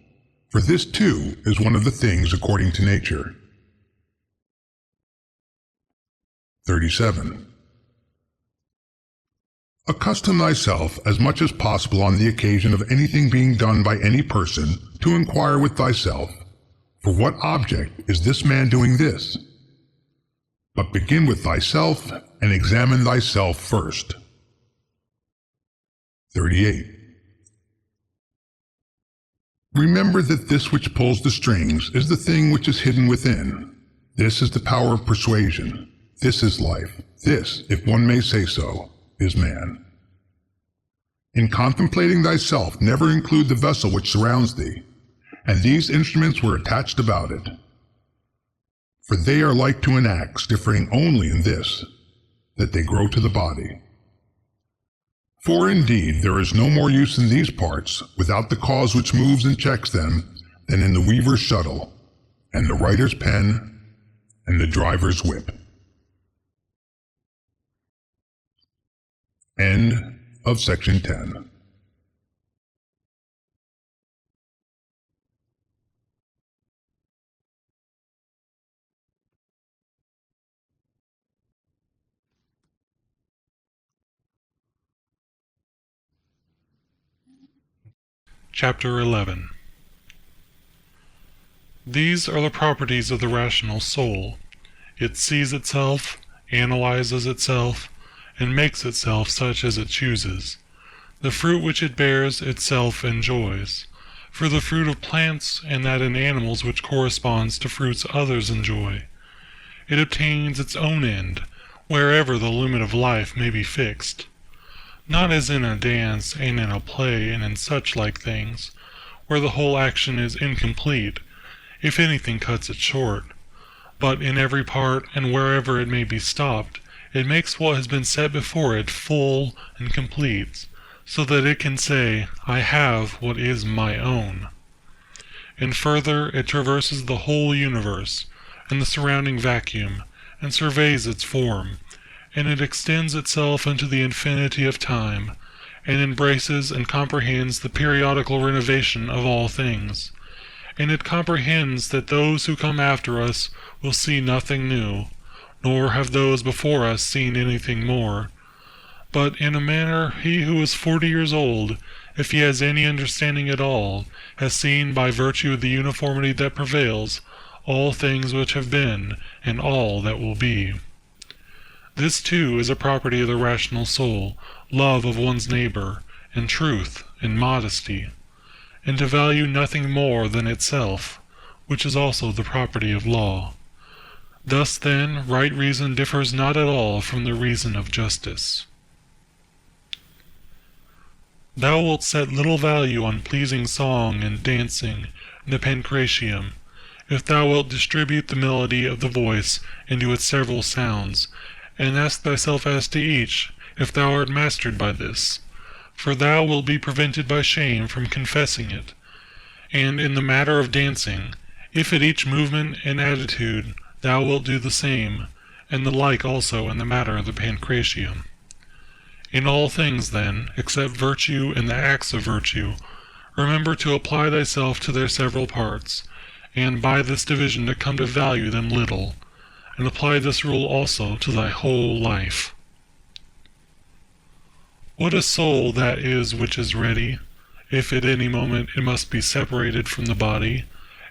for this too is one of the things according to nature. 37. Accustom thyself as much as possible on the occasion of anything being done by any person to inquire with thyself, for what object is this man doing this? But begin with thyself and examine thyself first. 38. Remember that this which pulls the strings is the thing which is hidden within. This is the power of persuasion. This is life. This, if one may say so, is man. In contemplating thyself, never include the vessel which surrounds thee, and these instruments were attached about it. For they are like to an axe, differing only in this, that they grow to the body. For indeed there is no more use in these parts, without the cause which moves and checks them, than in the weaver's shuttle, and the writer's pen, and the driver's whip. End of section 10. Chapter 11. These are the properties of the rational soul. It sees itself, analyzes itself, and makes itself such as it chooses. The fruit which it bears itself enjoys, for the fruit of plants and that in animals which corresponds to fruits others enjoy. It obtains its own end, wherever the limit of life may be fixed. Not as in a dance and in a play and in such like things, where the whole action is incomplete, if anything cuts it short, but in every part and wherever it may be stopped, it makes what has been set before it full and complete, so that it can say, I have what is my own. And further, it traverses the whole universe and the surrounding vacuum, and surveys its form, and it extends itself into the infinity of time, and embraces and comprehends the periodical renovation of all things. And it comprehends that those who come after us will see nothing new, nor have those before us seen anything more. But in a manner he who is 40 years old, if he has any understanding at all, has seen by virtue of the uniformity that prevails, all things which have been, and all that will be. This too is a property of the rational soul, love of one's neighbor, and truth, and modesty, and to value nothing more than itself, which is also the property of law. Thus then, right reason differs not at all from the reason of justice. Thou wilt set little value on pleasing song and dancing, and the pancratium, if thou wilt distribute the melody of the voice into its several sounds, and ask thyself as to each, if thou art mastered by this, for thou wilt be prevented by shame from confessing it. And in the matter of dancing, if at each movement and attitude thou wilt do the same, and the like also in the matter of the pancratium. In all things, then, except virtue and the acts of virtue, remember to apply thyself to their several parts, and by this division to come to value them little, and apply this rule also to thy whole life. What a soul that is which is ready, if at any moment it must be separated from the body,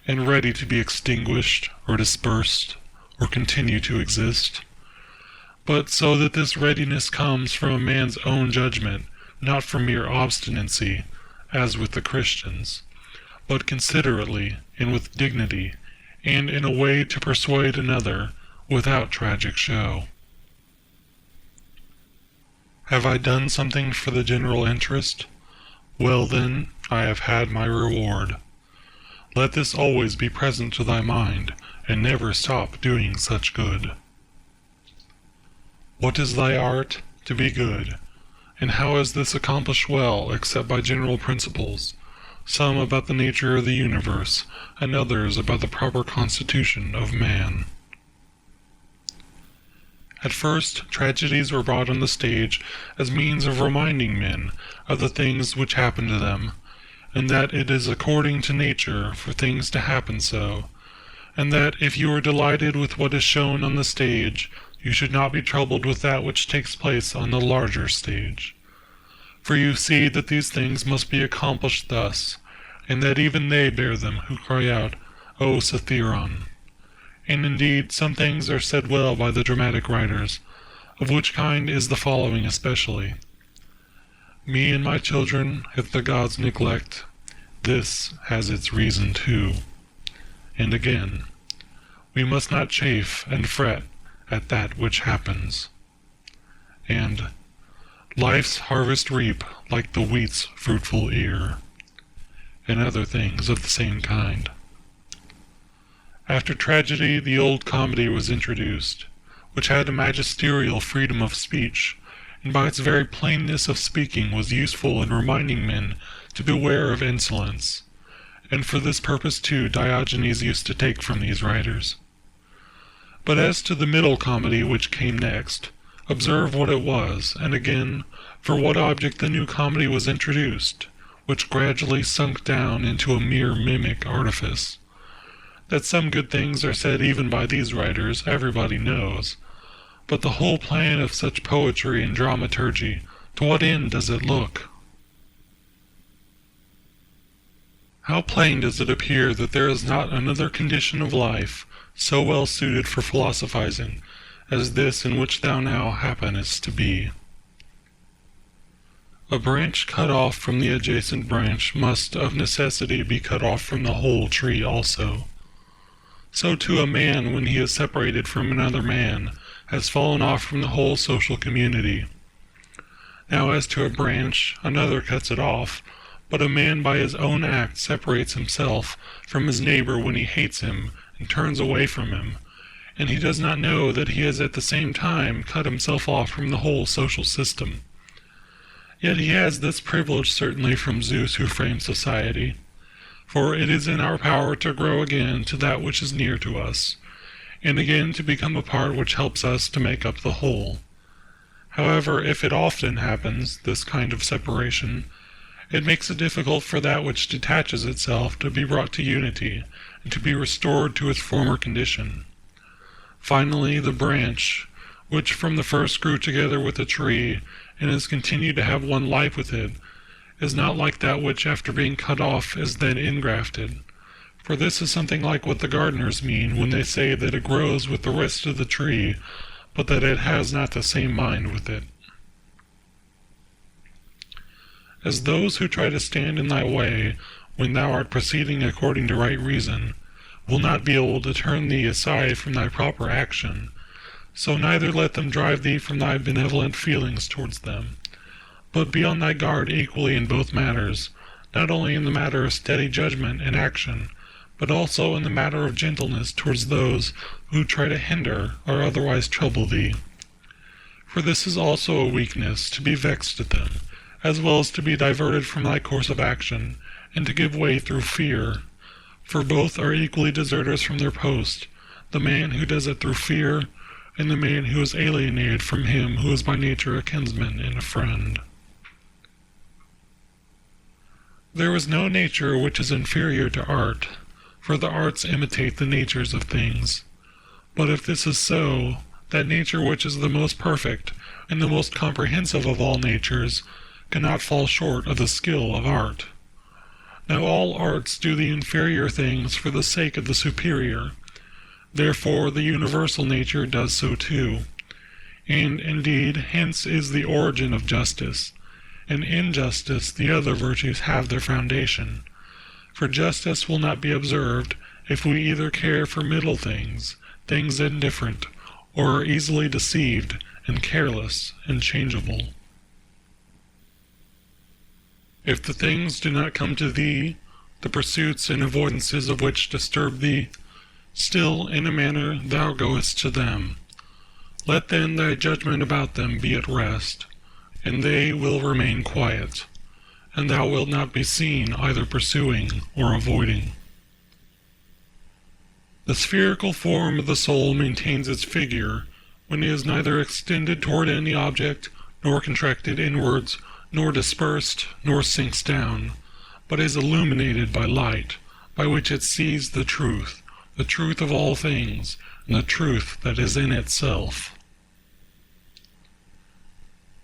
and ready to be extinguished, or dispersed, or continue to exist. But so that this readiness comes from a man's own judgment, not from mere obstinacy, as with the Christians, but considerately, and with dignity, and in a way to persuade another, without tragic show. Have I done something for the general interest? Well then, I have had my reward. Let this always be present to thy mind, and never stop doing such good. What is thy art? To be good. And how is this accomplished well, except by general principles, some about the nature of the universe, and others about the proper constitution of man? At first, tragedies were brought on the stage as means of reminding men of the things which happen to them, and that it is according to nature for things to happen so, and that if you are delighted with what is shown on the stage, you should not be troubled with that which takes place on the larger stage. For you see that these things must be accomplished thus, and that even they bear them who cry out, O Satheron. And indeed some things are said well by the dramatic writers, of which kind is the following especially. Me and my children, if the gods neglect, this has its reason too. And again, we must not chafe and fret at that which happens. And life's harvest reap like the wheat's fruitful ear, and other things of the same kind. After tragedy, the old comedy was introduced, which had a magisterial freedom of speech, and by its very plainness of speaking was useful in reminding men to beware of insolence, and for this purpose too Diogenes used to take from these writers. But as to the middle comedy which came next, observe what it was, and again, for what object the new comedy was introduced, which gradually sunk down into a mere mimic artifice. That some good things are said even by these writers, everybody knows, but the whole plan of such poetry and dramaturgy, to what end does it look? How plain does it appear that there is not another condition of life so well suited for philosophizing as this in which thou now happenest to be. A branch cut off from the adjacent branch must of necessity be cut off from the whole tree also. So too a man, when he is separated from another man, has fallen off from the whole social community. Now as to a branch, another cuts it off, but a man by his own act separates himself from his neighbor when he hates him and turns away from him, and he does not know that he has at the same time cut himself off from the whole social system. Yet he has this privilege certainly from Zeus who framed society, for it is in our power to grow again to that which is near to us, and again to become a part which helps us to make up the whole. However, if it often happens, this kind of separation, it makes it difficult for that which detaches itself to be brought to unity, and to be restored to its former condition. Finally, the branch, which from the first grew together with the tree, and has continued to have one life with it, is not like that which after being cut off is then ingrafted. For this is something like what the gardeners mean when they say that it grows with the rest of the tree, but that it has not the same mind with it. As those who try to stand in thy way, when thou art proceeding according to right reason, will not be able to turn thee aside from thy proper action, so neither let them drive thee from thy benevolent feelings towards them, but be on thy guard equally in both matters, not only in the matter of steady judgment and action, but also in the matter of gentleness towards those who try to hinder or otherwise trouble thee. For this is also a weakness, to be vexed at them, as well as to be diverted from thy course of action, and to give way through fear. For both are equally deserters from their post, the man who does it through fear, and the man who is alienated from him who is by nature a kinsman and a friend. There is no nature which is inferior to art, for the arts imitate the natures of things. But if this is so, that nature which is the most perfect and the most comprehensive of all natures cannot fall short of the skill of art. Now all arts do the inferior things for the sake of the superior. Therefore the universal nature does so too. And indeed, hence is the origin of justice, and in justice the other virtues have their foundation. For justice will not be observed if we either care for middle things, things indifferent, or are easily deceived, and careless, and changeable. If the things do not come to thee, the pursuits and avoidances of which disturb thee, still in a manner thou goest to them. Let then thy judgment about them be at rest, and they will remain quiet, and thou wilt not be seen either pursuing or avoiding. The spherical form of the soul maintains its figure when it is neither extended toward any object, nor contracted inwards, nor dispersed, nor sinks down, but is illuminated by light, by which it sees the truth of all things, and the truth that is in itself.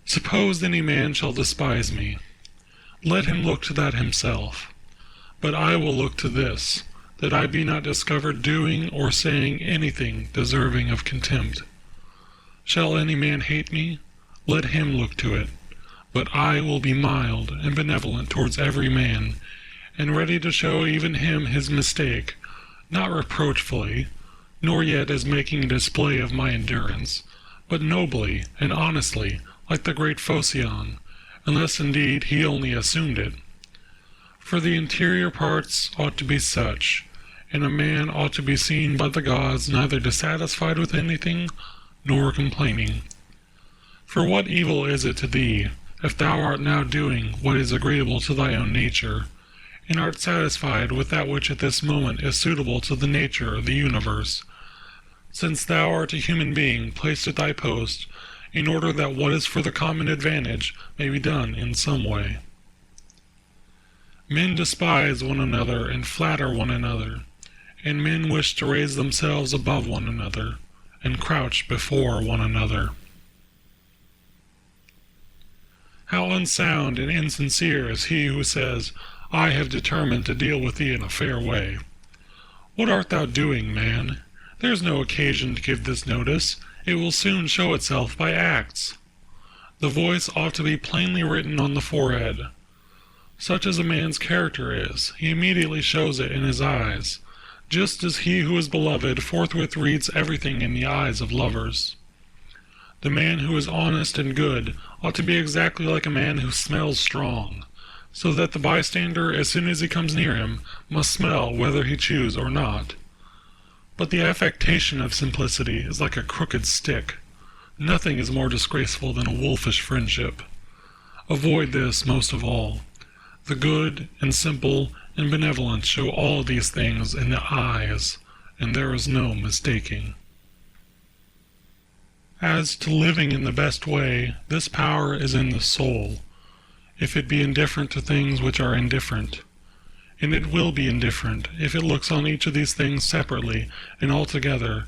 Suppose any man shall despise me, let him look to that himself. But I will look to this, that I be not discovered doing or saying anything deserving of contempt. Shall any man hate me? Let him look to it. But I will be mild and benevolent towards every man, and ready to show even him his mistake, not reproachfully, nor yet as making a display of my endurance, but nobly and honestly, like the great Phocion, unless indeed he only assumed it. For the interior parts ought to be such, and a man ought to be seen by the gods neither dissatisfied with anything, nor complaining. For what evil is it to thee, if thou art now doing what is agreeable to thy own nature, and art satisfied with that which at this moment is suitable to the nature of the universe, since thou art a human being placed at thy post, in order that what is for the common advantage may be done in some way. Men despise one another and flatter one another, and men wish to raise themselves above one another, and crouch before one another. How unsound and insincere is he who says, I have determined to deal with thee in a fair way. What art thou doing, man? There is no occasion to give this notice. It will soon show itself by acts. The voice ought to be plainly written on the forehead. Such as a man's character is, he immediately shows it in his eyes, just as he who is beloved forthwith reads everything in the eyes of lovers. The man who is honest and good ought to be exactly like a man who smells strong, so that the bystander, as soon as he comes near him, must smell whether he choose or not. But the affectation of simplicity is like a crooked stick. Nothing is more disgraceful than a wolfish friendship. Avoid this most of all. The good and simple and benevolent show all these things in the eyes, and there is no mistaking. As to living in the best way, this power is in the soul, if it be indifferent to things which are indifferent. And it will be indifferent if it looks on each of these things separately and altogether,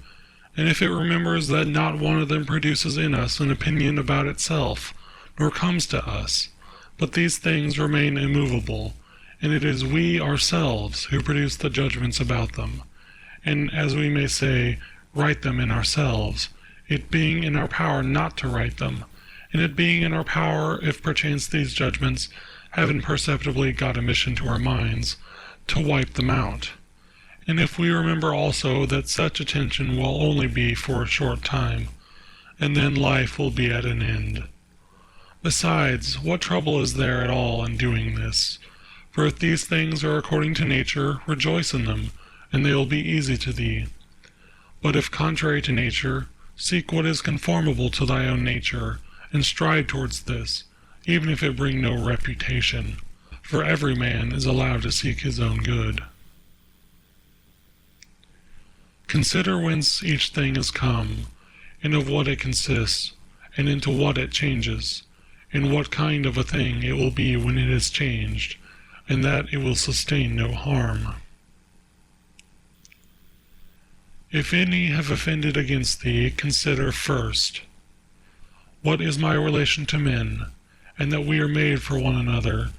and if it remembers that not one of them produces in us an opinion about itself, nor comes to us, but these things remain immovable, and it is we ourselves who produce the judgments about them, and, as we may say, write them in ourselves, it being in our power not to right them, and it being in our power, if perchance these judgments have imperceptibly got admission to our minds, to wipe them out. And if we remember also that such attention will only be for a short time, and then life will be at an end. Besides, what trouble is there at all in doing this? For if these things are according to nature, rejoice in them, and they will be easy to thee. But if contrary to nature, seek what is conformable to thy own nature, and strive towards this, even if it bring no reputation. For every man is allowed to seek his own good. Consider whence each thing is come, and of what it consists, and into what it changes, and what kind of a thing it will be when it is changed, and that it will sustain no harm. If any have offended against thee, consider first, what is my relation to men, and that we are made for one another,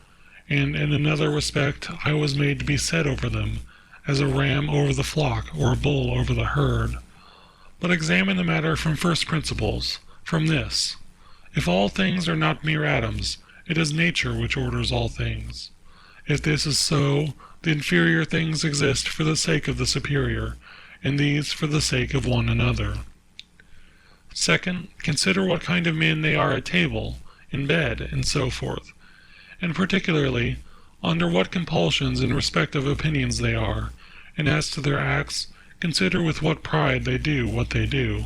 and in another respect I was made to be set over them, as a ram over the flock, or a bull over the herd. But examine the matter from first principles, from this: if all things are not mere atoms, it is nature which orders all things. If this is so, the inferior things exist for the sake of the superior, and these for the sake of one another. Second, consider what kind of men they are at table, in bed, and so forth, and particularly, under what compulsions in respect of opinions they are, and as to their acts, consider with what pride they do what they do.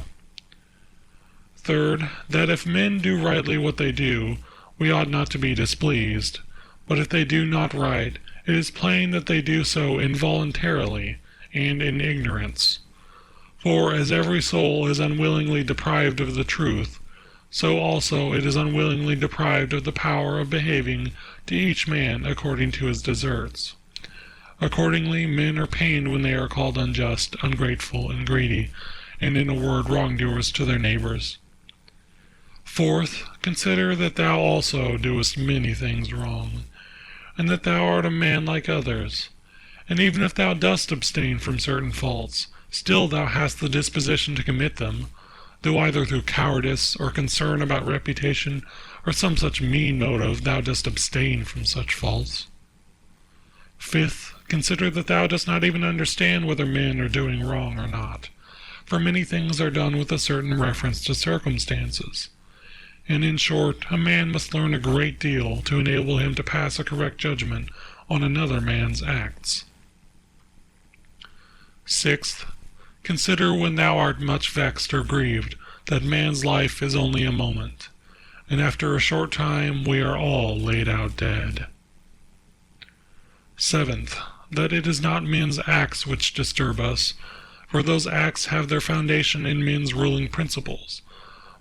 Third, that if men do rightly what they do, we ought not to be displeased, but if they do not right, it is plain that they do so involuntarily, and in ignorance. For as every soul is unwillingly deprived of the truth, so also it is unwillingly deprived of the power of behaving to each man according to his deserts. Accordingly, men are pained when they are called unjust, ungrateful, and greedy, and in a word wrongdoers to their neighbors. Fourth, consider that thou also doest many things wrong, and that thou art a man like others. And even if thou dost abstain from certain faults, still thou hast the disposition to commit them, though either through cowardice, or concern about reputation, or some such mean motive thou dost abstain from such faults. Fifth, consider that thou dost not even understand whether men are doing wrong or not, for many things are done with a certain reference to circumstances. And in short, a man must learn a great deal to enable him to pass a correct judgment on another man's acts. Sixth, consider when thou art much vexed or grieved, that man's life is only a moment, and after a short time we are all laid out dead. Seventh, that it is not men's acts which disturb us, for those acts have their foundation in men's ruling principles,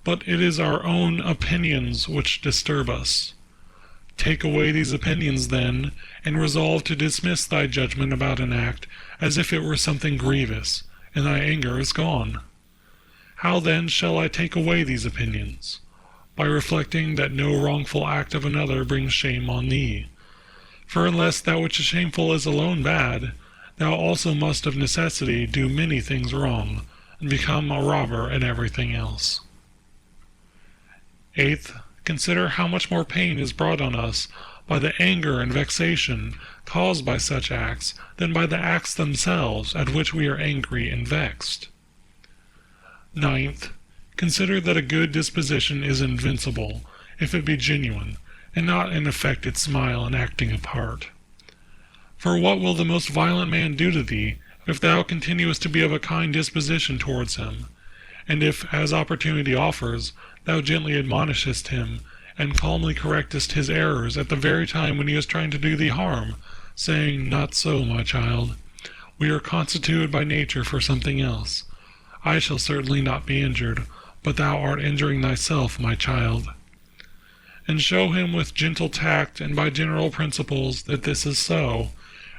but it is our own opinions which disturb us. Take away these opinions, then, and resolve to dismiss thy judgment about an act as if it were something grievous, and thy anger is gone. How then shall I take away these opinions? By reflecting that no wrongful act of another brings shame on thee. For unless that which is shameful is alone bad, thou also must of necessity do many things wrong, and become a robber in everything else. Eighth, consider how much more pain is brought on us by the anger and vexation caused by such acts than by the acts themselves at which we are angry and vexed. Ninth, consider that a good disposition is invincible, if it be genuine, and not an affected smile and acting a part. For what will the most violent man do to thee, if thou continuest to be of a kind disposition towards him, and if, as opportunity offers, thou gently admonishest him, and calmly correctest his errors at the very time when he is trying to do thee harm, saying, "Not so, my child. We are constituted by nature for something else. I shall certainly not be injured, but thou art injuring thyself, my child." And show him with gentle tact and by general principles that this is so,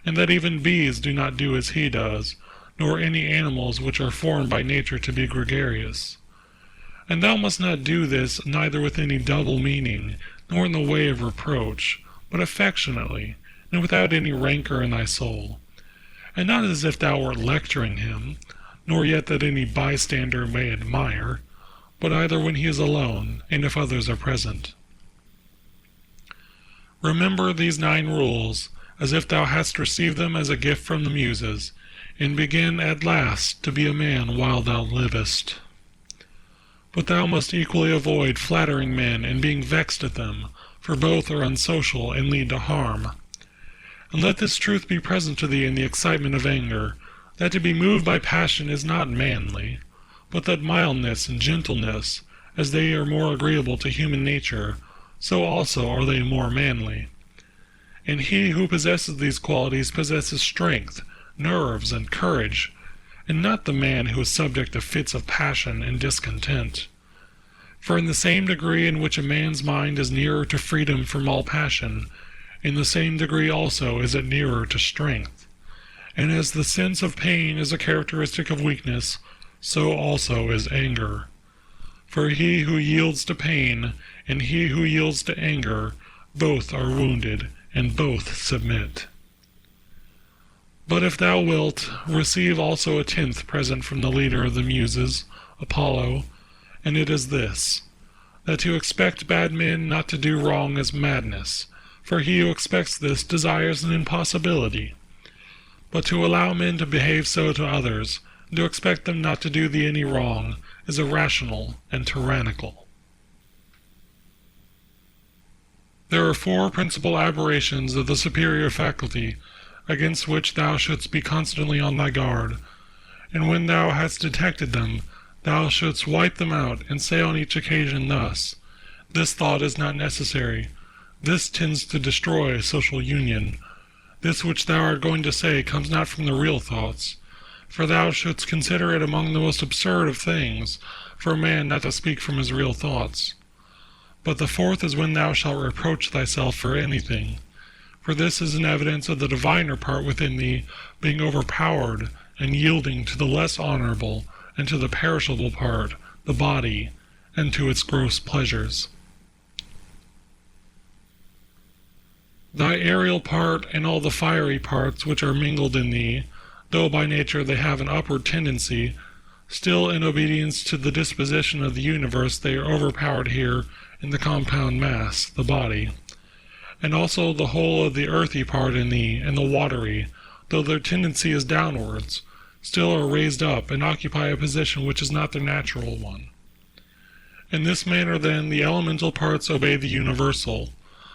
and that even bees do not do as he does, nor any animals which are formed by nature to be gregarious. And thou must not do this neither with any double meaning, nor in the way of reproach, but affectionately, and without any rancor in thy soul, and not as if thou wert lecturing him, nor yet that any bystander may admire, but either when he is alone, and if others are present. Remember these 9 rules, as if thou hadst received them as a gift from the Muses, and begin at last to be a man while thou livest. But thou must equally avoid flattering men and being vexed at them, for both are unsocial and lead to harm. And let this truth be present to thee in the excitement of anger, that to be moved by passion is not manly, but that mildness and gentleness, as they are more agreeable to human nature, so also are they more manly. And he who possesses these qualities possesses strength, nerves, and courage, and not the man who is subject to fits of passion and discontent. For in the same degree in which a man's mind is nearer to freedom from all passion, in the same degree also is it nearer to strength. And as the sense of pain is a characteristic of weakness, so also is anger. For he who yields to pain and he who yields to anger, both are wounded, and both submit. But if thou wilt, receive also a 10th present from the leader of the Muses, Apollo, and it is this, that to expect bad men not to do wrong is madness, for he who expects this desires an impossibility. But to allow men to behave so to others, and to expect them not to do thee any wrong, is irrational and tyrannical. There are 4 principal aberrations of the superior faculty, against which thou shouldst be constantly on thy guard, and when thou hast detected them, thou shouldst wipe them out, and say on each occasion thus, "This thought is not necessary. This tends to destroy social union. This which thou art going to say comes not from the real thoughts. For thou shouldst consider it among the most absurd of things, for a man not to speak from his real thoughts. But the 4th is when thou shalt reproach thyself for anything. For this is an evidence of the diviner part within thee being overpowered and yielding to the less honorable and to the perishable part, the body, and to its gross pleasures. Thy aerial part and all the fiery parts which are mingled in thee, though by nature they have an upward tendency, still in obedience to the disposition of the universe they are overpowered here in the compound mass, the body. And also the whole of the earthy part in thee and the watery, though their tendency is downwards, still are raised up and occupy a position which is not their natural one. In this manner then the elemental parts obey the universal,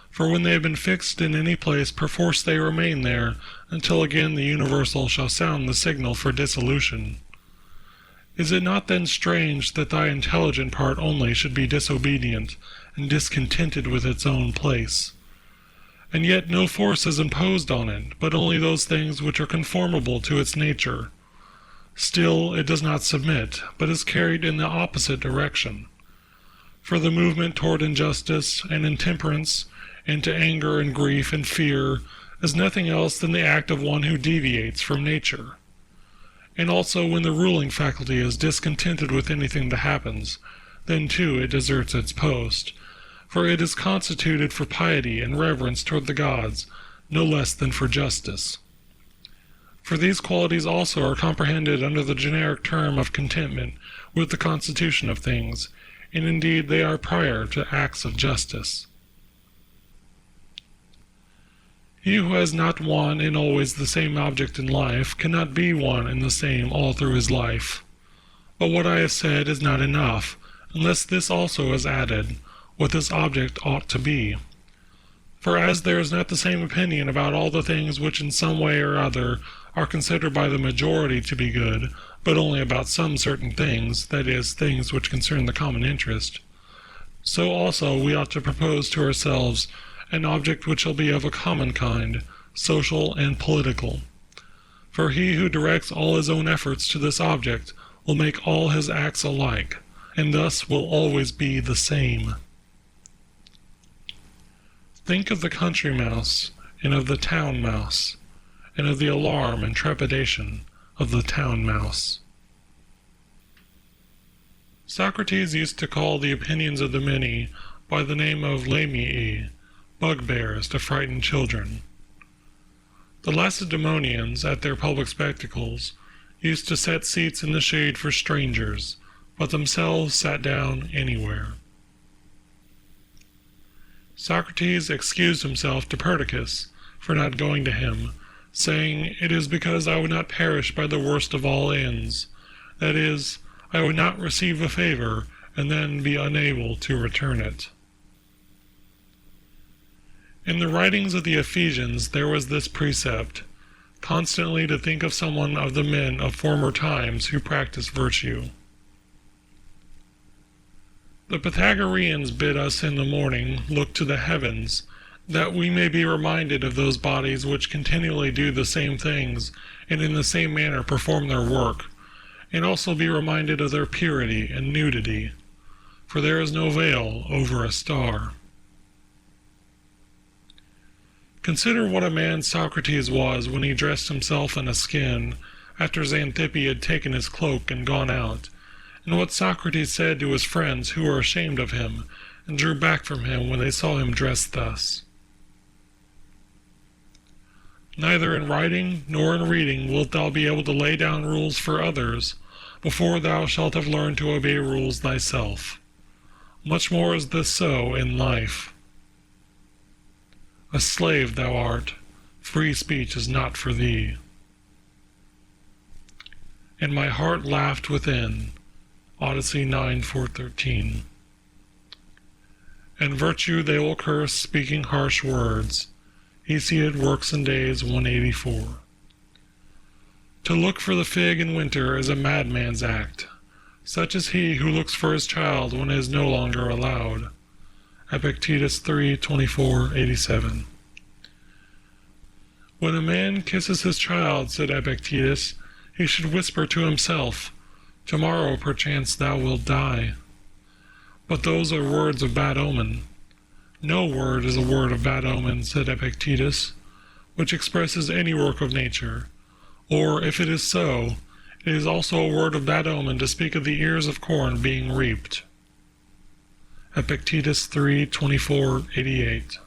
for when they have been fixed in any place perforce they remain there until again the universal shall sound the signal for dissolution. Is it not then strange that thy intelligent part only should be disobedient and discontented with its own place? And yet no force is imposed on it, but only those things which are conformable to its nature. Still it does not submit, but is carried in the opposite direction. For the movement toward injustice and intemperance, and to anger and grief and fear, is nothing else than the act of one who deviates from nature. And also when the ruling faculty is discontented with anything that happens, then too it deserts its post, for it is constituted for piety and reverence toward the gods, no less than for justice. For these qualities also are comprehended under the generic term of contentment with the constitution of things, and indeed they are prior to acts of justice. He who has not one and always the same object in life cannot be one and the same all through his life. But what I have said is not enough, unless this also is added, what this object ought to be. For as there is not the same opinion about all the things which in some way or other are considered by the majority to be good, but only about some certain things, that is, things which concern the common interest, so also we ought to propose to ourselves an object which shall be of a common kind, social and political. For he who directs all his own efforts to this object will make all his acts alike, and thus will always be the same. Think of the country mouse, and of the town mouse, and of the alarm and trepidation of the town mouse. Socrates used to call the opinions of the many by the name of lamii, bugbears to frighten children. The Lacedaemonians, at their public spectacles, used to set seats in the shade for strangers, but themselves sat down anywhere. Socrates excused himself to Perdiccas for not going to him, saying, "It is because I would not perish by the worst of all ends, that is, I would not receive a favor and then be unable to return it." In the writings of the Ephesians there was this precept, constantly to think of someone of the men of former times who practiced virtue. The Pythagoreans bid us in the morning look to the heavens, that we may be reminded of those bodies which continually do the same things, and in the same manner perform their work, and also be reminded of their purity and nudity, for there is no veil over a star. Consider what a man Socrates was when he dressed himself in a skin, after Xanthippe had taken his cloak and gone out, and what Socrates said to his friends who were ashamed of him, and drew back from him when they saw him dressed thus. Neither in writing nor in reading wilt thou be able to lay down rules for others, before thou shalt have learned to obey rules thyself. Much more is this so in life. A slave thou art, free speech is not for thee. And my heart laughed within. Odyssey 9:4-13. And virtue they will curse, speaking harsh words. Hesiod, Works and Days 184. To look for the fig in winter is a madman's act. Such is he who looks for his child when it is no longer allowed. Epictetus 3:24-87. When a man kisses his child, said Epictetus, he should whisper to himself, "Tomorrow perchance thou wilt die." But those are words of bad omen. No word is a word of bad omen, said Epictetus, which expresses any work of nature. Or, if it is so, it is also a word of bad omen to speak of the ears of corn being reaped. Epictetus 3:24-88.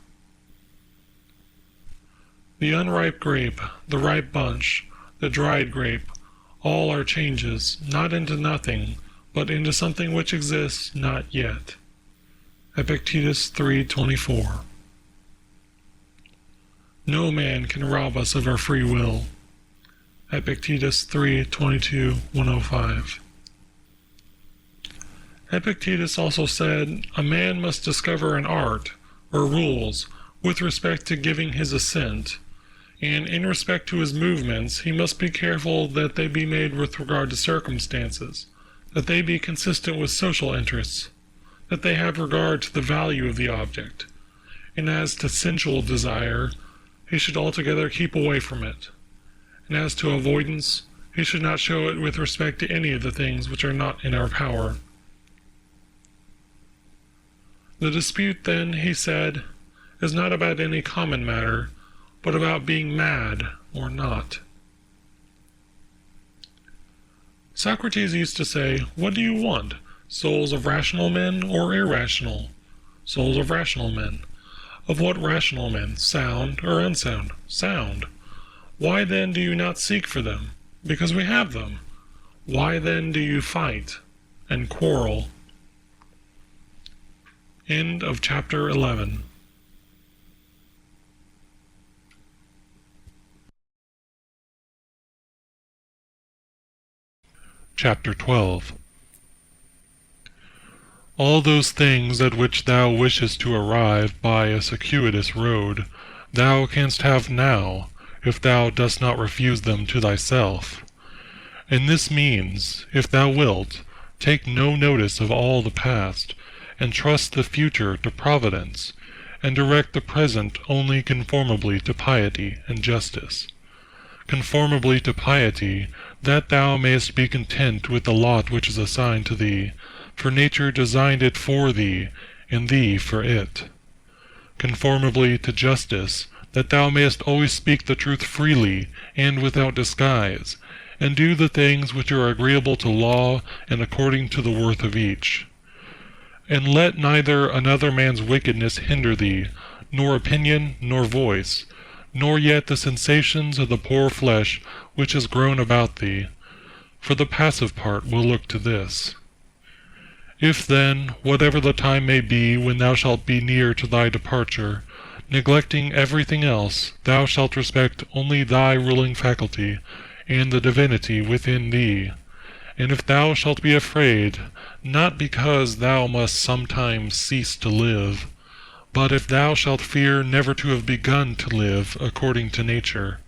The unripe grape, the ripe bunch, the dried grape, all are changes, not into nothing, but into something which exists not yet. Epictetus 3:24. No man can rob us of our free will. Epictetus 3:22-105. Epictetus also said, a man must discover an art, or rules, with respect to giving his assent, and in respect to his movements he must be careful that they be made with regard to circumstances, that they be consistent with social interests, that they have regard to the value of the object, and as to sensual desire, he should altogether keep away from it, and as to avoidance, he should not show it with respect to any of the things which are not in our power. The dispute, then, he said, is not about any common matter, but about being mad or not. Socrates used to say, "What do you want? Souls of rational men or irrational?" Souls of rational men. Of what rational men? Sound or unsound? Sound. Why then do you not seek for them? Because we have them. Why then do you fight and quarrel? End of chapter 11. Chapter 12. All those things at which thou wishest to arrive by a circuitous road, thou canst have now, if thou dost not refuse them to thyself. And this means, if thou wilt, take no notice of all the past, and trust the future to Providence, and direct the present only conformably to piety and justice. Conformably to piety, that thou mayest be content with the lot which is assigned to thee, for nature designed it for thee, and thee for it. Conformably to justice, that thou mayest always speak the truth freely and without disguise, and do the things which are agreeable to law and according to the worth of each. And let neither another man's wickedness hinder thee, nor opinion, nor voice, nor yet the sensations of the poor flesh which has grown about thee, for the passive part will look to this. If then, whatever the time may be when thou shalt be near to thy departure, neglecting everything else, thou shalt respect only thy ruling faculty, and the divinity within thee. And if thou shalt be afraid, not because thou must sometimes cease to live, but if thou shalt fear never to have begun to live according to nature,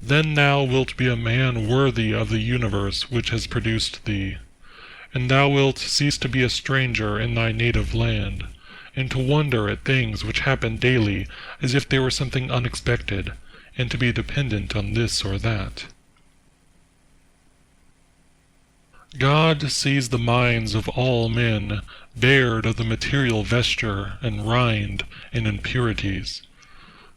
then thou wilt be a man worthy of the universe which has produced thee, and thou wilt cease to be a stranger in thy native land, and to wonder at things which happen daily as if they were something unexpected, and to be dependent on this or that. God sees the minds of all men bared of the material vesture and rind and impurities.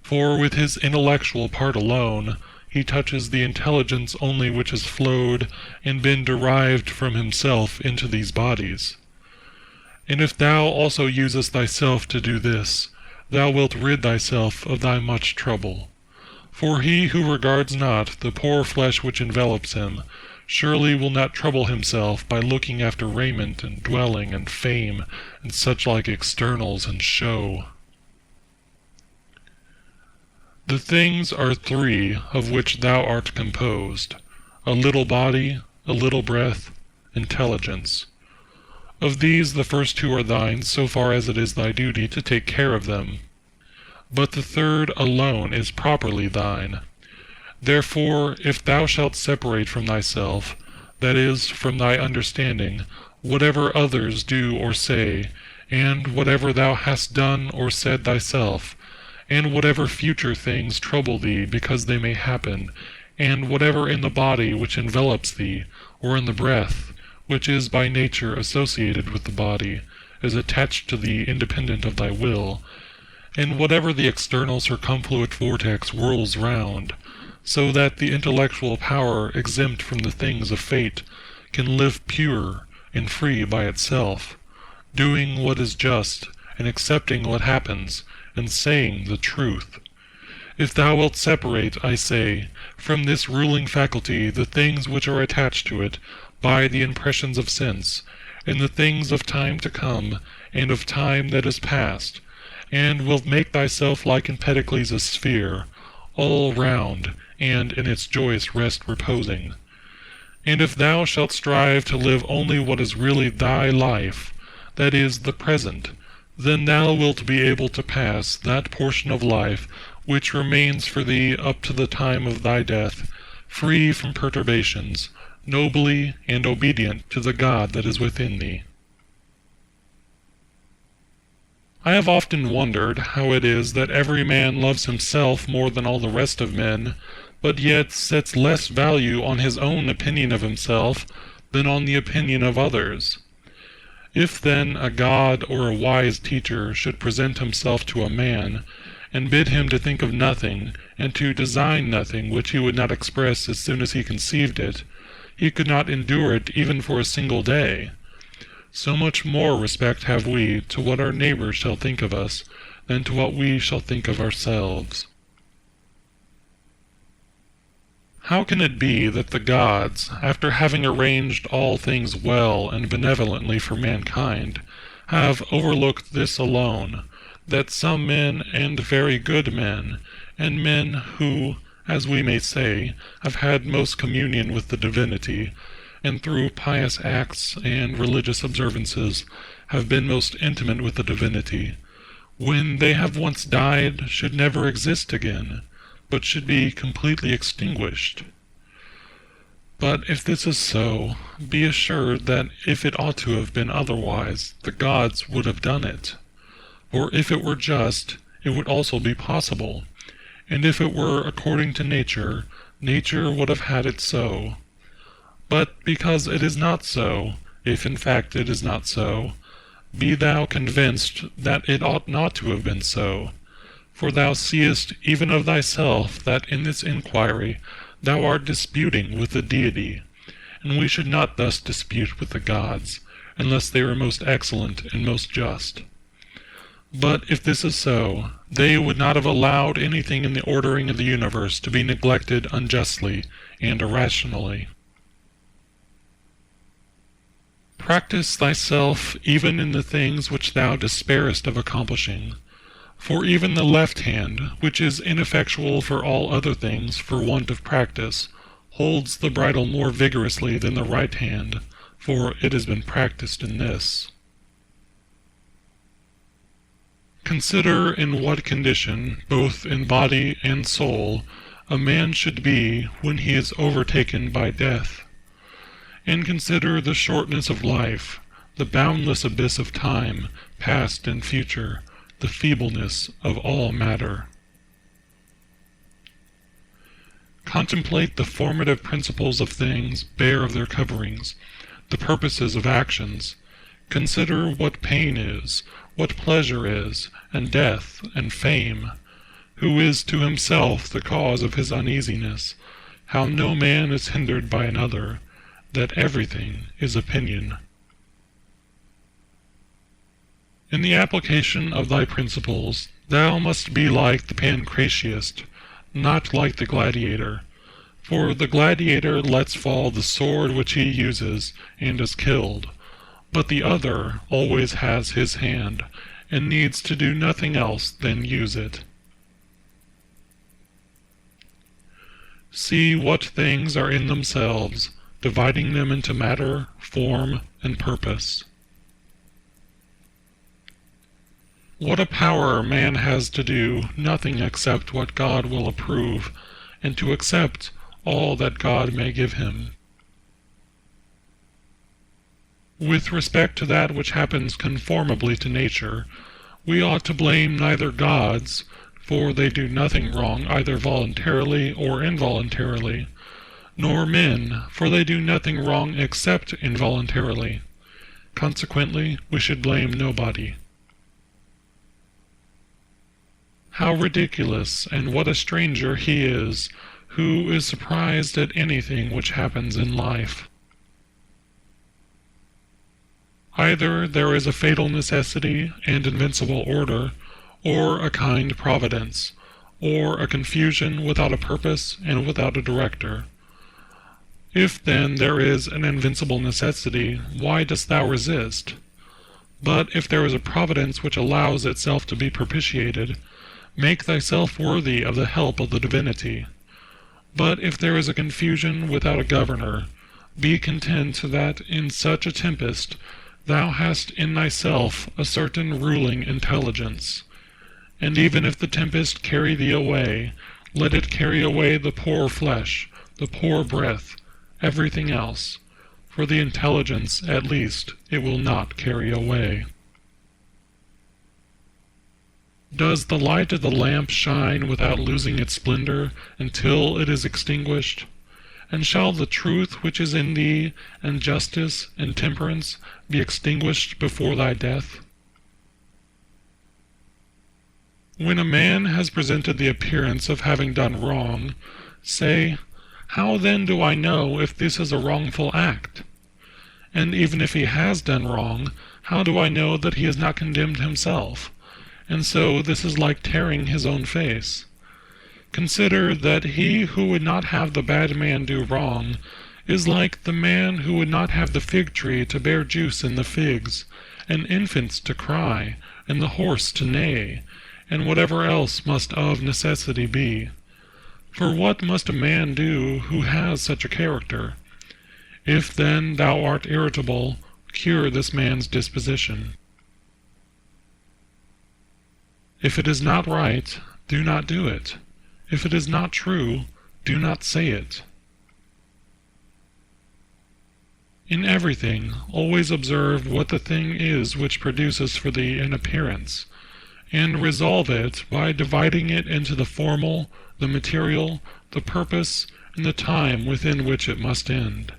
For with his intellectual part alone, he touches the intelligence only which has flowed and been derived from himself into these bodies. And if thou also usest thyself to do this, thou wilt rid thyself of thy much trouble. For he who regards not the poor flesh which envelops him, surely will not trouble himself by looking after raiment and dwelling and fame and such like externals and show. The things are three of which thou art composed: a little body, a little breath, intelligence. Of these the first two are thine so far as it is thy duty to take care of them. But the third alone is properly thine. Therefore, if thou shalt separate from thyself, that is, from thy understanding, whatever others do or say, and whatever thou hast done or said thyself, and whatever future things trouble thee because they may happen, and whatever in the body which envelops thee, or in the breath, which is by nature associated with the body, is attached to thee independent of thy will, and whatever the external circumfluent vortex whirls round, so that the intellectual power exempt from the things of fate can live pure and free by itself, doing what is just, and accepting what happens, and saying the truth. If thou wilt separate, I say, from this ruling faculty the things which are attached to it by the impressions of sense, and the things of time to come, and of time that is past, and wilt make thyself like Empedocles a sphere, all round, and in its joyous rest reposing. And if thou shalt strive to live only what is really thy life, that is, the present, then thou wilt be able to pass that portion of life which remains for thee up to the time of thy death, free from perturbations, nobly and obedient to the God that is within thee. I have often wondered how it is that every man loves himself more than all the rest of men, but yet sets less value on his own opinion of himself than on the opinion of others. If then a god or a wise teacher should present himself to a man, and bid him to think of nothing, and to design nothing which he would not express as soon as he conceived it, he could not endure it even for a single day. So much more respect have we to what our neighbors shall think of us, than to what we shall think of ourselves. How can it be that the gods, after having arranged all things well and benevolently for mankind, have overlooked this alone, that some men and very good men, and men who, as we may say, have had most communion with the divinity, and through pious acts and religious observances have been most intimate with the divinity, when they have once died, should never exist again, but should be completely extinguished? But if this is so, be assured that if it ought to have been otherwise, the gods would have done it. For if it were just, it would also be possible, and if it were according to nature, nature would have had it so. But because it is not so, if in fact it is not so, be thou convinced that it ought not to have been so. For thou seest even of thyself that in this inquiry thou art disputing with the deity, and we should not thus dispute with the gods, unless they were most excellent and most just. But if this is so, they would not have allowed anything in the ordering of the universe to be neglected unjustly and irrationally. Practice thyself even in the things which thou despairest of accomplishing. For even the left hand, which is ineffectual for all other things for want of practice, holds the bridle more vigorously than the right hand, for it has been practiced in this. Consider in what condition, both in body and soul, a man should be when he is overtaken by death. And consider the shortness of life, the boundless abyss of time, past and future, the feebleness of all matter. Contemplate the formative principles of things bare of their coverings, the purposes of actions. Consider what pain is, what pleasure is, and death, and fame, who is to himself the cause of his uneasiness, how no man is hindered by another, that everything is opinion. In the application of thy principles, thou must be like the pancratiast, not like the gladiator, for the gladiator lets fall the sword which he uses, and is killed, but the other always has his hand, and needs to do nothing else than use it. See what things are in themselves, dividing them into matter, form, and purpose. What a power man has to do nothing except what God will approve, and to accept all that God may give him. With respect to that which happens conformably to nature, we ought to blame neither gods, for they do nothing wrong either voluntarily or involuntarily, nor men, for they do nothing wrong except involuntarily. Consequently, we should blame nobody. How ridiculous and what a stranger he is, who is surprised at anything which happens in life. Either there is a fatal necessity and invincible order, or a kind providence, or a confusion without a purpose and without a director. If then there is an invincible necessity, why dost thou resist? But if there is a providence which allows itself to be propitiated, make thyself worthy of the help of the divinity. But if there is a confusion without a governor, be content that in such a tempest thou hast in thyself a certain ruling intelligence. And even if the tempest carry thee away, let it carry away the poor flesh, the poor breath, everything else, for the intelligence at least it will not carry away. Does the light of the lamp shine without losing its splendor until it is extinguished? And shall the truth which is in thee, and justice, and temperance, be extinguished before thy death? When a man has presented the appearance of having done wrong, say, how then do I know if this is a wrongful act? And even if he has done wrong, how do I know that he has not condemned himself? And so this is like tearing his own face. Consider that he who would not have the bad man do wrong is like the man who would not have the fig tree to bear juice in the figs, and infants to cry, and the horse to neigh, and whatever else must of necessity be. For what must a man do who has such a character? If then thou art irritable, cure this man's disposition. If it is not right, do not do it. If it is not true, do not say it. In everything, always observe what the thing is which produces for thee an appearance, and resolve it by dividing it into the formal, the material, the purpose, and the time within which it must end.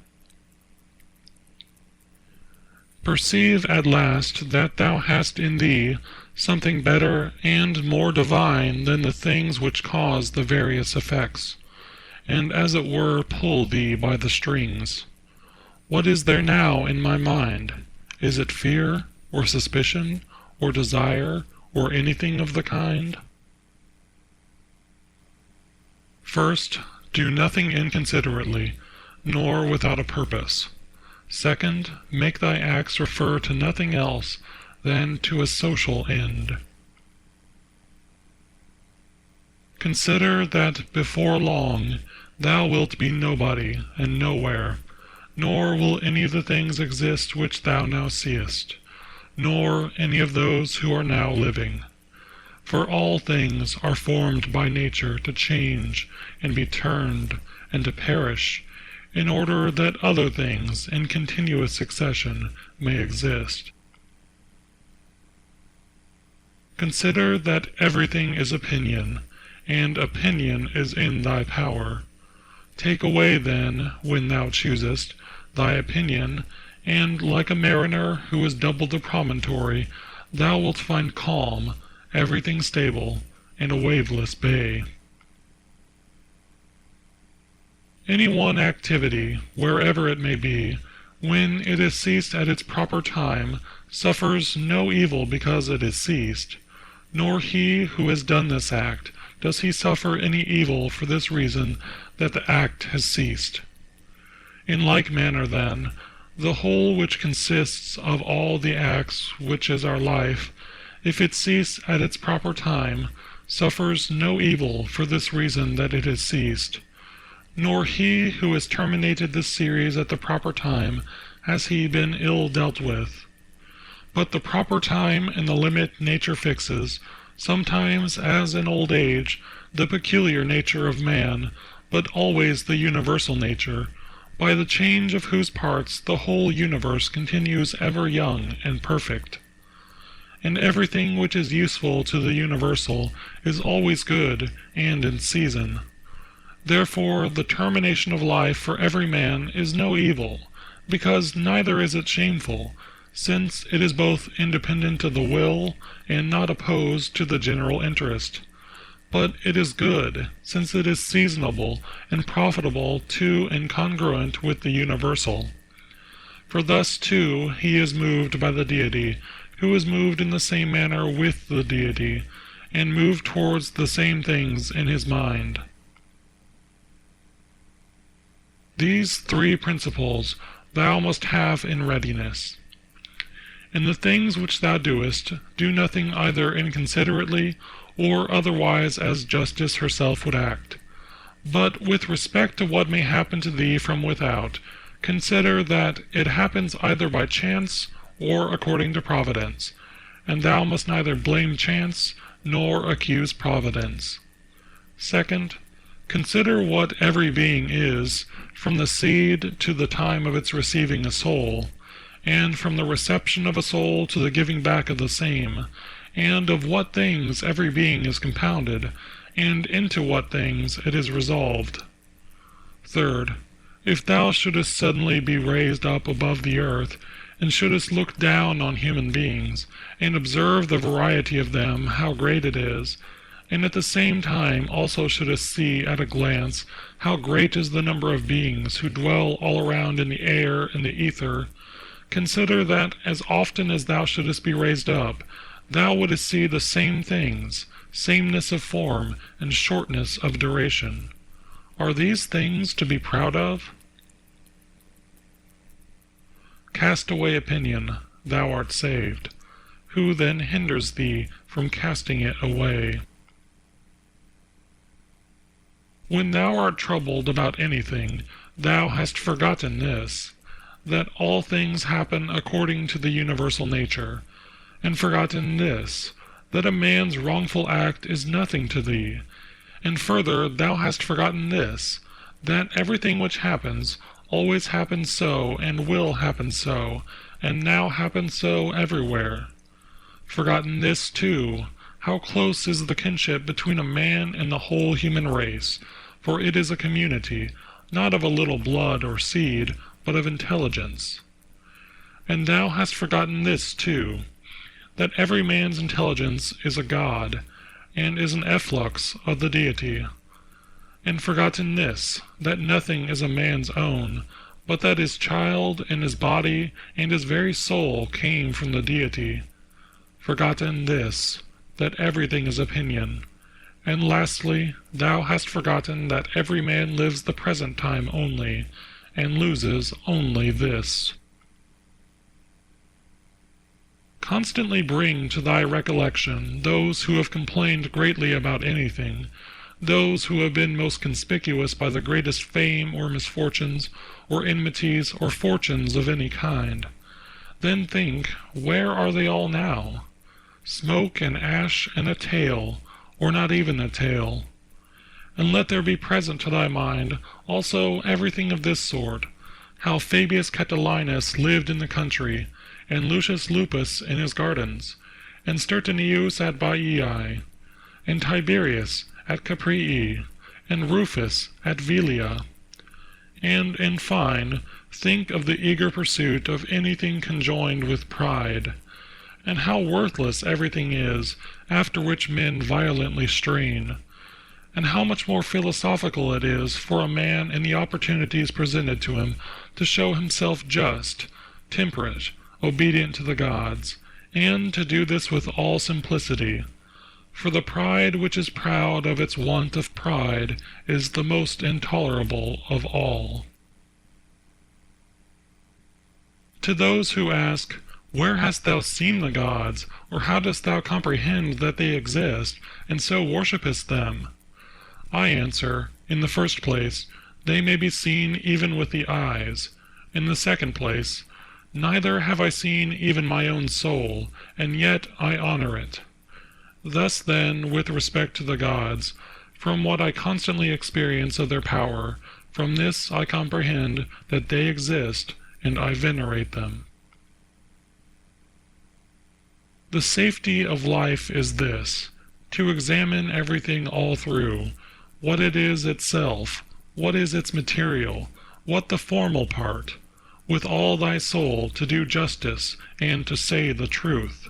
Perceive at last that thou hast in thee something better and more divine than the things which cause the various effects, and as it were pull thee by the strings. What is there now in my mind? Is it fear, or suspicion, or desire, or anything of the kind? First, do nothing inconsiderately, nor without a purpose. Second, make thy acts refer to nothing else than to a social end. Consider that before long thou wilt be nobody and nowhere, nor will any of the things exist which thou now seest, nor any of those who are now living. For all things are formed by nature to change and be turned and to perish, in order that other things in continuous succession may exist. Consider that everything is opinion, and opinion is in thy power. Take away then, when thou choosest, thy opinion, and like a mariner who has doubled the promontory, thou wilt find calm, everything stable, and a waveless bay. Any one activity, wherever it may be, when it is ceased at its proper time, suffers no evil because it is ceased, nor he who has done this act does he suffer any evil for this reason that the act has ceased. In like manner, then, the whole which consists of all the acts which is our life, if it cease at its proper time, suffers no evil for this reason that it has ceased, nor he who has terminated this series at the proper time has he been ill dealt with. But the proper time and the limit nature fixes, sometimes, as in old age, the peculiar nature of man, but always the universal nature, by the change of whose parts the whole universe continues ever young and perfect. And everything which is useful to the universal is always good and in season. Therefore the termination of life for every man is no evil, because neither is it shameful, since it is both independent of the will and not opposed to the general interest. But it is good, since it is seasonable and profitable to and congruent with the universal. For thus too he is moved by the deity, who is moved in the same manner with the deity, and moved towards the same things in his mind. These three principles thou must have in readiness. In the things which thou doest, do nothing either inconsiderately or otherwise as justice herself would act. But with respect to what may happen to thee from without, consider that it happens either by chance or according to providence, and thou must neither blame chance nor accuse providence. Second, consider what every being is, from the seed to the time of its receiving a soul, and from the reception of a soul to the giving back of the same, and of what things every being is compounded, and into what things it is resolved. Third, if thou shouldest suddenly be raised up above the earth, and shouldest look down on human beings, and observe the variety of them, how great it is, and at the same time also shouldest see at a glance how great is the number of beings who dwell all around in the air and the ether, consider that as often as thou shouldest be raised up, thou wouldest see the same things, sameness of form and shortness of duration. Are these things to be proud of? Cast away opinion, thou art saved. Who then hinders thee from casting it away? When thou art troubled about anything, thou hast forgotten this, that all things happen according to the universal nature, and forgotten this, that a man's wrongful act is nothing to thee, and further thou hast forgotten this, that everything which happens always happens so and will happen so, and now happens so everywhere. Forgotten this too, how close is the kinship between a man and the whole human race, for it is a community, not of a little blood or seed, but of intelligence. And thou hast forgotten this too, that every man's intelligence is a god, and is an efflux of the deity. And forgotten this, that nothing is a man's own, but that his child and his body and his very soul came from the deity. Forgotten this, that everything is opinion. And lastly, thou hast forgotten that every man lives the present time only, and loses only this. Constantly bring to thy recollection those who have complained greatly about anything, those who have been most conspicuous by the greatest fame or misfortunes, or enmities, or fortunes of any kind. Then think, where are they all now? Smoke and ash and a tale, or not even a tale. And let there be present to thy mind also everything of this sort, how Fabius Catilinus lived in the country, and Lucius Lupus in his gardens, and Stertonius at Baiae, and Tiberius at Caprii, and Rufus at Velia. And, in fine, think of the eager pursuit of anything conjoined with pride, and how worthless everything is after which men violently strain, and how much more philosophical it is for a man in the opportunities presented to him to show himself just, temperate, obedient to the gods, and to do this with all simplicity. For the pride which is proud of its want of pride is the most intolerable of all. To those who ask, where hast thou seen the gods, or how dost thou comprehend that they exist, and so worshipest them? I answer, in the first place, they may be seen even with the eyes. In the second place, neither have I seen even my own soul, and yet I honor it. Thus then, with respect to the gods, from what I constantly experience of their power, from this I comprehend that they exist, and I venerate them. The safety of life is this, to examine everything all through, what it is itself, what is its material, what the formal part, with all thy soul to do justice and to say the truth.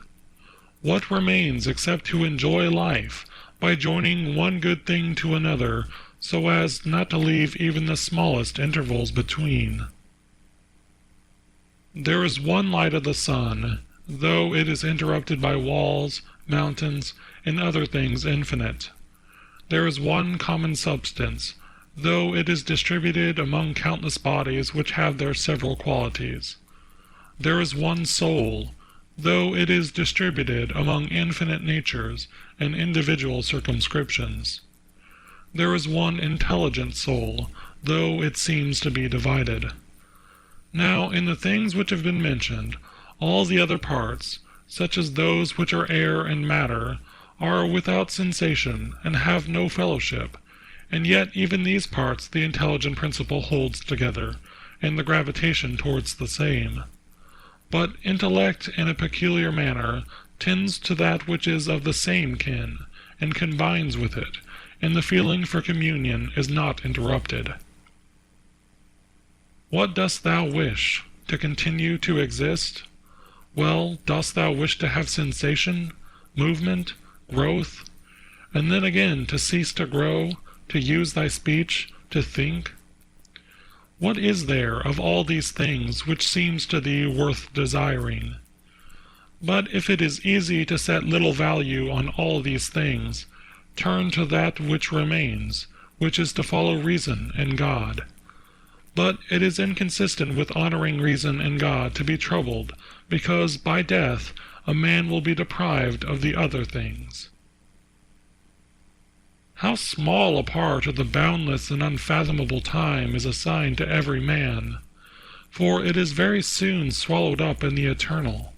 What remains except to enjoy life by joining one good thing to another, so as not to leave even the smallest intervals between? There is one light of the sun, though it is interrupted by walls, mountains, and other things infinite. There is one common substance, though it is distributed among countless bodies which have their several qualities. There is one soul, though it is distributed among infinite natures and individual circumscriptions. There is one intelligent soul, though it seems to be divided. Now, in the things which have been mentioned, all the other parts, such as those which are air and matter, are without sensation and have no fellowship, and yet even these parts the intelligent principle holds together, and the gravitation towards the same. But intellect in a peculiar manner tends to that which is of the same kin, and combines with it, and the feeling for communion is not interrupted. What dost thou wish? To continue to exist? Well, dost thou wish to have sensation, movement, growth, and then again to cease to grow, to use thy speech, to think? What is there of all these things which seems to thee worth desiring? But if it is easy to set little value on all these things, turn to that which remains, which is to follow reason and God. But it is inconsistent with honoring reason and God to be troubled, because by death a man will be deprived of the other things. How small a part of the boundless and unfathomable time is assigned to every man, for it is very soon swallowed up in the eternal,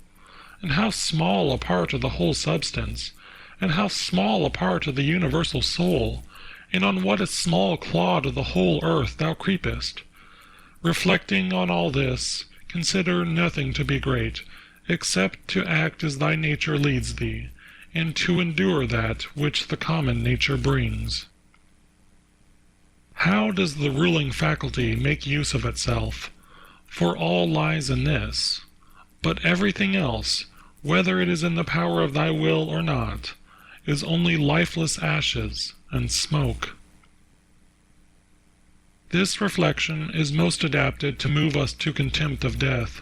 and how small a part of the whole substance, and how small a part of the universal soul, and on what a small clod of the whole earth thou creepest. Reflecting on all this, consider nothing to be great, except to act as thy nature leads thee, and to endure that which the common nature brings. How does the ruling faculty make use of itself? For all lies in this. But everything else, whether it is in the power of thy will or not, is only lifeless ashes and smoke. This reflection is most adapted to move us to contempt of death,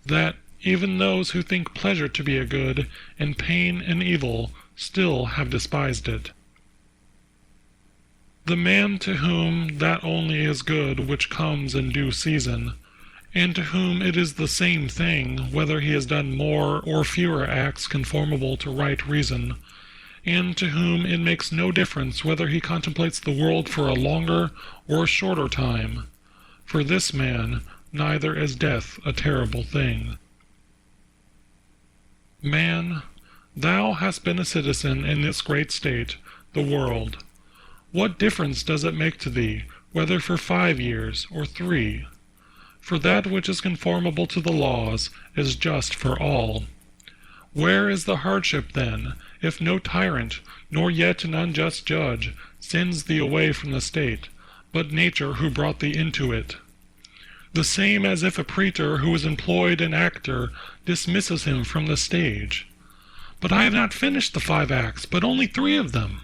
that even those who think pleasure to be a good, and pain an evil, still have despised it. The man to whom that only is good which comes in due season, and to whom it is the same thing whether he has done more or fewer acts conformable to right reason, and to whom it makes no difference whether he contemplates the world for a longer or a shorter time. For this man neither is death a terrible thing. Man, thou hast been a citizen in this great state, the world. What difference does it make to thee, whether for 5 years or 3? For that which is conformable to the laws is just for all. Where is the hardship then, if no tyrant, nor yet an unjust judge, sends thee away from the state, but nature who brought thee into it? The same as if a praetor who is employed an actor dismisses him from the stage. But I have not finished the 5 acts, but only 3 of them.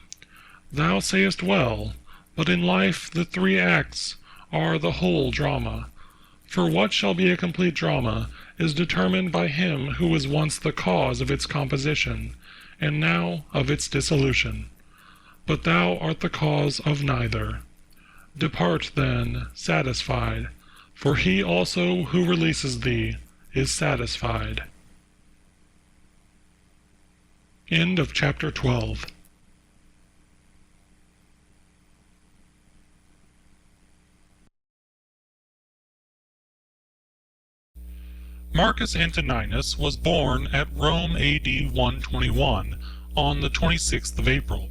Thou sayest well, but in life the 3 acts are the whole drama. For what shall be a complete drama is determined by him who was once the cause of its composition, and now of its dissolution. But thou art the cause of neither. Depart then, satisfied, for he also who releases thee is satisfied. End of chapter 12. Marcus Antoninus was born at Rome AD 121 on the 26th of April.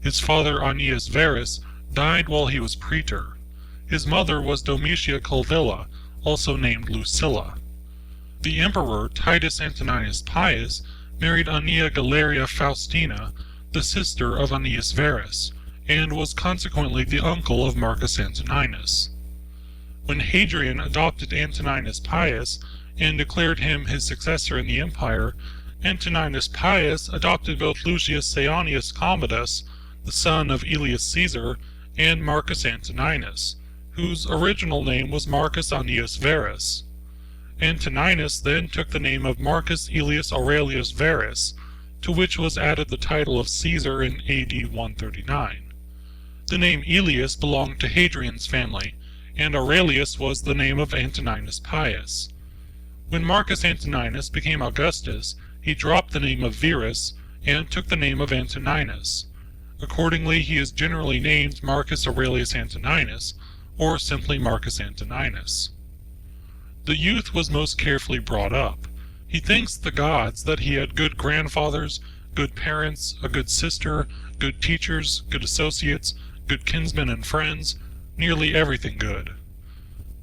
His father Aeneas Verus died while he was praetor. His mother was Domitia Culvilla, also named Lucilla. The emperor Titus Antoninus Pius married Aeneia Galeria Faustina, the sister of Aeneas Verus, and was consequently the uncle of Marcus Antoninus. When Hadrian adopted Antoninus Pius and declared him his successor in the empire, Antoninus Pius adopted both Lucius Saonius Commodus, the son of Aelius Caesar, and Marcus Antoninus, whose original name was Marcus Aeneas Verus. Antoninus then took the name of Marcus Aelius Aurelius Verus, to which was added the title of Caesar in AD 139. The name Aelius belonged to Hadrian's family, and Aurelius was the name of Antoninus Pius. When Marcus Antoninus became Augustus, he dropped the name of Verus and took the name of Antoninus. Accordingly, he is generally named Marcus Aurelius Antoninus, or simply Marcus Antoninus. The youth was most carefully brought up. He thanks the gods that he had good grandfathers, good parents, a good sister, good teachers, good associates, good kinsmen and friends, nearly everything good.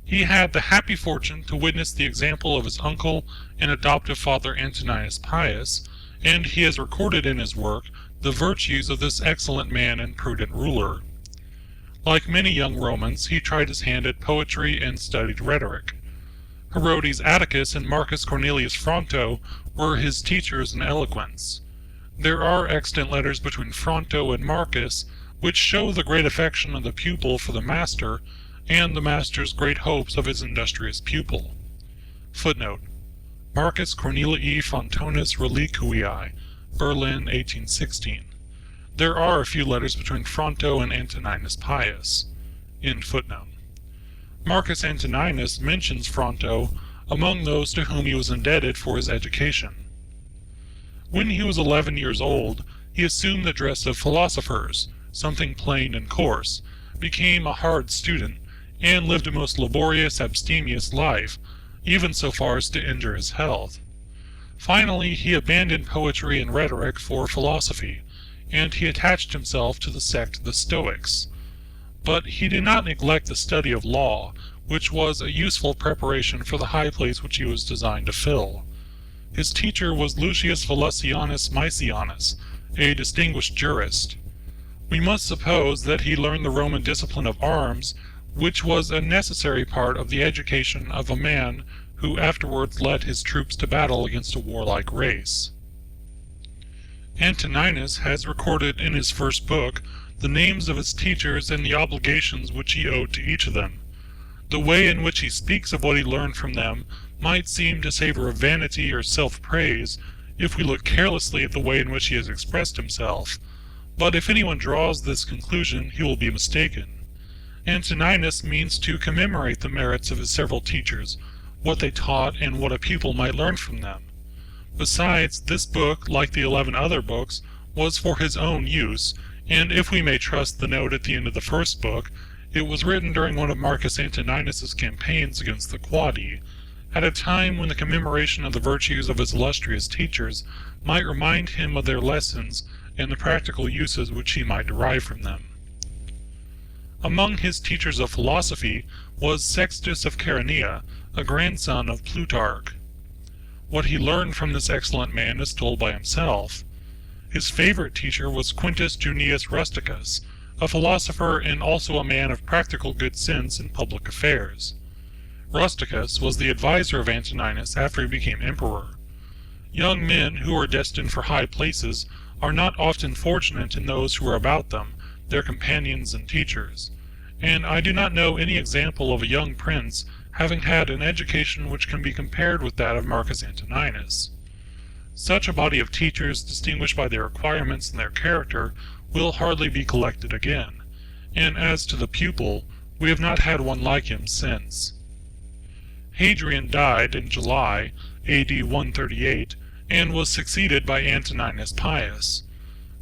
He had the happy fortune to witness the example of his uncle and adoptive father Antoninus Pius, and he has recorded in his work the virtues of this excellent man and prudent ruler. Like many young Romans, he tried his hand at poetry and studied rhetoric. Herodes Atticus and Marcus Cornelius Fronto were his teachers in eloquence. There are extant letters between Fronto and Marcus, which show the great affection of the pupil for the master, and the master's great hopes of his industrious pupil. Footnote: Marcus Cornelii Frontonis Reliquiae, Berlin, 1816. There are a few letters between Fronto and Antoninus Pius. End footnote. Marcus Antoninus mentions Fronto among those to whom he was indebted for his education. When he was 11 years old, he assumed the dress of philosophers, something plain and coarse, became a hard student, and lived a most laborious, abstemious life, even so far as to injure his health. Finally, he abandoned poetry and rhetoric for philosophy, and he attached himself to the sect of the Stoics. But he did not neglect the study of law, which was a useful preparation for the high place which he was designed to fill. His teacher was Lucius Volusianus Maesianus, a distinguished jurist. We must suppose that he learned the Roman discipline of arms, which was a necessary part of the education of a man who afterwards led his troops to battle against a warlike race. Antoninus has recorded in his first book the names of his teachers and the obligations which he owed to each of them. The way in which he speaks of what he learned from them might seem to savor of vanity or self-praise if we look carelessly at the way in which he has expressed himself, But if anyone draws this conclusion, he will be mistaken. Antoninus means to commemorate the merits of his several teachers, what they taught, and what a pupil might learn from them. Besides, this book, like the 11 other books, was for his own use, and if we may trust the note at the end of the first book, it was written during one of Marcus Antoninus's campaigns against the Quadi, at a time when the commemoration of the virtues of his illustrious teachers might remind him of their lessons and the practical uses which he might derive from them. Among his teachers of philosophy was Sextus of Chaeronea, a grandson of Plutarch. What he learned from this excellent man is told by himself. His favorite teacher was Quintus Junius Rusticus, a philosopher and also a man of practical good sense in public affairs. Rusticus was the adviser of Antoninus after he became emperor. Young men who are destined for high places are not often fortunate in those who are about them, their companions and teachers, and I do not know any example of a young prince having had an education which can be compared with that of Marcus Antoninus. Such a body of teachers, distinguished by their acquirements and their character, will hardly be collected again, and as to the pupil, we have not had one like him since. Hadrian died in July, AD 138, and was succeeded by Antoninus Pius.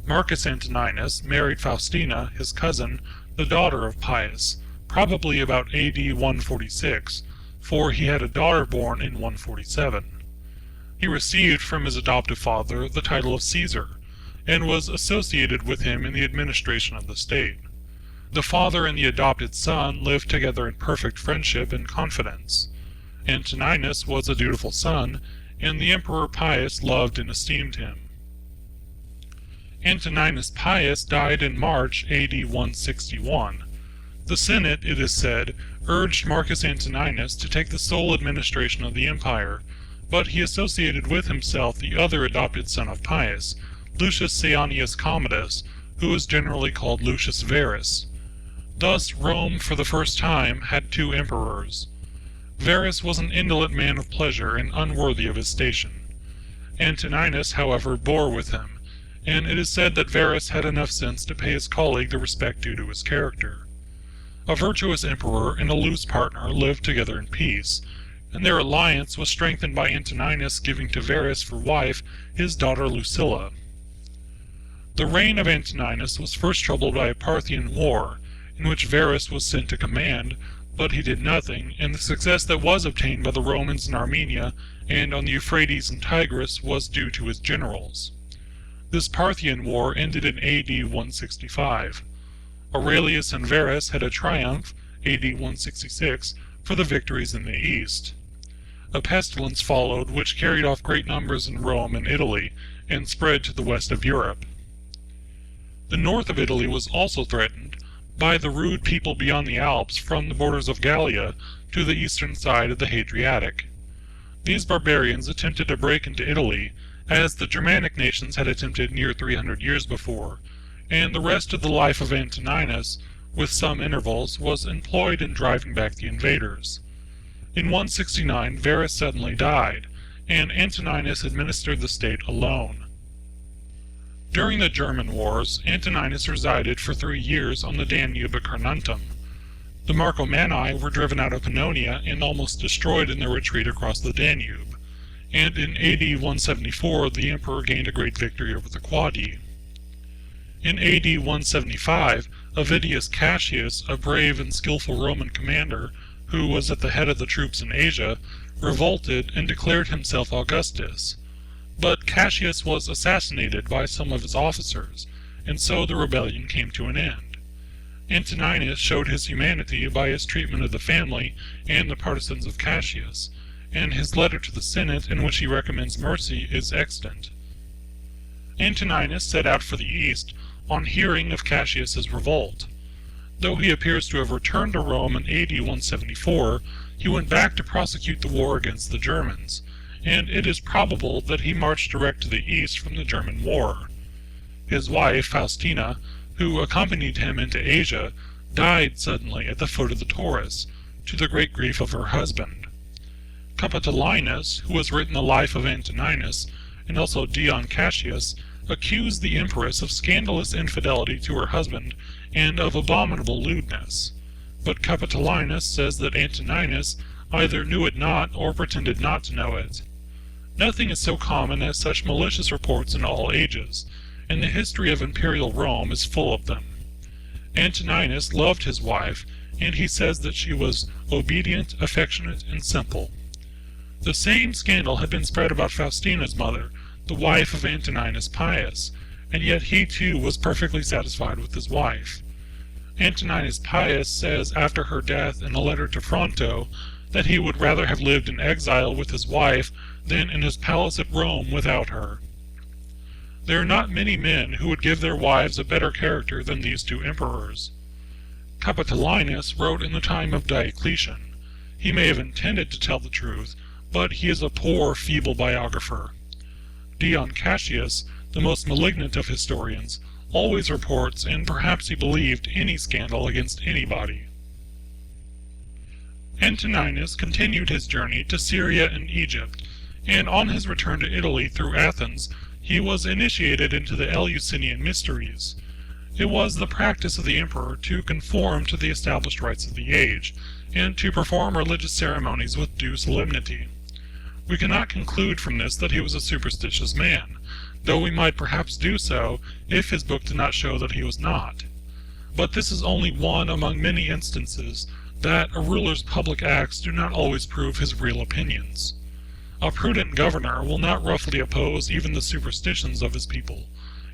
Marcus Antoninus married Faustina, his cousin, the daughter of Pius, probably about AD 146, for he had a daughter born in 147. He received from his adoptive father the title of Caesar, and was associated with him in the administration of the state. The father and the adopted son lived together in perfect friendship and confidence. Antoninus was a dutiful son, and the Emperor Pius loved and esteemed him. Antoninus Pius died in March AD 161. The Senate, it is said, urged Marcus Antoninus to take the sole administration of the empire, but he associated with himself the other adopted son of Pius, Lucius Saeanius Commodus, who was generally called Lucius Verus. Thus Rome, for the first time, had two emperors. Verus was an indolent man of pleasure and unworthy of his station. Antoninus, however, bore with him, and it is said that Verus had enough sense to pay his colleague the respect due to his character. A virtuous emperor and a loose partner lived together in peace, and their alliance was strengthened by Antoninus giving to Verus for wife his daughter Lucilla. The reign of Antoninus was first troubled by a Parthian war, in which Verus was sent to command, but he did nothing, and the success that was obtained by the Romans in Armenia and on the Euphrates and Tigris was due to his generals. This Parthian war ended in AD 165. Aurelius and Verus had a triumph, AD 166, for the victories in the east. A pestilence followed which carried off great numbers in Rome and Italy, and spread to the west of Europe. The north of Italy was also threatened by the rude people beyond the Alps from the borders of Gallia to the eastern side of the Hadriatic. These barbarians attempted to break into Italy, as the Germanic nations had attempted near 300 years before, and the rest of the life of Antoninus, with some intervals, was employed in driving back the invaders. In 169 Verus suddenly died, and Antoninus administered the state alone. During the German wars, Antoninus resided for 3 years on the Danube at Carnuntum. The Marcomanni were driven out of Pannonia and almost destroyed in their retreat across the Danube, and in AD 174 the emperor gained a great victory over the Quadi. In AD 175, Avidius Cassius, a brave and skillful Roman commander, who was at the head of the troops in Asia, revolted and declared himself Augustus. But Cassius was assassinated by some of his officers, and so the rebellion came to an end. Antoninus showed his humanity by his treatment of the family and the partisans of Cassius, and his letter to the Senate in which he recommends mercy is extant. Antoninus set out for the east on hearing of Cassius's revolt. Though he appears to have returned to Rome in AD 174, he went back to prosecute the war against the Germans, and it is probable that he marched direct to the east from the German war. His wife, Faustina, who accompanied him into Asia, died suddenly at the foot of the Taurus, to the great grief of her husband. Capitolinus, who has written the life of Antoninus, and also Dion Cassius, accused the empress of scandalous infidelity to her husband and of abominable lewdness. But Capitolinus says that Antoninus either knew it not or pretended not to know it. Nothing is so common as such malicious reports in all ages, and the history of imperial Rome is full of them. Antoninus loved his wife, and he says that she was obedient, affectionate, and simple. The same scandal had been spread about Faustina's mother, the wife of Antoninus Pius, and yet he too was perfectly satisfied with his wife. Antoninus Pius says after her death in a letter to Fronto that he would rather have lived in exile with his wife than in his palace at Rome without her. There are not many men who would give their wives a better character than these two emperors. Capitolinus wrote in the time of Diocletian. He may have intended to tell the truth, but he is a poor, feeble biographer. Dion Cassius, the most malignant of historians, always reports, and perhaps he believed, any scandal against anybody. Antoninus continued his journey to Syria and Egypt, and on his return to Italy through Athens, he was initiated into the Eleusinian mysteries. It was the practice of the emperor to conform to the established rites of the age, and to perform religious ceremonies with due solemnity. We cannot conclude from this that he was a superstitious man, though we might perhaps do so if his book did not show that he was not. But this is only one among many instances that a ruler's public acts do not always prove his real opinions. A prudent governor will not roughly oppose even the superstitions of his people,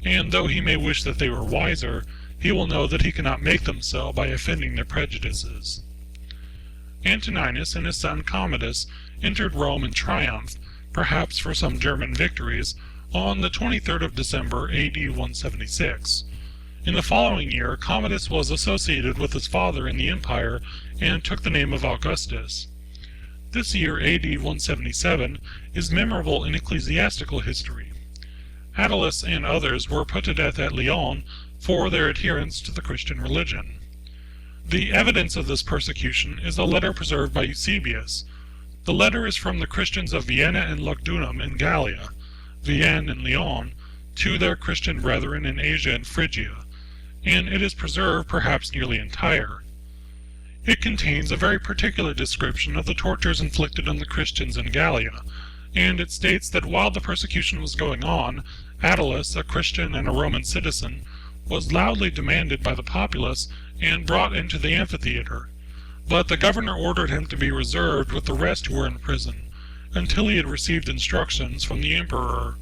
and though he may wish that they were wiser, he will know that he cannot make them so by offending their prejudices. Antoninus and his son Commodus entered Rome in triumph, perhaps for some German victories, on the 23rd of December, A.D. 176. In the following year, Commodus was associated with his father in the empire and took the name of Augustus. This year, A.D. 177, is memorable in ecclesiastical history. Attalus and others were put to death at Lyon for their adherence to the Christian religion. The evidence of this persecution is a letter preserved by Eusebius. The letter is from the Christians of Vienna and Lugdunum in Gallia, Vienne and Lyon, to their Christian brethren in Asia and Phrygia, and it is preserved perhaps nearly entire. It contains a very particular description of the tortures inflicted on the Christians in Gallia, and it states that while the persecution was going on, Attalus, a Christian and a Roman citizen, was loudly demanded by the populace and brought into the amphitheater, but the governor ordered him to be reserved with the rest who were in prison, until he had received instructions from the emperor.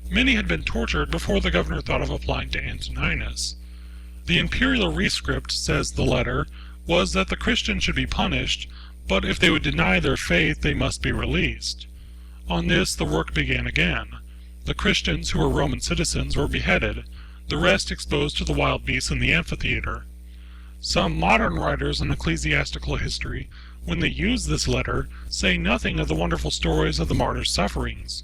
Many had been tortured before the governor thought of applying to Antoninus. The imperial rescript, says the letter, was that the Christians should be punished, but if they would deny their faith they must be released. On this the work began again. The Christians who were Roman citizens were beheaded, the rest exposed to the wild beasts in the amphitheater. Some modern writers in ecclesiastical history, when they use this letter, say nothing of the wonderful stories of the martyrs' sufferings.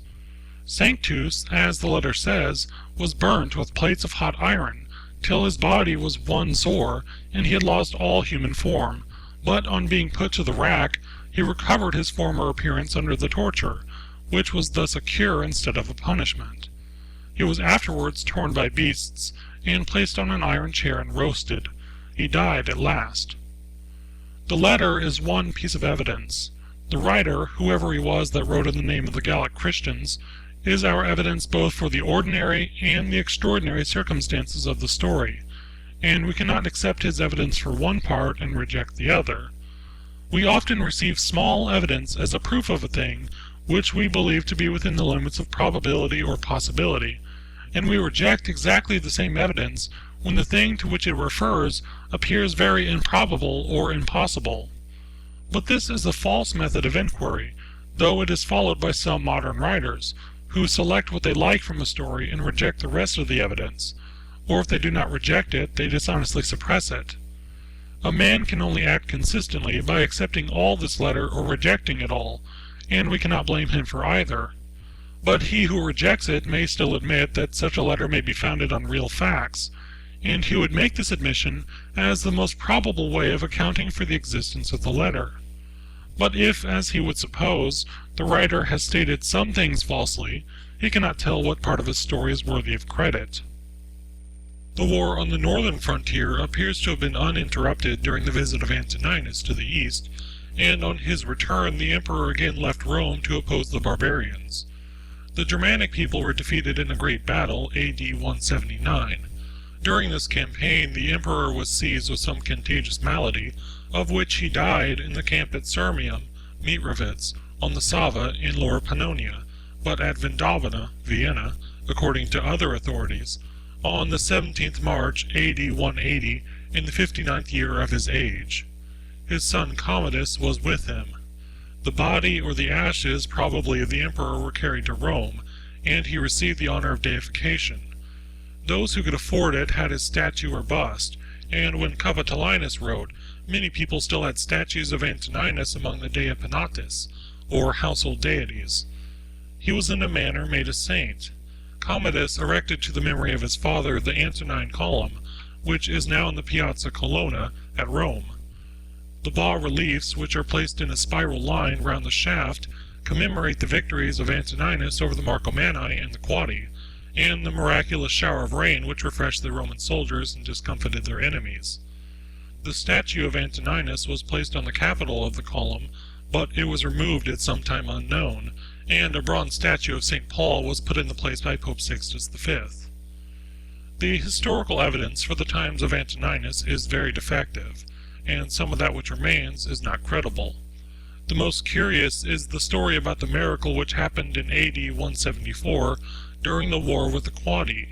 Sanctus, as the letter says, was burnt with plates of hot iron, till his body was one sore, and he had lost all human form, but on being put to the rack, he recovered his former appearance under the torture, which was thus a cure instead of a punishment. He was afterwards torn by beasts, and placed on an iron chair and roasted. He died at last. The letter is one piece of evidence. The writer, whoever he was that wrote in the name of the Gallic Christians, is our evidence both for the ordinary and the extraordinary circumstances of the story, and we cannot accept his evidence for one part and reject the other. We often receive small evidence as a proof of a thing which we believe to be within the limits of probability or possibility, and we reject exactly the same evidence when the thing to which it refers appears very improbable or impossible. But this is a false method of inquiry, though it is followed by some modern writers, who select what they like from a story and reject the rest of the evidence, or if they do not reject it, they dishonestly suppress it. A man can only act consistently by accepting all this letter or rejecting it all, and we cannot blame him for either. But he who rejects it may still admit that such a letter may be founded on real facts, and he would make this admission as the most probable way of accounting for the existence of the letter. But if, as he would suppose, the writer has stated some things falsely, he cannot tell what part of his story is worthy of credit. The war on the northern frontier appears to have been uninterrupted during the visit of Antoninus to the east, and on his return the emperor again left Rome to oppose the barbarians. The Germanic people were defeated in a great battle, AD 179. During this campaign, the emperor was seized with some contagious malady, of which he died in the camp at Sirmium, Mitrovitz, on the Sava in Lower Pannonia, but at Vindavana, Vienna, according to other authorities, on the 17th March, AD 180, in the 59th year of his age. His son Commodus was with him. The body or the ashes, probably of the emperor, were carried to Rome, and he received the honor of deification. Those who could afford it had his statue or bust, and when Capitolinus wrote, many people still had statues of Antoninus among the Dea Penates, or household deities. He was in a manner made a saint. Commodus erected to the memory of his father the Antonine column, which is now in the Piazza Colonna at Rome. The bas-reliefs, which are placed in a spiral line round the shaft, commemorate the victories of Antoninus over the Marcomanni and the Quadi, and the miraculous shower of rain which refreshed the Roman soldiers and discomfited their enemies. The statue of Antoninus was placed on the capital of the column, but it was removed at some time unknown, and a bronze statue of St. Paul was put in the place by Pope Sixtus V. The historical evidence for the times of Antoninus is very defective, and some of that which remains is not credible. The most curious is the story about the miracle which happened in AD 174 during the war with the Quadi.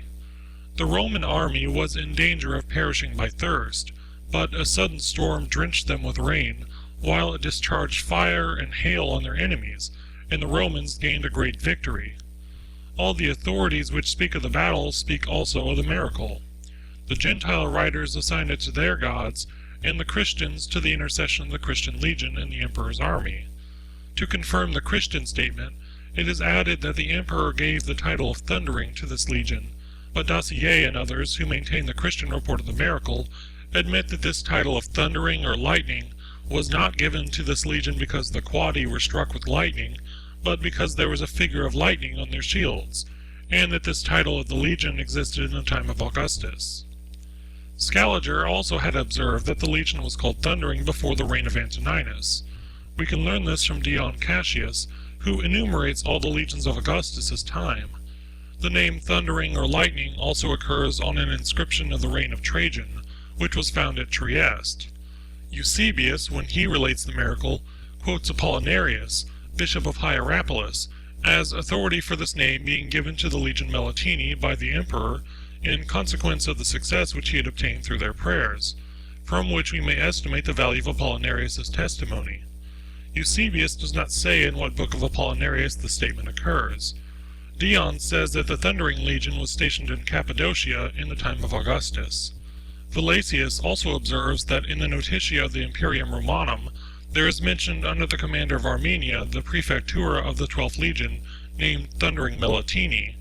The Roman army was in danger of perishing by thirst, but a sudden storm drenched them with rain, while it discharged fire and hail on their enemies, and the Romans gained a great victory. All the authorities which speak of the battle speak also of the miracle. The Gentile writers assign it to their gods, and the Christians to the intercession of the Christian legion and the emperor's army. To confirm the Christian statement, it is added that the emperor gave the title of Thundering to this legion, but Dacier and others who maintain the Christian report of the miracle admit that this title of Thundering or Lightning was not given to this legion because the Quadi were struck with lightning, but because there was a figure of lightning on their shields, and that this title of the legion existed in the time of Augustus. Scaliger also had observed that the legion was called Thundering before the reign of Antoninus. We can learn this from Dion Cassius, who enumerates all the legions of Augustus's time. The name Thundering or Lightning also occurs on an inscription of the reign of Trajan, which was found at Trieste. Eusebius, when he relates the miracle, quotes Apollinarius, bishop of Hierapolis, as authority for this name being given to the legion Melitini by the emperor in consequence of the success which he had obtained through their prayers, from which we may estimate the value of Apollinarius's testimony. Eusebius does not say in what book of Apollinarius the statement occurs. Dion says that the Thundering Legion was stationed in Cappadocia in the time of Augustus. Valesius also observes that in the Notitia of the Imperium Romanum there is mentioned under the commander of Armenia the prefectura of the 12th Legion named Thundering Melitini,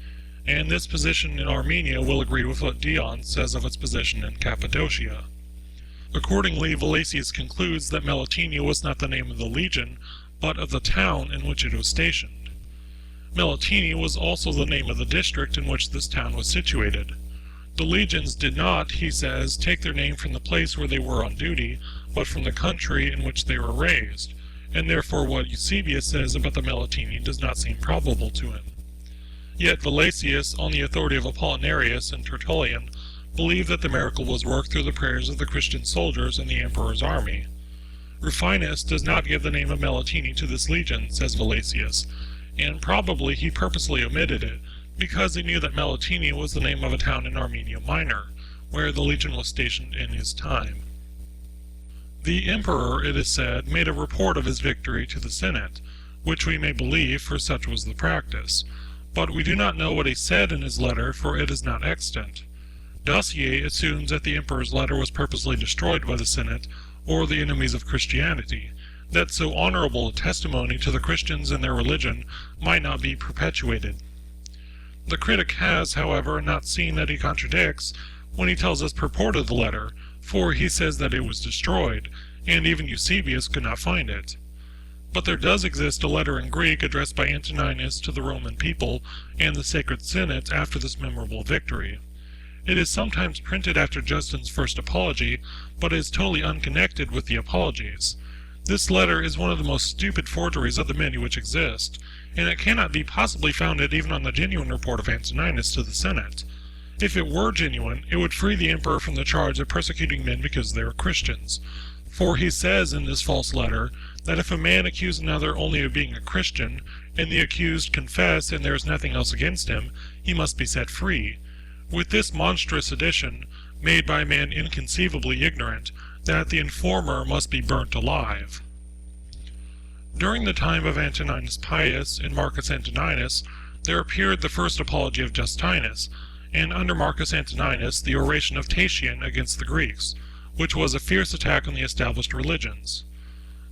and this position in Armenia will agree with what Dion says of its position in Cappadocia. Accordingly, Valesius concludes that Melitini was not the name of the legion, but of the town in which it was stationed. Melitini was also the name of the district in which this town was situated. The legions did not, he says, take their name from the place where they were on duty, but from the country in which they were raised, and therefore what Eusebius says about the Melitini does not seem probable to him. Yet Valesius, on the authority of Apollinarius and Tertullian, believed that the miracle was worked through the prayers of the Christian soldiers in the emperor's army. Rufinus does not give the name of Melitini to this legion, says Valesius, and probably he purposely omitted it, because he knew that Melitini was the name of a town in Armenia Minor, where the legion was stationed in his time. The emperor, it is said, made a report of his victory to the Senate, which we may believe, for such was the practice, but we do not know what he said in his letter, for it is not extant. Dacier assumes that the emperor's letter was purposely destroyed by the Senate, or the enemies of Christianity, that so honorable a testimony to the Christians and their religion might not be perpetuated. The critic has, however, not seen that he contradicts when he tells us purport of the letter, for he says that it was destroyed, and even Eusebius could not find it. But there does exist a letter in Greek addressed by Antoninus to the Roman people and the Sacred Senate after this memorable victory. It is sometimes printed after Justin's first apology, but is totally unconnected with the apologies. This letter is one of the most stupid forgeries of the many which exist, and it cannot be possibly founded even on the genuine report of Antoninus to the Senate. If it were genuine, it would free the emperor from the charge of persecuting men because they are Christians. For he says in this false letter that if a man accuse another only of being a Christian, and the accused confess and there is nothing else against him, he must be set free. With this monstrous addition, made by a man inconceivably ignorant, that the informer must be burnt alive. During the time of Antoninus Pius and Marcus Antoninus, there appeared the first apology of Justinus, and under Marcus Antoninus the oration of Tatian against the Greeks, which was a fierce attack on the established religions.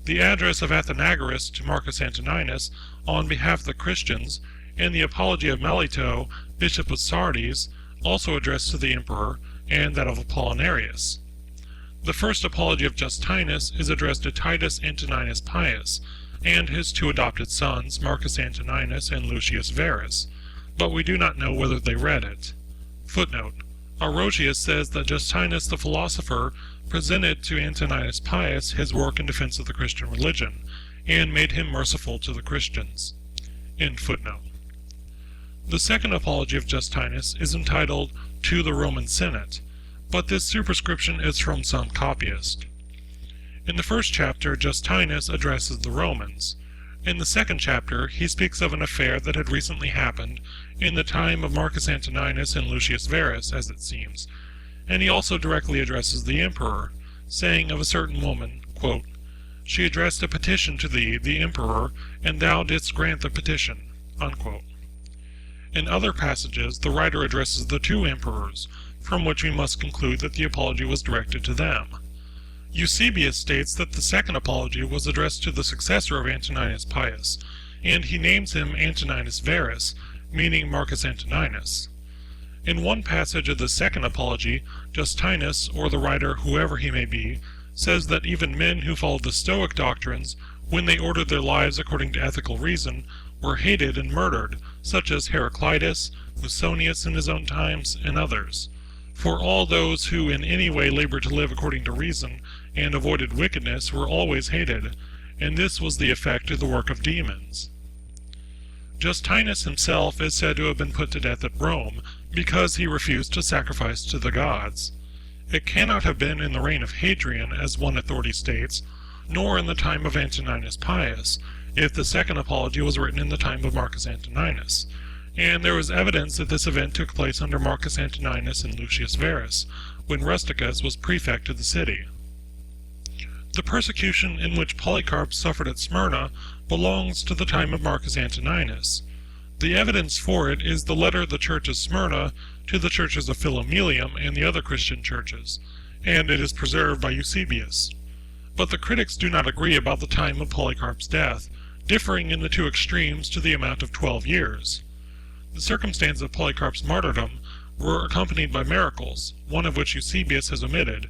The address of Athenagoras to Marcus Antoninus on behalf of the Christians, and the apology of Melito, bishop of Sardes, also addressed to the emperor, and that of Apollinarius. The first apology of Justinus is addressed to Titus Antoninus Pius, and his two adopted sons, Marcus Antoninus and Lucius Verus, but we do not know whether they read it. Footnote: Orosius says that Justinus the philosopher presented to Antoninus Pius his work in defense of the Christian religion, and made him merciful to the Christians. End footnote. The second apology of Justinus is entitled To the Roman Senate, but this superscription is from some copyist. In the first chapter, Justinus addresses the Romans. In the second chapter, he speaks of an affair that had recently happened in the time of Marcus Antoninus and Lucius Verus, as it seems, and he also directly addresses the emperor, saying of a certain woman, quote, "She addressed a petition to thee, the emperor, and thou didst grant the petition," unquote. In other passages, the writer addresses the two emperors, from which we must conclude that the apology was directed to them. Eusebius states that the second apology was addressed to the successor of Antoninus Pius, and he names him Antoninus Verus, meaning Marcus Antoninus. In one passage of the second apology, Justinus, or the writer whoever he may be, says that even men who followed the Stoic doctrines, when they ordered their lives according to ethical reason, were hated and murdered, such as Heraclitus, Musonius in his own times, and others. For all those who in any way labored to live according to reason, and avoided wickedness, were always hated, and this was the effect of the work of demons. Justinus himself is said to have been put to death at Rome, because he refused to sacrifice to the gods. It cannot have been in the reign of Hadrian, as one authority states, nor in the time of Antoninus Pius, if the second apology was written in the time of Marcus Antoninus, and there is evidence that this event took place under Marcus Antoninus and Lucius Verus, when Rusticus was prefect of the city. The persecution in which Polycarp suffered at Smyrna belongs to the time of Marcus Antoninus. The evidence for it is the letter of the church of Smyrna to the churches of Philomelium and the other Christian churches, and it is preserved by Eusebius. But the critics do not agree about the time of Polycarp's death, differing in the two extremes to the amount of 12 years. The circumstances of Polycarp's martyrdom were accompanied by miracles, one of which Eusebius has omitted,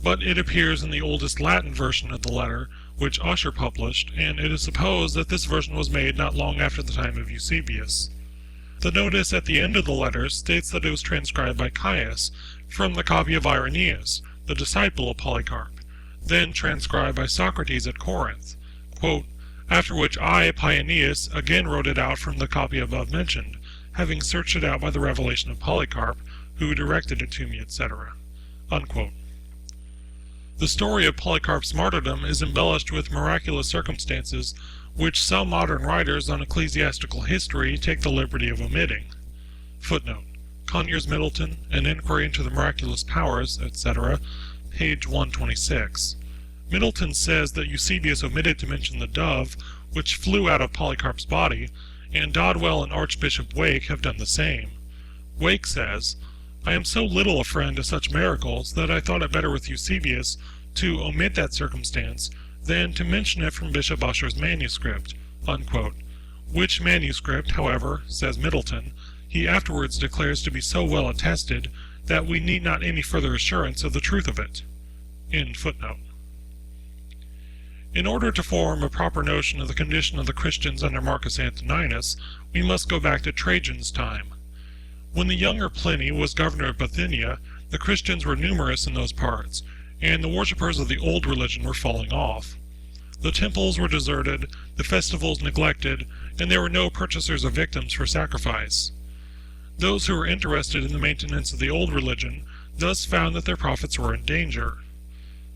but it appears in the oldest Latin version of the letter, which Ussher published, and it is supposed that this version was made not long after the time of Eusebius. The notice at the end of the letter states that it was transcribed by Caius, from the copy of Irenaeus, the disciple of Polycarp, then transcribed by Socrates at Corinth, quote, "After which I, Paeanius, again wrote it out from the copy above mentioned, having searched it out by the revelation of Polycarp, who directed it to me, etc." Unquote. The story of Polycarp's martyrdom is embellished with miraculous circumstances, which some modern writers on ecclesiastical history take the liberty of omitting. Footnote: Conyers Middleton, An Inquiry into the Miraculous Powers, etc., page 126. Middleton says that Eusebius omitted to mention the dove, which flew out of Polycarp's body, and Dodwell and Archbishop Wake have done the same. Wake says, "I am so little a friend to such miracles that I thought it better with Eusebius to omit that circumstance than to mention it from Bishop Ussher's manuscript," unquote, which manuscript, however, says Middleton, he afterwards declares to be so well attested that we need not any further assurance of the truth of it. End footnote. In order to form a proper notion of the condition of the Christians under Marcus Antoninus, we must go back to Trajan's time. When the younger Pliny was governor of Bithynia, the Christians were numerous in those parts, and the worshippers of the old religion were falling off. The temples were deserted, the festivals neglected, and there were no purchasers of victims for sacrifice. Those who were interested in the maintenance of the old religion thus found that their profits were in danger.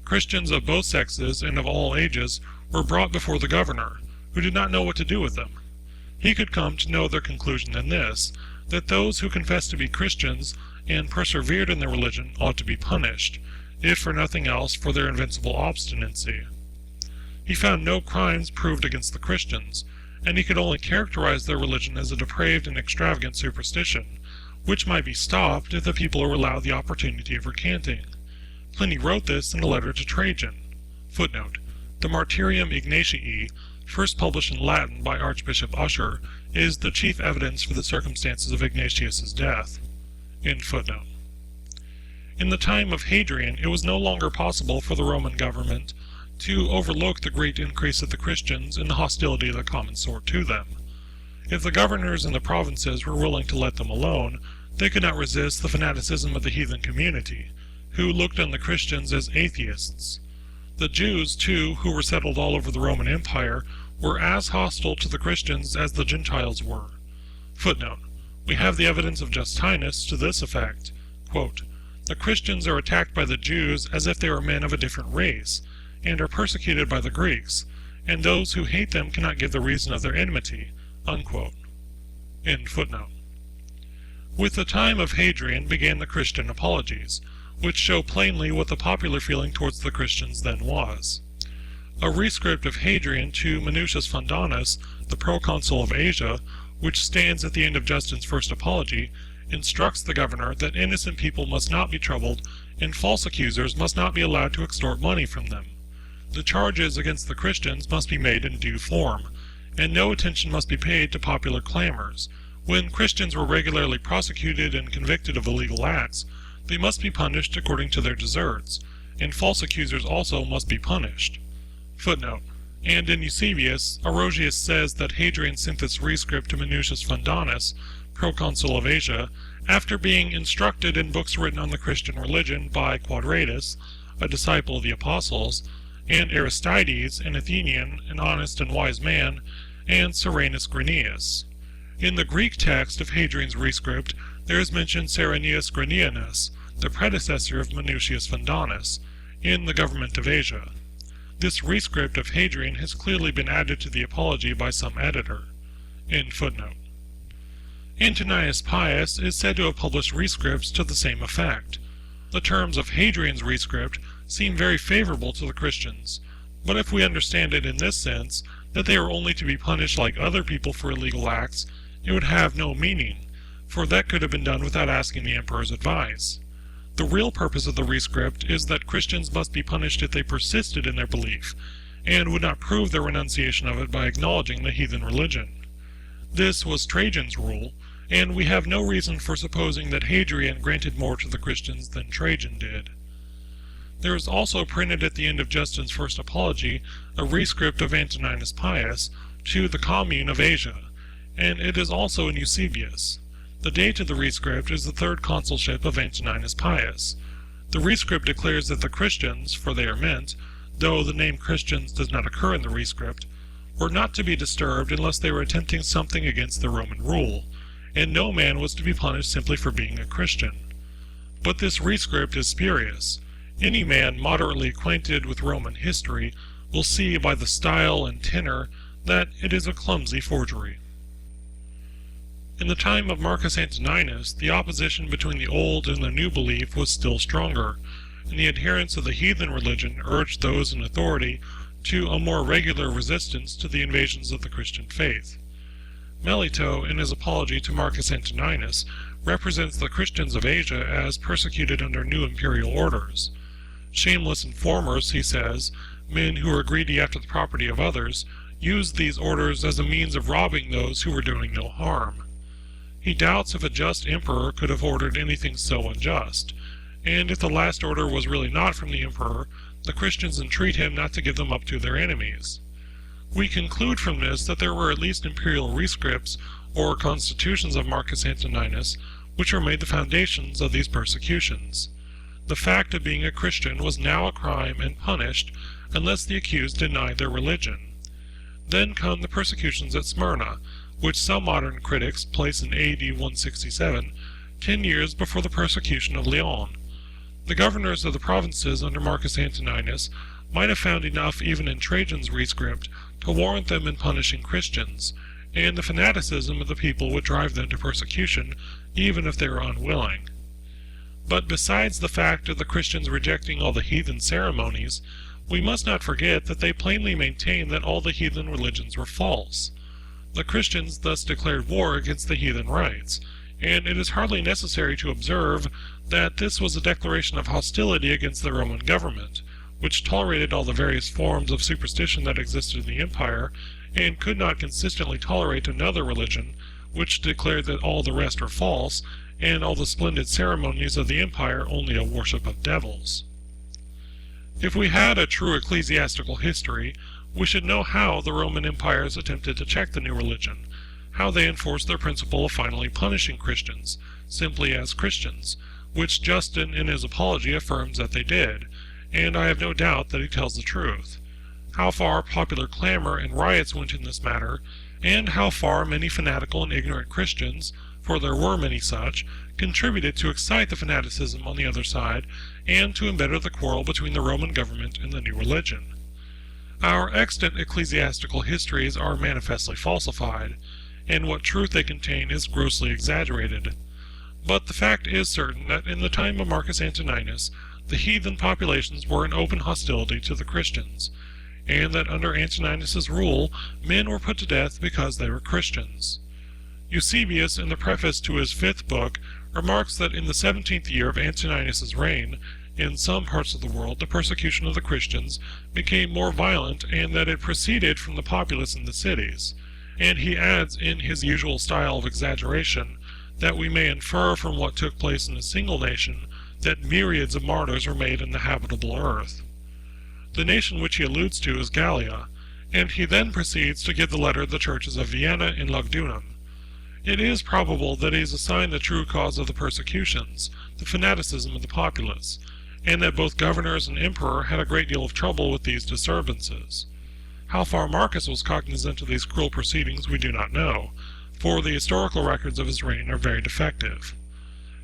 Christians of both sexes and of all ages were brought before the governor, who did not know what to do with them. He could come to no other conclusion than this, that those who confessed to be Christians and persevered in their religion ought to be punished, if for nothing else for their invincible obstinacy. He found no crimes proved against the Christians, and he could only characterize their religion as a depraved and extravagant superstition, which might be stopped if the people were allowed the opportunity of recanting. Pliny wrote this in a letter to Trajan. Footnote: the Martyrium Ignatii, first published in Latin by Archbishop Usher, is the chief evidence for the circumstances of Ignatius's death. End footnote. In the time of Hadrian, it was no longer possible for the Roman government to overlook the great increase of the Christians and the hostility of the common sort to them. If the governors in the provinces were willing to let them alone, they could not resist the fanaticism of the heathen community, who looked on the Christians as atheists. The Jews, too, who were settled all over the Roman Empire, were as hostile to the Christians as the Gentiles were. Footnote: we have the evidence of Justinus to this effect, quote, the Christians are attacked by the Jews as if they were men of a different race, and are persecuted by the Greeks, and those who hate them cannot give the reason of their enmity, unquote. End footnote. With the time of Hadrian began the Christian apologies, which show plainly what the popular feeling towards the Christians then was. A rescript of Hadrian to Minucius Fundanus, the proconsul of Asia, which stands at the end of Justin's first apology, instructs the governor that innocent people must not be troubled, and false accusers must not be allowed to extort money from them. The charges against the Christians must be made in due form, and no attention must be paid to popular clamors. When Christians were regularly prosecuted and convicted of illegal acts, they must be punished according to their deserts, and false accusers also must be punished. Footnote: and in Eusebius, Orosius says that Hadrian sent this rescript to Minucius Fundanus, proconsul of Asia, after being instructed in books written on the Christian religion by Quadratus, a disciple of the apostles, and Aristides, an Athenian, an honest and wise man, and Serenus Granius. In the Greek text of Hadrian's rescript, there is mentioned Serenus Granianus, the predecessor of Minucius Fundanus, in the government of Asia. This rescript of Hadrian has clearly been added to the apology by some editor. End footnote. Antoninus Pius is said to have published rescripts to the same effect. The terms of Hadrian's rescript seem very favorable to the Christians, but if we understand it in this sense, that they are only to be punished like other people for illegal acts, it would have no meaning, for that could have been done without asking the emperor's advice. The real purpose of the rescript is that Christians must be punished if they persisted in their belief, and would not prove their renunciation of it by acknowledging the heathen religion. This was Trajan's rule, and we have no reason for supposing that Hadrian granted more to the Christians than Trajan did. There is also printed at the end of Justin's first apology a rescript of Antoninus Pius to the commune of Asia, and it is also in Eusebius. The date of the rescript is the third consulship of Antoninus Pius. The rescript declares that the Christians, for they are meant, though the name Christians does not occur in the rescript, were not to be disturbed unless they were attempting something against the Roman rule, and no man was to be punished simply for being a Christian. But this rescript is spurious. Any man moderately acquainted with Roman history will see by the style and tenor that it is a clumsy forgery. In the time of Marcus Antoninus, the opposition between the old and the new belief was still stronger, and the adherents of the heathen religion urged those in authority to a more regular resistance to the invasions of the Christian faith. Melito, in his apology to Marcus Antoninus, represents the Christians of Asia as persecuted under new imperial orders. Shameless informers, he says, men who are greedy after the property of others, used these orders as a means of robbing those who were doing no harm. He doubts if a just emperor could have ordered anything so unjust, and if the last order was really not from the emperor, the Christians entreat him not to give them up to their enemies. We conclude from this that there were at least imperial rescripts, or constitutions of Marcus Antoninus, which were made the foundations of these persecutions. The fact of being a Christian was now a crime and punished unless the accused denied their religion. Then come the persecutions at Smyrna, which some modern critics place in AD 167, 10 years before the persecution of Lyon. The governors of the provinces under Marcus Antoninus might have found enough even in Trajan's rescript to warrant them in punishing Christians, and the fanaticism of the people would drive them to persecution even if they were unwilling. But besides the fact of the Christians rejecting all the heathen ceremonies, we must not forget that they plainly maintained that all the heathen religions were false. The Christians thus declared war against the heathen rites, and it is hardly necessary to observe that this was a declaration of hostility against the Roman government, which tolerated all the various forms of superstition that existed in the empire, and could not consistently tolerate another religion, which declared that all the rest were false, and all the splendid ceremonies of the empire only a worship of devils. If we had a true ecclesiastical history, we should know how the Roman empires attempted to check the new religion, how they enforced their principle of finally punishing Christians, simply as Christians, which Justin in his Apology affirms that they did, and I have no doubt that he tells the truth. How far popular clamor and riots went in this matter, and how far many fanatical and ignorant Christians, for there were many such, contributed to excite the fanaticism on the other side, and to embetter the quarrel between the Roman government and the new religion. Our extant ecclesiastical histories are manifestly falsified, and what truth they contain is grossly exaggerated. But the fact is certain that in the time of Marcus Antoninus, the heathen populations were in open hostility to the Christians, and that under Antoninus's rule, men were put to death because they were Christians. Eusebius, in the preface to his 5th book, remarks that in the 17th year of Antoninus's reign, in some parts of the world the persecution of the Christians became more violent, and that it proceeded from the populace in the cities, and he adds in his usual style of exaggeration that we may infer from what took place in a single nation that myriads of martyrs were made in the habitable earth. The nation which he alludes to is Gallia, and he then proceeds to give the letter of the churches of Vienna and Lugdunum. It is probable that he has assigned the true cause of the persecutions, the fanaticism of the populace, and that both governors and emperor had a great deal of trouble with these disturbances. How far Marcus was cognizant of these cruel proceedings we do not know, for the historical records of his reign are very defective.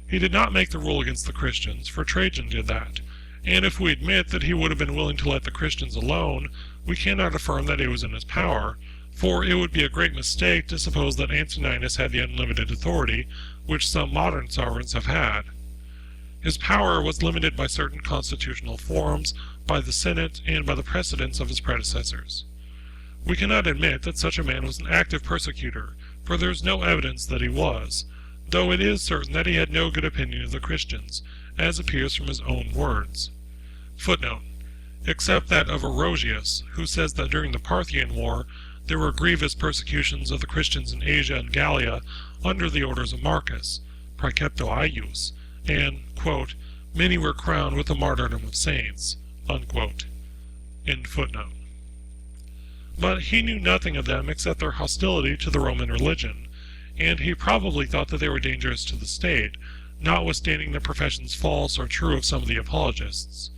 He did not make the rule against the Christians, for Trajan did that, and if we admit that he would have been willing to let the Christians alone, we cannot affirm that it was in his power, for it would be a great mistake to suppose that Antoninus had the unlimited authority which some modern sovereigns have had. His power was limited by certain constitutional forms, by the Senate, and by the precedents of his predecessors. We cannot admit that such a man was an active persecutor, for there is no evidence that he was, though it is certain that he had no good opinion of the Christians, as appears from his own words. Footnote: except that of Orosius, who says that during the Parthian War there were grievous persecutions of the Christians in Asia and Gallia under the orders of Marcus, praecepto eius, and, quote, many were crowned with the martyrdom of saints, unquote. End footnote. But he knew nothing of them except their hostility to the Roman religion, and he probably thought that they were dangerous to the state, notwithstanding the professions false or true of some of the apologists.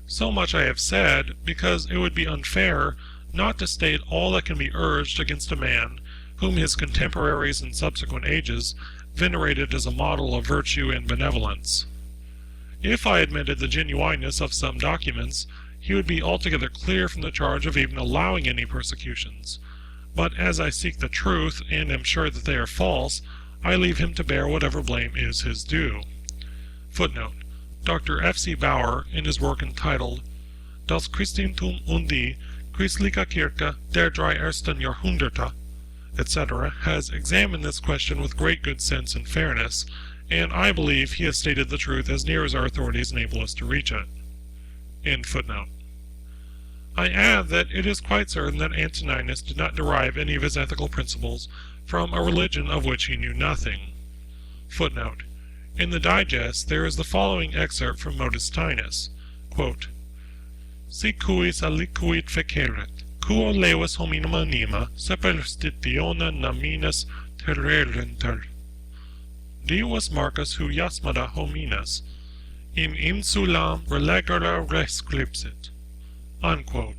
So much I have said, because it would be unfair not to state all that can be urged against a man whom his contemporaries in subsequent ages venerated as a model of virtue and benevolence. If I admitted the genuineness of some documents, he would be altogether clear from the charge of even allowing any persecutions, but as I seek the truth, and am sure that they are false, I leave him to bear whatever blame is his due. Footnote: Dr. F.C. Bauer, in his work entitled Das Christentum und die Christliche Kirche der drei ersten Jahrhunderte, etc., has examined this question with great good sense and fairness, and I believe he has stated the truth as near as our authorities enable us to reach it. End footnote. I add that it is quite certain that Antoninus did not derive any of his ethical principles from a religion of which he knew nothing. Footnote: In the digest there is the following excerpt from Modestinus, quote, Si cuis aliquid feceret, quo levas hominum anima, superstitiona naminas terrerenter. Divus Marcus hu jasmada hominas, in insulam relegere rescripsit. Unquote.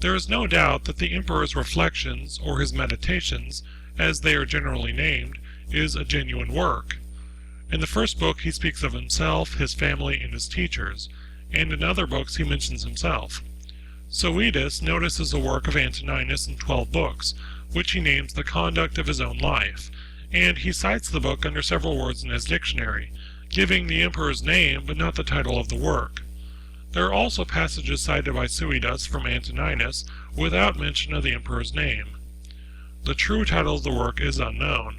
There is no doubt that the Emperor's reflections, or his meditations, as they are generally named, is a genuine work. In the first book he speaks of himself, his family, and his teachers, and in other books he mentions himself. Suidas notices a work of Antoninus in 12 books, which he names the conduct of his own life, and he cites the book under several words in his dictionary, giving the Emperor's name but not the title of the work. There are also passages cited by Suidas from Antoninus without mention of the Emperor's name. The true title of the work is unknown.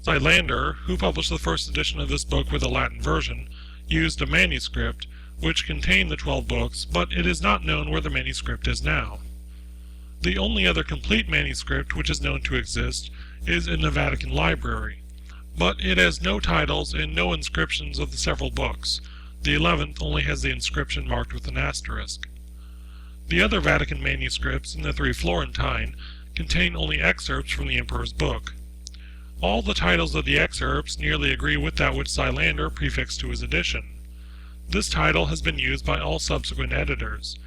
Xylander, who published the first edition of this book with a Latin version, used a manuscript which contained the 12 books, but it is not known where the manuscript is now. The only other complete manuscript which is known to exist is in the Vatican Library, but it has no titles and no inscriptions of the several books. The 11th only has the inscription marked with an asterisk. The other Vatican manuscripts and the 3 Florentine contain only excerpts from the Emperor's book. All the titles of the excerpts nearly agree with that which Xylander prefixed to his edition. This title has been used by all subsequent editors.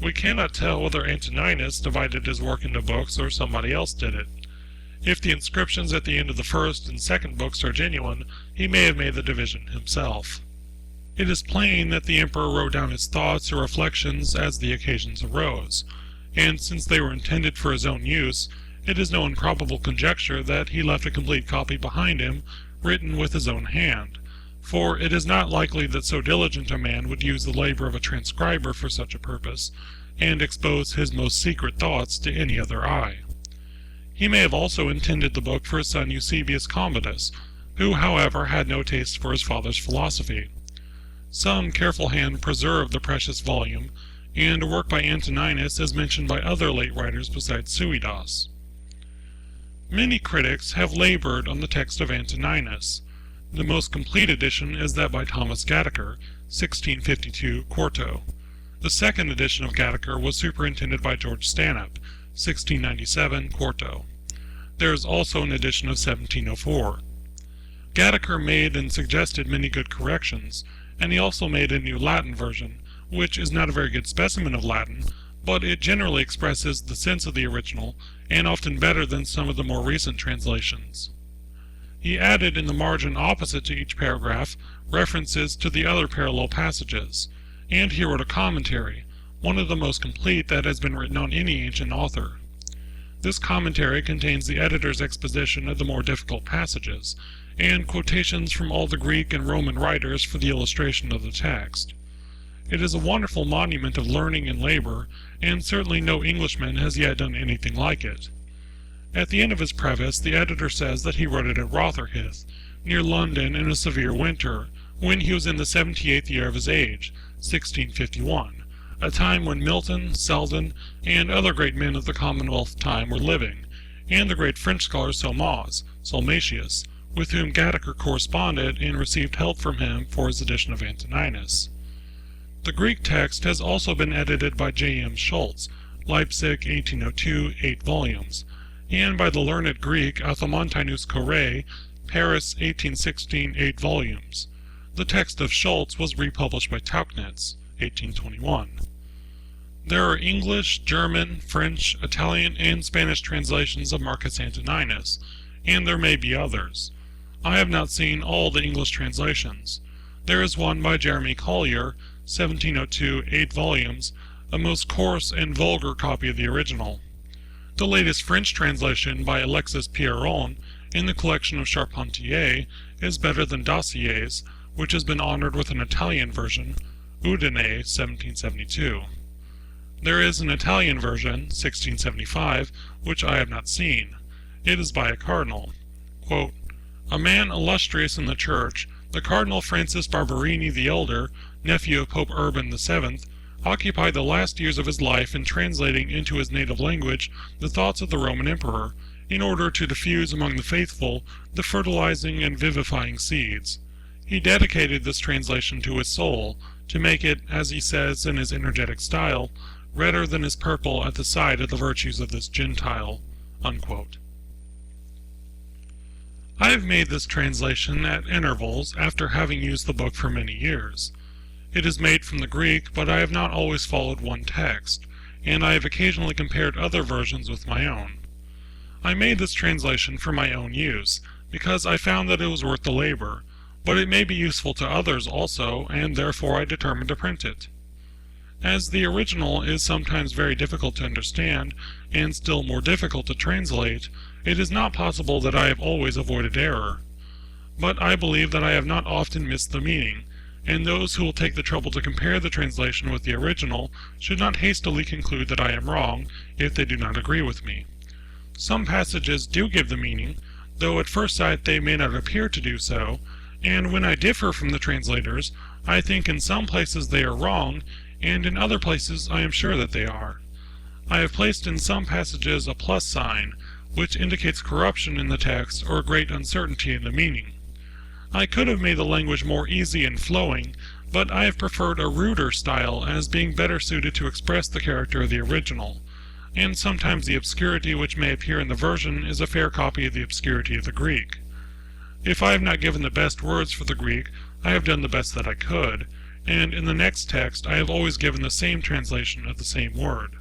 We cannot tell whether Antoninus divided his work into books or somebody else did it. If the inscriptions at the end of the first and second books are genuine, he may have made the division himself. It is plain that the Emperor wrote down his thoughts or reflections as the occasions arose, and since they were intended for his own use, it is no improbable conjecture that he left a complete copy behind him, written with his own hand, for it is not likely that so diligent a man would use the labor of a transcriber for such a purpose, and expose his most secret thoughts to any other eye. He may have also intended the book for his son Eusebius Commodus, who, however, had no taste for his father's philosophy. Some careful hand preserved the precious volume, and a work by Antoninus is mentioned by other late writers besides Suidas. Many critics have labored on the text of Antoninus. The most complete edition is that by Thomas Gattaker, 1652, quarto. The second edition of Gattaker was superintended by George Stanhope, 1697, quarto. There is also an edition of 1704. Gattaker made and suggested many good corrections, and he also made a new Latin version, which is not a very good specimen of Latin, but it generally expresses the sense of the original, and often better than some of the more recent translations. He added in the margin opposite to each paragraph references to the other parallel passages, and he wrote a commentary, one of the most complete that has been written on any ancient author. This commentary contains the editor's exposition of the more difficult passages, and quotations from all the Greek and Roman writers for the illustration of the text. It is a wonderful monument of learning and labor, and certainly no Englishman has yet done anything like it. At the end of his preface, the editor says that he wrote it at Rotherhithe, near London, in a severe winter, when he was in the 78th year of his age, 1651, a time when Milton, Selden, and other great men of the Commonwealth time were living, and the great French scholar Salmasius, with whom Gattaker corresponded and received help from him for his edition of Antoninus. The Greek text has also been edited by J.M. Schultz, Leipzig, 1802, 8 volumes, and by the learned Greek Athamontinus Corre, Paris, 1816, 8 volumes. The text of Schultz was republished by Tauchnitz, 1821. There are English, German, French, Italian, and Spanish translations of Marcus Antoninus, and there may be others. I have not seen all the English translations. There is one by Jeremy Collier, 1702, 8 volumes, a most coarse and vulgar copy of the original. The latest French translation by Alexis Pierron in the collection of Charpentier is better than Dossier's, which has been honored with an Italian version, Udine, 1772. There is an Italian version, 1675, which I have not seen. It is by a cardinal. Quote, "A man illustrious in the Church, the Cardinal Francis Barberini the Elder, nephew of Pope Urban VII, occupied the last years of his life in translating into his native language the thoughts of the Roman Emperor, in order to diffuse among the faithful the fertilizing and vivifying seeds. He dedicated this translation to his soul, to make it, as he says in his energetic style, redder than is purple at the sight of the virtues of this Gentile." Unquote. I have made this translation at intervals after having used the book for many years. It is made from the Greek, but I have not always followed one text, and I have occasionally compared other versions with my own. I made this translation for my own use, because I found that it was worth the labor, but it may be useful to others also, and therefore I determined to print it. As the original is sometimes very difficult to understand, and still more difficult to translate, it is not possible that I have always avoided error. But I believe that I have not often missed the meaning, and those who will take the trouble to compare the translation with the original should not hastily conclude that I am wrong, if they do not agree with me. Some passages do give the meaning, though at first sight they may not appear to do so, and when I differ from the translators, I think in some places they are wrong, and in other places I am sure that they are. I have placed in some passages a plus sign, which indicates corruption in the text or great uncertainty in the meaning. I could have made the language more easy and flowing, but I have preferred a ruder style as being better suited to express the character of the original, and sometimes the obscurity which may appear in the version is a fair copy of the obscurity of the Greek. If I have not given the best words for the Greek, I have done the best that I could, and in the next text I have always given the same translation of the same word.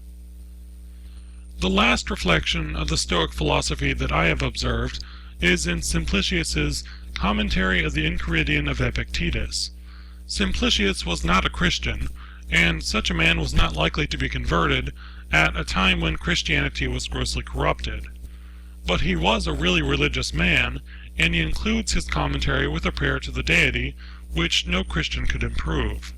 The last reflection of the Stoic philosophy that I have observed is in Simplicius's Commentary of the Enchiridion of Epictetus. Simplicius was not a Christian, and such a man was not likely to be converted at a time when Christianity was grossly corrupted. But he was a really religious man, and he includes his commentary with a prayer to the deity, which no Christian could improve.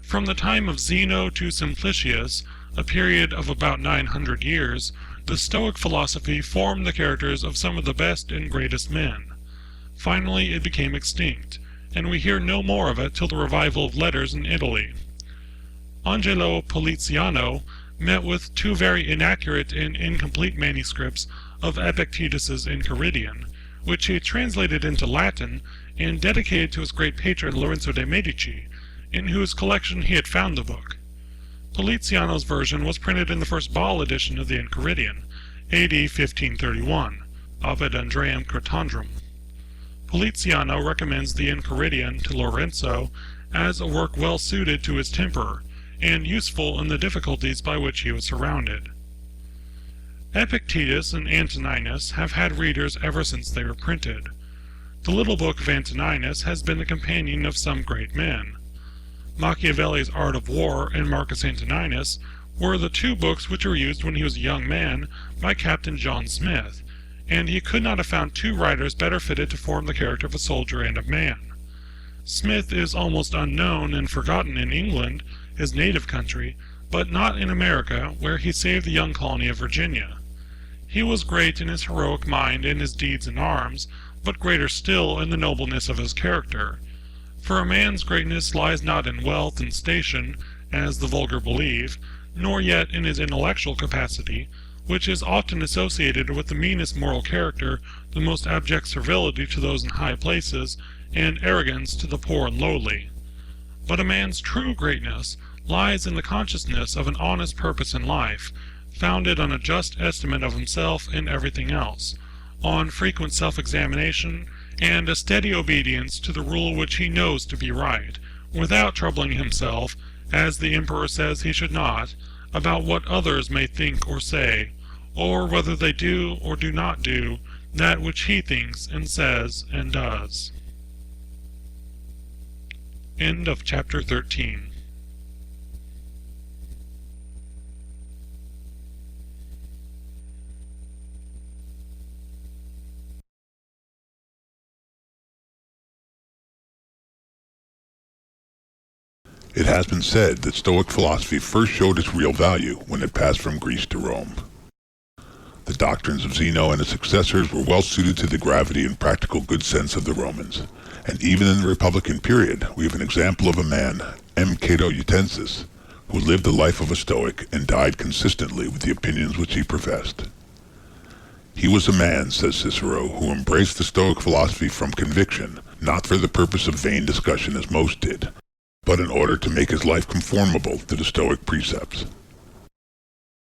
From the time of Zeno to Simplicius, a period of about 900 years, the Stoic philosophy formed the characters of some of the best and greatest men. Finally it became extinct, and we hear no more of it till the revival of letters in Italy. Angelo Poliziano met with two very inaccurate and incomplete manuscripts of Epictetus's Enchiridion, which he translated into Latin and dedicated to his great patron Lorenzo de' Medici, in whose collection he had found the book. Poliziano's version was printed in the first Ball edition of the Enchiridion, AD 1531, Ovid Andream Cretandrum. Poliziano recommends the Enchiridion to Lorenzo as a work well suited to his temper, and useful in the difficulties by which he was surrounded. Epictetus and Antoninus have had readers ever since they were printed. The little book of Antoninus has been the companion of some great men. Machiavelli's Art of War and Marcus Antoninus were the two books which were used when he was a young man by Captain John Smith, and he could not have found two writers better fitted to form the character of a soldier and a man. Smith is almost unknown and forgotten in England, his native country, but not in America, where he saved the young colony of Virginia. He was great in his heroic mind and his deeds in arms, but greater still in the nobleness of his character. For a man's greatness lies not in wealth and station, as the vulgar believe, nor yet in his intellectual capacity, which is often associated with the meanest moral character, the most abject servility to those in high places, and arrogance to the poor and lowly. But a man's true greatness lies in the consciousness of an honest purpose in life, founded on a just estimate of himself and everything else, on frequent self-examination, and a steady obedience to the rule which he knows to be right, without troubling himself, as the emperor says he should not, about what others may think or say, or whether they do or do not do that which he thinks and says and does. End of chapter 13. It has been said that Stoic philosophy first showed its real value when it passed from Greece to Rome. The doctrines of Zeno and his successors were well suited to the gravity and practical good sense of the Romans, and even in the Republican period we have an example of a man, M. Cato Utensis, who lived the life of a Stoic and died consistently with the opinions which he professed. He was a man, says Cicero, who embraced the Stoic philosophy from conviction, not for the purpose of vain discussion as most did, but in order to make his life conformable to the Stoic precepts.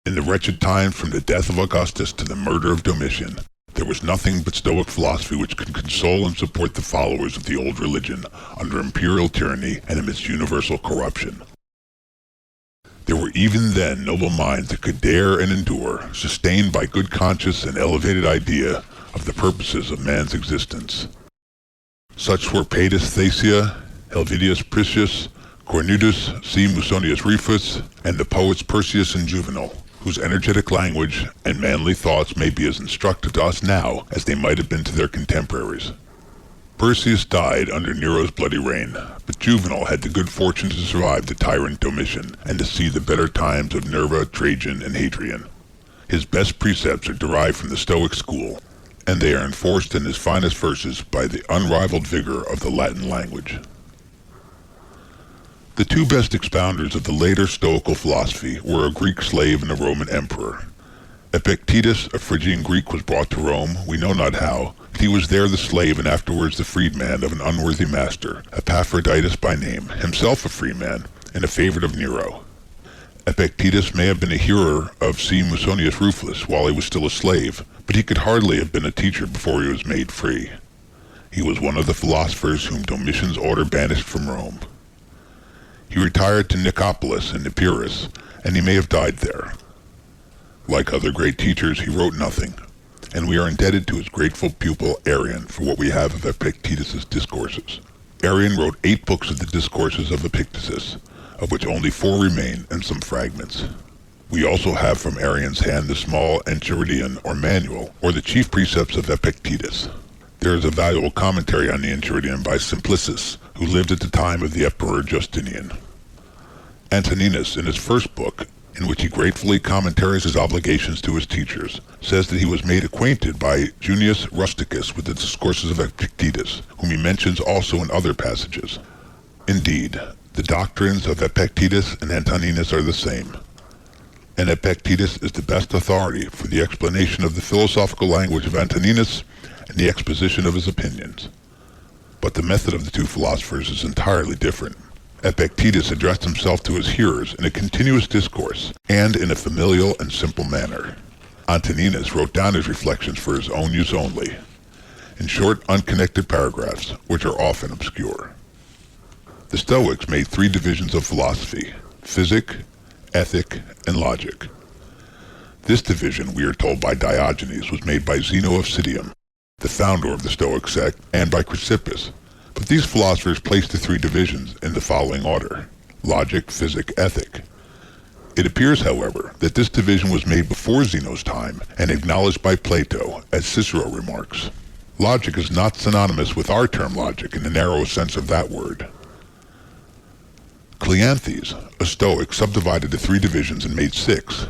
In the wretched times from the death of Augustus to the murder of Domitian, there was nothing but Stoic philosophy which could console and support the followers of the old religion under imperial tyranny and amidst universal corruption. There were even then noble minds that could dare and endure, sustained by good conscience and elevated idea of the purposes of man's existence. Such were Paetus Thasia, Helvidius Priscus, Cornutus, C. Musonius Rufus, and the poets Persius and Juvenal, whose energetic language and manly thoughts may be as instructive to us now as they might have been to their contemporaries. Persius died under Nero's bloody reign, but Juvenal had the good fortune to survive the tyrant Domitian and to see the better times of Nerva, Trajan, and Hadrian. His best precepts are derived from the Stoic school, and they are enforced in his finest verses by the unrivaled vigor of the Latin language. The two best expounders of the later Stoical philosophy were a Greek slave and a Roman emperor. Epictetus, a Phrygian Greek, was brought to Rome, we know not how, but he was there the slave and afterwards the freedman of an unworthy master, Epaphroditus by name, himself a freeman, and a favorite of Nero. Epictetus may have been a hearer of C. Musonius Rufus while he was still a slave, but he could hardly have been a teacher before he was made free. He was one of the philosophers whom Domitian's order banished from Rome. He retired to Nicopolis in Epirus, and he may have died there. Like other great teachers, he wrote nothing, and we are indebted to his grateful pupil Arrian for what we have of Epictetus's discourses. Arrian wrote 8 books of the discourses of Epictetus, of which only 4 remain and some fragments. We also have from Arrian's hand the small Enchiridion or manual, or the chief precepts of Epictetus. There is a valuable commentary on the Enchiridion by Simplicis, who lived at the time of the Emperor Justinian. Antoninus, in his first book, in which he gratefully commentaries his obligations to his teachers, says that he was made acquainted by Junius Rusticus with the discourses of Epictetus, whom he mentions also in other passages. Indeed, the doctrines of Epictetus and Antoninus are the same, and Epictetus is the best authority for the explanation of the philosophical language of Antoninus and the exposition of his opinions. But the method of the two philosophers is entirely different. Epictetus addressed himself to his hearers in a continuous discourse, and in a familial and simple manner. Antoninus wrote down his reflections for his own use only, in short, unconnected paragraphs, which are often obscure. The Stoics made 3 divisions of philosophy: physic, ethic, and logic. This division, we are told by Diogenes, was made by Zeno of Citium, the founder of the Stoic sect, and by Chrysippus. But these philosophers placed the 3 divisions in the following order: logic, physic, ethic. It appears, however, that this division was made before Zeno's time and acknowledged by Plato, as Cicero remarks. Logic is not synonymous with our term logic in the narrow sense of that word. Cleanthes, a Stoic, subdivided the 3 divisions and made 6: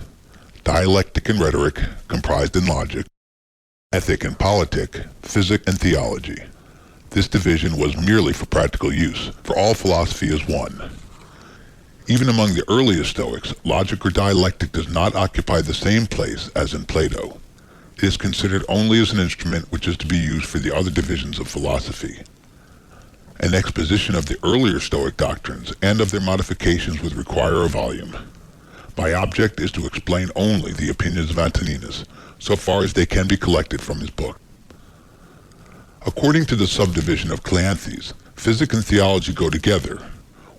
dialectic and rhetoric, comprised in logic; ethic and politic; physic and theology. This division was merely for practical use, for all philosophy is one. Even among the earliest Stoics, logic or dialectic does not occupy the same place as in Plato. It is considered only as an instrument which is to be used for the other divisions of philosophy. An exposition of the earlier Stoic doctrines and of their modifications would require a volume. My object is to explain only the opinions of Antoninus, so far as they can be collected from his book. According to the subdivision of Cleanthes, physic and theology go together,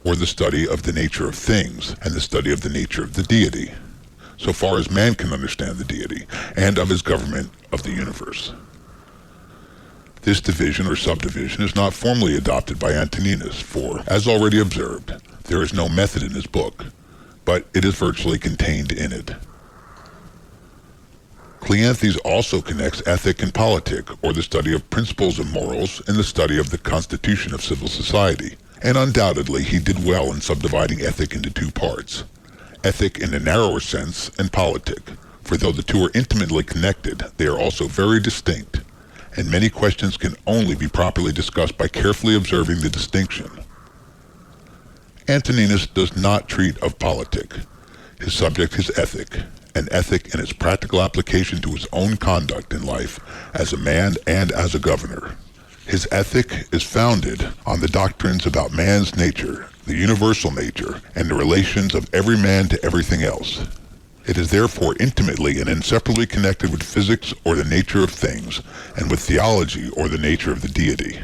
or the study of the nature of things and the study of the nature of the deity, so far as man can understand the deity, and of his government of the universe. This division or subdivision is not formally adopted by Antoninus, for, as already observed, there is no method in his book, but it is virtually contained in it. Cleanthes also connects ethic and politic, or the study of principles and morals, in the study of the constitution of civil society, and undoubtedly he did well in subdividing ethic into 2 parts: ethic in a narrower sense and politic, for though the 2 are intimately connected, they are also very distinct, and many questions can only be properly discussed by carefully observing the distinction. Antoninus does not treat of politic. His subject is ethic, and ethic in its practical application to his own conduct in life as a man and as a governor. His ethic is founded on the doctrines about man's nature, the universal nature, and the relations of every man to everything else. It is therefore intimately and inseparably connected with physics or the nature of things, and with theology or the nature of the deity.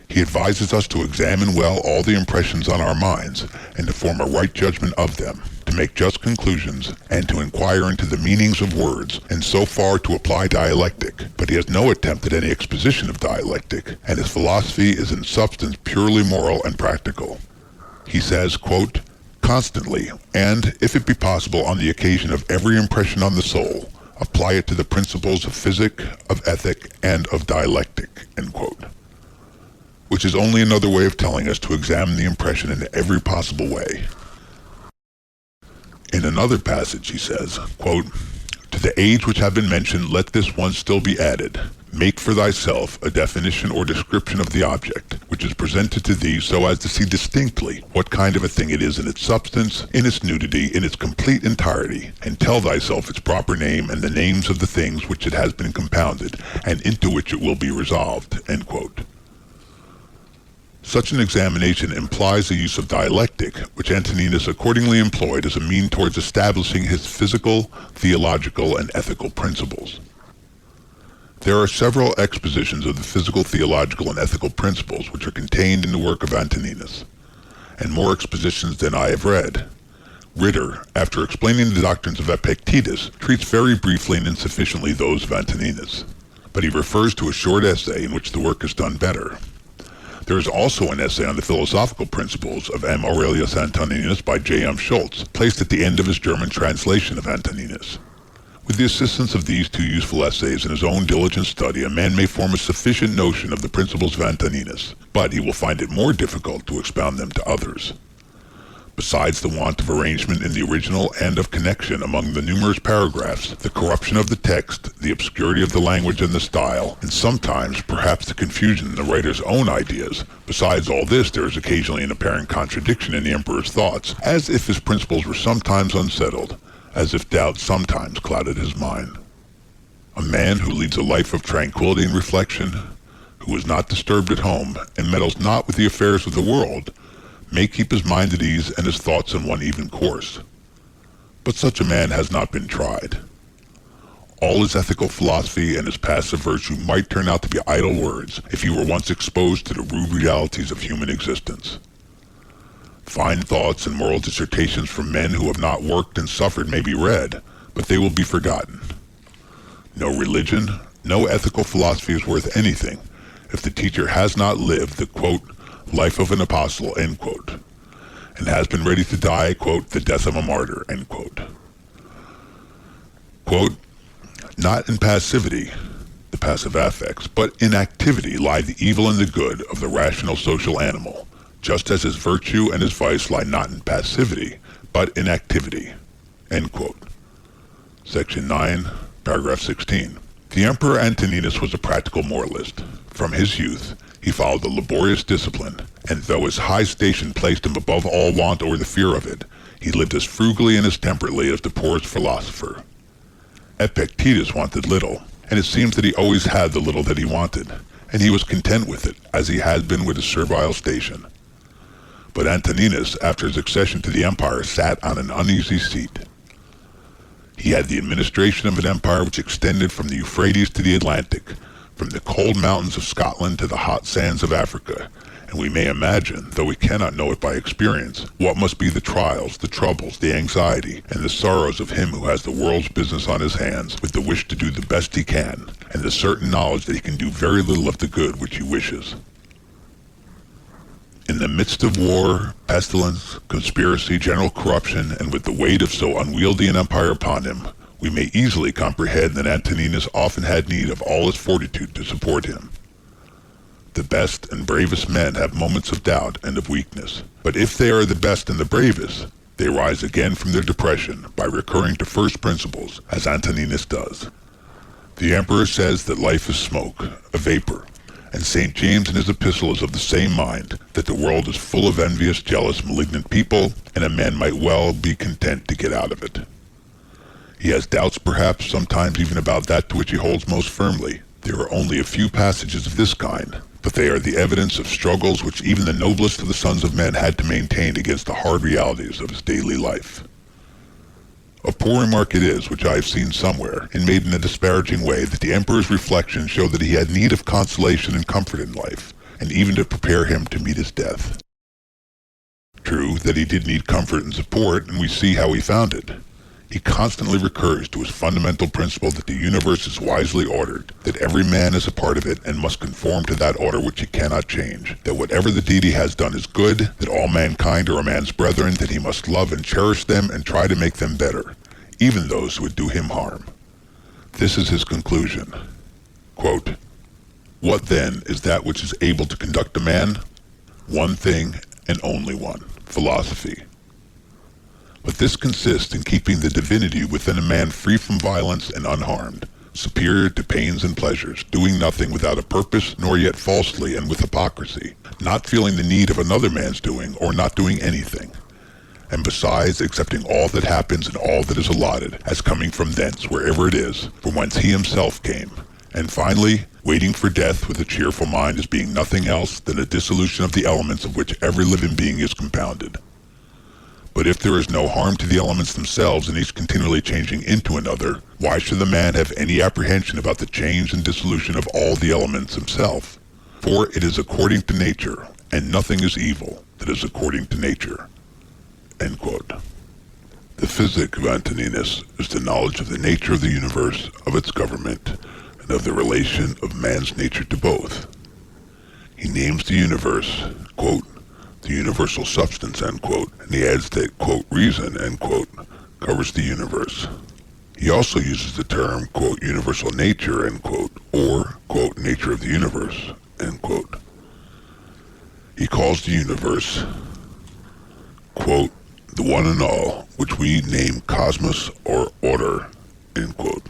He advises us to examine well all the impressions on our minds, and to form a right judgment of them, to make just conclusions, and to inquire into the meanings of words, and so far to apply dialectic. But he has no attempt at any exposition of dialectic, and his philosophy is in substance purely moral and practical. He says, quote, "Constantly, and, if it be possible on the occasion of every impression on the soul, apply it to the principles of physic, of ethic, and of dialectic," end quote. Which is only another way of telling us to examine the impression in every possible way. In another passage he says, quote, "To the age which have been mentioned, let this one still be added. Make for thyself a definition or description of the object, which is presented to thee so as to see distinctly what kind of a thing it is in its substance, in its nudity, in its complete entirety, and tell thyself its proper name and the names of the things which it has been compounded, and into which it will be resolved," end quote. Such an examination implies the use of dialectic, which Antoninus accordingly employed as a mean towards establishing his physical, theological, and ethical principles. There are several expositions of the physical, theological, and ethical principles which are contained in the work of Antoninus, and more expositions than I have read. Ritter, after explaining the doctrines of Epictetus, treats very briefly and insufficiently those of Antoninus, but he refers to a short essay in which the work is done better. There is also an essay on the philosophical principles of M. Aurelius Antoninus by J. M. Schultz, placed at the end of his German translation of Antoninus. With the assistance of these two useful essays and his own diligent study, a man may form a sufficient notion of the principles of Antoninus, but he will find it more difficult to expound them to others. Besides the want of arrangement in the original and of connection among the numerous paragraphs, the corruption of the text, the obscurity of the language and the style, and sometimes perhaps the confusion in the writer's own ideas, besides all this there is occasionally an apparent contradiction in the emperor's thoughts, as if his principles were sometimes unsettled, as if doubt sometimes clouded his mind. A man who leads a life of tranquility and reflection, who is not disturbed at home, and meddles not with the affairs of the world, may keep his mind at ease and his thoughts on one even course. But such a man has not been tried. All his ethical philosophy and his passive virtue might turn out to be idle words if he were once exposed to the rude realities of human existence. Fine thoughts and moral dissertations from men who have not worked and suffered may be read, but they will be forgotten. No religion, no ethical philosophy is worth anything if the teacher has not lived the, quote, life of an apostle, end quote, and has been ready to die, quote, the death of a martyr, end quote. Quote, "Not in passivity, the passive affects, but in activity lie the evil and the good of the rational social animal, just as his virtue and his vice lie not in passivity, but in activity," end quote. Section 9, paragraph 16. The Emperor Antoninus was a practical moralist. From his youth, he followed the laborious discipline, and though his high station placed him above all want or the fear of it, he lived as frugally and as temperately as the poorest philosopher. Epictetus wanted little, and it seems that he always had the little that he wanted, and he was content with it, as he had been with his servile station. But Antoninus, after his accession to the empire, sat on an uneasy seat. He had the administration of an empire which extended from the Euphrates to the Atlantic, from the cold mountains of Scotland to the hot sands of Africa, and we may imagine, though we cannot know it by experience, what must be the trials, the troubles, the anxiety, and the sorrows of him who has the world's business on his hands, with the wish to do the best he can, and the certain knowledge that he can do very little of the good which he wishes. In the midst of war, pestilence, conspiracy, general corruption, and with the weight of so unwieldy an empire upon him, we may easily comprehend that Antoninus often had need of all his fortitude to support him. The best and bravest men have moments of doubt and of weakness, but if they are the best and the bravest, they rise again from their depression by recurring to first principles, as Antoninus does. The emperor says that life is smoke, a vapor, and St. James in his epistle is of the same mind, that the world is full of envious, jealous, malignant people, and a man might well be content to get out of it. He has doubts perhaps, sometimes even about that to which he holds most firmly. There are only a few passages of this kind, but they are the evidence of struggles which even the noblest of the sons of men had to maintain against the hard realities of his daily life. A poor remark it is, which I have seen somewhere, and made in a disparaging way, that the emperor's reflections show that he had need of consolation and comfort in life, and even to prepare him to meet his death. True that he did need comfort and support, and we see how he found it. He constantly recurs to his fundamental principle that the universe is wisely ordered, that every man is a part of it and must conform to that order which he cannot change, that whatever the deity has done is good, that all mankind are a man's brethren, that he must love and cherish them and try to make them better, even those who would do him harm. This is his conclusion. Quote, "What then is that which is able to conduct a man? One thing and only one, philosophy. But this consists in keeping the divinity within a man free from violence and unharmed, superior to pains and pleasures, doing nothing without a purpose, nor yet falsely and with hypocrisy, not feeling the need of another man's doing, or not doing anything, and besides accepting all that happens and all that is allotted, as coming from thence, wherever it is, from whence he himself came, and finally, waiting for death with a cheerful mind as being nothing else than a dissolution of the elements of which every living being is compounded. But if there is no harm to the elements themselves and each continually changing into another, why should the man have any apprehension about the change and dissolution of all the elements himself? For it is according to nature, and nothing is evil that is according to nature." End quote. The physic of Antoninus is the knowledge of the nature of the universe, of its government, and of the relation of man's nature to both. He names the universe, quote, "the universal substance," end quote, and he adds that, quote, "reason," end quote, covers the universe. He also uses the term, quote, "universal nature," end quote, or, quote, "nature of the universe," end quote. He calls the universe, quote, "the one and all, which we name cosmos or order," end quote.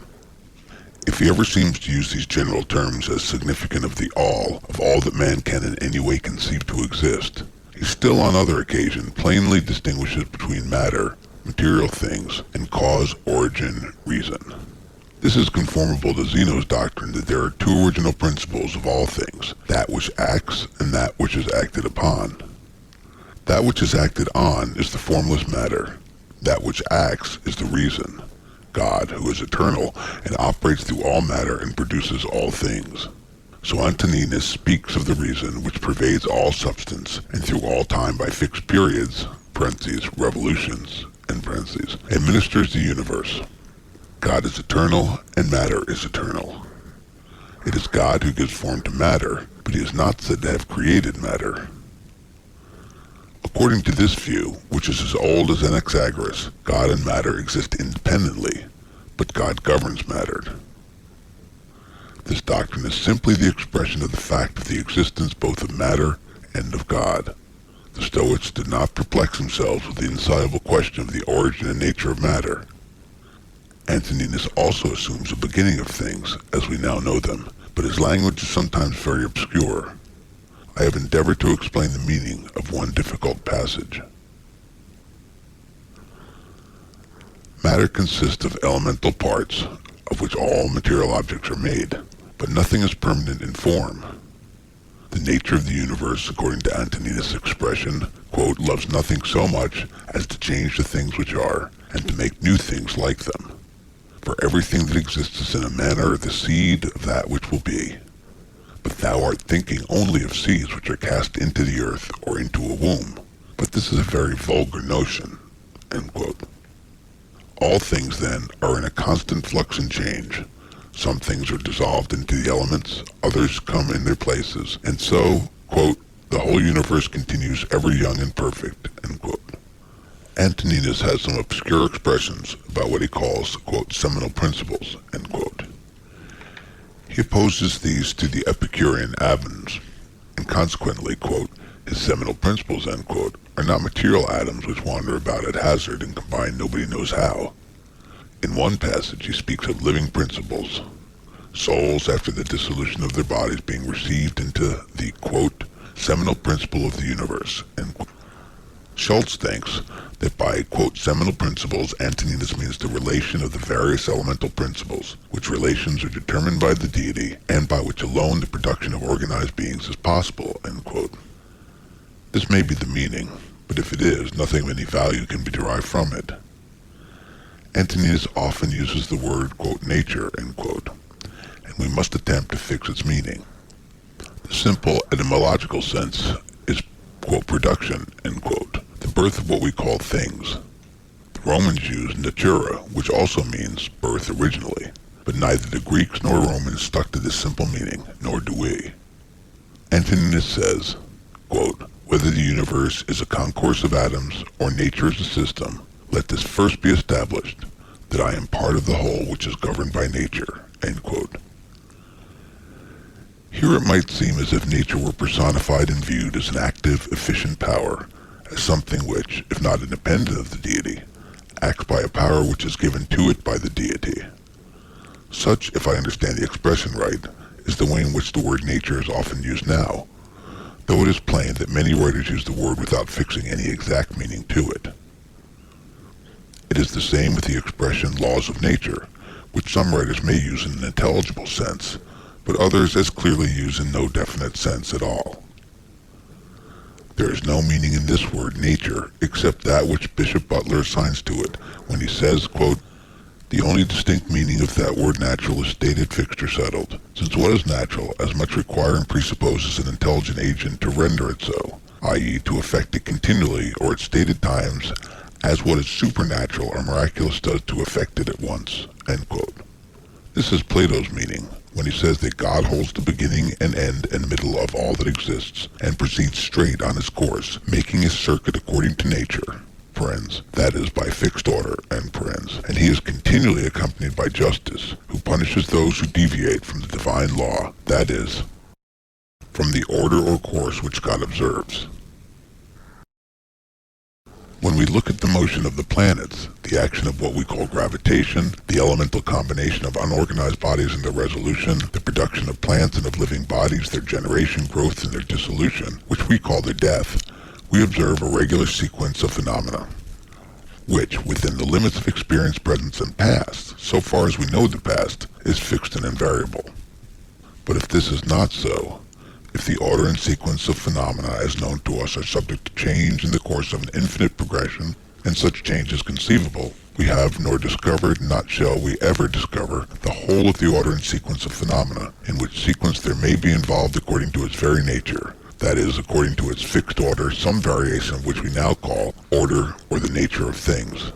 If he ever seems to use these general terms as significant of the all, of all that man can in any way conceive to exist, he still on other occasions plainly distinguishes between matter, material things, and cause, origin, reason. This is conformable to Zeno's doctrine that there are two original principles of all things, that which acts and that which is acted upon. That which is acted on is the formless matter. That which acts is the reason, God, who is eternal and operates through all matter and produces all things. So Antoninus speaks of the reason which pervades all substance and through all time by fixed periods, parentheses, revolutions, and parentheses, administers the universe. God is eternal and matter is eternal. It is God who gives form to matter, but he is not said to have created matter. According to this view, which is as old as Anaxagoras, God and matter exist independently, but God governs matter. This doctrine is simply the expression of the fact of the existence both of matter and of God. The Stoics did not perplex themselves with the insoluble question of the origin and nature of matter. Antoninus also assumes a beginning of things, as we now know them, but his language is sometimes very obscure. I have endeavored to explain the meaning of one difficult passage. Matter consists of elemental parts, of which all material objects are made, but nothing is permanent in form. The nature of the universe, according to Antoninus' expression, quote, "loves nothing so much as to change the things which are, and to make new things like them. For everything that exists is in a manner the seed of that which will be. But thou art thinking only of seeds which are cast into the earth or into a womb. But this is a very vulgar notion." End quote. All things, then, are in a constant flux and change. Some things are dissolved into the elements, others come in their places, and so, quote, "the whole universe continues ever young and perfect," end quote. Antoninus has some obscure expressions about what he calls, quote, "seminal principles," end quote. He opposes these to the Epicurean atoms, and consequently, quote, "his seminal principles," end quote, "are not material atoms which wander about at hazard and combine nobody knows how." In one passage he speaks of living principles, souls after the dissolution of their bodies being received into the, quote, "seminal principle of the universe," end quote. Schultz thinks that by, quote, seminal principles, Antoninus means the relation of the various elemental principles, which relations are determined by the deity, and by which alone the production of organized beings is possible, end quote. This may be the meaning, but if it is, nothing of any value can be derived from it. Antoninus often uses the word, quote, nature, end quote, and we must attempt to fix its meaning. The simple etymological sense is, quote, production, end quote, the birth of what we call things. The Romans used natura, which also means birth originally, but neither the Greeks nor Romans stuck to this simple meaning, nor do we. Antoninus says, quote, whether the universe is a concourse of atoms or nature is a system, let this first be established, that I am part of the whole which is governed by nature, end quote. Here it might seem as if nature were personified and viewed as an active, efficient power, as something which, if not independent of the deity, acts by a power which is given to it by the deity. Such, if I understand the expression right, is the way in which the word nature is often used now, though it is plain that many writers use the word without fixing any exact meaning to it. It is the same with the expression laws of nature, which some writers may use in an intelligible sense, but others as clearly use in no definite sense at all. There is no meaning in this word nature except that which Bishop Butler assigns to it when he says, quote, the only distinct meaning of that word natural is stated, fixed, or settled, since what is natural as much require and presupposes an intelligent agent to render it so, i.e. to effect it continually or at stated times, as what is supernatural or miraculous does to effect it at once, end quote. This is Plato's meaning, when he says that God holds the beginning and end and middle of all that exists, and proceeds straight on his course, making his circuit according to nature, parens, that is, by fixed order, end parens, and he is continually accompanied by justice, who punishes those who deviate from the divine law, that is, from the order or course which God observes. When we look at the motion of the planets, the action of what we call gravitation, the elemental combination of unorganized bodies and their resolution, the production of plants and of living bodies, their generation, growth, and their dissolution, which we call their death, we observe a regular sequence of phenomena, which, within the limits of experience, present, and past, so far as we know the past, is fixed and invariable. But if this is not so, if the order and sequence of phenomena as known to us are subject to change in the course of an infinite progression, and such change is conceivable, we have nor discovered, not shall we ever discover, the whole of the order and sequence of phenomena, in which sequence there may be involved according to its very nature, that is, according to its fixed order, some variation of which we now call order or the nature of things.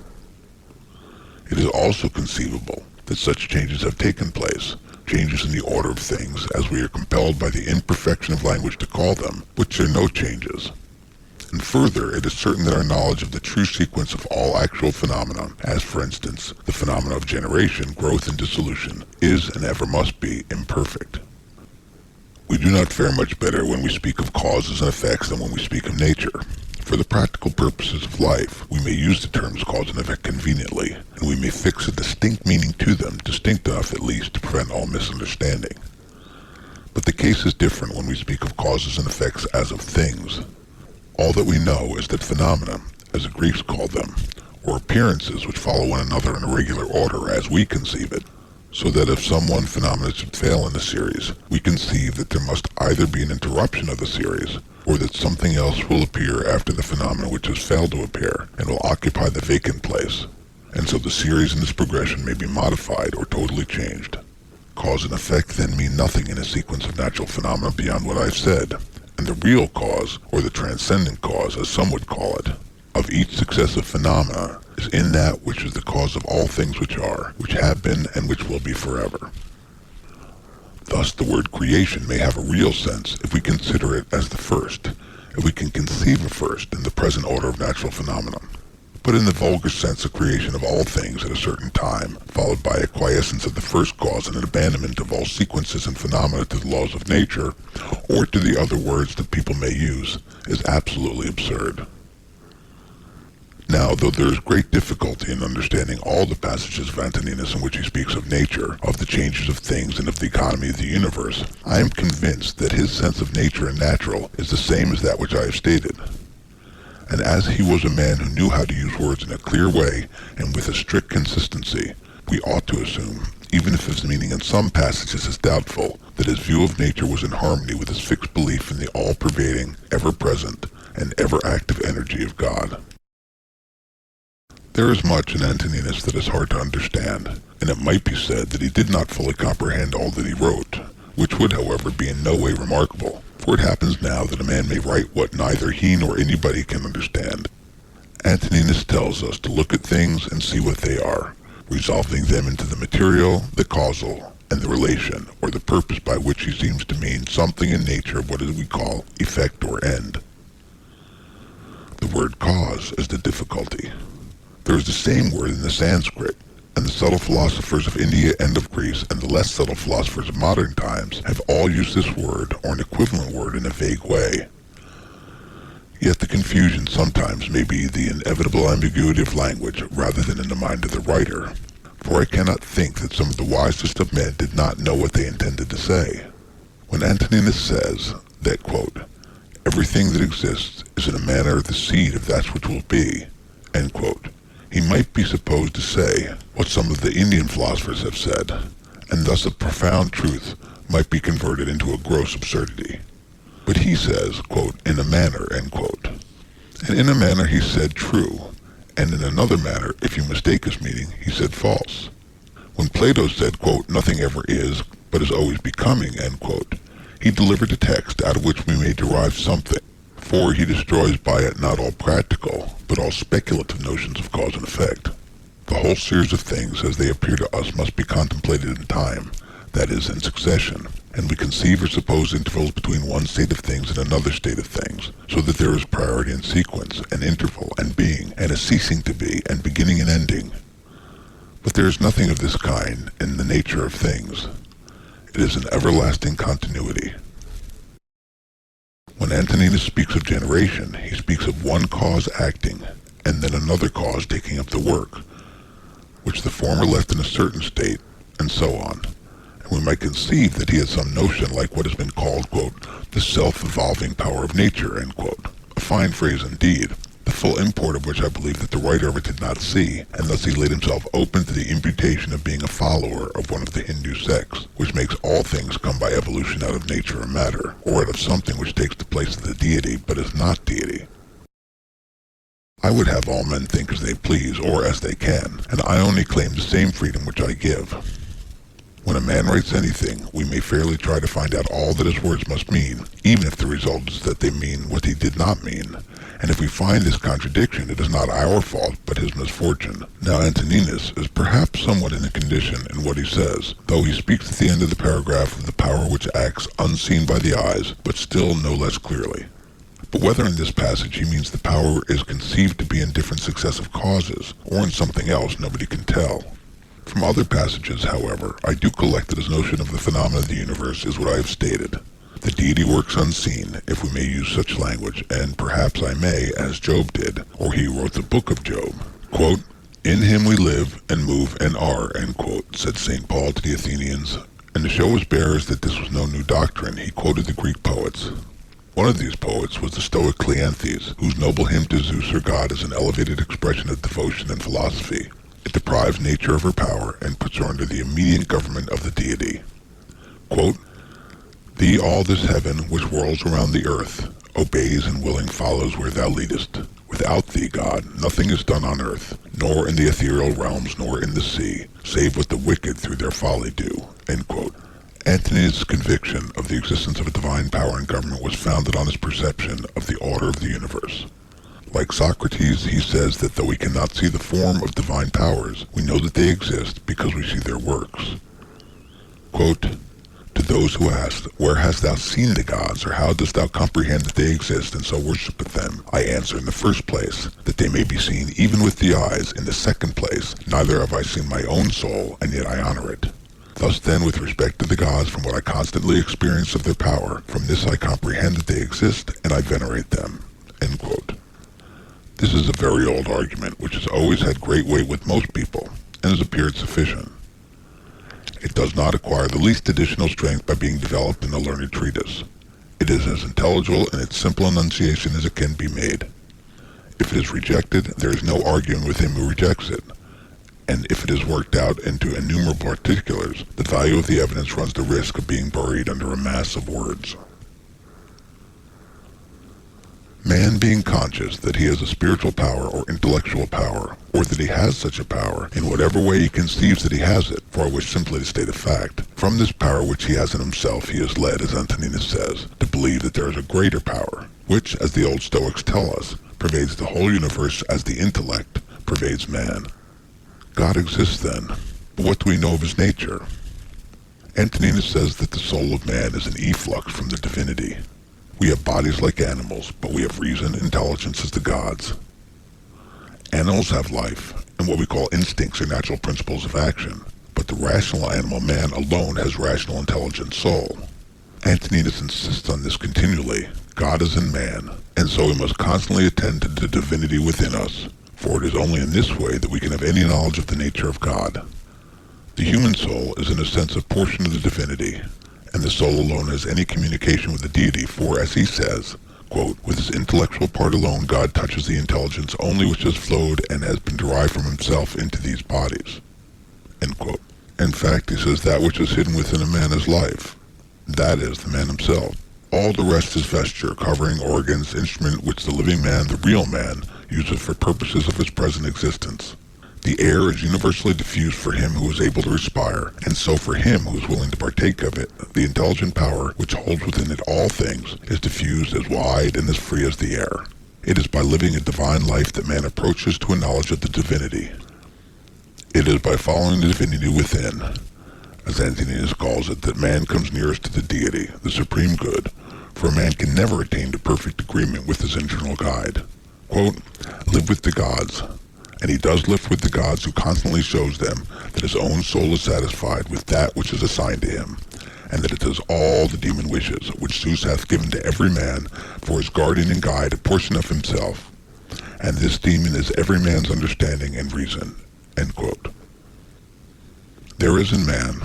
It is also conceivable that such changes have taken place, changes in the order of things, as we are compelled by the imperfection of language to call them, which are no changes. And further, it is certain that our knowledge of the true sequence of all actual phenomena, as for instance, the phenomena of generation, growth, and dissolution, is and ever must be imperfect. We do not fare much better when we speak of causes and effects than when we speak of nature. For the practical purposes of life, we may use the terms cause and effect conveniently, and we may fix a distinct meaning to them, distinct enough at least to prevent all misunderstanding. But the case is different when we speak of causes and effects as of things. All that we know is that phenomena, as the Greeks called them, or appearances which follow one another in a regular order as we conceive it, so that if some one phenomena should fail in a series, we conceive that there must either be an interruption of the series, or that something else will appear after the phenomena which has failed to appear, and will occupy the vacant place, and so the series in its progression may be modified or totally changed. Cause and effect then mean nothing in a sequence of natural phenomena beyond what I've said, and the real cause, or the transcendent cause, as some would call it, of each successive phenomena is in that which is the cause of all things which are, which have been, and which will be forever. Thus the word creation may have a real sense if we consider it as the first, if we can conceive of first in the present order of natural phenomena. But in the vulgar sense, a creation of all things at a certain time, followed by a quiescence of the first cause and an abandonment of all sequences and phenomena to the laws of nature, or to the other words that people may use, is absolutely absurd. Now, though there is great difficulty in understanding all the passages of Antoninus in which he speaks of nature, of the changes of things, and of the economy of the universe, I am convinced that his sense of nature and natural is the same as that which I have stated. and as he was a man who knew how to use words in a clear way and with a strict consistency, we ought to assume, even if his meaning in some passages is doubtful, that his view of nature was in harmony with his fixed belief in the all-pervading, ever-present, and ever-active energy of God. There is much in Antoninus that is hard to understand, and it might be said that he did not fully comprehend all that he wrote, which would, however, be in no way remarkable, for it happens now that a man may write what neither he nor anybody can understand. Antoninus tells us to look at things and see what they are, resolving them into the material, the causal, and the relation, or the purpose by which he seems to mean something in nature of what we call effect or end. The word cause is the difficulty. There is the same word in the Sanskrit, and the subtle philosophers of India and of Greece and the less subtle philosophers of modern times have all used this word or an equivalent word in a vague way. Yet the confusion sometimes may be the inevitable ambiguity of language rather than in the mind of the writer, for I cannot think that some of the wisest of men did not know what they intended to say. When Antoninus says that, quote, everything that exists is in a manner the seed of that which will be, end quote, he might be supposed to say what some of the Indian philosophers have said, and thus a profound truth might be converted into a gross absurdity. But he says, quote, in a manner, end quote. And in a manner he said true, and in another manner, if you mistake his meaning, he said false. When Plato said, quote, nothing ever is, but is always becoming, end quote, he delivered a text out of which we may derive something, for he destroys by it not all practical, but all speculative notions of cause and effect. The whole series of things as they appear to us must be contemplated in time, that is, in succession, and we conceive or suppose intervals between one state of things and another state of things, so that there is priority and sequence, an interval and being, and a ceasing to be, and beginning and ending. But there is nothing of this kind in the nature of things. It is an everlasting continuity. When Antoninus speaks of generation, he speaks of one cause acting, and then another cause taking up the work, which the former left in a certain state, and so on. And we might conceive that he had some notion like what has been called, quote, the self-evolving power of nature, end quote. A fine phrase indeed, the full import of which I believe that the writer of it did not see, and thus he laid himself open to the imputation of being a follower of one of the Hindu sects, which makes all things come by evolution out of nature or matter, or out of something which takes the place of the deity but is not deity. I would have all men think as they please, or as they can, and I only claim the same freedom which I give. When a man writes anything, we may fairly try to find out all that his words must mean, even if the result is that they mean what he did not mean. And if we find this contradiction, it is not our fault, but his misfortune. Now Antoninus is perhaps somewhat in a condition in what he says, though he speaks at the end of the paragraph of the power which acts unseen by the eyes, but still no less clearly. But whether in this passage he means the power is conceived to be in different successive causes, or in something else, nobody can tell. From other passages, however, I do collect that his notion of the phenomena of the universe is what I have stated. The deity works unseen, if we may use such language, and perhaps I may, as Job did, or he who wrote the book of Job. Quote, in him we live and move and are, end quote, said St. Paul to the Athenians. And to show his bearers that this was no new doctrine, he quoted the Greek poets. One of these poets was the Stoic Cleanthes, whose noble hymn to Zeus or God is an elevated expression of devotion and philosophy. It deprives nature of her power and puts her under the immediate government of the deity. Quote, thee all this heaven which whirls around the earth obeys and willing follows where thou leadest. Without thee, God, nothing is done on earth, nor in the ethereal realms, nor in the sea, save what the wicked through their folly do. End quote. Antoninus' conviction of the existence of a divine power and government was founded on his perception of the order of the universe. Like Socrates, he says that though we cannot see the form of divine powers, we know that they exist because we see their works. Quote, to those who ask, where hast thou seen the gods, or how dost thou comprehend that they exist, and so worshipeth them? I answer, in the first place, that they may be seen even with the eyes. In the second place, neither have I seen my own soul, and yet I honor it. Thus then, with respect to the gods, from what I constantly experience of their power, from this I comprehend that they exist, and I venerate them. End quote. This is a very old argument, which has always had great weight with most people, and has appeared sufficient. It does not acquire the least additional strength by being developed in a learned treatise. It is as intelligible in its simple enunciation as it can be made. If it is rejected, there is no arguing with him who rejects it. And if it is worked out into innumerable particulars, the value of the evidence runs the risk of being buried under a mass of words. Man being conscious that he has a spiritual power or intellectual power, or that he has such a power, in whatever way he conceives that he has it, for I wish simply to state a fact, from this power which he has in himself he is led, as Antoninus says, to believe that there is a greater power, which, as the old Stoics tell us, pervades the whole universe as the intellect pervades man. God exists then, but what do we know of his nature? Antoninus says that the soul of man is an efflux from the divinity. We have bodies like animals, but we have reason, intelligence as the gods. Animals have life, and what we call instincts are natural principles of action, but the rational animal man alone has rational intelligent soul. Antoninus insists on this continually. God is in man, and so we must constantly attend to the divinity within us, for it is only in this way that we can have any knowledge of the nature of God. The human soul is in a sense a portion of the divinity, and the soul alone has any communication with the deity, for, as he says, quote, with his intellectual part alone God touches the intelligence only which has flowed and has been derived from himself into these bodies, end quote. In fact, he says that which is hidden within a man is life. That is, the man himself. All the rest is vesture, covering, organs, instrument which the living man, the real man, uses for purposes of his present existence. The air is universally diffused for him who is able to respire, and so for him who is willing to partake of it, the intelligent power which holds within it all things is diffused as wide and as free as the air. It is by living a divine life that man approaches to a knowledge of the divinity. It is by following the divinity within, as Antoninus calls it, that man comes nearest to the deity, the supreme good, for a man can never attain to perfect agreement with his internal guide. Quote, live with the gods. And he does live with the gods who constantly shows them that his own soul is satisfied with that which is assigned to him, and that it does all the demon wishes which Zeus hath given to every man for his guardian and guide a portion of himself. And this demon is every man's understanding and reason. End quote. There is in man,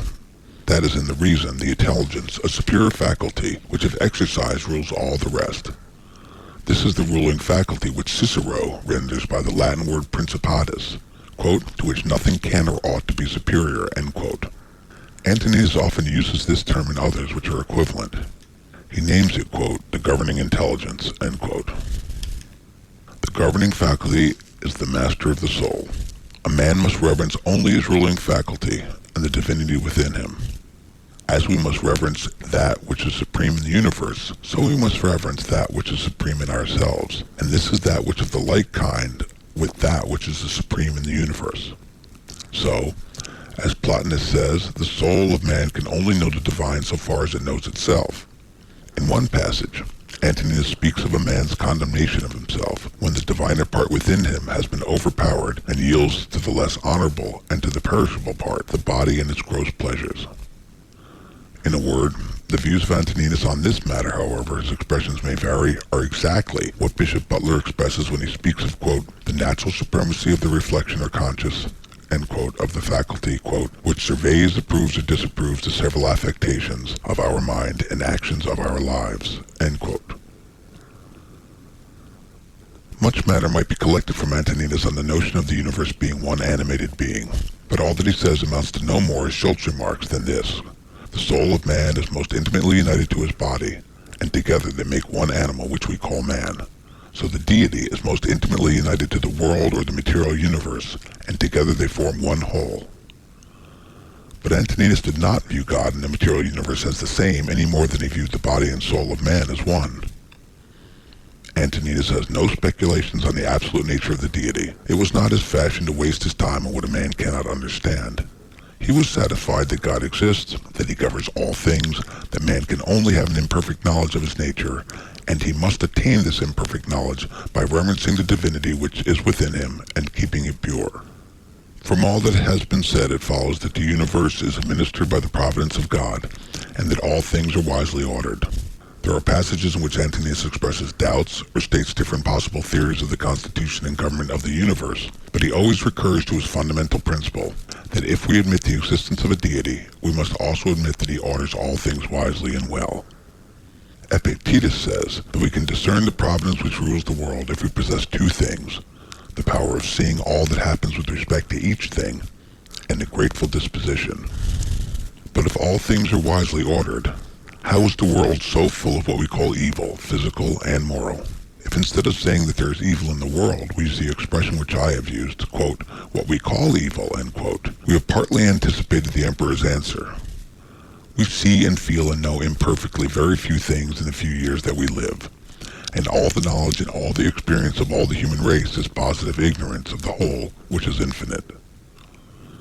that is in the reason, the intelligence, a superior faculty which if exercised rules all the rest. This is the ruling faculty which Cicero renders by the Latin word principatus, quote, to which nothing can or ought to be superior, end quote. Antoninus often uses this term and others which are equivalent. He names it, quote, the governing intelligence, end quote. The governing faculty is the master of the soul. A man must reverence only his ruling faculty and the divinity within him. As we must reverence that which is supreme in the universe, so we must reverence that which is supreme in ourselves, and this is that which is the like kind with that which is the supreme in the universe. So, as Plotinus says, the soul of man can only know the divine so far as it knows itself. In one passage, Antoninus speaks of a man's condemnation of himself when the diviner part within him has been overpowered and yields to the less honorable and to the perishable part, the body and its gross pleasures. In a word, the views of Antoninus on this matter, however, his expressions may vary, are exactly what Bishop Butler expresses when he speaks of, quote, the natural supremacy of the reflection or conscious, end quote, of the faculty, quote, which surveys, approves, or disapproves the several affectations of our mind and actions of our lives, end quote. Much matter might be collected from Antoninus on the notion of the universe being one animated being, but all that he says amounts to no more, as Schultz remarks, than this. The soul of man is most intimately united to his body, and together they make one animal which we call man. So the deity is most intimately united to the world or the material universe, and together they form one whole. But Antoninus did not view God and the material universe as the same any more than he viewed the body and soul of man as one. Antoninus has no speculations on the absolute nature of the deity. It was not his fashion to waste his time on what a man cannot understand. He was satisfied that God exists, that he governs all things, that man can only have an imperfect knowledge of his nature, and he must attain this imperfect knowledge by reverencing the divinity which is within him and keeping it pure. From all that has been said, it follows that the universe is administered by the providence of God, and that all things are wisely ordered. There are passages in which Antoninus expresses doubts or states different possible theories of the constitution and government of the universe, but he always recurs to his fundamental principle, that if we admit the existence of a deity, we must also admit that he orders all things wisely and well. Epictetus says that we can discern the providence which rules the world if we possess two things: the power of seeing all that happens with respect to each thing, and a grateful disposition. But if all things are wisely ordered, how is the world so full of what we call evil, physical and moral? If instead of saying that there is evil in the world, we use the expression which I have used, quote, what we call evil, end quote, we have partly anticipated the emperor's answer. We see and feel and know imperfectly very few things in the few years that we live, and all the knowledge and all the experience of all the human race is positive ignorance of the whole, which is infinite.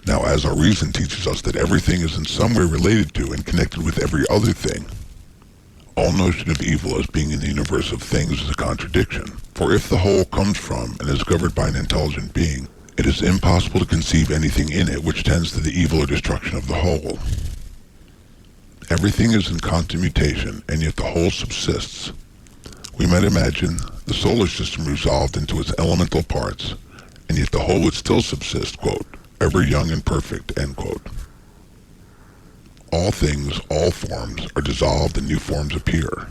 Now, as our reason teaches us that everything is in some way related to and connected with every other thing, all notion of evil as being in the universe of things is a contradiction. For if the whole comes from and is governed by an intelligent being, it is impossible to conceive anything in it which tends to the evil or destruction of the whole. Everything is in constant mutation, and yet the whole subsists. We might imagine the solar system resolved into its elemental parts, and yet the whole would still subsist, quote, ever young and perfect, end quote. All things, all forms, are dissolved and new forms appear.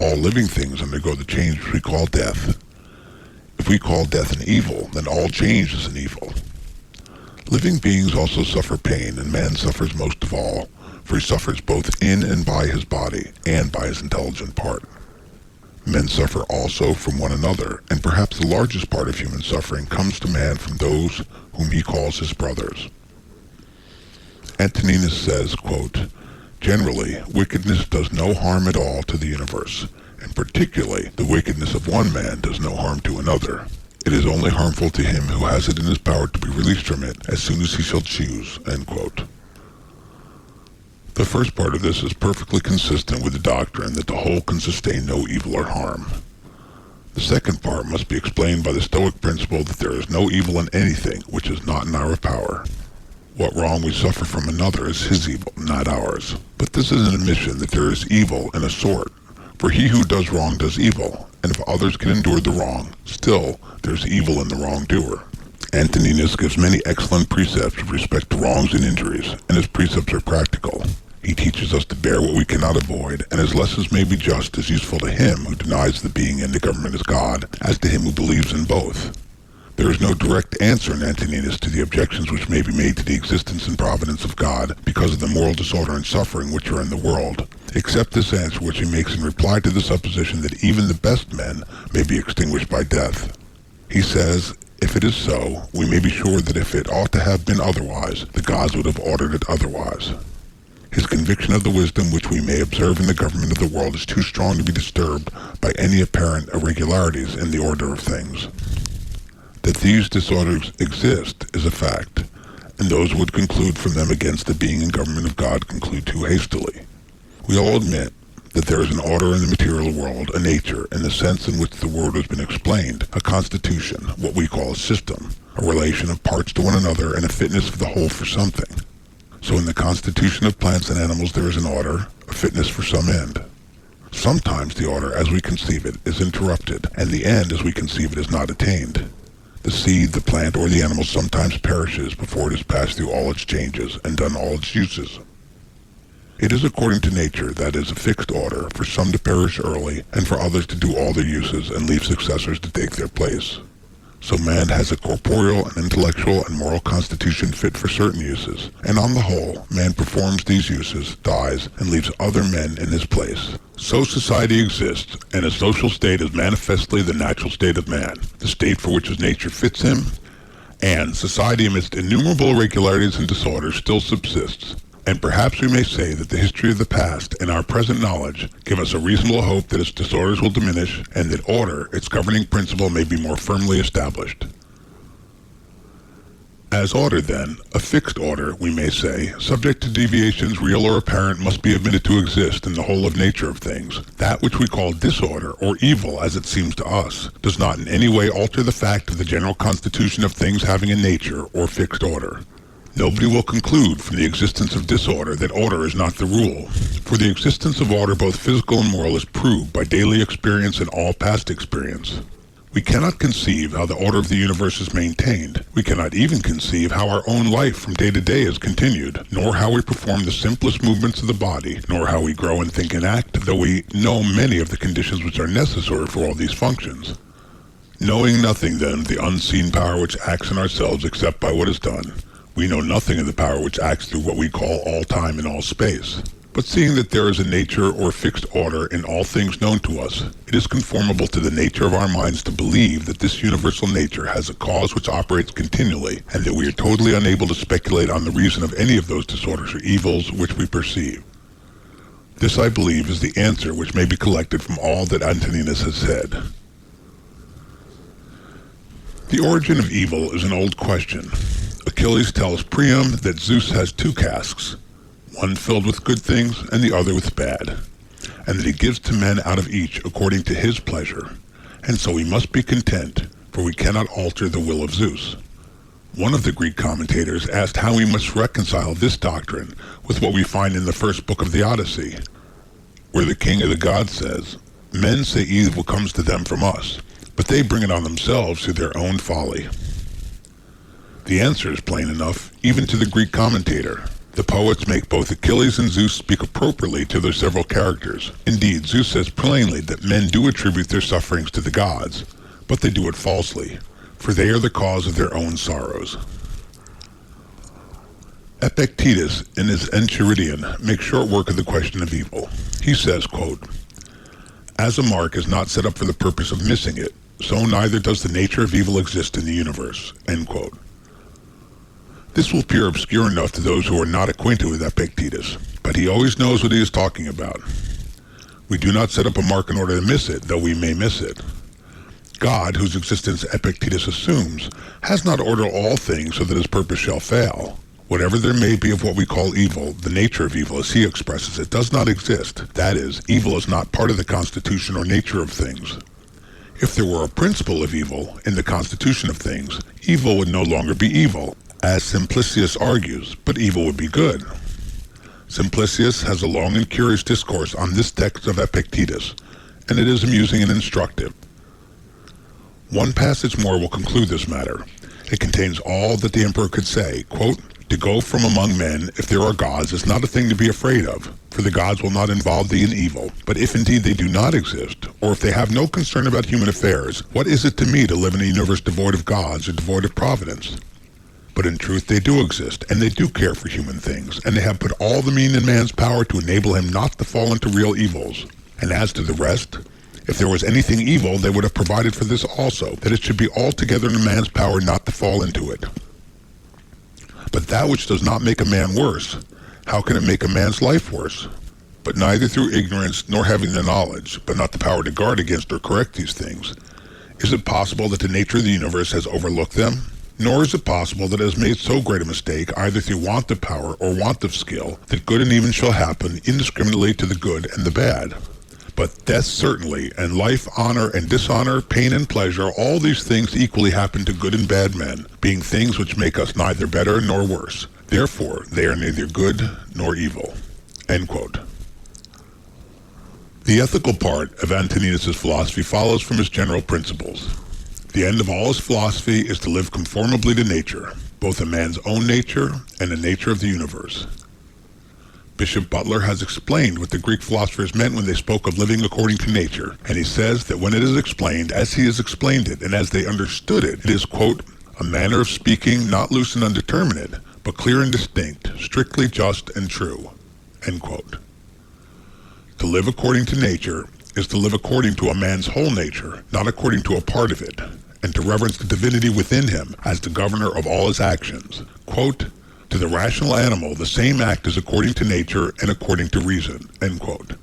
All living things undergo the change which we call death. If we call death an evil, then all change is an evil. Living beings also suffer pain, and man suffers most of all, for he suffers both in and by his body, and by his intelligent part. Men suffer also from one another, and perhaps the largest part of human suffering comes to man from those whom he calls his brothers. Antoninus says, quote, generally, wickedness does no harm at all to the universe, and particularly the wickedness of one man does no harm to another. It is only harmful to him who has it in his power to be released from it as soon as he shall choose, end quote. The first part of this is perfectly consistent with the doctrine that the whole can sustain no evil or harm. The second part must be explained by the Stoic principle that there is no evil in anything which is not in our power. What wrong we suffer from another is his evil, not ours. But this is an admission that there is evil in a sort, for he who does wrong does evil, and if others can endure the wrong, still there's evil in the wrongdoer. Antoninus gives many excellent precepts with respect to wrongs and injuries, and his precepts are practical. He teaches us to bear what we cannot avoid, and his lessons may be just as useful to him who denies the being and the government as God, as to him who believes in both. There is no direct answer in Antoninus to the objections which may be made to the existence and providence of God because of the moral disorder and suffering which are in the world, except this answer which he makes in reply to the supposition that even the best men may be extinguished by death. He says, if it is so, we may be sure that if it ought to have been otherwise, the gods would have ordered it otherwise. His conviction of the wisdom which we may observe in the government of the world is too strong to be disturbed by any apparent irregularities in the order of things. That these disorders exist is a fact, and those who would conclude from them against the being and government of God conclude too hastily. We all admit that there is an order in the material world, a nature, in the sense in which the word has been explained, a constitution, what we call a system, a relation of parts to one another, and a fitness of the whole for something. So in the constitution of plants and animals there is an order, a fitness for some end. Sometimes the order as we conceive it is interrupted, and the end as we conceive it is not attained. The seed, the plant, or the animal sometimes perishes before it has passed through all its changes and done all its uses. It is according to nature, that is, a fixed order, for some to perish early, and for others to do all their uses and leave successors to take their place. So man has a corporeal and intellectual and moral constitution fit for certain uses, and on the whole, man performs these uses, dies, and leaves other men in his place. So society exists, and a social state is manifestly the natural state of man, the state for which his nature fits him, and society amidst innumerable irregularities and disorders still subsists. And perhaps we may say that the history of the past and our present knowledge give us a reasonable hope that its disorders will diminish and that order, its governing principle, may be more firmly established. As order, then, a fixed order, we may say, subject to deviations real or apparent, must be admitted to exist in the whole of nature of things. That which we call disorder, or evil as it seems to us, does not in any way alter the fact of the general constitution of things having a nature or fixed order. Nobody will conclude from the existence of disorder that order is not the rule, for the existence of order, both physical and moral, is proved by daily experience and all past experience. We cannot conceive how the order of the universe is maintained. We cannot even conceive how our own life from day to day is continued, nor how we perform the simplest movements of the body, nor how we grow and think and act, though we know many of the conditions which are necessary for all these functions. Knowing nothing, then, of the unseen power which acts in ourselves except by what is done, we know nothing of the power which acts through what we call all time and all space. But seeing that there is a nature or fixed order in all things known to us, it is conformable to the nature of our minds to believe that this universal nature has a cause which operates continually, and that we are totally unable to speculate on the reason of any of those disorders or evils which we perceive. This, I believe, is the answer which may be collected from all that Antoninus has said. The origin of evil is an old question. Achilles tells Priam that Zeus has two casks, one filled with good things and the other with bad, and that he gives to men out of each according to his pleasure, and so we must be content, for we cannot alter the will of Zeus. One of the Greek commentators asked how we must reconcile this doctrine with what we find in the first book of the Odyssey, where the king of the gods says, "Men say evil comes to them from us, but they bring it on themselves through their own folly." The answer is plain enough, even to the Greek commentator. The poets make both Achilles and Zeus speak appropriately to their several characters. Indeed, Zeus says plainly that men do attribute their sufferings to the gods, but they do it falsely, for they are the cause of their own sorrows. Epictetus, in his Enchiridion, makes short work of the question of evil. He says, quote, "As a mark is not set up for the purpose of missing it, so neither does the nature of evil exist in the universe." End quote. This will appear obscure enough to those who are not acquainted with Epictetus, but he always knows what he is talking about. We do not set up a mark in order to miss it, though we may miss it. God, whose existence Epictetus assumes, has not ordered all things so that his purpose shall fail. Whatever there may be of what we call evil, the nature of evil, as he expresses it, does not exist. That is, evil is not part of the constitution or nature of things. If there were a principle of evil in the constitution of things, evil would no longer be evil, as Simplicius argues, but evil would be good. Simplicius has a long and curious discourse on this text of Epictetus, and it is amusing and instructive. One passage more will conclude this matter. It contains all that the emperor could say, quote, "To go from among men, if there are gods, is not a thing to be afraid of, for the gods will not involve thee in evil. But if indeed they do not exist, or if they have no concern about human affairs, what is it to me to live in a universe devoid of gods or devoid of providence? But in truth they do exist, and they do care for human things, and they have put all the mean in man's power to enable him not to fall into real evils. And as to the rest, if there was anything evil, they would have provided for this also, that it should be altogether in man's power not to fall into it. But that which does not make a man worse, how can it make a man's life worse? But neither through ignorance nor having the knowledge, but not the power to guard against or correct these things, is it possible that the nature of the universe has overlooked them? Nor is it possible that it has made so great a mistake, either through want of power or want of skill, that good and evil shall happen indiscriminately to the good and the bad. But death certainly, and life, honor and dishonor, pain and pleasure, all these things equally happen to good and bad men, being things which make us neither better nor worse. Therefore, they are neither good nor evil." End quote. The ethical part of Antoninus' philosophy follows from his general principles. The end of all his philosophy is to live conformably to nature, both a man's own nature and the nature of the universe. Bishop Butler has explained what the Greek philosophers meant when they spoke of living according to nature, and he says that when it is explained as he has explained it and as they understood it, it is, quote, "a manner of speaking not loose and undeterminate, but clear and distinct, strictly just and true." End quote. To live according to nature is to live according to a man's whole nature, not according to a part of it, and to reverence the divinity within him as the governor of all his actions. Quote, "To the rational animal, the same act is according to nature and according to reason." End quote.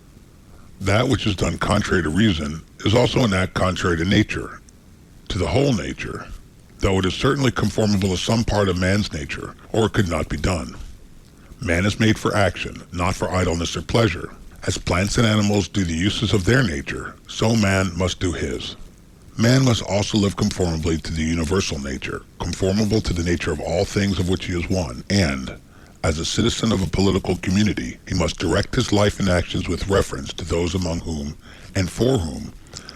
That which is done contrary to reason is also an act contrary to nature, to the whole nature, though it is certainly conformable to some part of man's nature, or it could not be done. Man is made for action, not for idleness or pleasure. As plants and animals do the uses of their nature, so man must do his. Man must also live conformably to the universal nature, conformable to the nature of all things of which he is one, and, as a citizen of a political community, he must direct his life and actions with reference to those among whom, and for whom,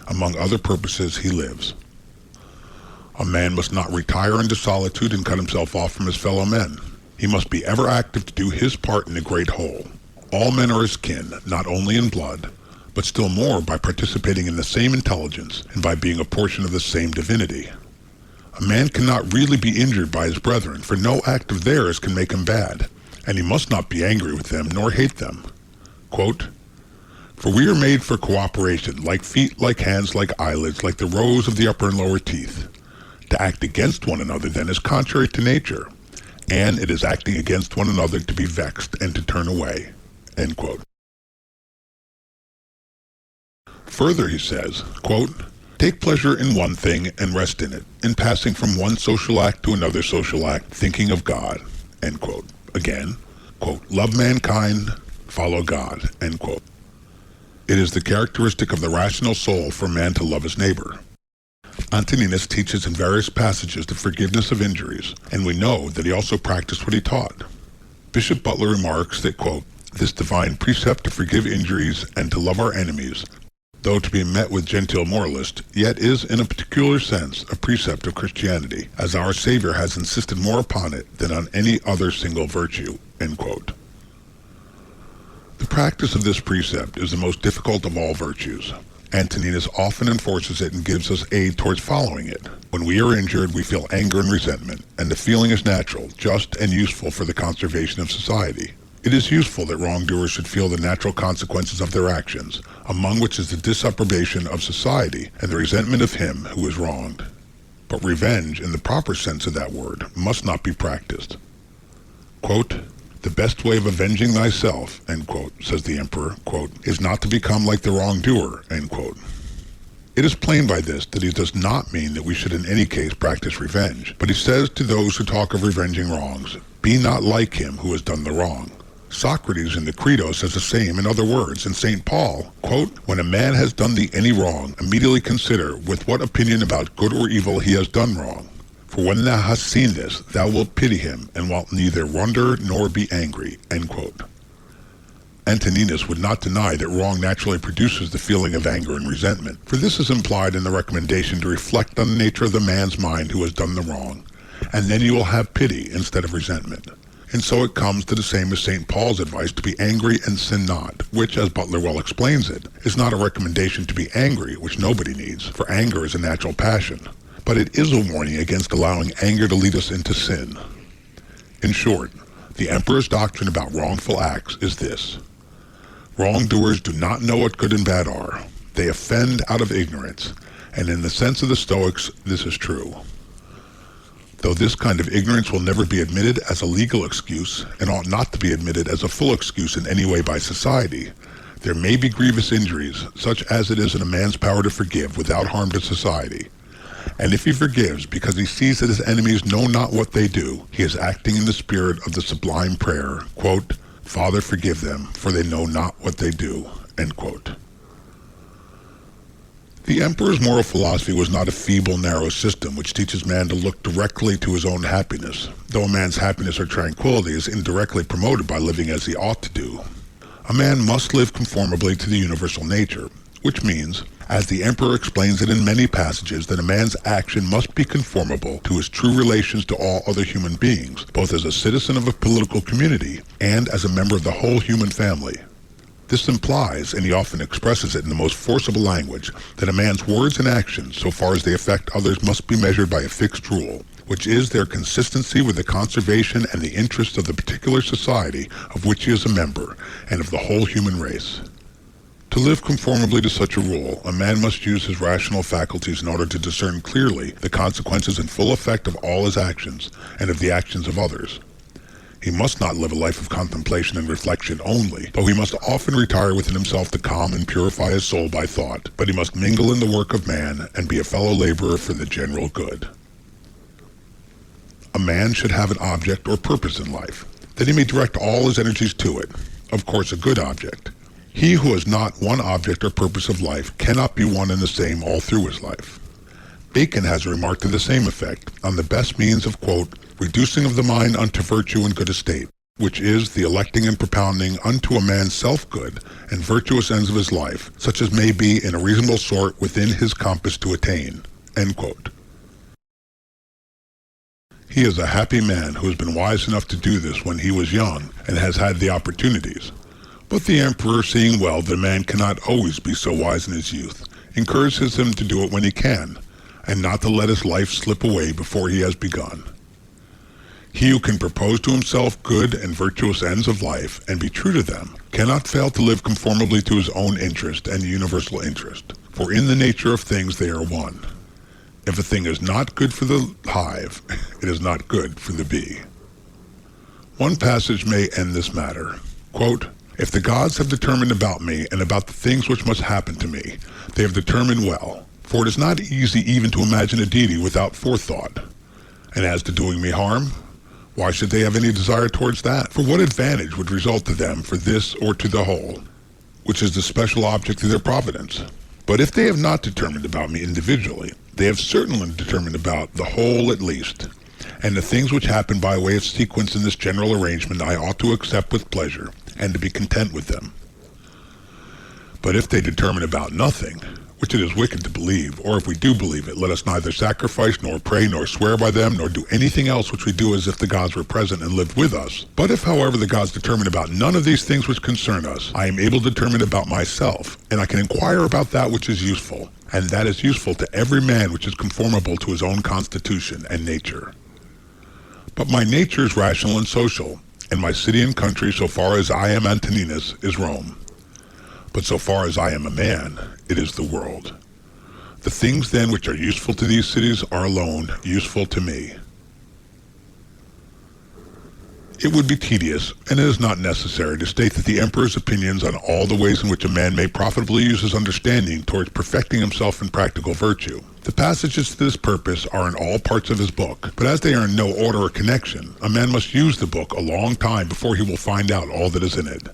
among other purposes, he lives. A man must not retire into solitude and cut himself off from his fellow men. He must be ever active to do his part in the great whole. All men are his kin, not only in blood, but still more by participating in the same intelligence and by being a portion of the same divinity. A man cannot really be injured by his brethren, for no act of theirs can make him bad, and he must not be angry with them nor hate them. Quote, "For we are made for cooperation, like feet, like hands, like eyelids, like the rows of the upper and lower teeth. To act against one another then is contrary to nature, and it is acting against one another to be vexed and to turn away." End quote. Further he says, quote, "Take pleasure in one thing and rest in it, in passing from one social act to another social act, thinking of God." End quote. Again, quote, "Love mankind, follow God." End quote. It is the characteristic of the rational soul for man to love his neighbor. Antoninus teaches in various passages the forgiveness of injuries, and we know that he also practiced what he taught. Bishop Butler remarks that, quote, "This divine precept to forgive injuries and to love our enemies, though to be met with genteel moralist, yet is in a particular sense a precept of Christianity, as our Savior has insisted more upon it than on any other single virtue." End quote. The practice of this precept is the most difficult of all virtues. Antoninus often enforces it and gives us aid towards following it. When we are injured, we feel anger and resentment, and the feeling is natural, just, and useful for the conservation of society. It is useful that wrongdoers should feel the natural consequences of their actions, among which is the disapprobation of society and the resentment of him who is wronged. But revenge, in the proper sense of that word, must not be practiced. Quote, "The best way of avenging thyself," end quote, says the emperor, quote, "is not to become like the wrongdoer," end quote. It is plain by this that he does not mean that we should in any case practice revenge, but he says to those who talk of revenging wrongs, "Be not like him who has done the wrong." Socrates in the Credo says the same in other words, and St. Paul, quote, "When a man has done thee any wrong, immediately consider with what opinion about good or evil he has done wrong. For when thou hast seen this, thou wilt pity him, and wilt neither wonder nor be angry." End quote. Antoninus would not deny that wrong naturally produces the feeling of anger and resentment, for this is implied in the recommendation to reflect on the nature of the man's mind who has done the wrong, and then you will have pity instead of resentment. And so it comes to the same as St. Paul's advice to be angry and sin not, which, as Butler well explains it, is not a recommendation to be angry, which nobody needs, for anger is a natural passion. But it is a warning against allowing anger to lead us into sin. In short, the emperor's doctrine about wrongful acts is this: wrongdoers do not know what good and bad are. They offend out of ignorance, and in the sense of the Stoics, this is true. Though this kind of ignorance will never be admitted as a legal excuse, and ought not to be admitted as a full excuse in any way by society, there may be grievous injuries, such as it is in a man's power to forgive without harm to society. And if he forgives because he sees that his enemies know not what they do, he is acting in the spirit of the sublime prayer, quote, "Father, forgive them, for they know not what they do." End quote. The emperor's moral philosophy was not a feeble, narrow system which teaches man to look directly to his own happiness, though a man's happiness or tranquility is indirectly promoted by living as he ought to do. A man must live conformably to the universal nature, which means, as the emperor explains it in many passages, that a man's action must be conformable to his true relations to all other human beings, both as a citizen of a political community and as a member of the whole human family. This implies, and he often expresses it in the most forcible language, that a man's words and actions, so far as they affect others, must be measured by a fixed rule, which is their consistency with the conservation and the interests of the particular society of which he is a member, and of the whole human race. To live conformably to such a rule, a man must use his rational faculties in order to discern clearly the consequences and full effect of all his actions, and of the actions of others. He must not live a life of contemplation and reflection only, though he must often retire within himself to calm and purify his soul by thought, but he must mingle in the work of man and be a fellow laborer for the general good. A man should have an object or purpose in life, that he may direct all his energies to it, of course a good object. He who has not one object or purpose of life cannot be one and the same all through his life. Bacon has a remark to the same effect on the best means of, quote, "reducing of the mind unto virtue and good estate, which is the electing and propounding unto a man's self-good and virtuous ends of his life, such as may be in a reasonable sort within his compass to attain." End quote. He is a happy man who has been wise enough to do this when he was young and has had the opportunities. But the emperor, seeing well that a man cannot always be so wise in his youth, encourages him to do it when he can, and not to let his life slip away before he has begun. He who can propose to himself good and virtuous ends of life and be true to them cannot fail to live conformably to his own interest and the universal interest, for in the nature of things they are one. If a thing is not good for the hive, it is not good for the bee. One passage may end this matter. Quote, "If the gods have determined about me and about the things which must happen to me, they have determined well, for it is not easy even to imagine a deity without forethought. And as to doing me harm, why should they have any desire towards that? For what advantage would result to them for this or to the whole, which is the special object of their providence? But if they have not determined about me individually, they have certainly determined about the whole at least, and the things which happen by way of sequence in this general arrangement I ought to accept with pleasure, and to be content with them. But if they determine about nothing, which it is wicked to believe, or if we do believe it, let us neither sacrifice, nor pray, nor swear by them, nor do anything else which we do as if the gods were present and lived with us. But if, however, the gods determine about none of these things which concern us, I am able to determine about myself, and I can inquire about that which is useful, and that is useful to every man which is conformable to his own constitution and nature. But my nature is rational and social, and my city and country, so far as I am Antoninus, is Rome. But so far as I am a man, it is the world. The things then which are useful to these cities are alone useful to me. It would be tedious, and it is not necessary, to state that the emperor's opinions on all the ways in which a man may profitably use his understanding towards perfecting himself in practical virtue. The passages to this purpose are in all parts of his book, but as they are in no order or connection, a man must use the book a long time before he will find out all that is in it.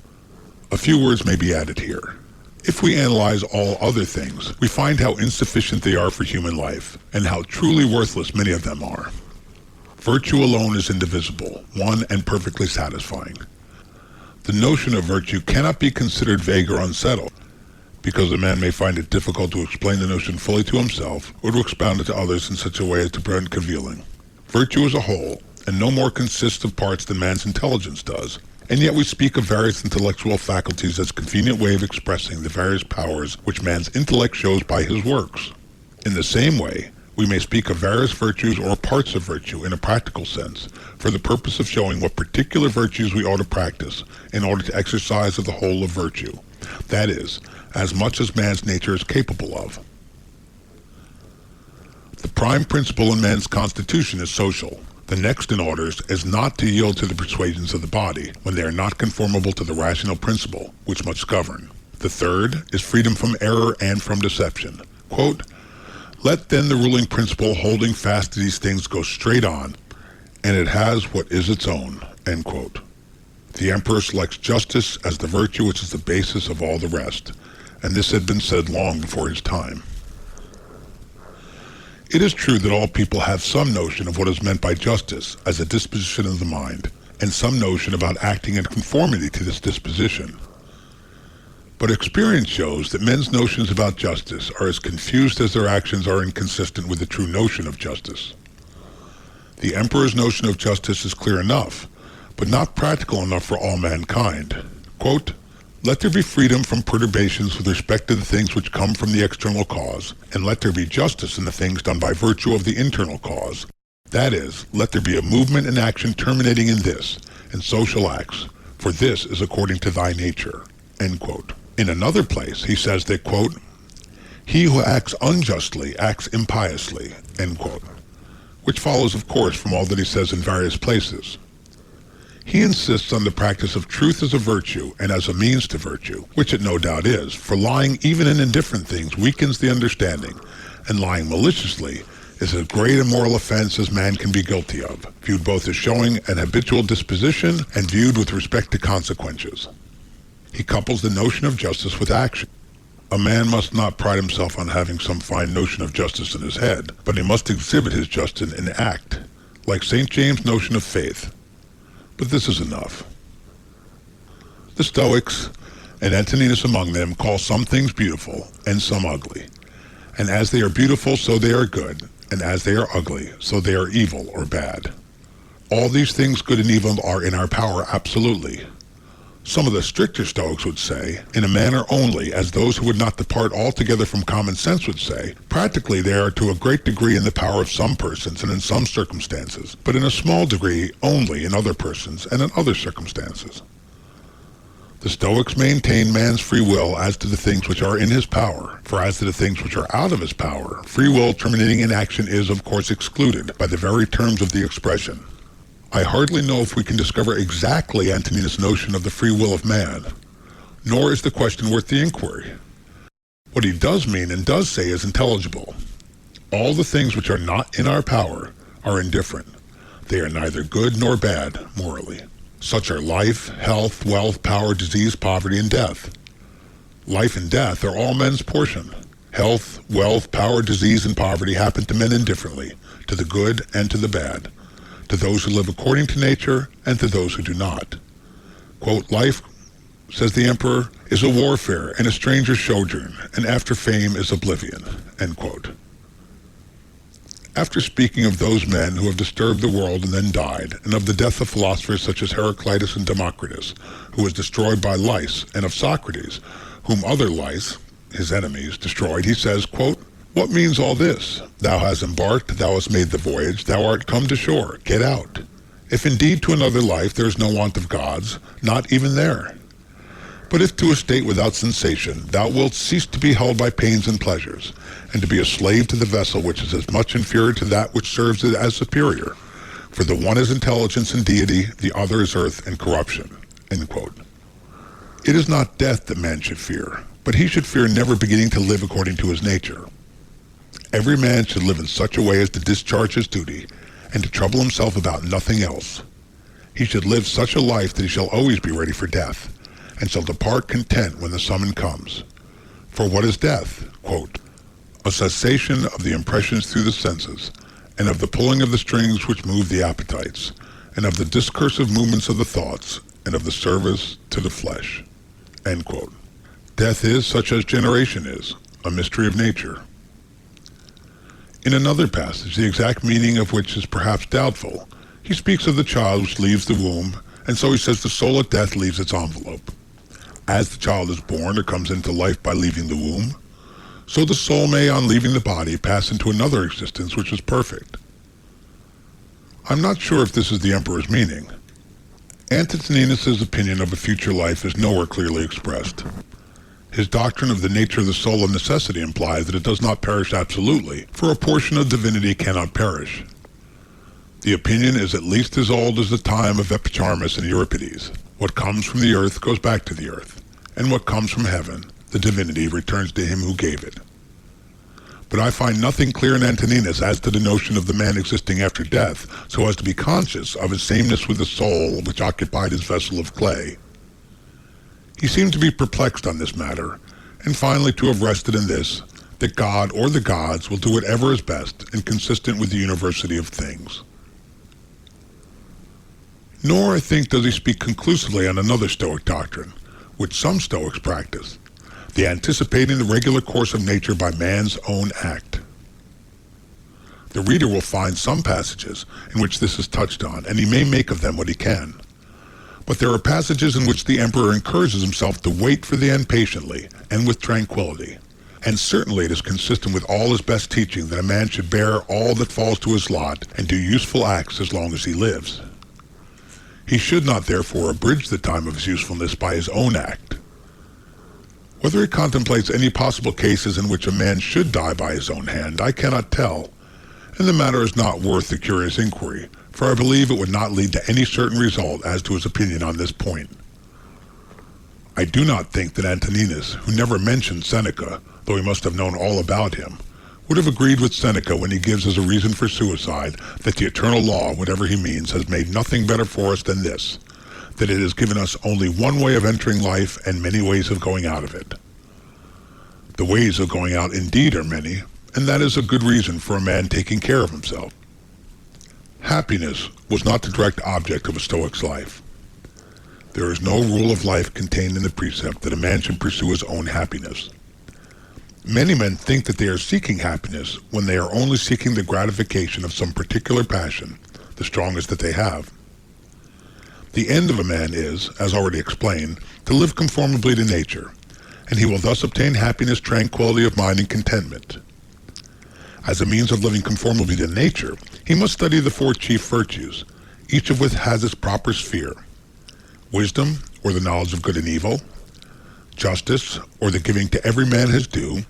A few words may be added here. If we analyze all other things, we find how insufficient they are for human life, and how truly worthless many of them are. Virtue alone is indivisible, one and perfectly satisfying. The notion of virtue cannot be considered vague or unsettled, because a man may find it difficult to explain the notion fully to himself, or to expound it to others in such a way as to prevent cavilling. Virtue is a whole, and no more consists of parts than man's intelligence does, and yet we speak of various intellectual faculties as a convenient way of expressing the various powers which man's intellect shows by his works. In the same way, we may speak of various virtues or parts of virtue in a practical sense, for the purpose of showing what particular virtues we ought to practice in order to exercise of the whole of virtue, that is, as much as man's nature is capable of. The prime principle in man's constitution is social. The next in orders is not to yield to the persuasions of the body when they are not conformable to the rational principle which must govern. The third is freedom from error and from deception. Quote, "Let then the ruling principle holding fast to these things go straight on, and it has what is its own." End quote. The emperor selects justice as the virtue which is the basis of all the rest, and this had been said long before his time. It is true that all people have some notion of what is meant by justice as a disposition of the mind, and some notion about acting in conformity to this disposition. But experience shows that men's notions about justice are as confused as their actions are inconsistent with the true notion of justice. The emperor's notion of justice is clear enough, but not practical enough for all mankind. Quote, "Let there be freedom from perturbations with respect to the things which come from the external cause, and let there be justice in the things done by virtue of the internal cause. That is, let there be a movement and action terminating in this, in social acts, for this is according to thy nature." End quote. In another place, he says that, quote, "He who acts unjustly acts impiously," end quote, which follows, of course, from all that he says in various places. He insists on the practice of truth as a virtue and as a means to virtue, which it no doubt is, for lying even in indifferent things weakens the understanding, and lying maliciously is as great a moral offense as man can be guilty of, viewed both as showing an habitual disposition and viewed with respect to consequences. He couples the notion of justice with action. A man must not pride himself on having some fine notion of justice in his head, but he must exhibit his justice in act, like St. James' notion of faith. But this is enough. The Stoics, and Antoninus among them, call some things beautiful and some ugly. And as they are beautiful, so they are good, and as they are ugly, so they are evil or bad. All these things, good and evil, are in our power absolutely. Some of the stricter Stoics would say, in a manner only, as those who would not depart altogether from common sense would say, practically they are to a great degree in the power of some persons and in some circumstances, but in a small degree only in other persons and in other circumstances. The Stoics maintain man's free will as to the things which are in his power, for as to the things which are out of his power, free will terminating in action is of course excluded by the very terms of the expression. I hardly know if we can discover exactly Antoninus' notion of the free will of man, nor is the question worth the inquiry. What he does mean and does say is intelligible. All the things which are not in our power are indifferent. They are neither good nor bad, morally. Such are life, health, wealth, power, disease, poverty, and death. Life and death are all men's portion. Health, wealth, power, disease, and poverty happen to men indifferently, to the good and to the bad, to those who live according to nature and to those who do not. Quote, life, says the emperor, is a warfare and a stranger's sojourn, and after fame is oblivion. End quote. After speaking of those men who have disturbed the world and then died, and of the death of philosophers such as Heraclitus and Democritus, who was destroyed by lice, and of Socrates, whom other lice, his enemies, destroyed, he says, quote, what means all this? Thou hast embarked, thou hast made the voyage, thou art come to shore, get out. If indeed to another life there is no want of gods, not even there. But if to a state without sensation, thou wilt cease to be held by pains and pleasures, and to be a slave to the vessel which is as much inferior to that which serves it as superior. For the one is intelligence and deity, the other is earth and corruption. End quote. It is not death that man should fear, but he should fear never beginning to live according to his nature. Every man should live in such a way as to discharge his duty, and to trouble himself about nothing else. He should live such a life that he shall always be ready for death, and shall depart content when the summon comes. For what is death? Quote, a cessation of the impressions through the senses, and of the pulling of the strings which move the appetites, and of the discursive movements of the thoughts, and of the service to the flesh. End quote. Death is such as generation is, a mystery of nature. In another passage, the exact meaning of which is perhaps doubtful, he speaks of the child which leaves the womb, and so he says the soul at death leaves its envelope. As the child is born or comes into life by leaving the womb, so the soul may, on leaving the body, pass into another existence which is perfect. I'm not sure if this is the emperor's meaning. Antoninus' opinion of a future life is nowhere clearly expressed. His doctrine of the nature of the soul of necessity implies that it does not perish absolutely, for a portion of divinity cannot perish. The opinion is at least as old as the time of Epicharmus and Euripides. What comes from the earth goes back to the earth, and what comes from heaven, the divinity, returns to him who gave it. But I find nothing clear in Antoninus as to the notion of the man existing after death, so as to be conscious of his sameness with the soul which occupied his vessel of clay. He seemed to be perplexed on this matter, and finally to have rested in this, that God or the gods will do whatever is best and consistent with the universality of things. Nor, I think, does he speak conclusively on another Stoic doctrine, which some Stoics practice, the anticipating the regular course of nature by man's own act. The reader will find some passages in which this is touched on, and he may make of them what he can. But there are passages in which the emperor encourages himself to wait for the end patiently and with tranquility, and certainly it is consistent with all his best teaching that a man should bear all that falls to his lot and do useful acts as long as he lives. He should not therefore abridge the time of his usefulness by his own act. Whether he contemplates any possible cases in which a man should die by his own hand, I cannot tell, and the matter is not worth the curious inquiry, for I believe it would not lead to any certain result as to his opinion on this point. I do not think that Antoninus, who never mentioned Seneca, though he must have known all about him, would have agreed with Seneca when he gives as a reason for suicide that the eternal law, whatever he means, has made nothing better for us than this, that it has given us only one way of entering life and many ways of going out of it. The ways of going out indeed are many, and that is a good reason for a man taking care of himself. Happiness was not the direct object of a Stoic's life. There is no rule of life contained in the precept that a man should pursue his own happiness. Many men think that they are seeking happiness when they are only seeking the gratification of some particular passion, the strongest that they have. The end of a man is, as already explained, to live conformably to nature, and he will thus obtain happiness, tranquility of mind, and contentment. As a means of living conformably to nature, he must study the four chief virtues, each of which has its proper sphere: wisdom, or the knowledge of good and evil; justice, or the giving to every man his due;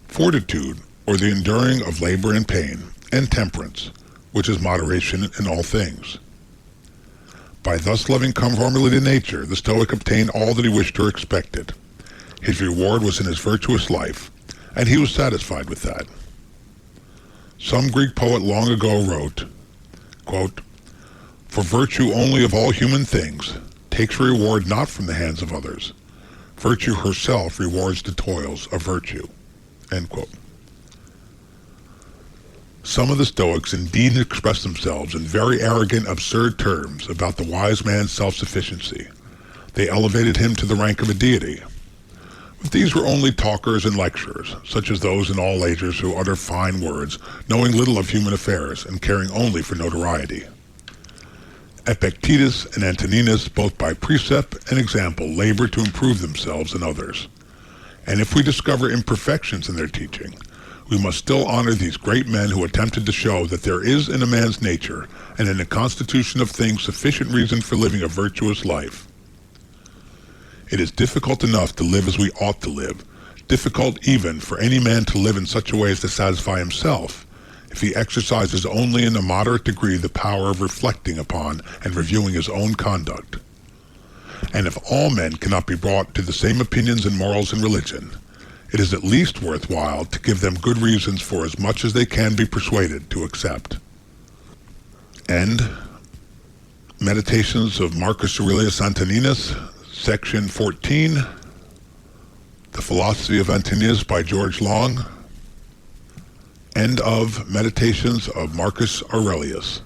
fortitude, or the enduring of labor and pain; and temperance, which is moderation in all things. By thus living conformably to nature, the Stoic obtained all that he wished or expected. His reward was in his virtuous life, and he was satisfied with that. Some Greek poet long ago wrote, quote, "For virtue only of all human things takes reward not from the hands of others. Virtue herself rewards the toils of virtue." End quote. Some of the Stoics indeed expressed themselves in very arrogant, absurd terms about the wise man's self-sufficiency. They elevated him to the rank of a deity. But these were only talkers and lecturers, such as those in all ages who utter fine words, knowing little of human affairs and caring only for notoriety. Epictetus and Antoninus, both by precept and example, labor to improve themselves and others. And if we discover imperfections in their teaching, we must still honor these great men who attempted to show that there is in a man's nature and in the constitution of things sufficient reason for living a virtuous life. It is difficult enough to live as we ought to live, difficult even for any man to live in such a way as to satisfy himself, if he exercises only in a moderate degree the power of reflecting upon and reviewing his own conduct. And if all men cannot be brought to the same opinions in morals and religion, it is at least worthwhile to give them good reasons for as much as they can be persuaded to accept. End Meditations of Marcus Aurelius Antoninus, Section 14, The Philosophy of Antoninus by George Long. End of Meditations of Marcus Aurelius.